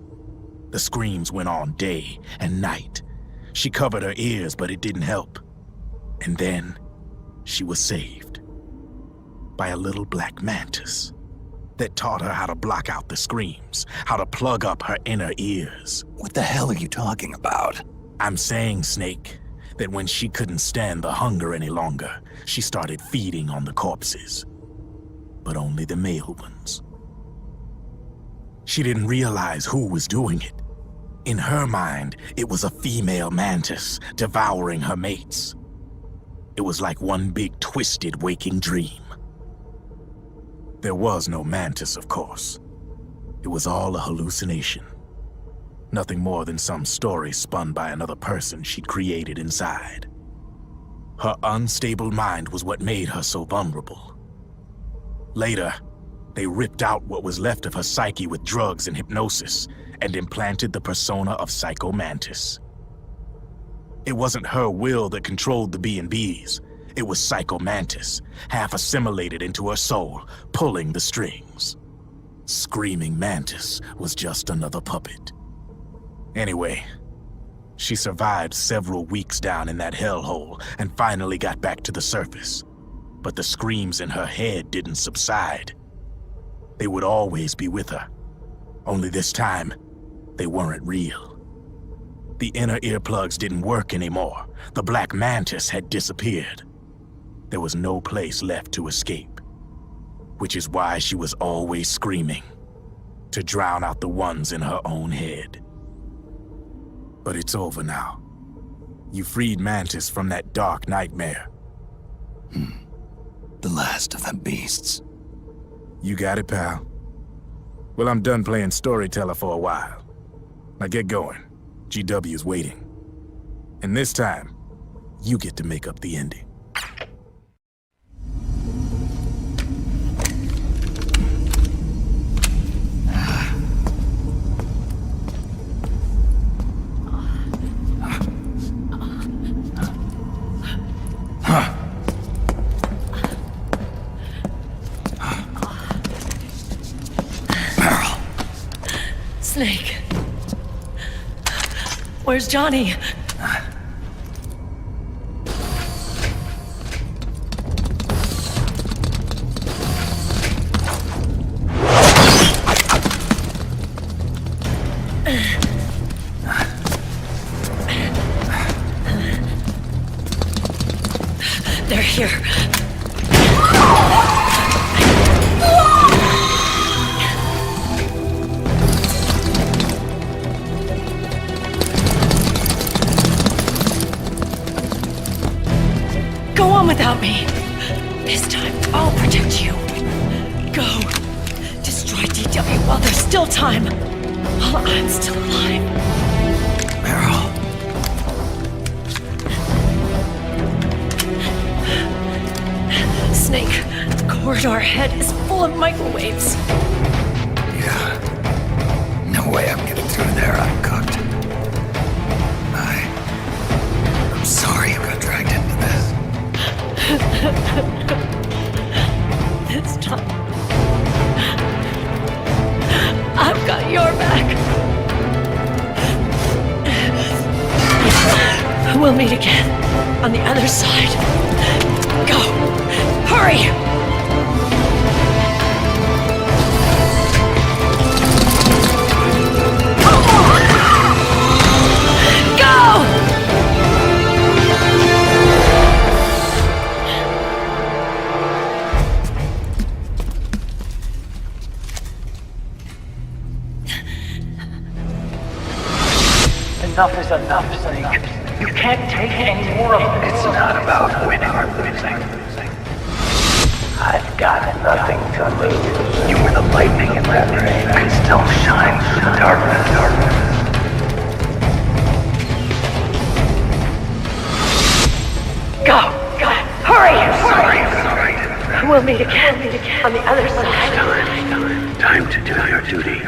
The screams went on day and night. She covered her ears, but it didn't help. And then, she was saved. By a little black mantis that taught her how to block out the screams, how to plug up her inner ears. What the hell are you talking about? I'm saying, Snake, that when she couldn't stand the hunger any longer, she started feeding on the corpses. But only the male ones. She didn't realize who was doing it. In her mind, it was a female mantis devouring her mates. It was like one big twisted waking dream. There was no mantis, of course. It was all a hallucination. Nothing more than some story spun by another person she'd created inside. Her unstable mind was what made her so vulnerable. Later, they ripped out what was left of her psyche with drugs and hypnosis and implanted the persona of Psycho Mantis. It wasn't her will that controlled the B&Bs. It was Psycho Mantis, half assimilated into her soul, pulling the strings. Screaming Mantis was just another puppet. Anyway, she survived several weeks down in that hellhole and finally got back to the surface. But the screams in her head didn't subside. They would always be with her. Only this time, they weren't real. The inner earplugs didn't work anymore. The black mantis had disappeared. There was no place left to escape. Which is why she was always screaming, to drown out the ones in her own head. But it's over now. You freed Mantis from that dark nightmare. The last of them beasts. You got it, pal. Well, I'm done playing storyteller for a while. Now get going. GW's waiting. And this time, you get to make up the ending. Snake. Where's Johnny? They're here. Without me. This time, I'll protect you. Go. Destroy DW while there's still time. While I'm still alive. Meryl. Snake, the corridor ahead is full of microwaves. Yeah. No way I'm getting through there uncooked. I'm sorry you got dragged into this. This time, I've got your back. We'll meet again on the other side. Go! Hurry! Enough is is enough, Snake. You can't take any more of this. It's not about winning or losing. I've got nothing to lose. You were the lightning in that rain. You can still shine through the darkness. Go! Hurry! We'll meet again on the other side. Time to do your duty.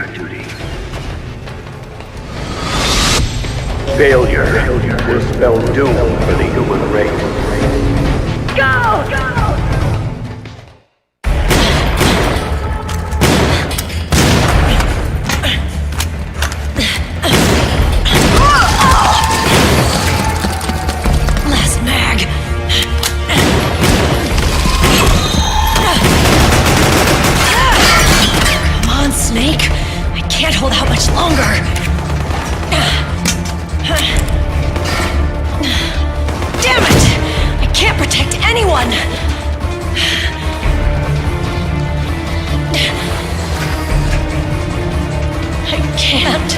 Failure will spell doom for the human race. Go! Last mag. Come on, Snake. I can't hold out much longer. Damn it! I can't protect anyone! I can't.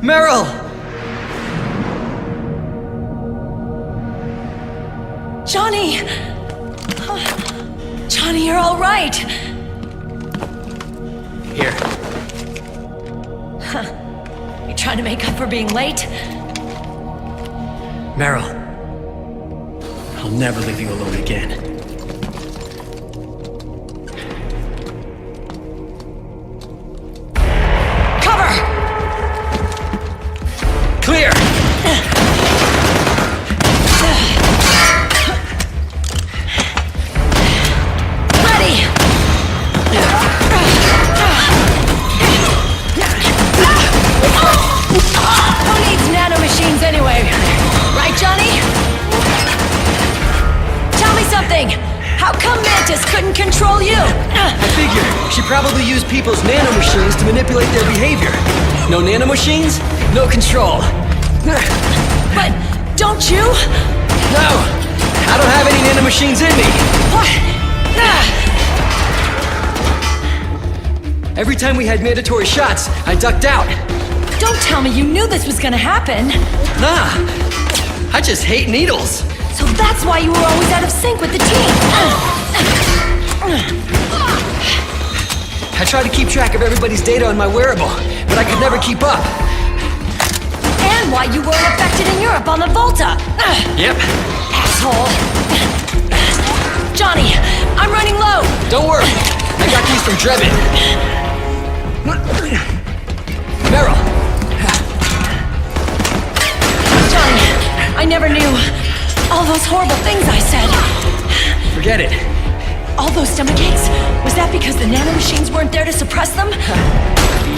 Meryl! Johnny! Johnny, you're all right! Here. Huh. You trying to make up for being late? Meryl. I'll never leave you alone again. Clear! Ready! Who needs nanomachines anyway? Right, Johnny? Tell me something! How come Mantis couldn't control you? I figure she probably used people's nanomachines to manipulate their behavior. No nanomachines? No control. But don't you? No! I don't have any nanomachines in me! What? Every time we had mandatory shots, I ducked out. Don't tell me you knew this was gonna happen! Nah! I just hate needles! So that's why you were always out of sync with the team! I tried to keep track of everybody's data on my wearable, but I could never keep up. And why you weren't affected in Europe on the Volta! Yep. Asshole! Johnny, I'm running low! Don't worry, I got these from Drebin. Meryl! Johnny, I never knew all those horrible things I said. Forget it. All those stomach aches, was that because the nanomachines weren't there to suppress them?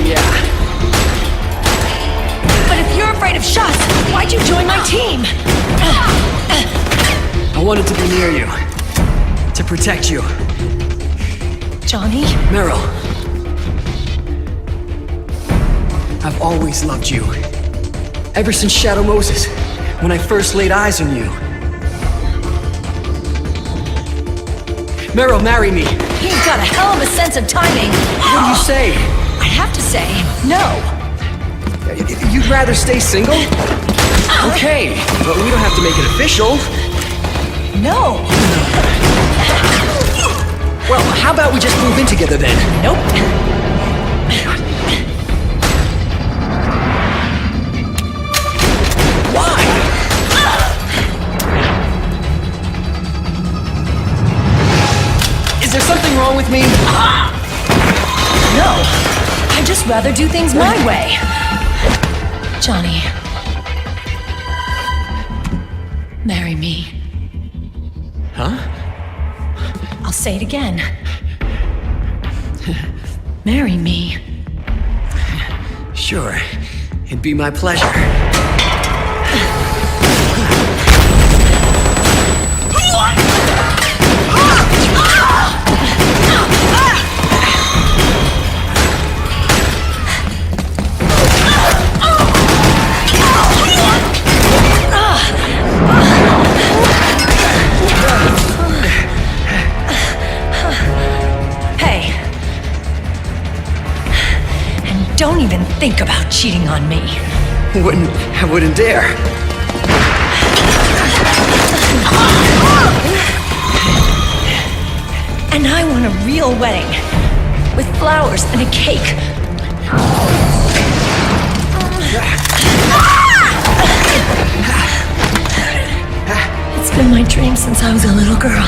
Yeah. But if you're afraid of shots, why'd you join my team? I wanted to be near you. To protect you. Johnny? Meryl. I've always loved you. Ever since Shadow Moses, when I first laid eyes on you. Meryl, marry me. You've got a hell of a sense of timing. What do you say? I have to say, no. You'd rather stay single? Okay, but we don't have to make it official. No. Well, how about we just move in together then? Nope. Why? Is there something wrong with me? No. I'd just rather do things my way. Johnny. Marry me. Huh? I'll say it again. Marry me. Sure. It'd be my pleasure. think about cheating on me. I wouldn't dare. And I want a real wedding. With flowers and a cake. It's been my dream since I was a little girl.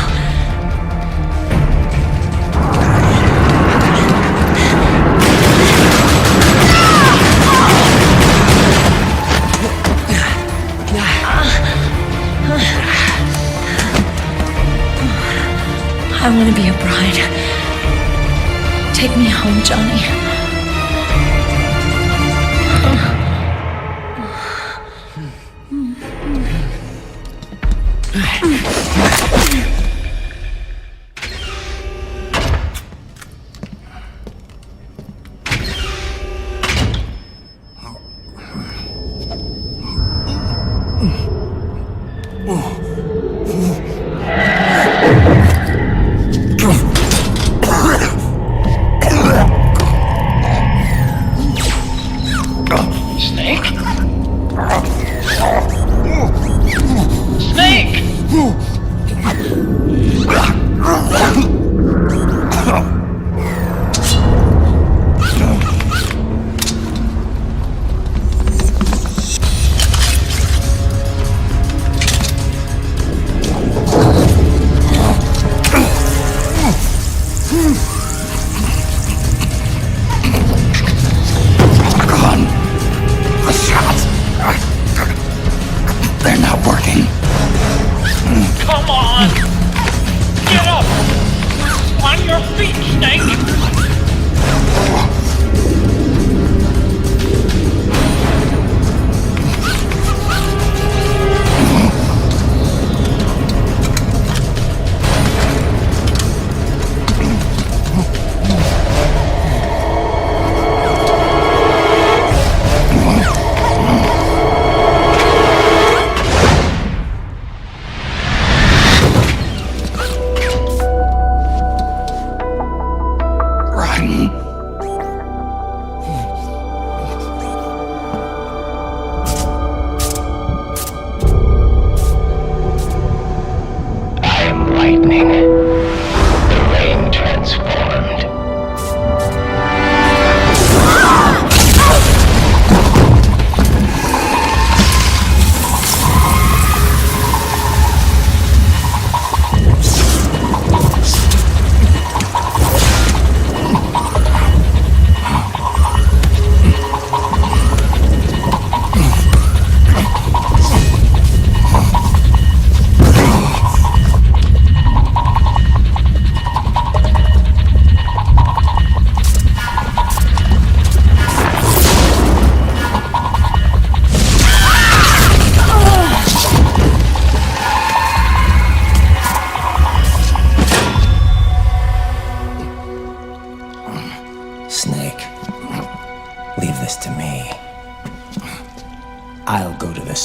I want to be a bride. Take me home, Johnny.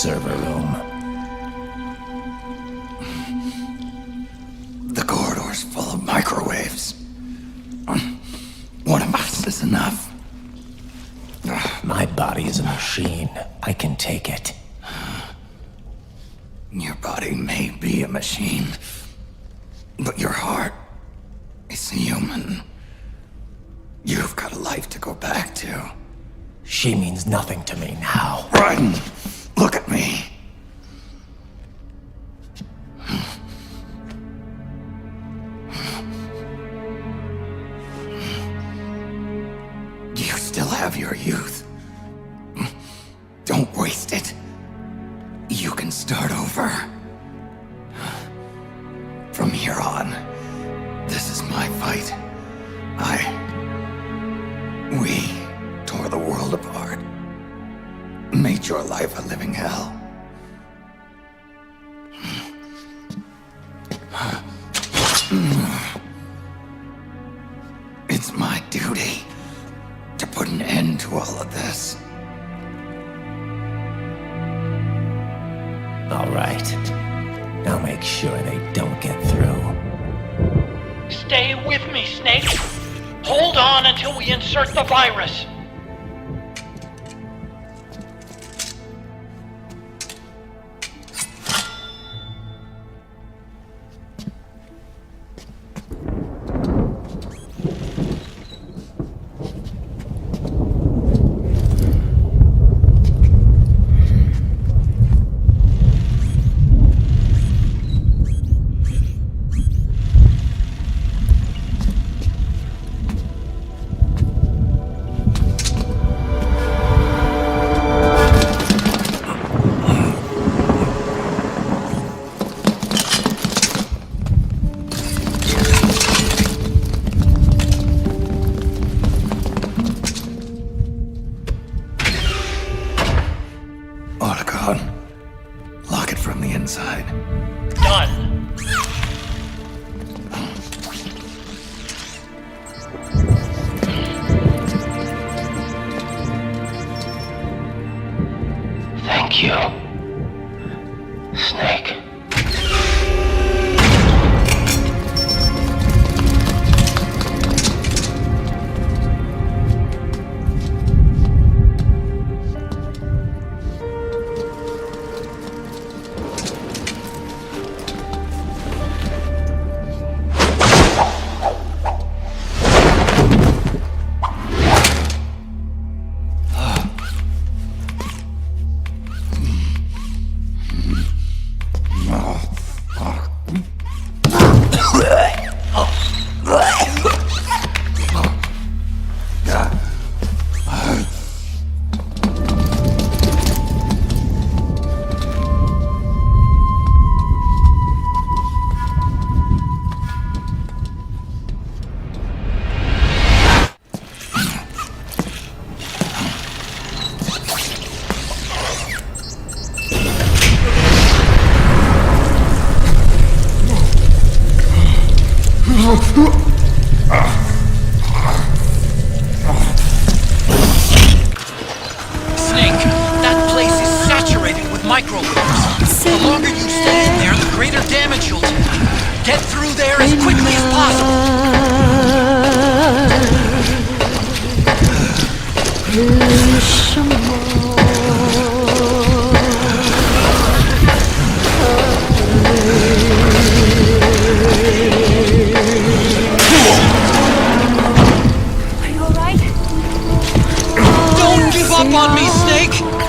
server room. The corridor's full of microwaves. One of us is enough. My body is a machine. I can take it. Your body may be a machine, but your heart is human. You've got a life to go back to. She means nothing to me now. Raiden, look at me. You still have your youth. Don't waste it. You can start over. From here on, this is my fight. We tore the world apart. Made your life a living hell. It's my duty to put an end to all of this. All right. I'll make sure they don't get through. Stay with me, Snake. Hold on until we insert the virus. Otacon, lock it from the inside. Done. Thank you, Snake. Snake, that place is saturated with microwaves. The longer you stay in there, the greater damage you'll take. Get through there as quickly as Are you alright? Don't give up on me, Snake!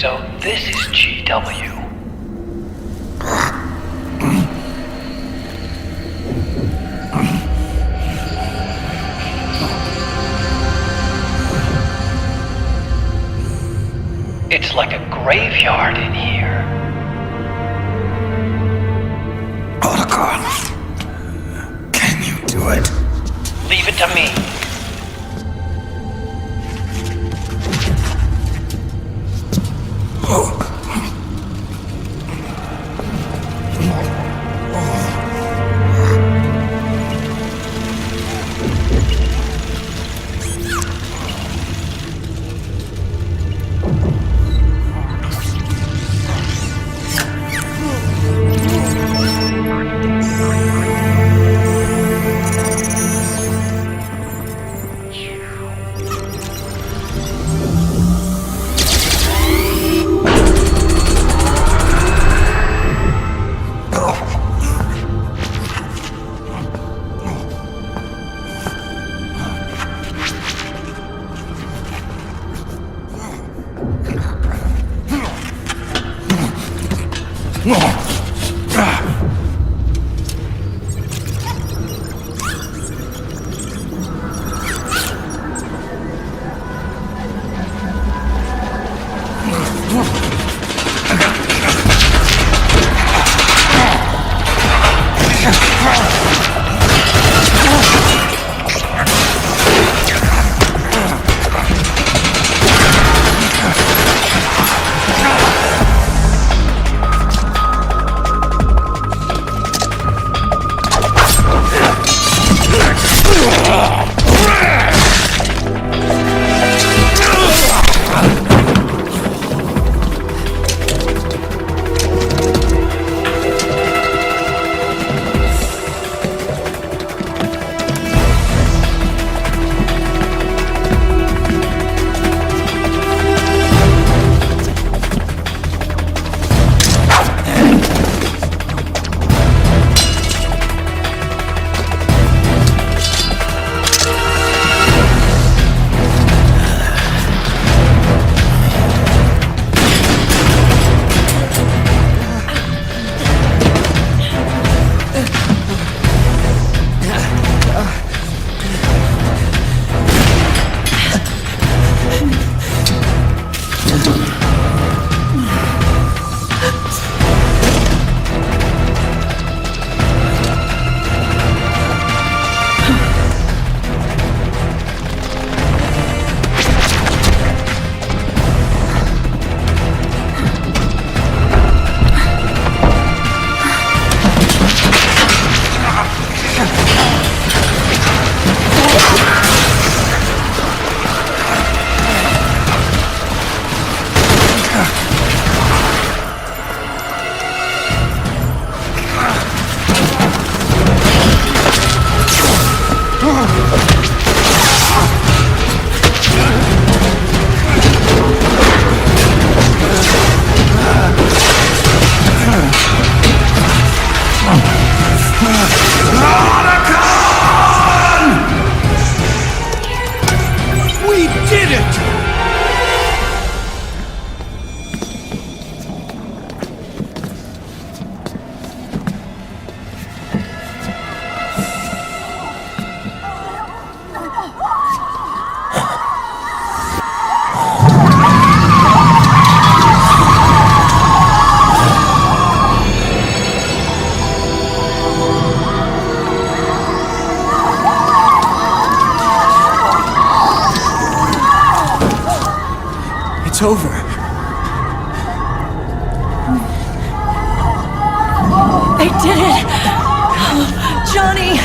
So this is GW. It's like a graveyard in here. Protocol. Can you do it? Leave it to me. It's over. They did it! Johnny!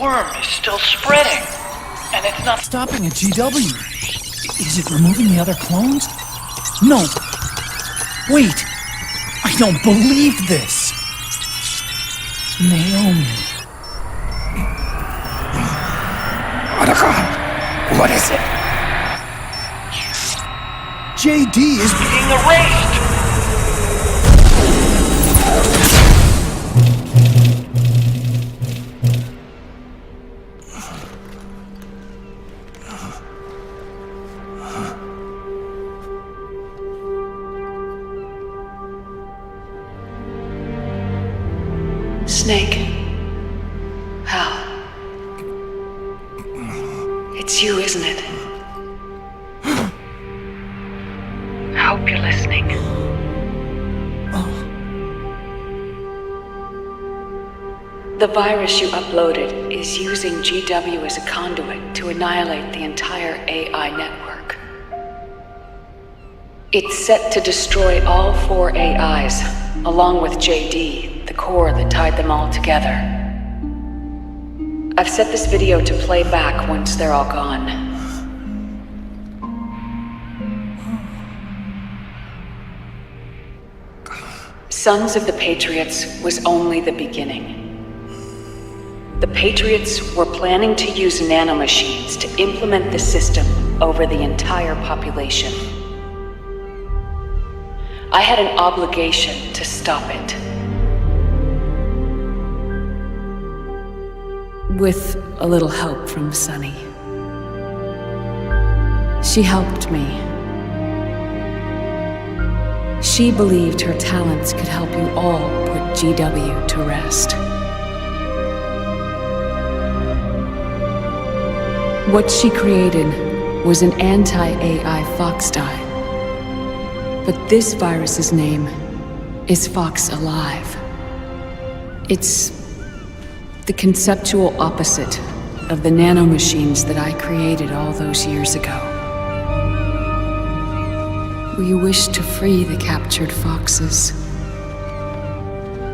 worm is still spreading. And it's not stopping at GW. Is it removing the other clones? No. Wait. I don't believe this. Naomi. OctoCamo, what is it? JD is being erased. Snake. Hal. It's you, isn't it? I hope you're listening. The virus you uploaded is using GW as a conduit to annihilate the entire AI network. It's set to destroy all 4 AIs, along with JD, the core that tied them all together. I've set this video to play back once they're all gone. Sons of the Patriots was only the beginning. The Patriots were planning to use nanomachines to implement the system over the entire population. I had an obligation to stop it. With a little help from Sunny. She helped me. She believed her talents could help you all put GW to rest. What she created was an anti-AI fox dye. But this virus's name is Fox Alive. It's the conceptual opposite of the nanomachines that I created all those years ago. We wish to free the captured foxes,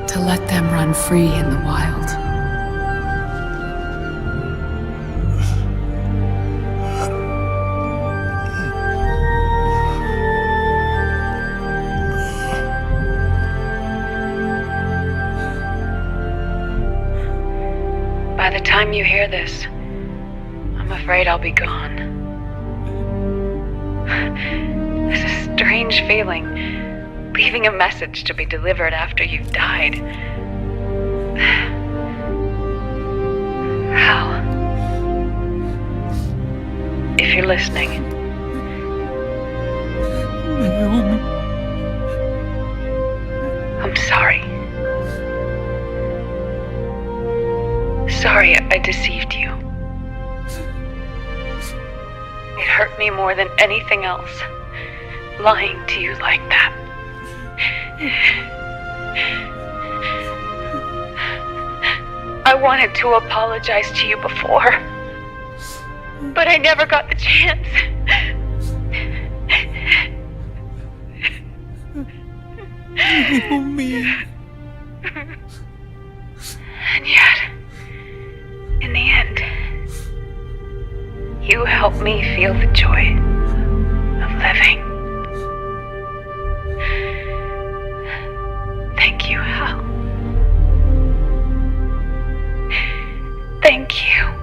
to let them run free in the wild. By the time you hear this, I'm afraid I'll be gone. There's a strange feeling, leaving a message to be delivered after you've died. Hal, if you're listening. Naomi. I'm sorry. Sorry I deceived you. It hurt me more than anything else, lying to you like that. I wanted to apologize to you before, but I never got the chance. Naomi. And yet, in the end, you helped me feel the joy of living. Thank you, Hal. Thank you.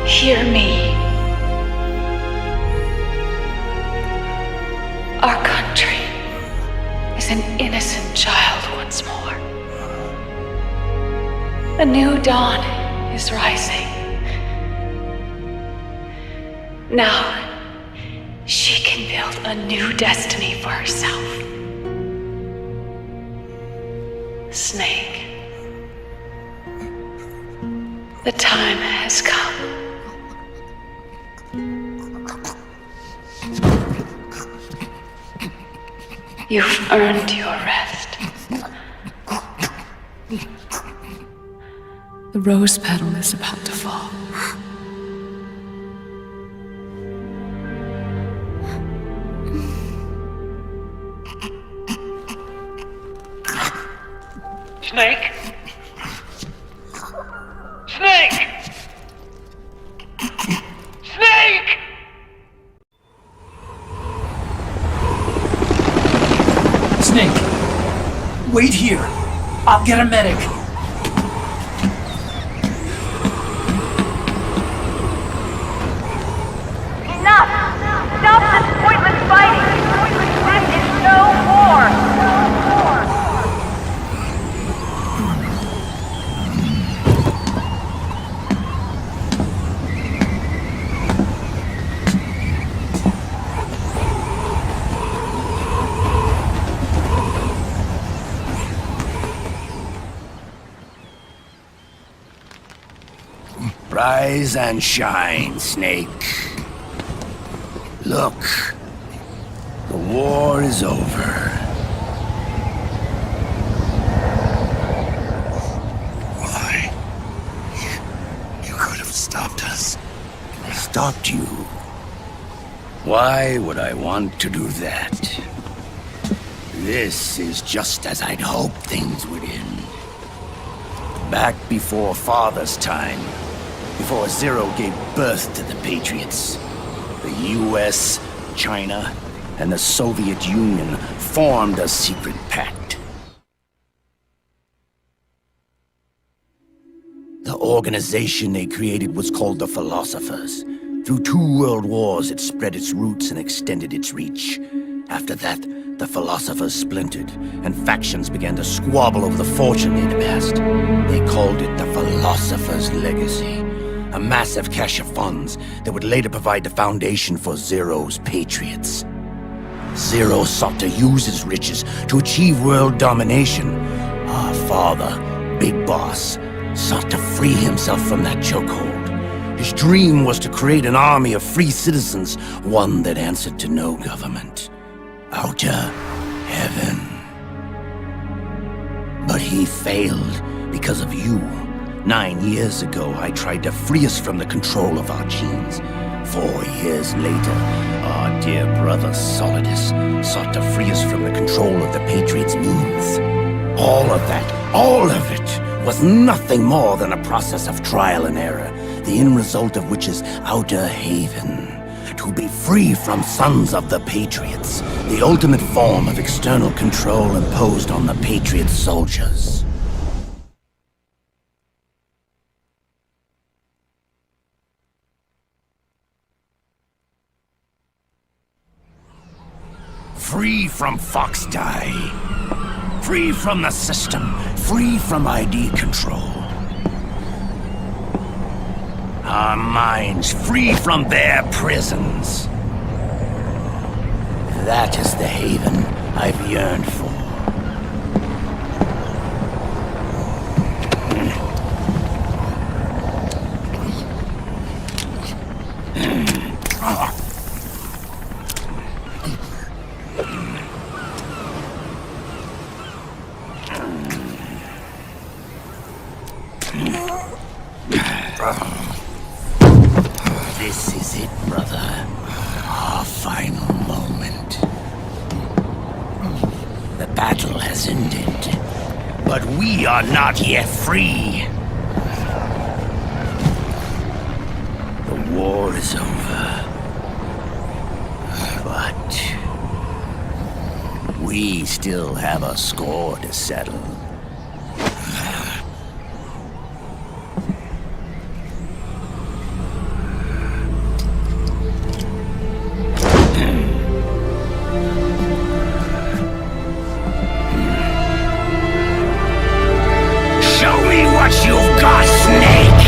Hear me. Our country is an innocent child once more. A new dawn is rising. Now, she can build a new destiny for herself. Snake. The time has come. You've earned your rest. The rose petal is about to fall. Snake? Snake! Snake! Snake, wait here. I'll get a medic. Enough! Stop this pointless fighting! This is no war! Rise and shine, Snake. Look, the war is over. Why? You could have stopped us. Stopped you? Why would I want to do that? This is just as I'd hoped things would end. Back before Father's time, before Zero gave birth to the Patriots, the US, China, and the Soviet Union formed a secret pact. The organization they created was called the Philosophers. Through 2 world wars, it spread its roots and extended its reach. After that, the Philosophers splintered, and factions began to squabble over the fortune they'd amassed. They called it the Philosopher's Legacy, a massive cache of funds that would later provide the foundation for Zero's Patriots. Zero sought to use his riches to achieve world domination. Our father, Big Boss, sought to free himself from that chokehold. His dream was to create an army of free citizens, one that answered to no government. Outer heaven. But he failed because of you. 9 years ago, I tried to free us from the control of our genes. 4 years later, our dear brother Solidus sought to free us from the control of the Patriots' means. All of it was nothing more than a process of trial and error, the end result of which is Outer Haven. To be free from sons of the Patriots, the ultimate form of external control imposed on the Patriot soldiers. Free from Foxdie. Free from the system. Free from ID control. Our minds free from their prisons. That is the haven I've yearned for. This is it, brother. Our final moment. The battle has ended, but we are not yet free. The war is over, but we still have a score to settle. You've got, Snake!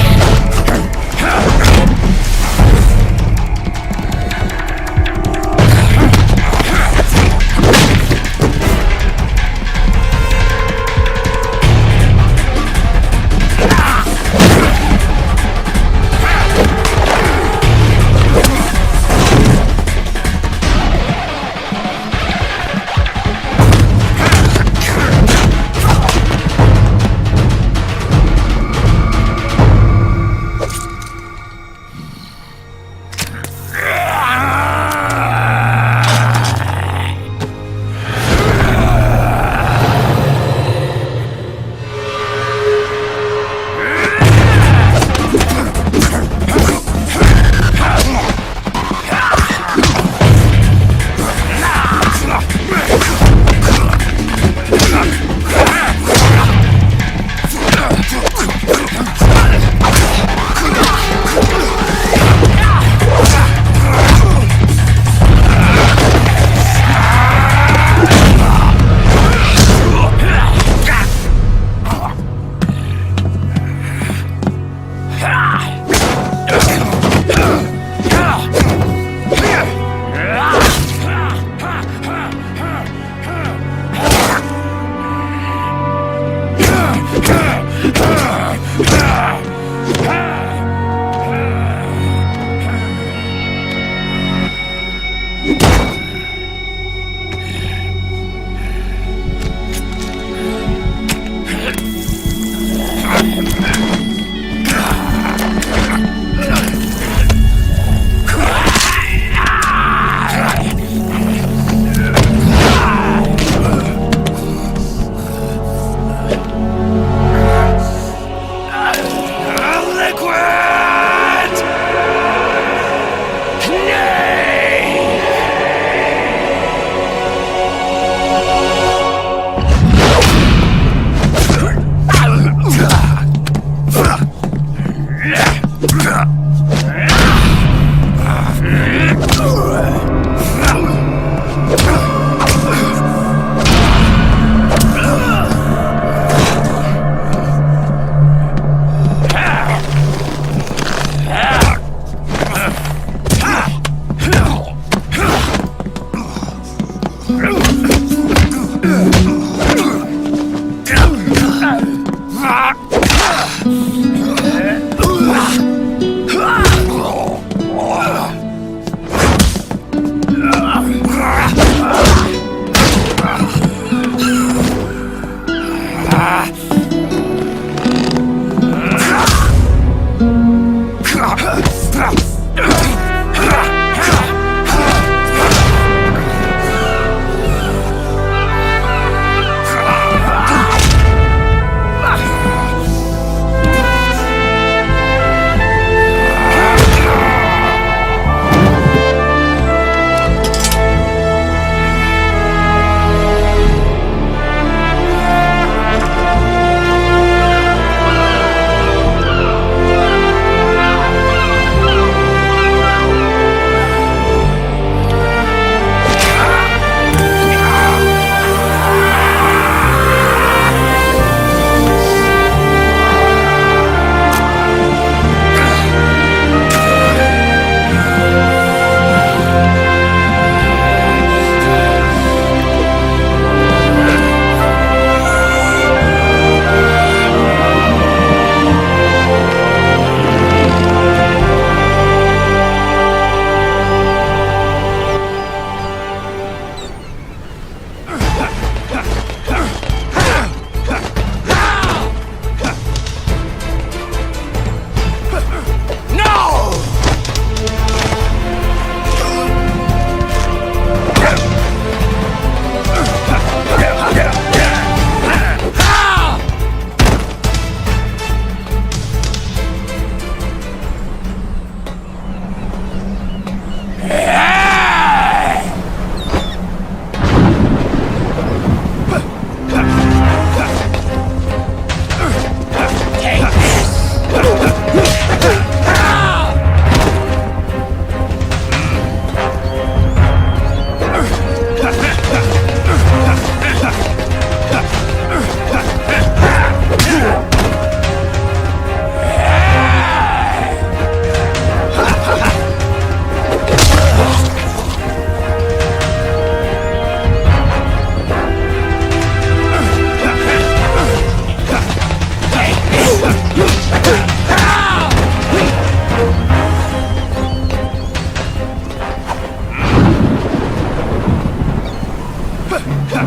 What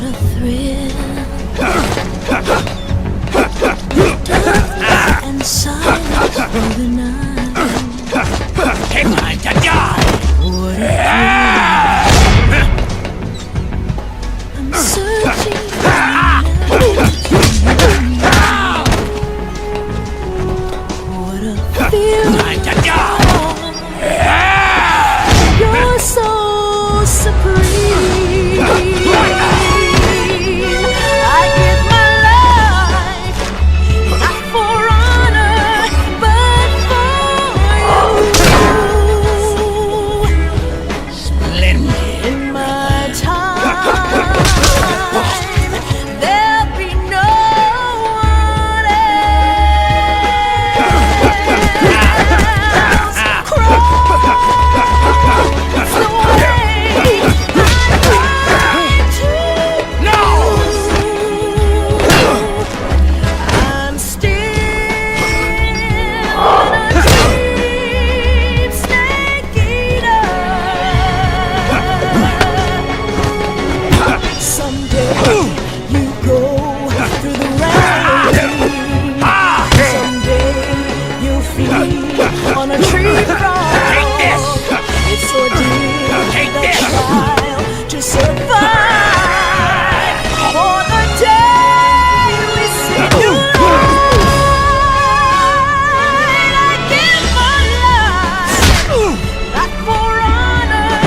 a thrill. And silence for the night. Time to die! What a thrill. I'm searching for what a feel. Time to die! You're so supreme. I give my life, not for honor, but for you. Splendid. In my time, there'll be no one else. Cross the way I'm trying to. No! I'm still a deep snake eater. Someday you go through the rain. Someday you'll feed on a tree frog. Take this! It's ordeal Take that this! trial to survive. For the day we see new light, I give my life, not for honor,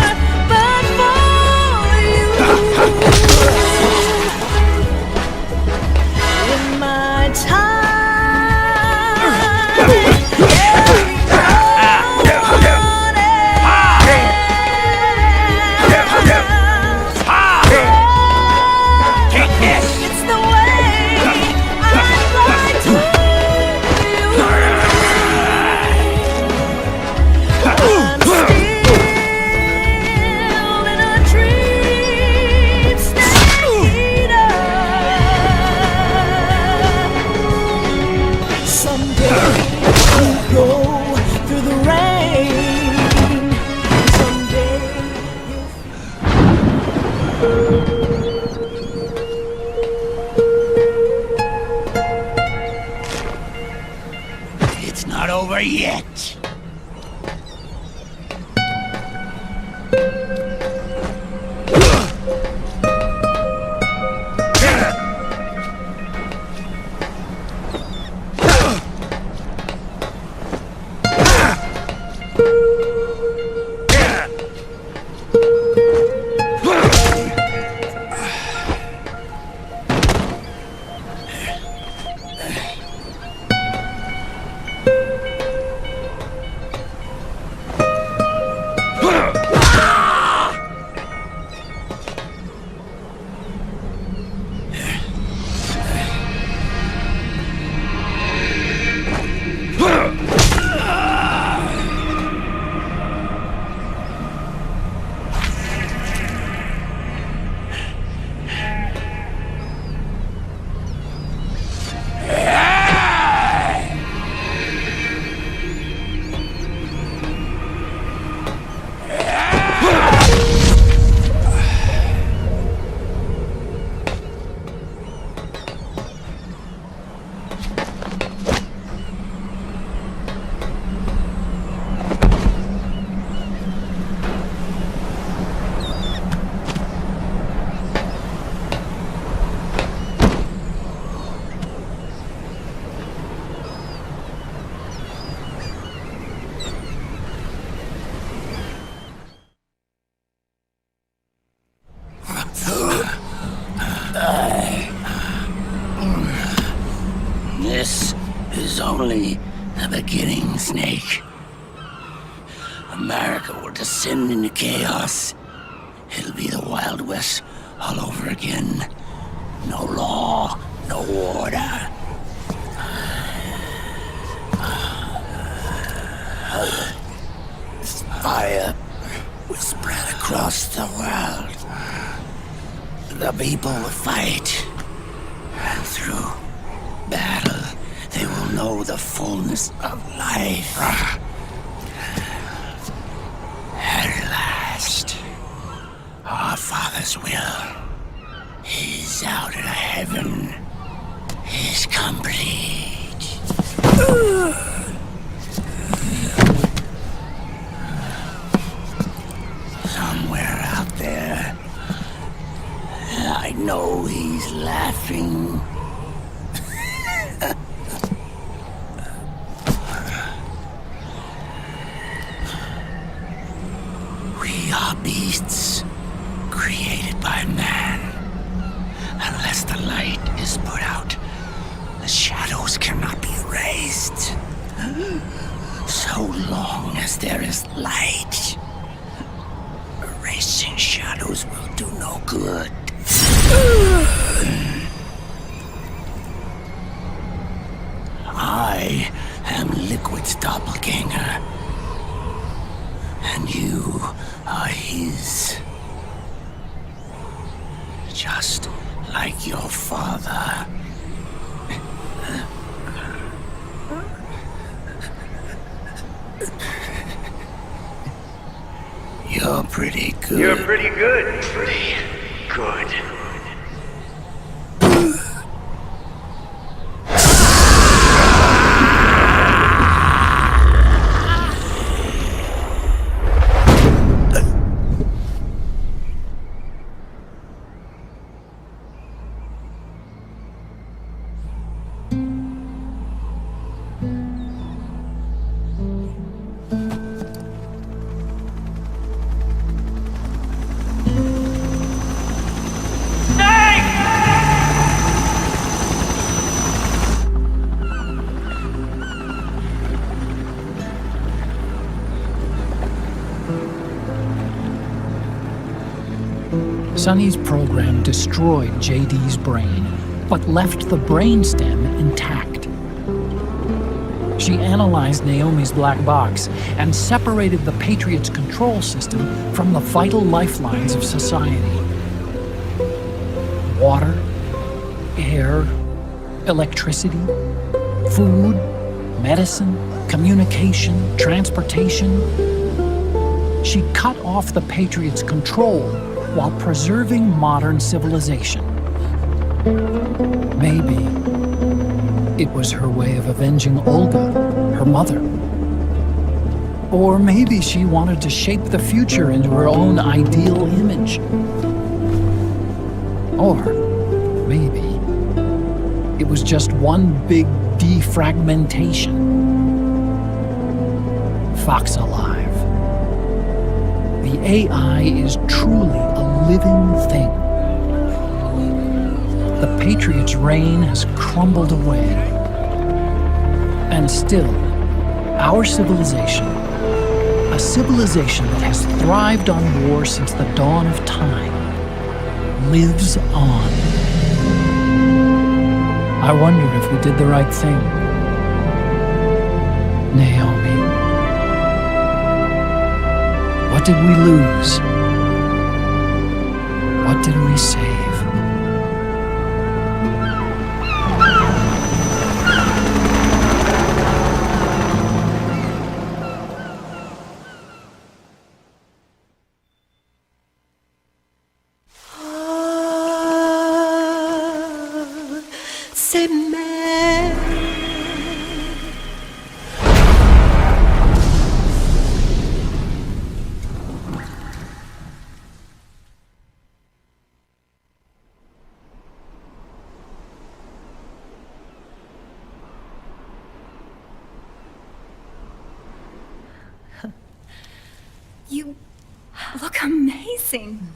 but for you. In my time, Take this! it's the way I like to you. I'm still in a dream state. Someday you go through the rain. Someday you. It's not over yet. This is only the beginning, Snake. America will descend into chaos. It'll be the Wild West all over again. No law, no order. Fire will spread across the world. The people will fight. And through battle, know the fullness of life. At last, our Father's will is out in heaven is complete. Somewhere out there, I know he's laughing. We are beasts created by man. Unless the light is put out, the shadows cannot be erased. So long as there is light, erasing shadows will do no good. I am Liquid's doppelganger, and you are his. Just like your father. You're pretty good. You're pretty good. Pretty good. Sonny's program destroyed JD's brain, but left the brainstem intact. She analyzed Naomi's black box and separated the Patriots' control system from the vital lifelines of society. Water, air, electricity, food, medicine, communication, transportation. She cut off the Patriots' control while preserving modern civilization. Maybe it was her way of avenging Olga, her mother. Or maybe she wanted to shape the future into her own ideal image. Or maybe it was just one big defragmentation. Fox alive. The AI is truly a living thing. The Patriots' reign has crumbled away. And still, our civilization, a civilization that has thrived on war since the dawn of time, lives on. I wonder if we did the right thing. Naomi. What did we lose? What did we save? You look amazing.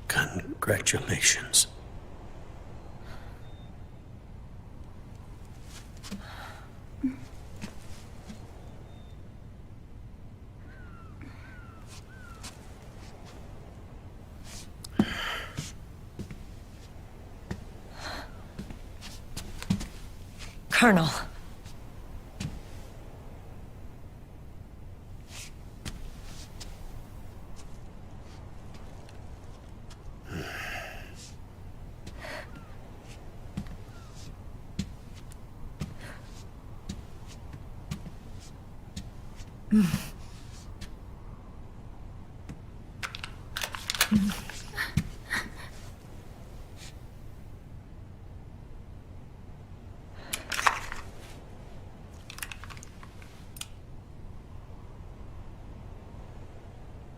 Congratulations. Colonel.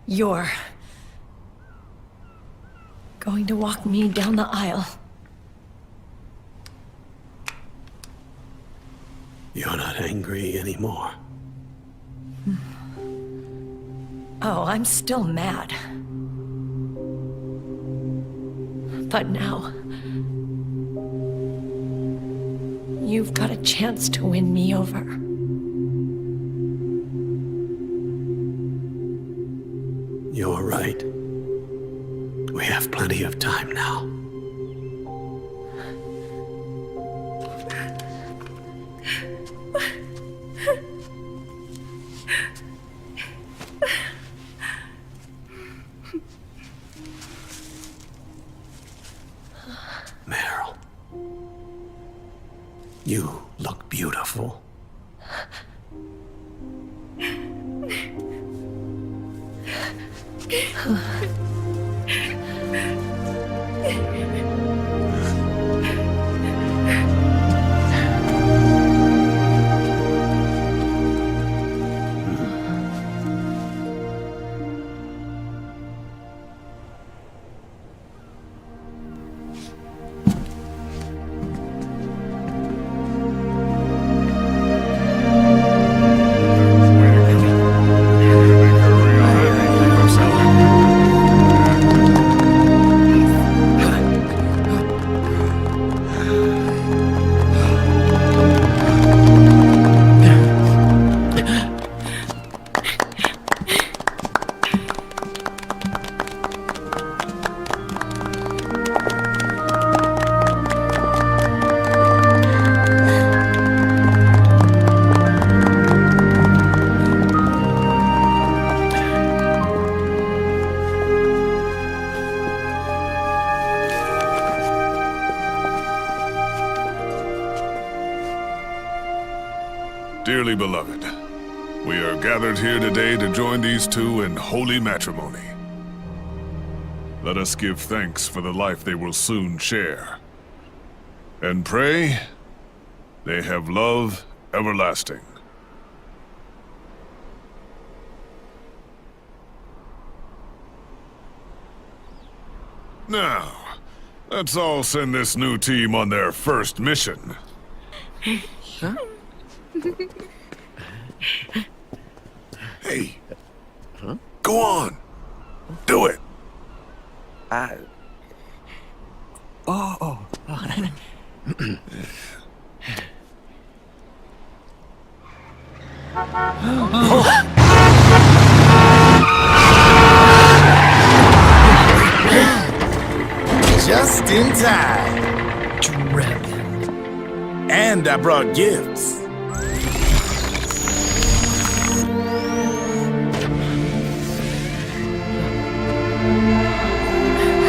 You're going to walk me down the aisle. You're not angry anymore. Oh, I'm still mad. But now, you've got a chance to win me over. You're right. We have plenty of time now. Meryl, you look beautiful. Dearly beloved, we are gathered here today to join these two in holy matrimony. Let us give thanks for the life they will soon share, and pray they have love everlasting. Now, let's all send this new team on their first mission. Huh? Hey. Huh? Go on. Do it. Just in time. And I brought gifts.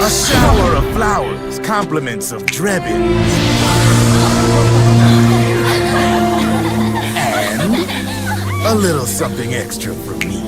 A shower of flowers, compliments of Drebin. And a little something extra from me.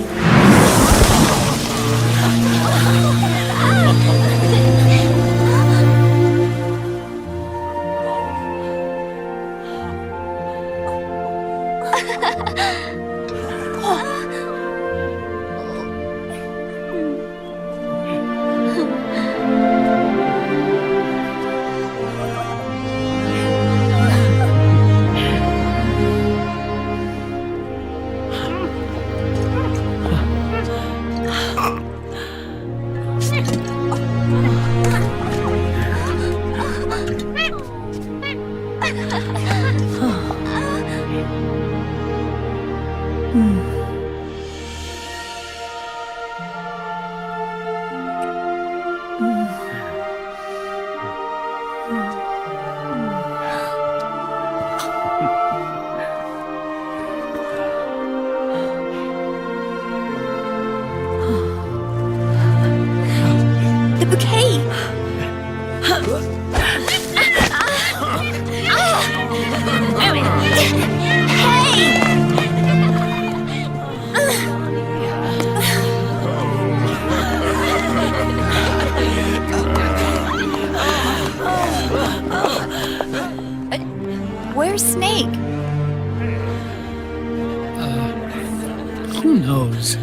Mose.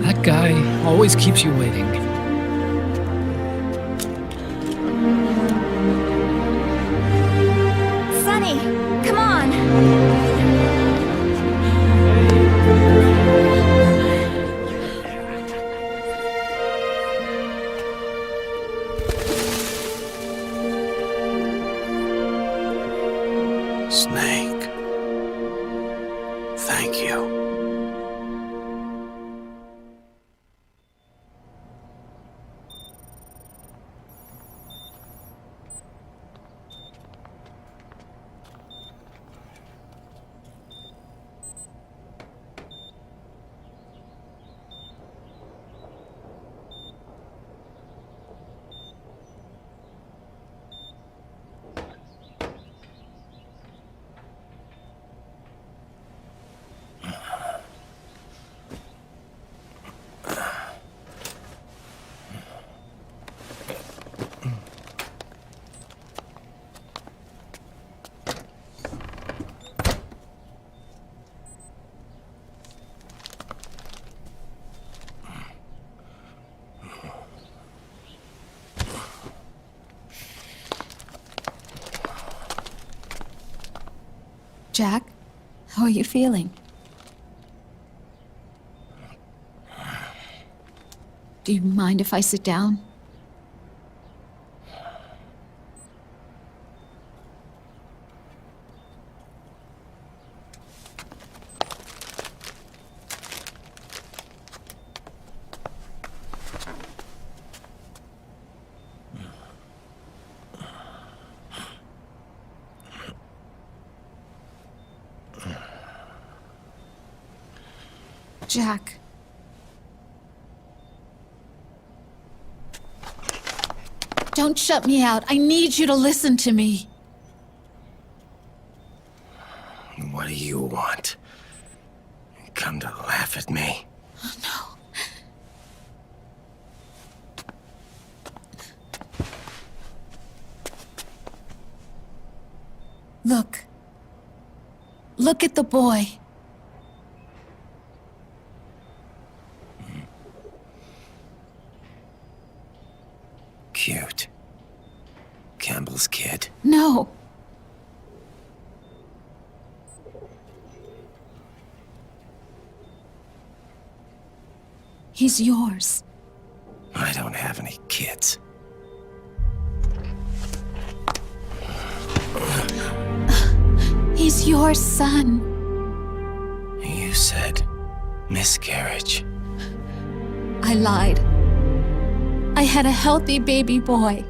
That guy always keeps you waiting. Sonny, come on! Snake. Thank you. Jack, how are you feeling? Do you mind if I sit down? Jack. Don't shut me out. I need you to listen to me. What do you want? You come to laugh at me? Oh, no. Look. Look at the boy. Cute. Campbell's kid. No. He's yours. I don't have any kids. He's your son. You said miscarriage. I lied. I had a healthy baby boy.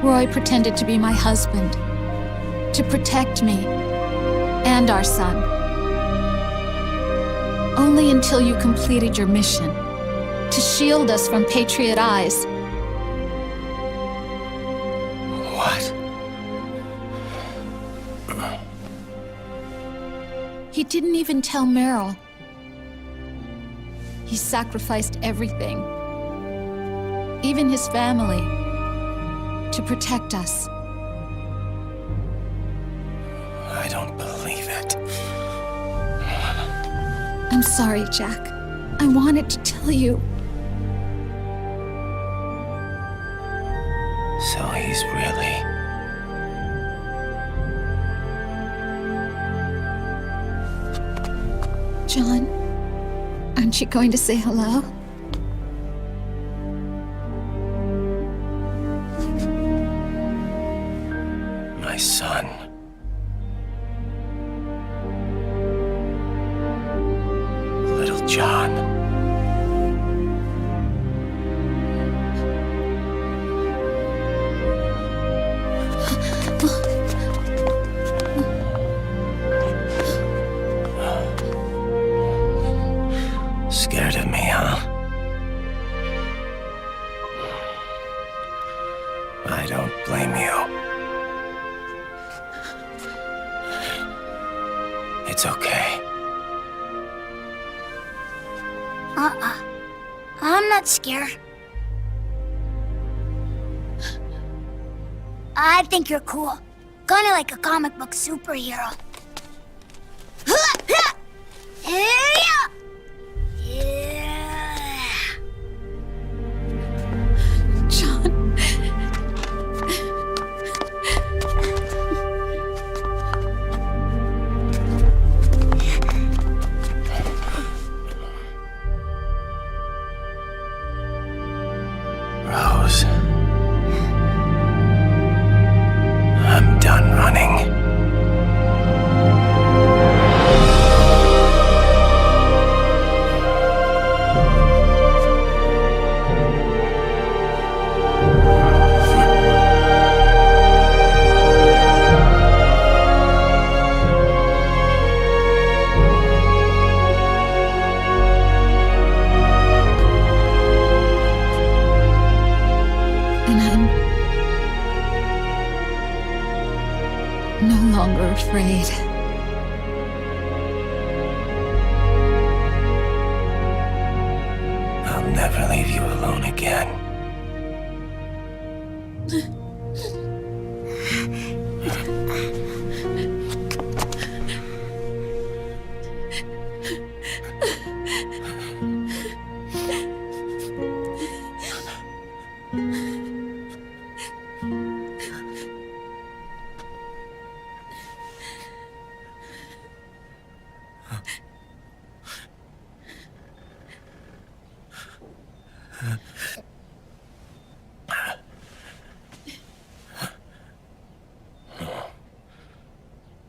Roy pretended to be my husband, to protect me and our son. Only until you completed your mission, to shield us from Patriot eyes. What? He didn't even tell Meryl. He sacrificed everything, even his family, to protect us. I don't believe it. I'm sorry, Jack. I wanted to tell you. So he's really... John, aren't you going to say hello? My son. Little John. Scared of me, huh? I don't blame you. It's okay. I'm not scared. I think you're cool. Kinda like a comic book superhero. John. Rose. I'm done running. And I'm no longer afraid. I'll never leave you alone again.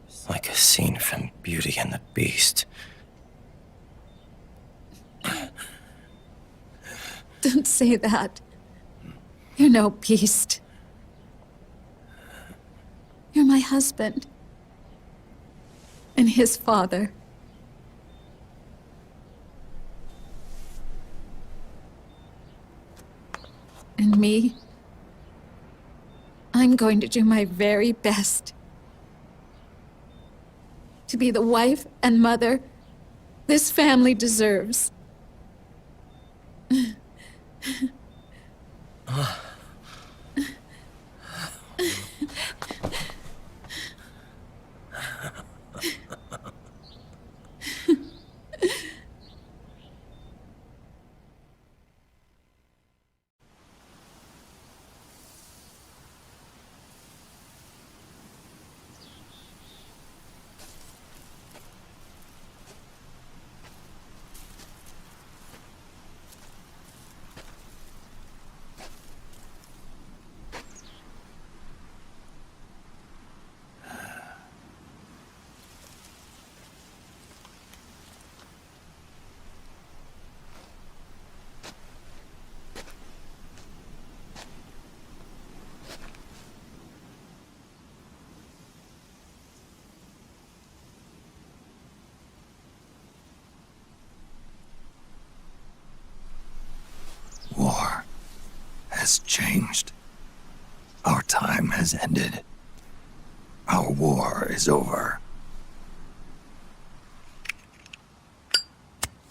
It's like a scene from Beauty and the Beast. Don't say that. You're no beast. You're my husband. And his father. And me, I'm going to do my very best to be the wife and mother this family deserves. War has changed. Our time has ended. Our war is over.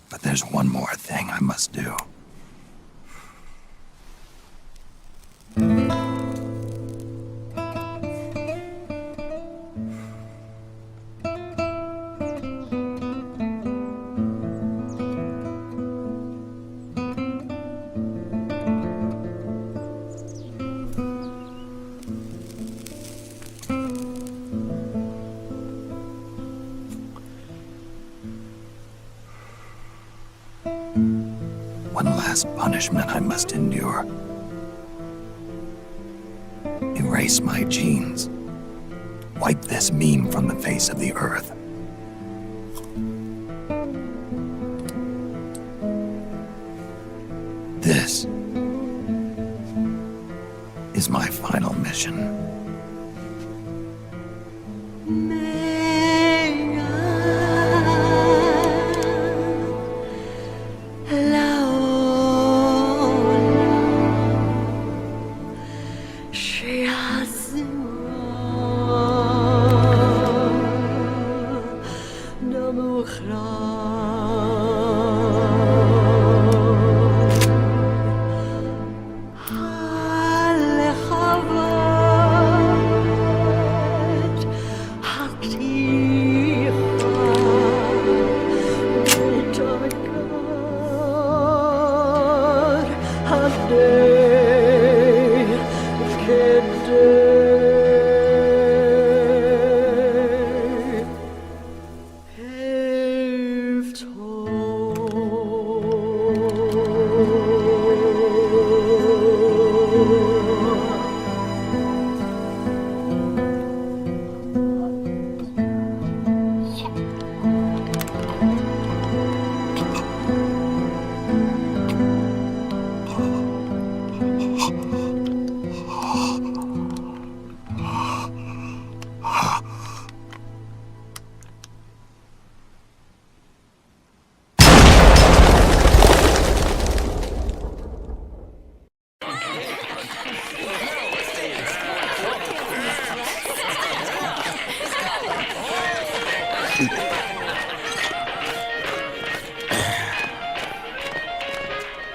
But there's one more thing I must do. One last punishment I must endure. Erase my genes. Wipe this meme from the face of the earth. This is my final mission.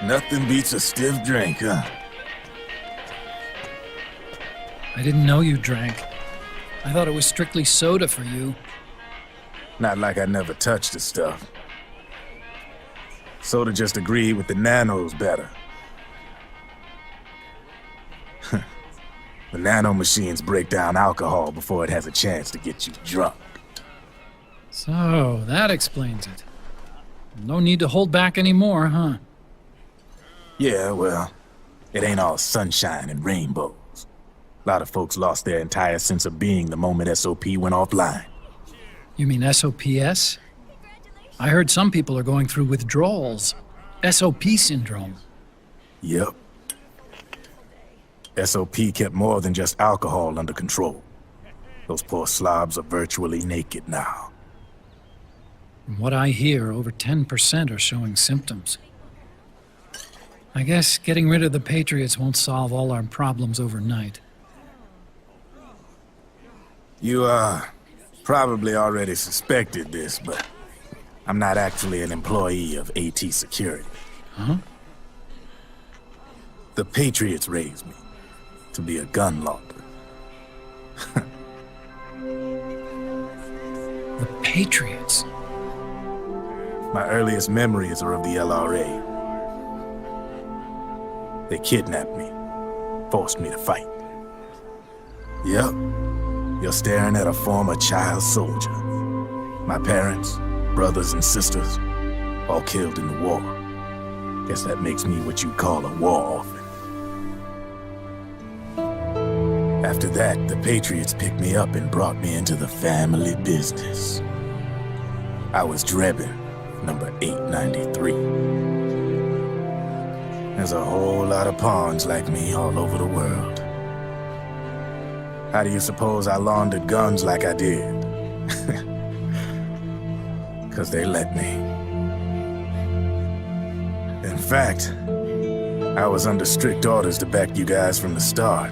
Nothing beats a stiff drink, huh? I didn't know you drank. I thought it was strictly soda for you. Not like I never touched the stuff. Soda just agreed with the nanos better. The nano machines break down alcohol before it has a chance to get you drunk. So, that explains it. No need to hold back anymore, huh? Yeah, well, it ain't all sunshine and rainbows. A lot of folks lost their entire sense of being the moment SOP went offline. You mean SOPS? I heard some people are going through withdrawals. SOP syndrome. Yep. SOP kept more than just alcohol under control. Those poor slobs are virtually naked now. From what I hear, over 10% are showing symptoms. I guess getting rid of the Patriots won't solve all our problems overnight. You, probably already suspected this, but I'm not actually an employee of AT Security. Huh? The Patriots raised me to be a gun launder. The Patriots? My earliest memories are of the LRA. They kidnapped me, forced me to fight. Yep, you're staring at a former child soldier. My parents, brothers and sisters, all killed in the war. Guess that makes me what you'd call a war orphan. After that, the Patriots picked me up and brought me into the family business. I was Drebin, number 893. There's a whole lot of pawns like me all over the world. How do you suppose I laundered guns like I did? 'Cause they let me. In fact, I was under strict orders to back you guys from the start.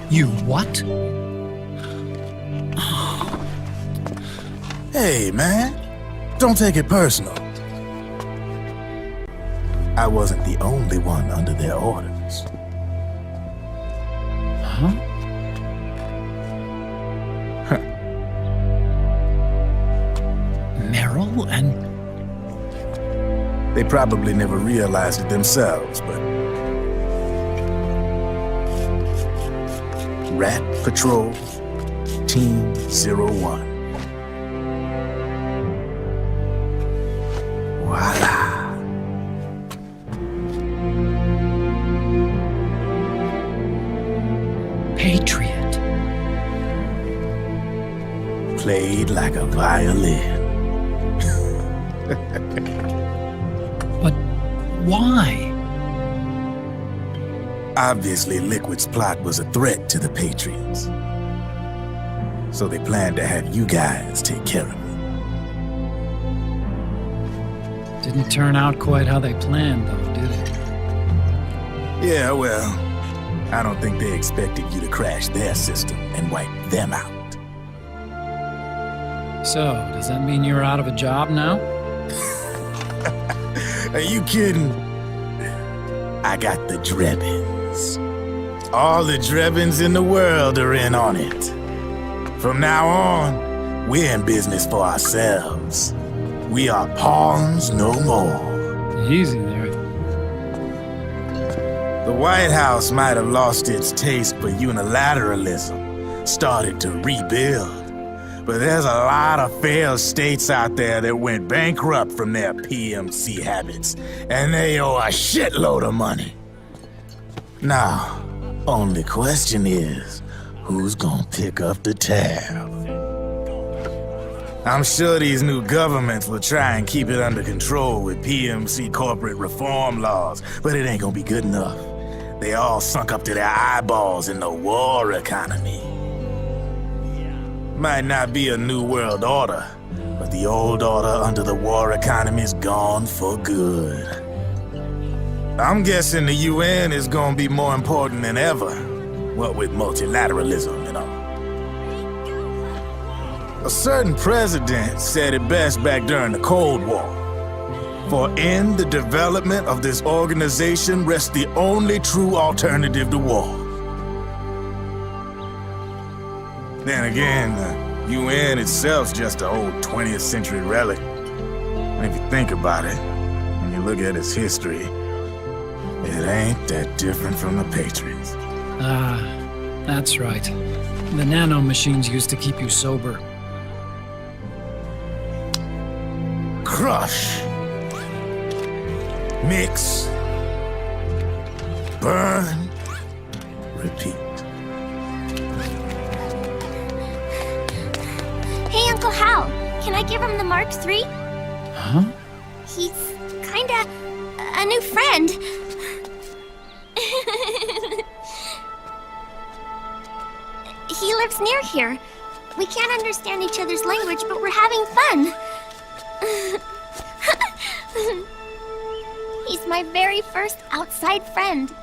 You what? Hey, man. Don't take it personal. I wasn't the only one under their orders. Huh? Meryl and... They probably never realized it themselves, but... Rat Patrol, Team 01. Voila! Patriot. Played like a violin. But why? Obviously, Liquid's plot was a threat to the Patriots. So they planned to have you guys take care of me. Didn't turn out quite how they planned, though, did it? Yeah, well, I don't think they expected you to crash their system and wipe them out. So, does that mean you're out of a job now? Are you kidding? I got the Drebins. All the Drebins in the world are in on it. From now on, we're in business for ourselves. We are pawns no more. Easy there. The White House might have lost its taste for unilateralism, started to rebuild. But there's a lot of failed states out there that went bankrupt from their PMC habits, and they owe a shitload of money. Now, only question is, who's gonna pick up the tab? I'm sure these new governments will try and keep it under control with PMC corporate reform laws, but it ain't gonna be good enough. They all sunk up to their eyeballs in the war economy. Might not be a new world order, but the old order under the war economy's gone for good. I'm guessing the UN is gonna be more important than ever, what with multilateralism and all. A certain president said it best back during the Cold War. For in the development of this organization rests the only true alternative to war. Then again, the UN itself's just an old 20th century relic. And if you think about it, when you look at its history, it ain't that different from the Patriots. Ah, that's right. The nanomachines used to keep you sober. Crush. Mix. Burn. Repeat. Hey, Uncle Hal, can I give him the Mark III? Huh? He's kinda a new friend. He lives near here. We can't understand each other's language, but we're having fun. He's my very first outside friend.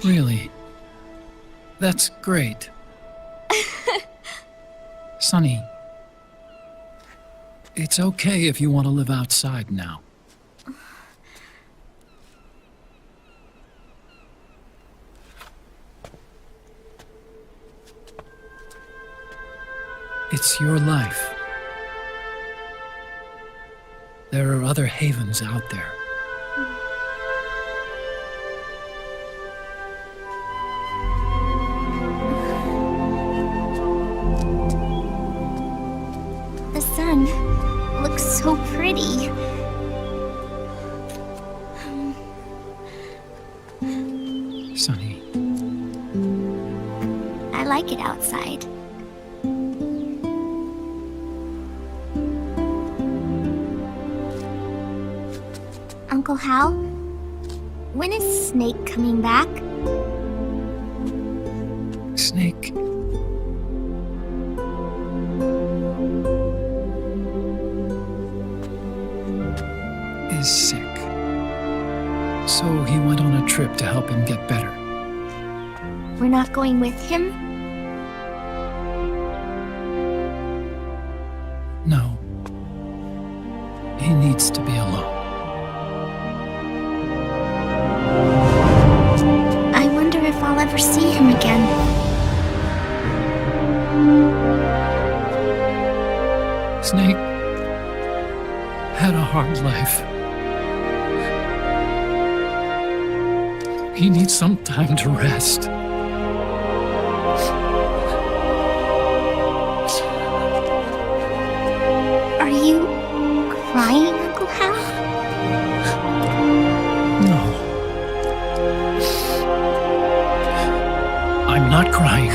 Really? That's great. Sonny, it's okay if you want to live outside now. It's your life. There are other havens out there. The sun looks so pretty. Sonny. I like it outside. Uncle Hal, when is Snake coming back? Snake. Is sick. So he went on a trip to help him get better. We're not going with him? No. He needs to be alone. I wonder if I'll ever see him again. Snake had a hard life. He needs some time to rest. Are you crying, Uncle Hal? No. I'm not crying.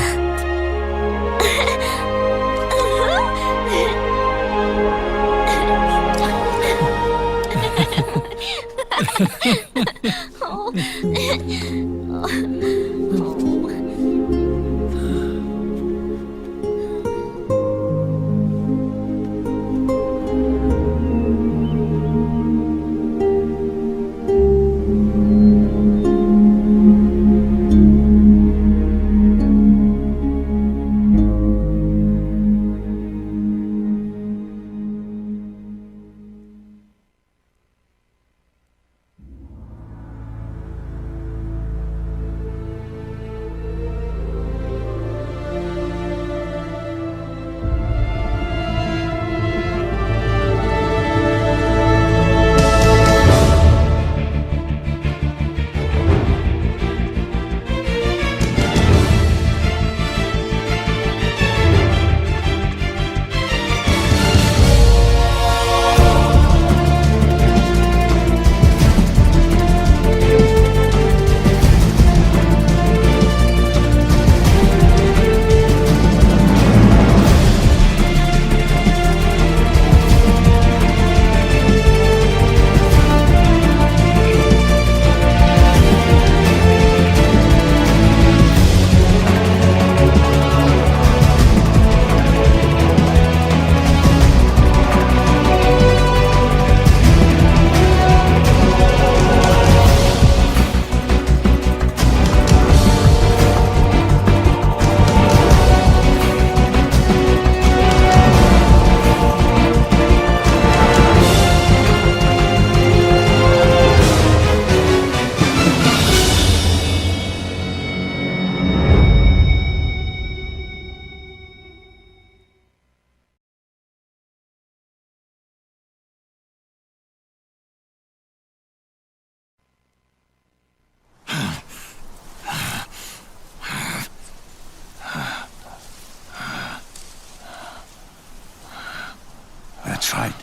right.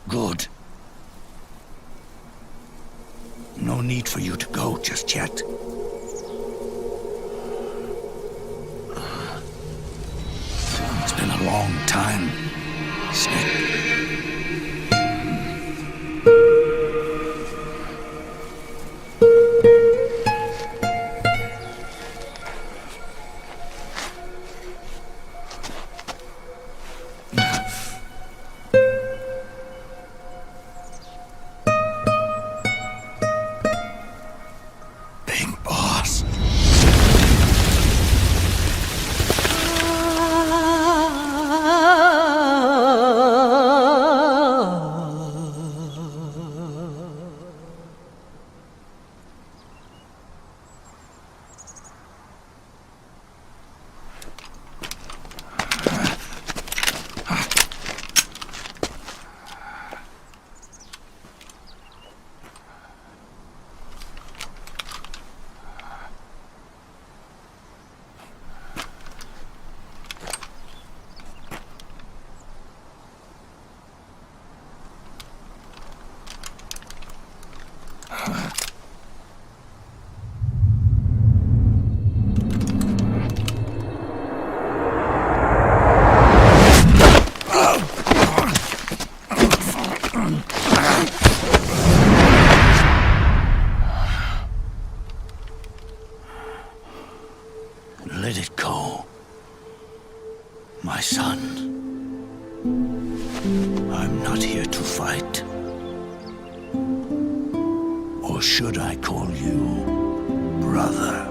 Good. No need for you to go just yet. It's been a long time, Snake. Let it go, my son. I'm not here to fight. Or should I call you brother?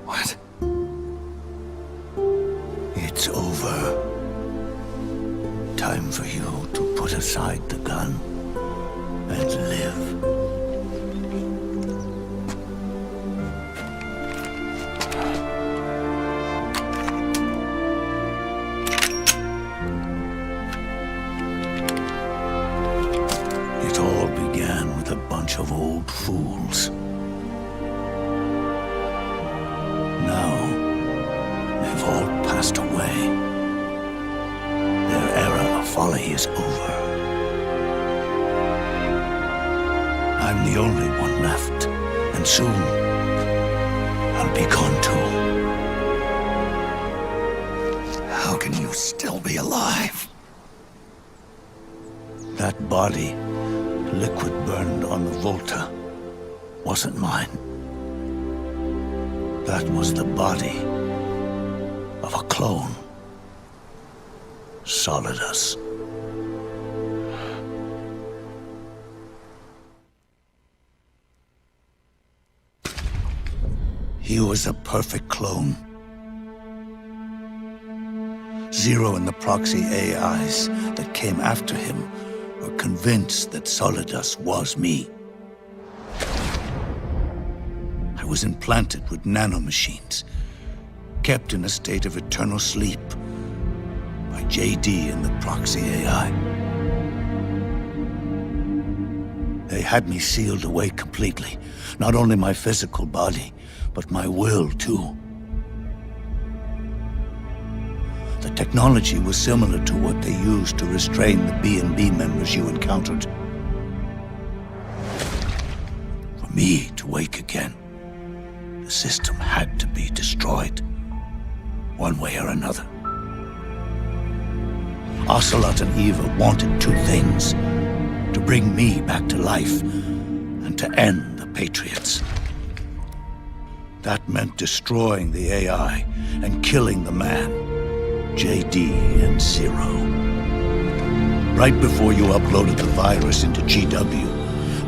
What? It's over. Time for you to put aside the gun and live. Of old fools. Now, they've all passed away. Their era of folly is over. I'm the only one left, and soon I'll be gone too. How can you still be alive? That body, liquid burned on the Volta, wasn't mine. That was the body of a clone. Solidus. He was a perfect clone. Zero and the proxy AIs that came after him were convinced that Solidus was me. I was implanted with nanomachines, kept in a state of eternal sleep by JD and the proxy AI. They had me sealed away completely, not only my physical body, but my will too. The technology was similar to what they used to restrain the B&B members you encountered. For me to wake again, the system had to be destroyed, one way or another. Ocelot and Eva wanted two things: to bring me back to life and to end the Patriots. That meant destroying the AI and killing the man, JD and Zero. Right before you uploaded the virus into GW,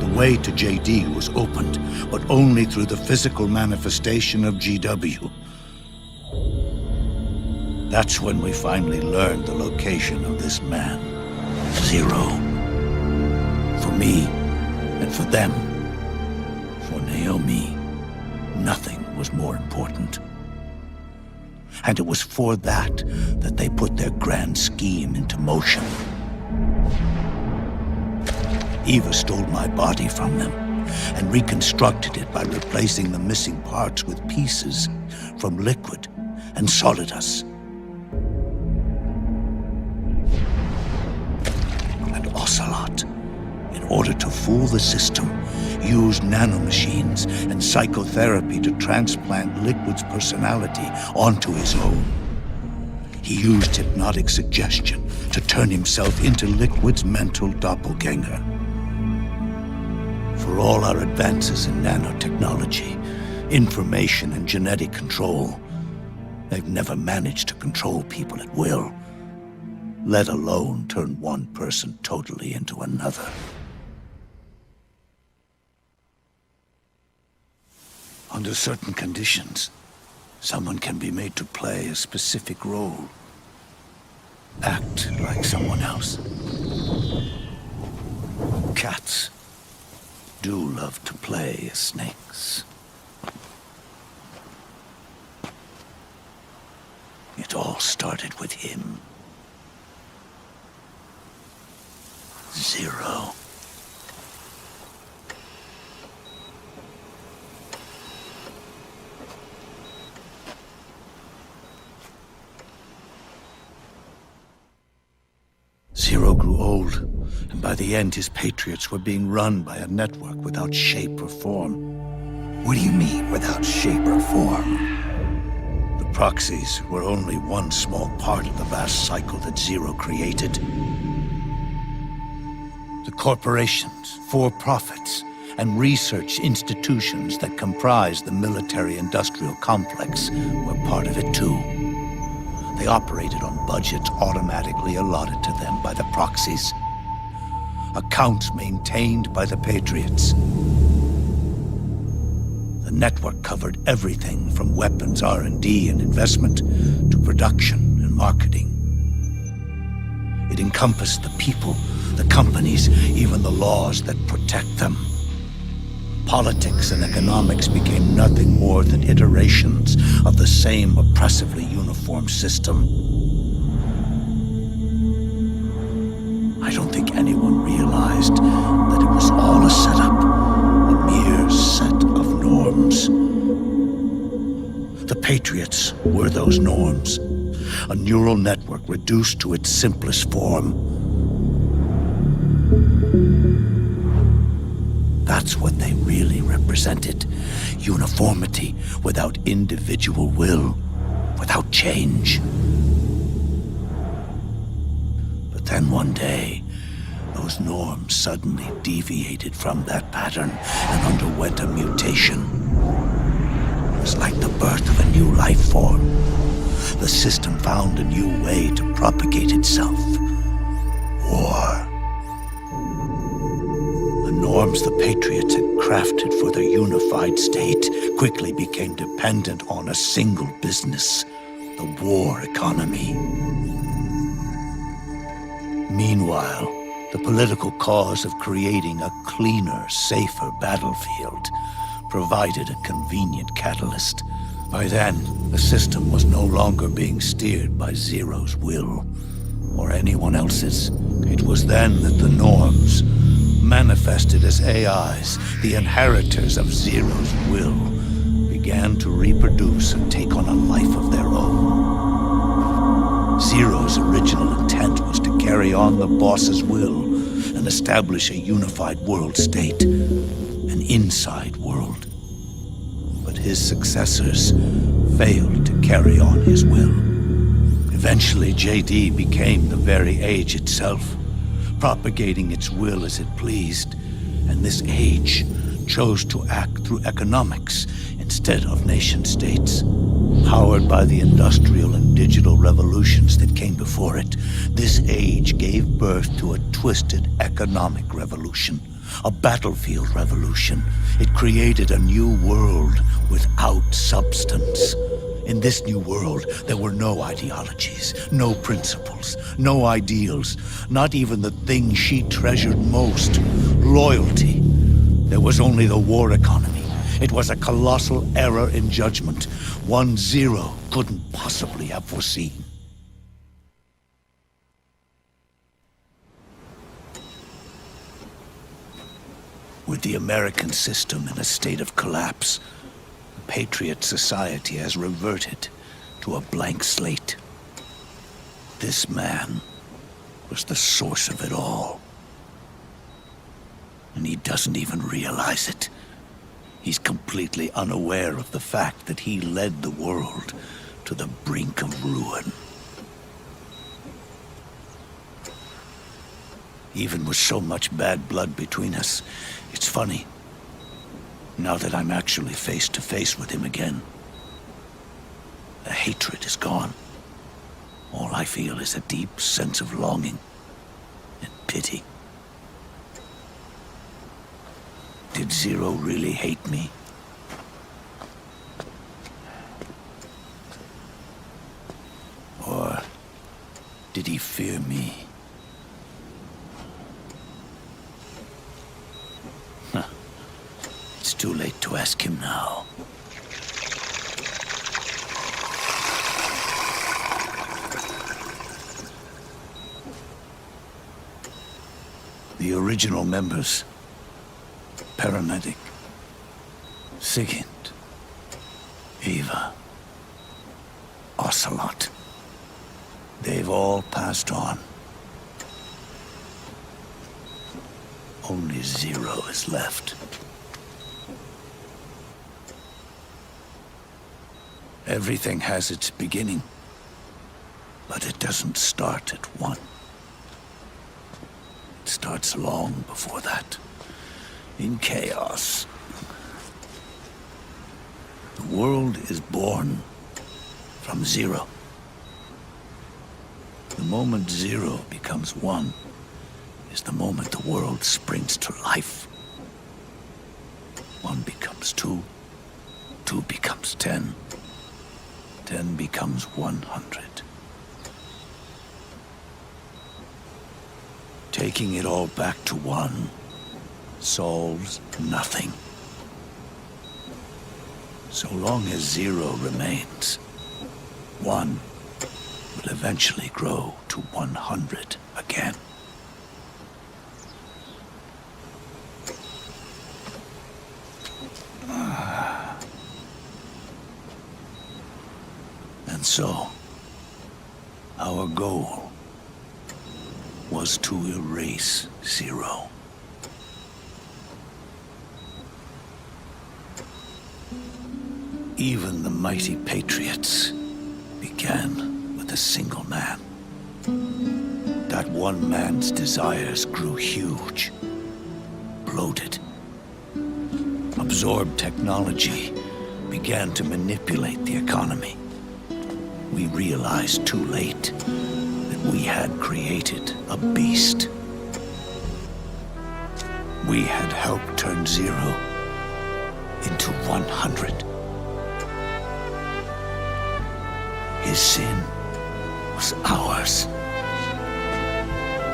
the way to JD was opened, but only through the physical manifestation of GW. That's when we finally learned the location of this man, Zero. For me, and for them, for Naomi, nothing was more important. And it was for that they put their grand scheme into motion. Eva stole my body from them and reconstructed it by replacing the missing parts with pieces from Liquid and Solidus. Ocelot. In order to fool the system, used nanomachines and psychotherapy to transplant Liquid's personality onto his own. He used hypnotic suggestion to turn himself into Liquid's mental doppelganger. For all our advances in nanotechnology, information and genetic control, they've never managed to control people at will, let alone turn one person totally into another. Under certain conditions, someone can be made to play a specific role. Act like someone else. Cats do love to play as snakes. It all started with him. Zero. Zero grew old, and by the end his Patriots were being run by a network without shape or form. What do you mean, without shape or form? The proxies were only one small part of the vast cycle that Zero created. The corporations, for-profits, and research institutions that comprise the military-industrial complex were part of it too. They operated on budgets automatically allotted to them by the proxies. Accounts maintained by the Patriots. The network covered everything from weapons R&D and investment to production and marketing. It encompassed the people, the companies, even the laws that protect them. Politics and economics became nothing more than iterations of the same oppressively uniform system. I don't think anyone realized that it was all a setup, a mere set of norms. The Patriots were those norms, a neural network reduced to its simplest form. That's what they really represented. Uniformity without individual will, without change. But then one day, those norms suddenly deviated from that pattern and underwent a mutation. It was like the birth of a new life form. The system found a new way to propagate itself. War. The norms the Patriots had crafted for their unified state quickly became dependent on a single business, the war economy. Meanwhile, the political cause of creating a cleaner, safer battlefield provided a convenient catalyst. By then, the system was no longer being steered by Zero's will, or anyone else's. It was then that the norms, manifested as AIs, the inheritors of Zero's will, began to reproduce and take on a life of their own. Zero's original intent was to carry on the boss's will and establish a unified world state, an inside world. But his successors failed to carry on his will. Eventually, JD became the very age itself, propagating its will as it pleased, and this age chose to act through economics instead of nation-states. Powered by the industrial and digital revolutions that came before it, this age gave birth to a twisted economic revolution, a battlefield revolution. It created a new world without substance. In this new world, there were no ideologies, no principles, no ideals, not even the thing she treasured most, loyalty. There was only the war economy. It was a colossal error in judgment, one Zero couldn't possibly have foreseen. With the American system in a state of collapse, the Patriot society has reverted to a blank slate. This man was the source of it all. And he doesn't even realize it. He's completely unaware of the fact that he led the world to the brink of ruin. Even with so much bad blood between us, it's funny. Now that I'm actually face to face with him again, the hatred is gone. All I feel is a deep sense of longing and pity. Did Zero really hate me? Or did he fear me? It's too late to ask him now. The original members, Paramedic, Sigint, Eva, Ocelot, they've all passed on. Only Zero is left. Everything has its beginning, but it doesn't start at one. It starts long before that, in chaos. The world is born from zero. The moment zero becomes one is the moment the world springs to life. One becomes two, two becomes 10, 10 becomes 100. Taking it all back to one solves nothing. So long as zero remains, one will eventually grow to 100 again. And so, our goal was to erase Zero. Even the mighty Patriots began with a single man. That one man's desires grew huge, bloated, absorbed technology, began to manipulate the economy. We realized too late that we had created a beast. We had helped turn Zero into 100. His sin was ours.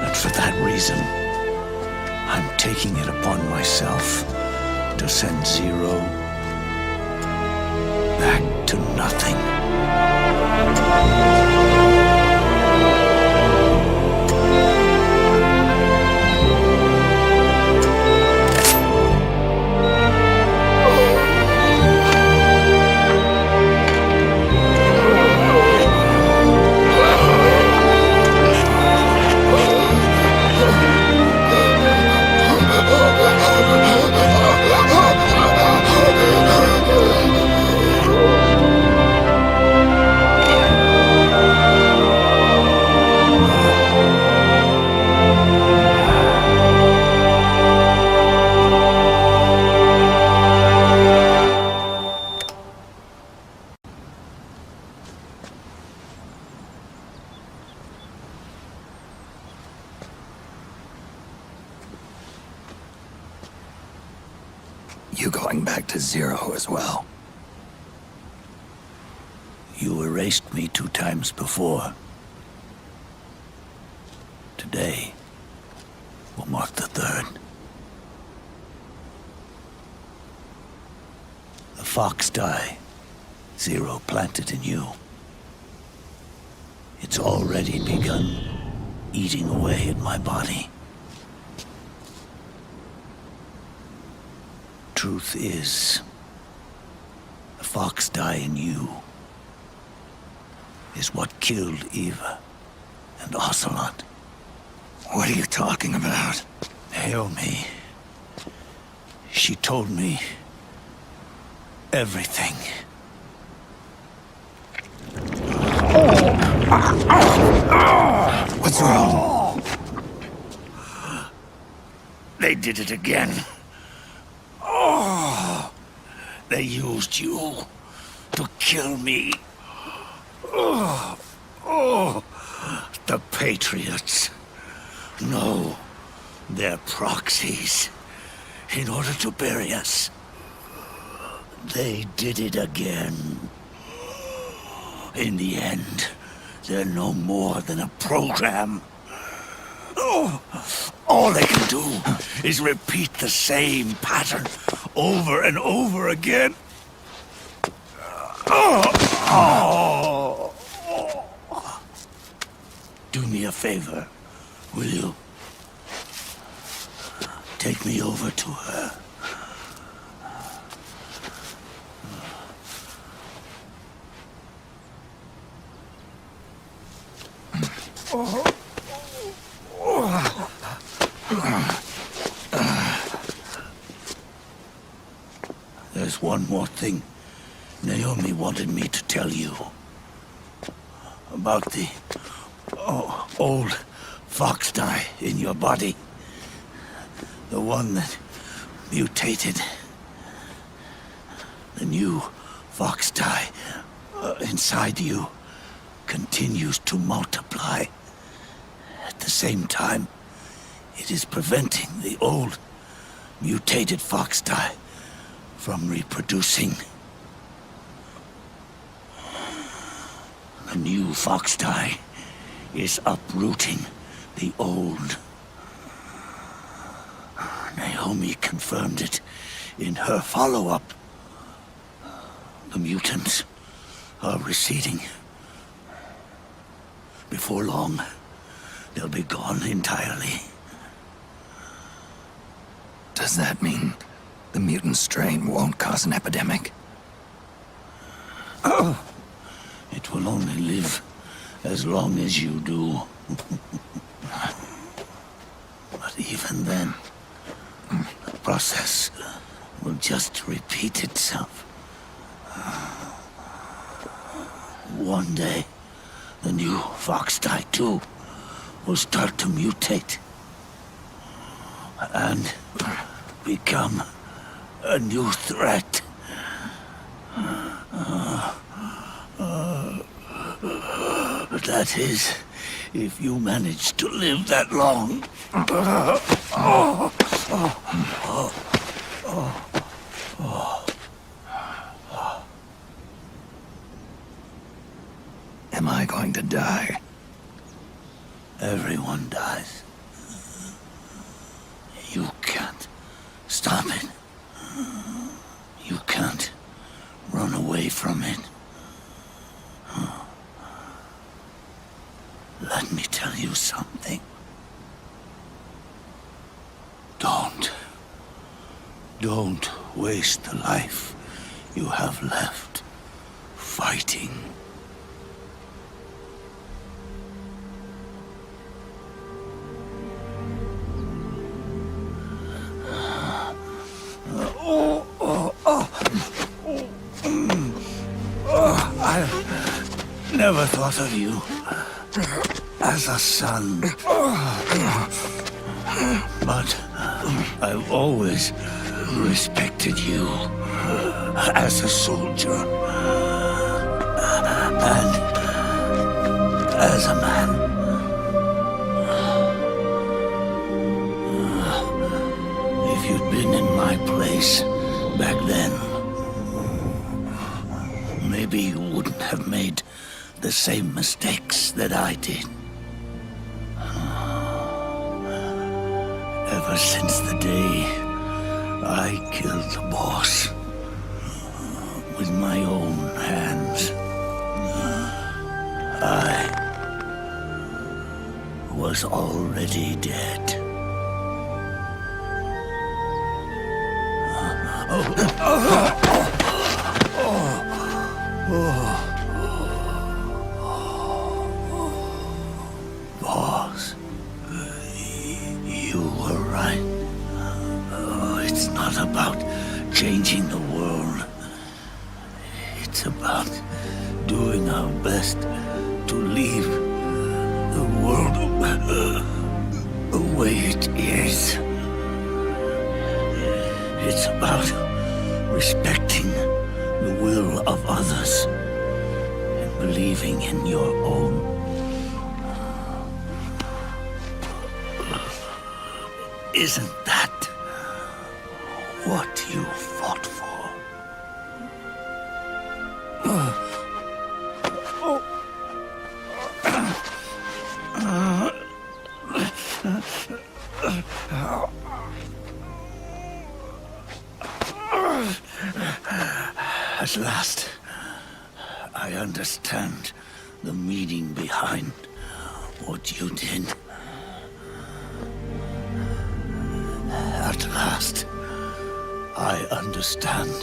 And for that reason, I'm taking it upon myself to send Zero back to nothing. You going back to Zero as well? You erased me 2 times before. Today will mark the 3rd. The fox die Zero planted in you. It's already begun eating away at my body. Truth is, the fox die in you is what killed Eva and Ocelot. What are you talking about? Naomi She told me everything. What's wrong? They did it again. They used you to kill me. The Patriots. No, they're proxies. In order to bury us. They did it again. In the end, they're no more than a program. All they can do is repeat the same pattern over and over again. Do me a favor, will you? Take me over to her. There's one more thing Naomi wanted me to tell you. About the old fox dye in your body. The one that mutated. The new fox dye inside you continues to multiply. At the same time, it is preventing the old mutated fox dye from reproducing. The new fox dye is uprooting the old. Naomi confirmed it in her follow-up. The mutants are receding. Before long, they'll be gone entirely. Does that mean the mutant strain won't cause an epidemic? It will only live as long as you do. But even then, the process will just repeat itself. One day, the new fox dye too will start to mutate and become a new threat. That is, if you manage to live that long. Am I going to die? Everyone dies. You can't stop it. You can't run away from it. Let me tell you something. Don't waste the life you have left fighting. I never thought of you as a son. But I've always respected you as a soldier and as a man. If you'd been in my place back then, maybe you wouldn't have made the same mistakes that I did. Ever since the day I killed the boss with my own hands, I was already dead. Boss, you were right. It's not about leave the world the way it is. It's about respecting the will of others and believing in your own. Isn't that what you fought for? At last, I understand the meaning behind what you did. At last, I understand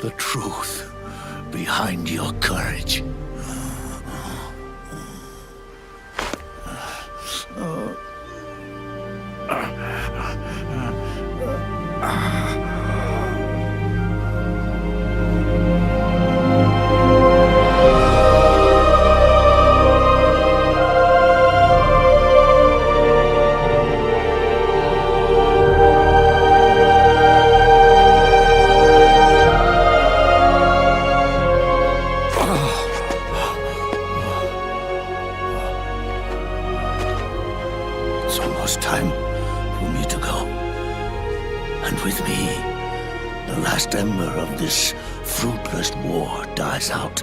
the truth behind your courage. It's almost time for me to go. And with me, the last ember of this fruitless war dies out.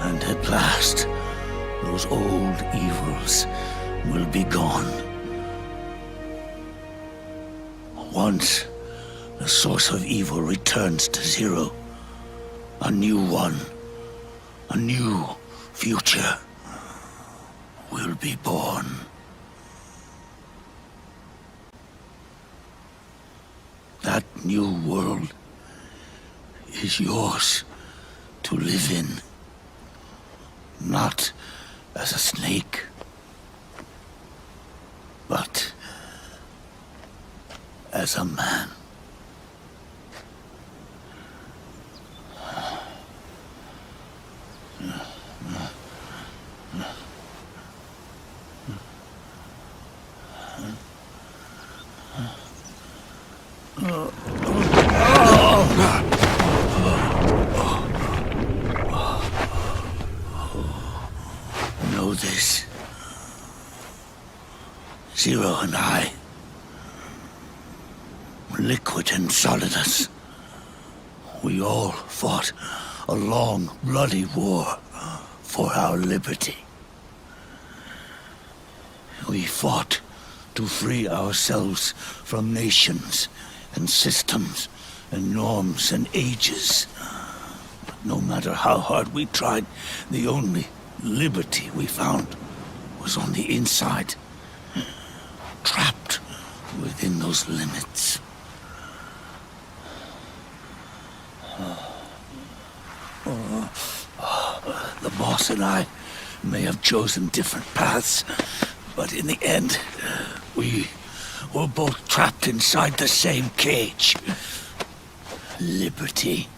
And at last, those old evils will be gone. Once the source of evil returns to zero, a new one, a new future will be born. That new world is yours to live in, not as a snake, but as a man. Know this. Zero and I, Liquid and Solidus, we all fought a long, bloody war for our liberty. We fought to free ourselves from nations and systems and norms and ages. But no matter how hard we tried, the only liberty we found was on the inside, trapped within those limits. The boss and I may have chosen different paths, but in the end, we were both trapped inside the same cage. Liberty.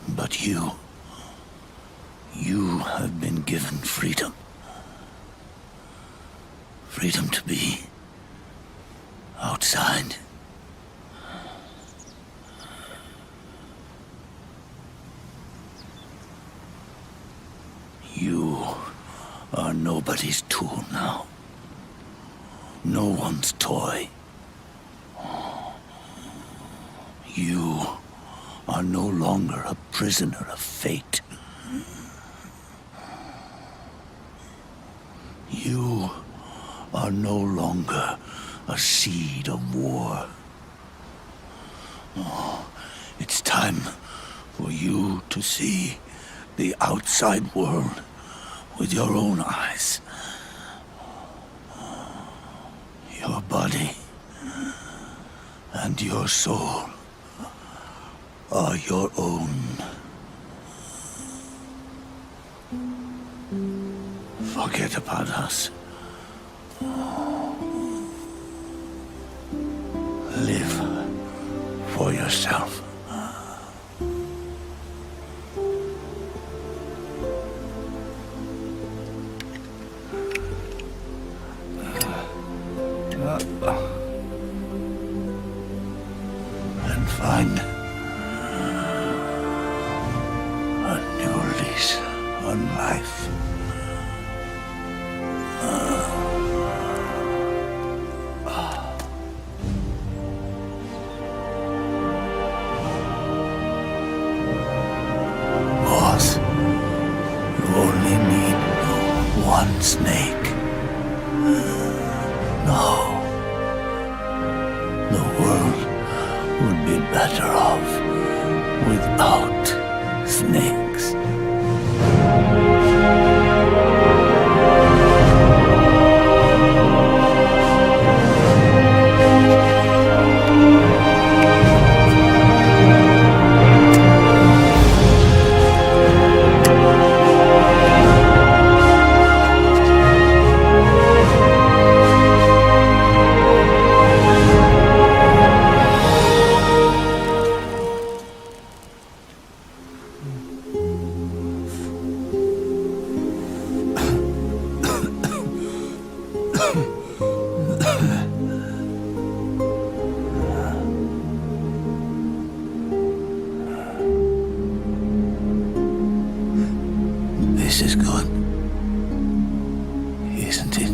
But you have been given freedom. Freedom to be outside. You are nobody's tool now. No one's toy. You are no longer a prisoner of fate. You are no longer a seed of war. It's time for you to see the outside world with your own eyes. Your body and your soul are your own. Forget about us. for yourself. And find a new lease on life. Boss, you only need one snake. No. The world would be better off without snakes. This is good, isn't it?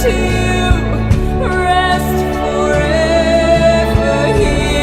to rest forever here.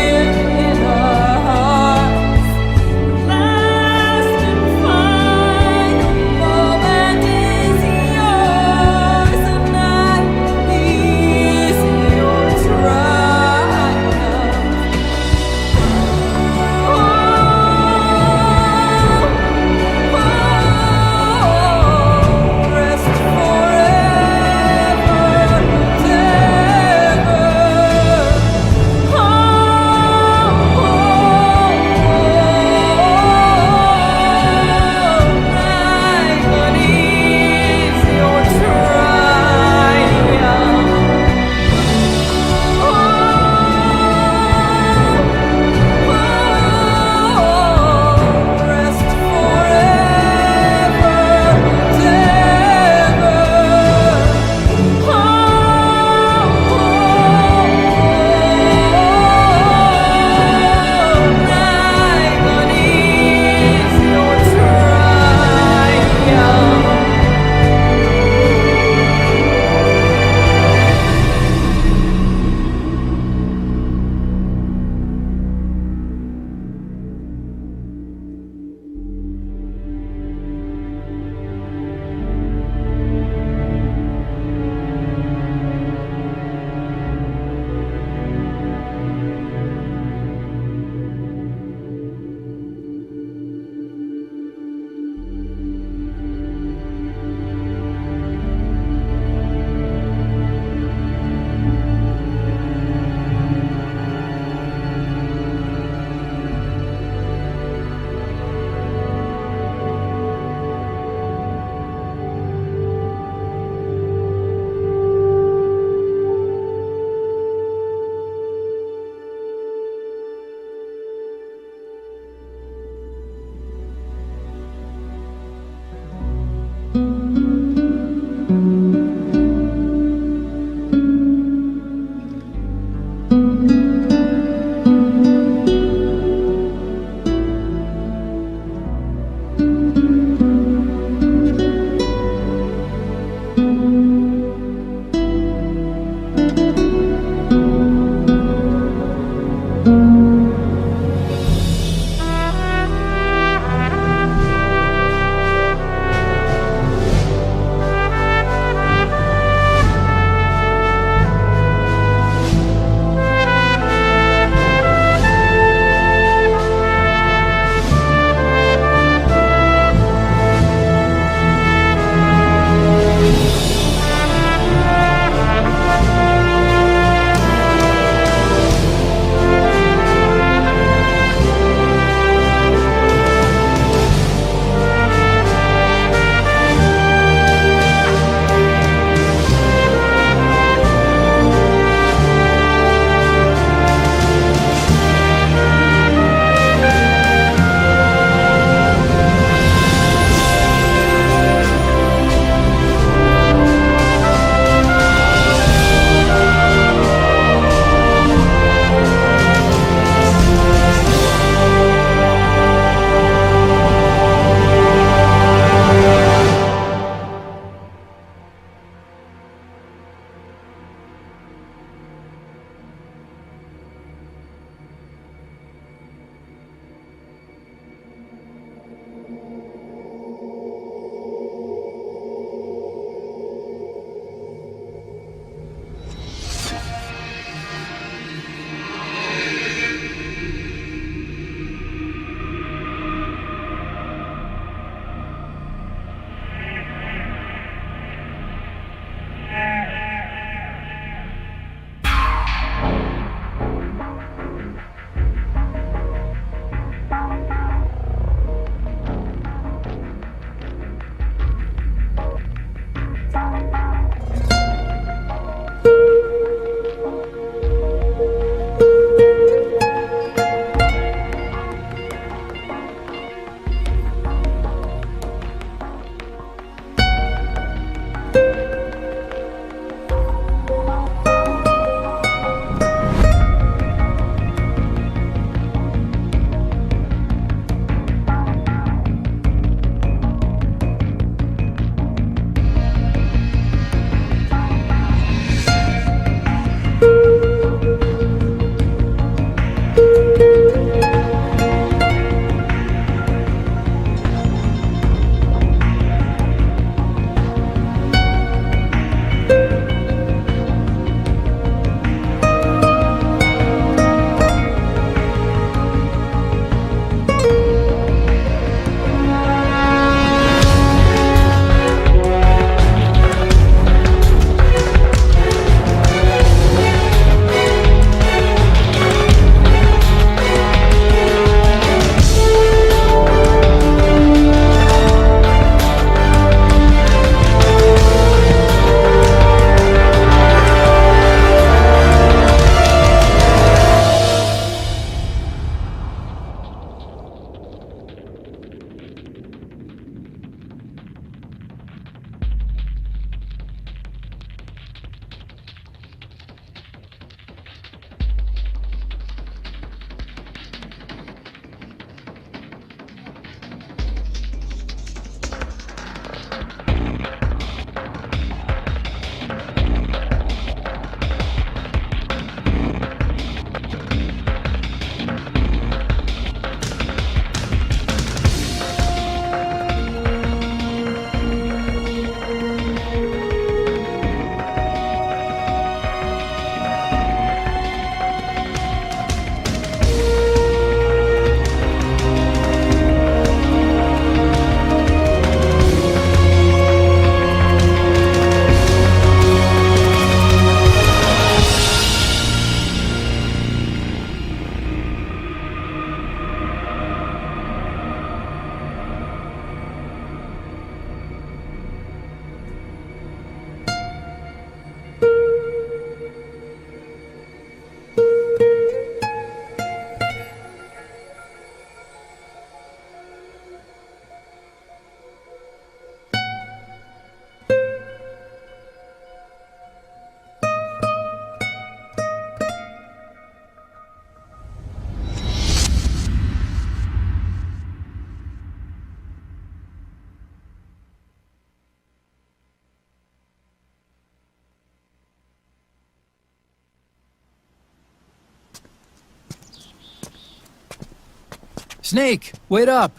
Snake, wait up!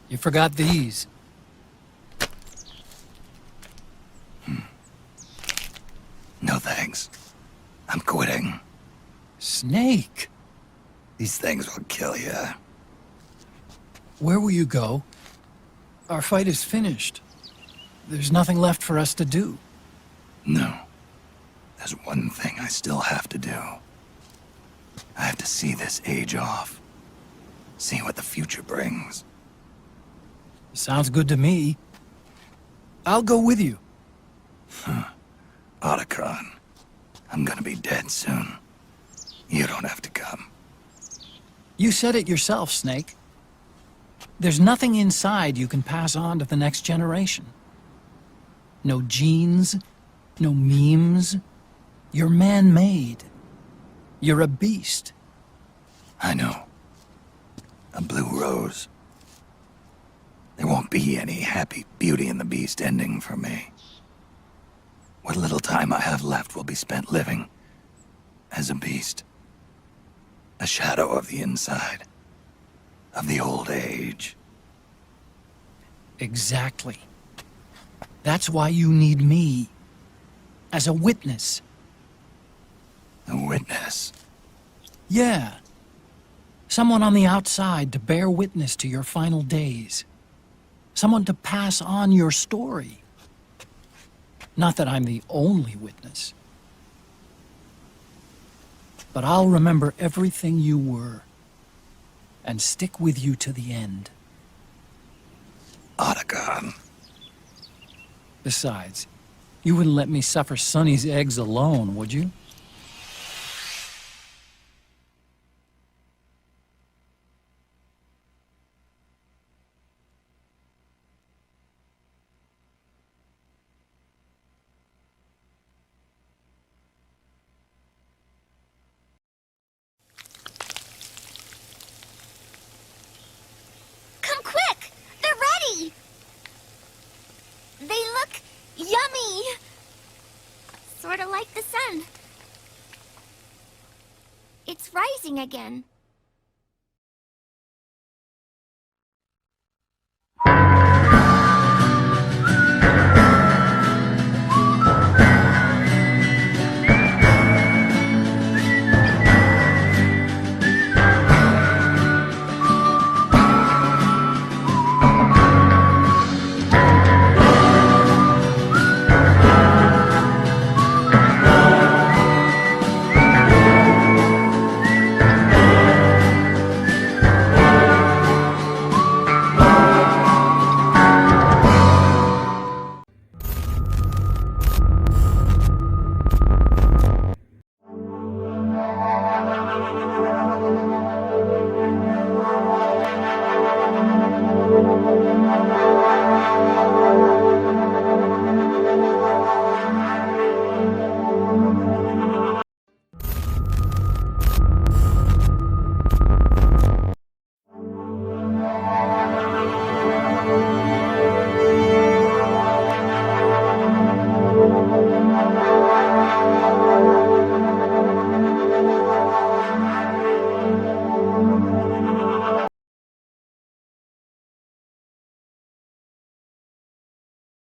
You forgot these. No thanks. I'm quitting. Snake! These things will kill you. Where will you go? Our fight is finished. There's nothing left for us to do. No. There's one thing I still have to do. I have to see this age off. See what the future brings. Sounds good to me. I'll go with you. Otacon, I'm gonna be dead soon. You don't have to come. You said it yourself, Snake. There's nothing inside you can pass on to the next generation. No genes, no memes. You're man-made. You're a beast. I know. A blue rose. There won't be any happy Beauty and the Beast ending for me. What little time I have left will be spent living as a beast. A shadow of the inside. Of the old age. Exactly. That's why you need me. As a witness. A witness? Yeah. Someone on the outside to bear witness to your final days. Someone to pass on your story. Not that I'm the only witness. But I'll remember everything you were. And stick with you to the end. Otacon. Besides, you wouldn't let me suffer Sonny's eggs alone, would you? Come quick! They're ready! They look yummy! Sort of like the sun. It's rising again.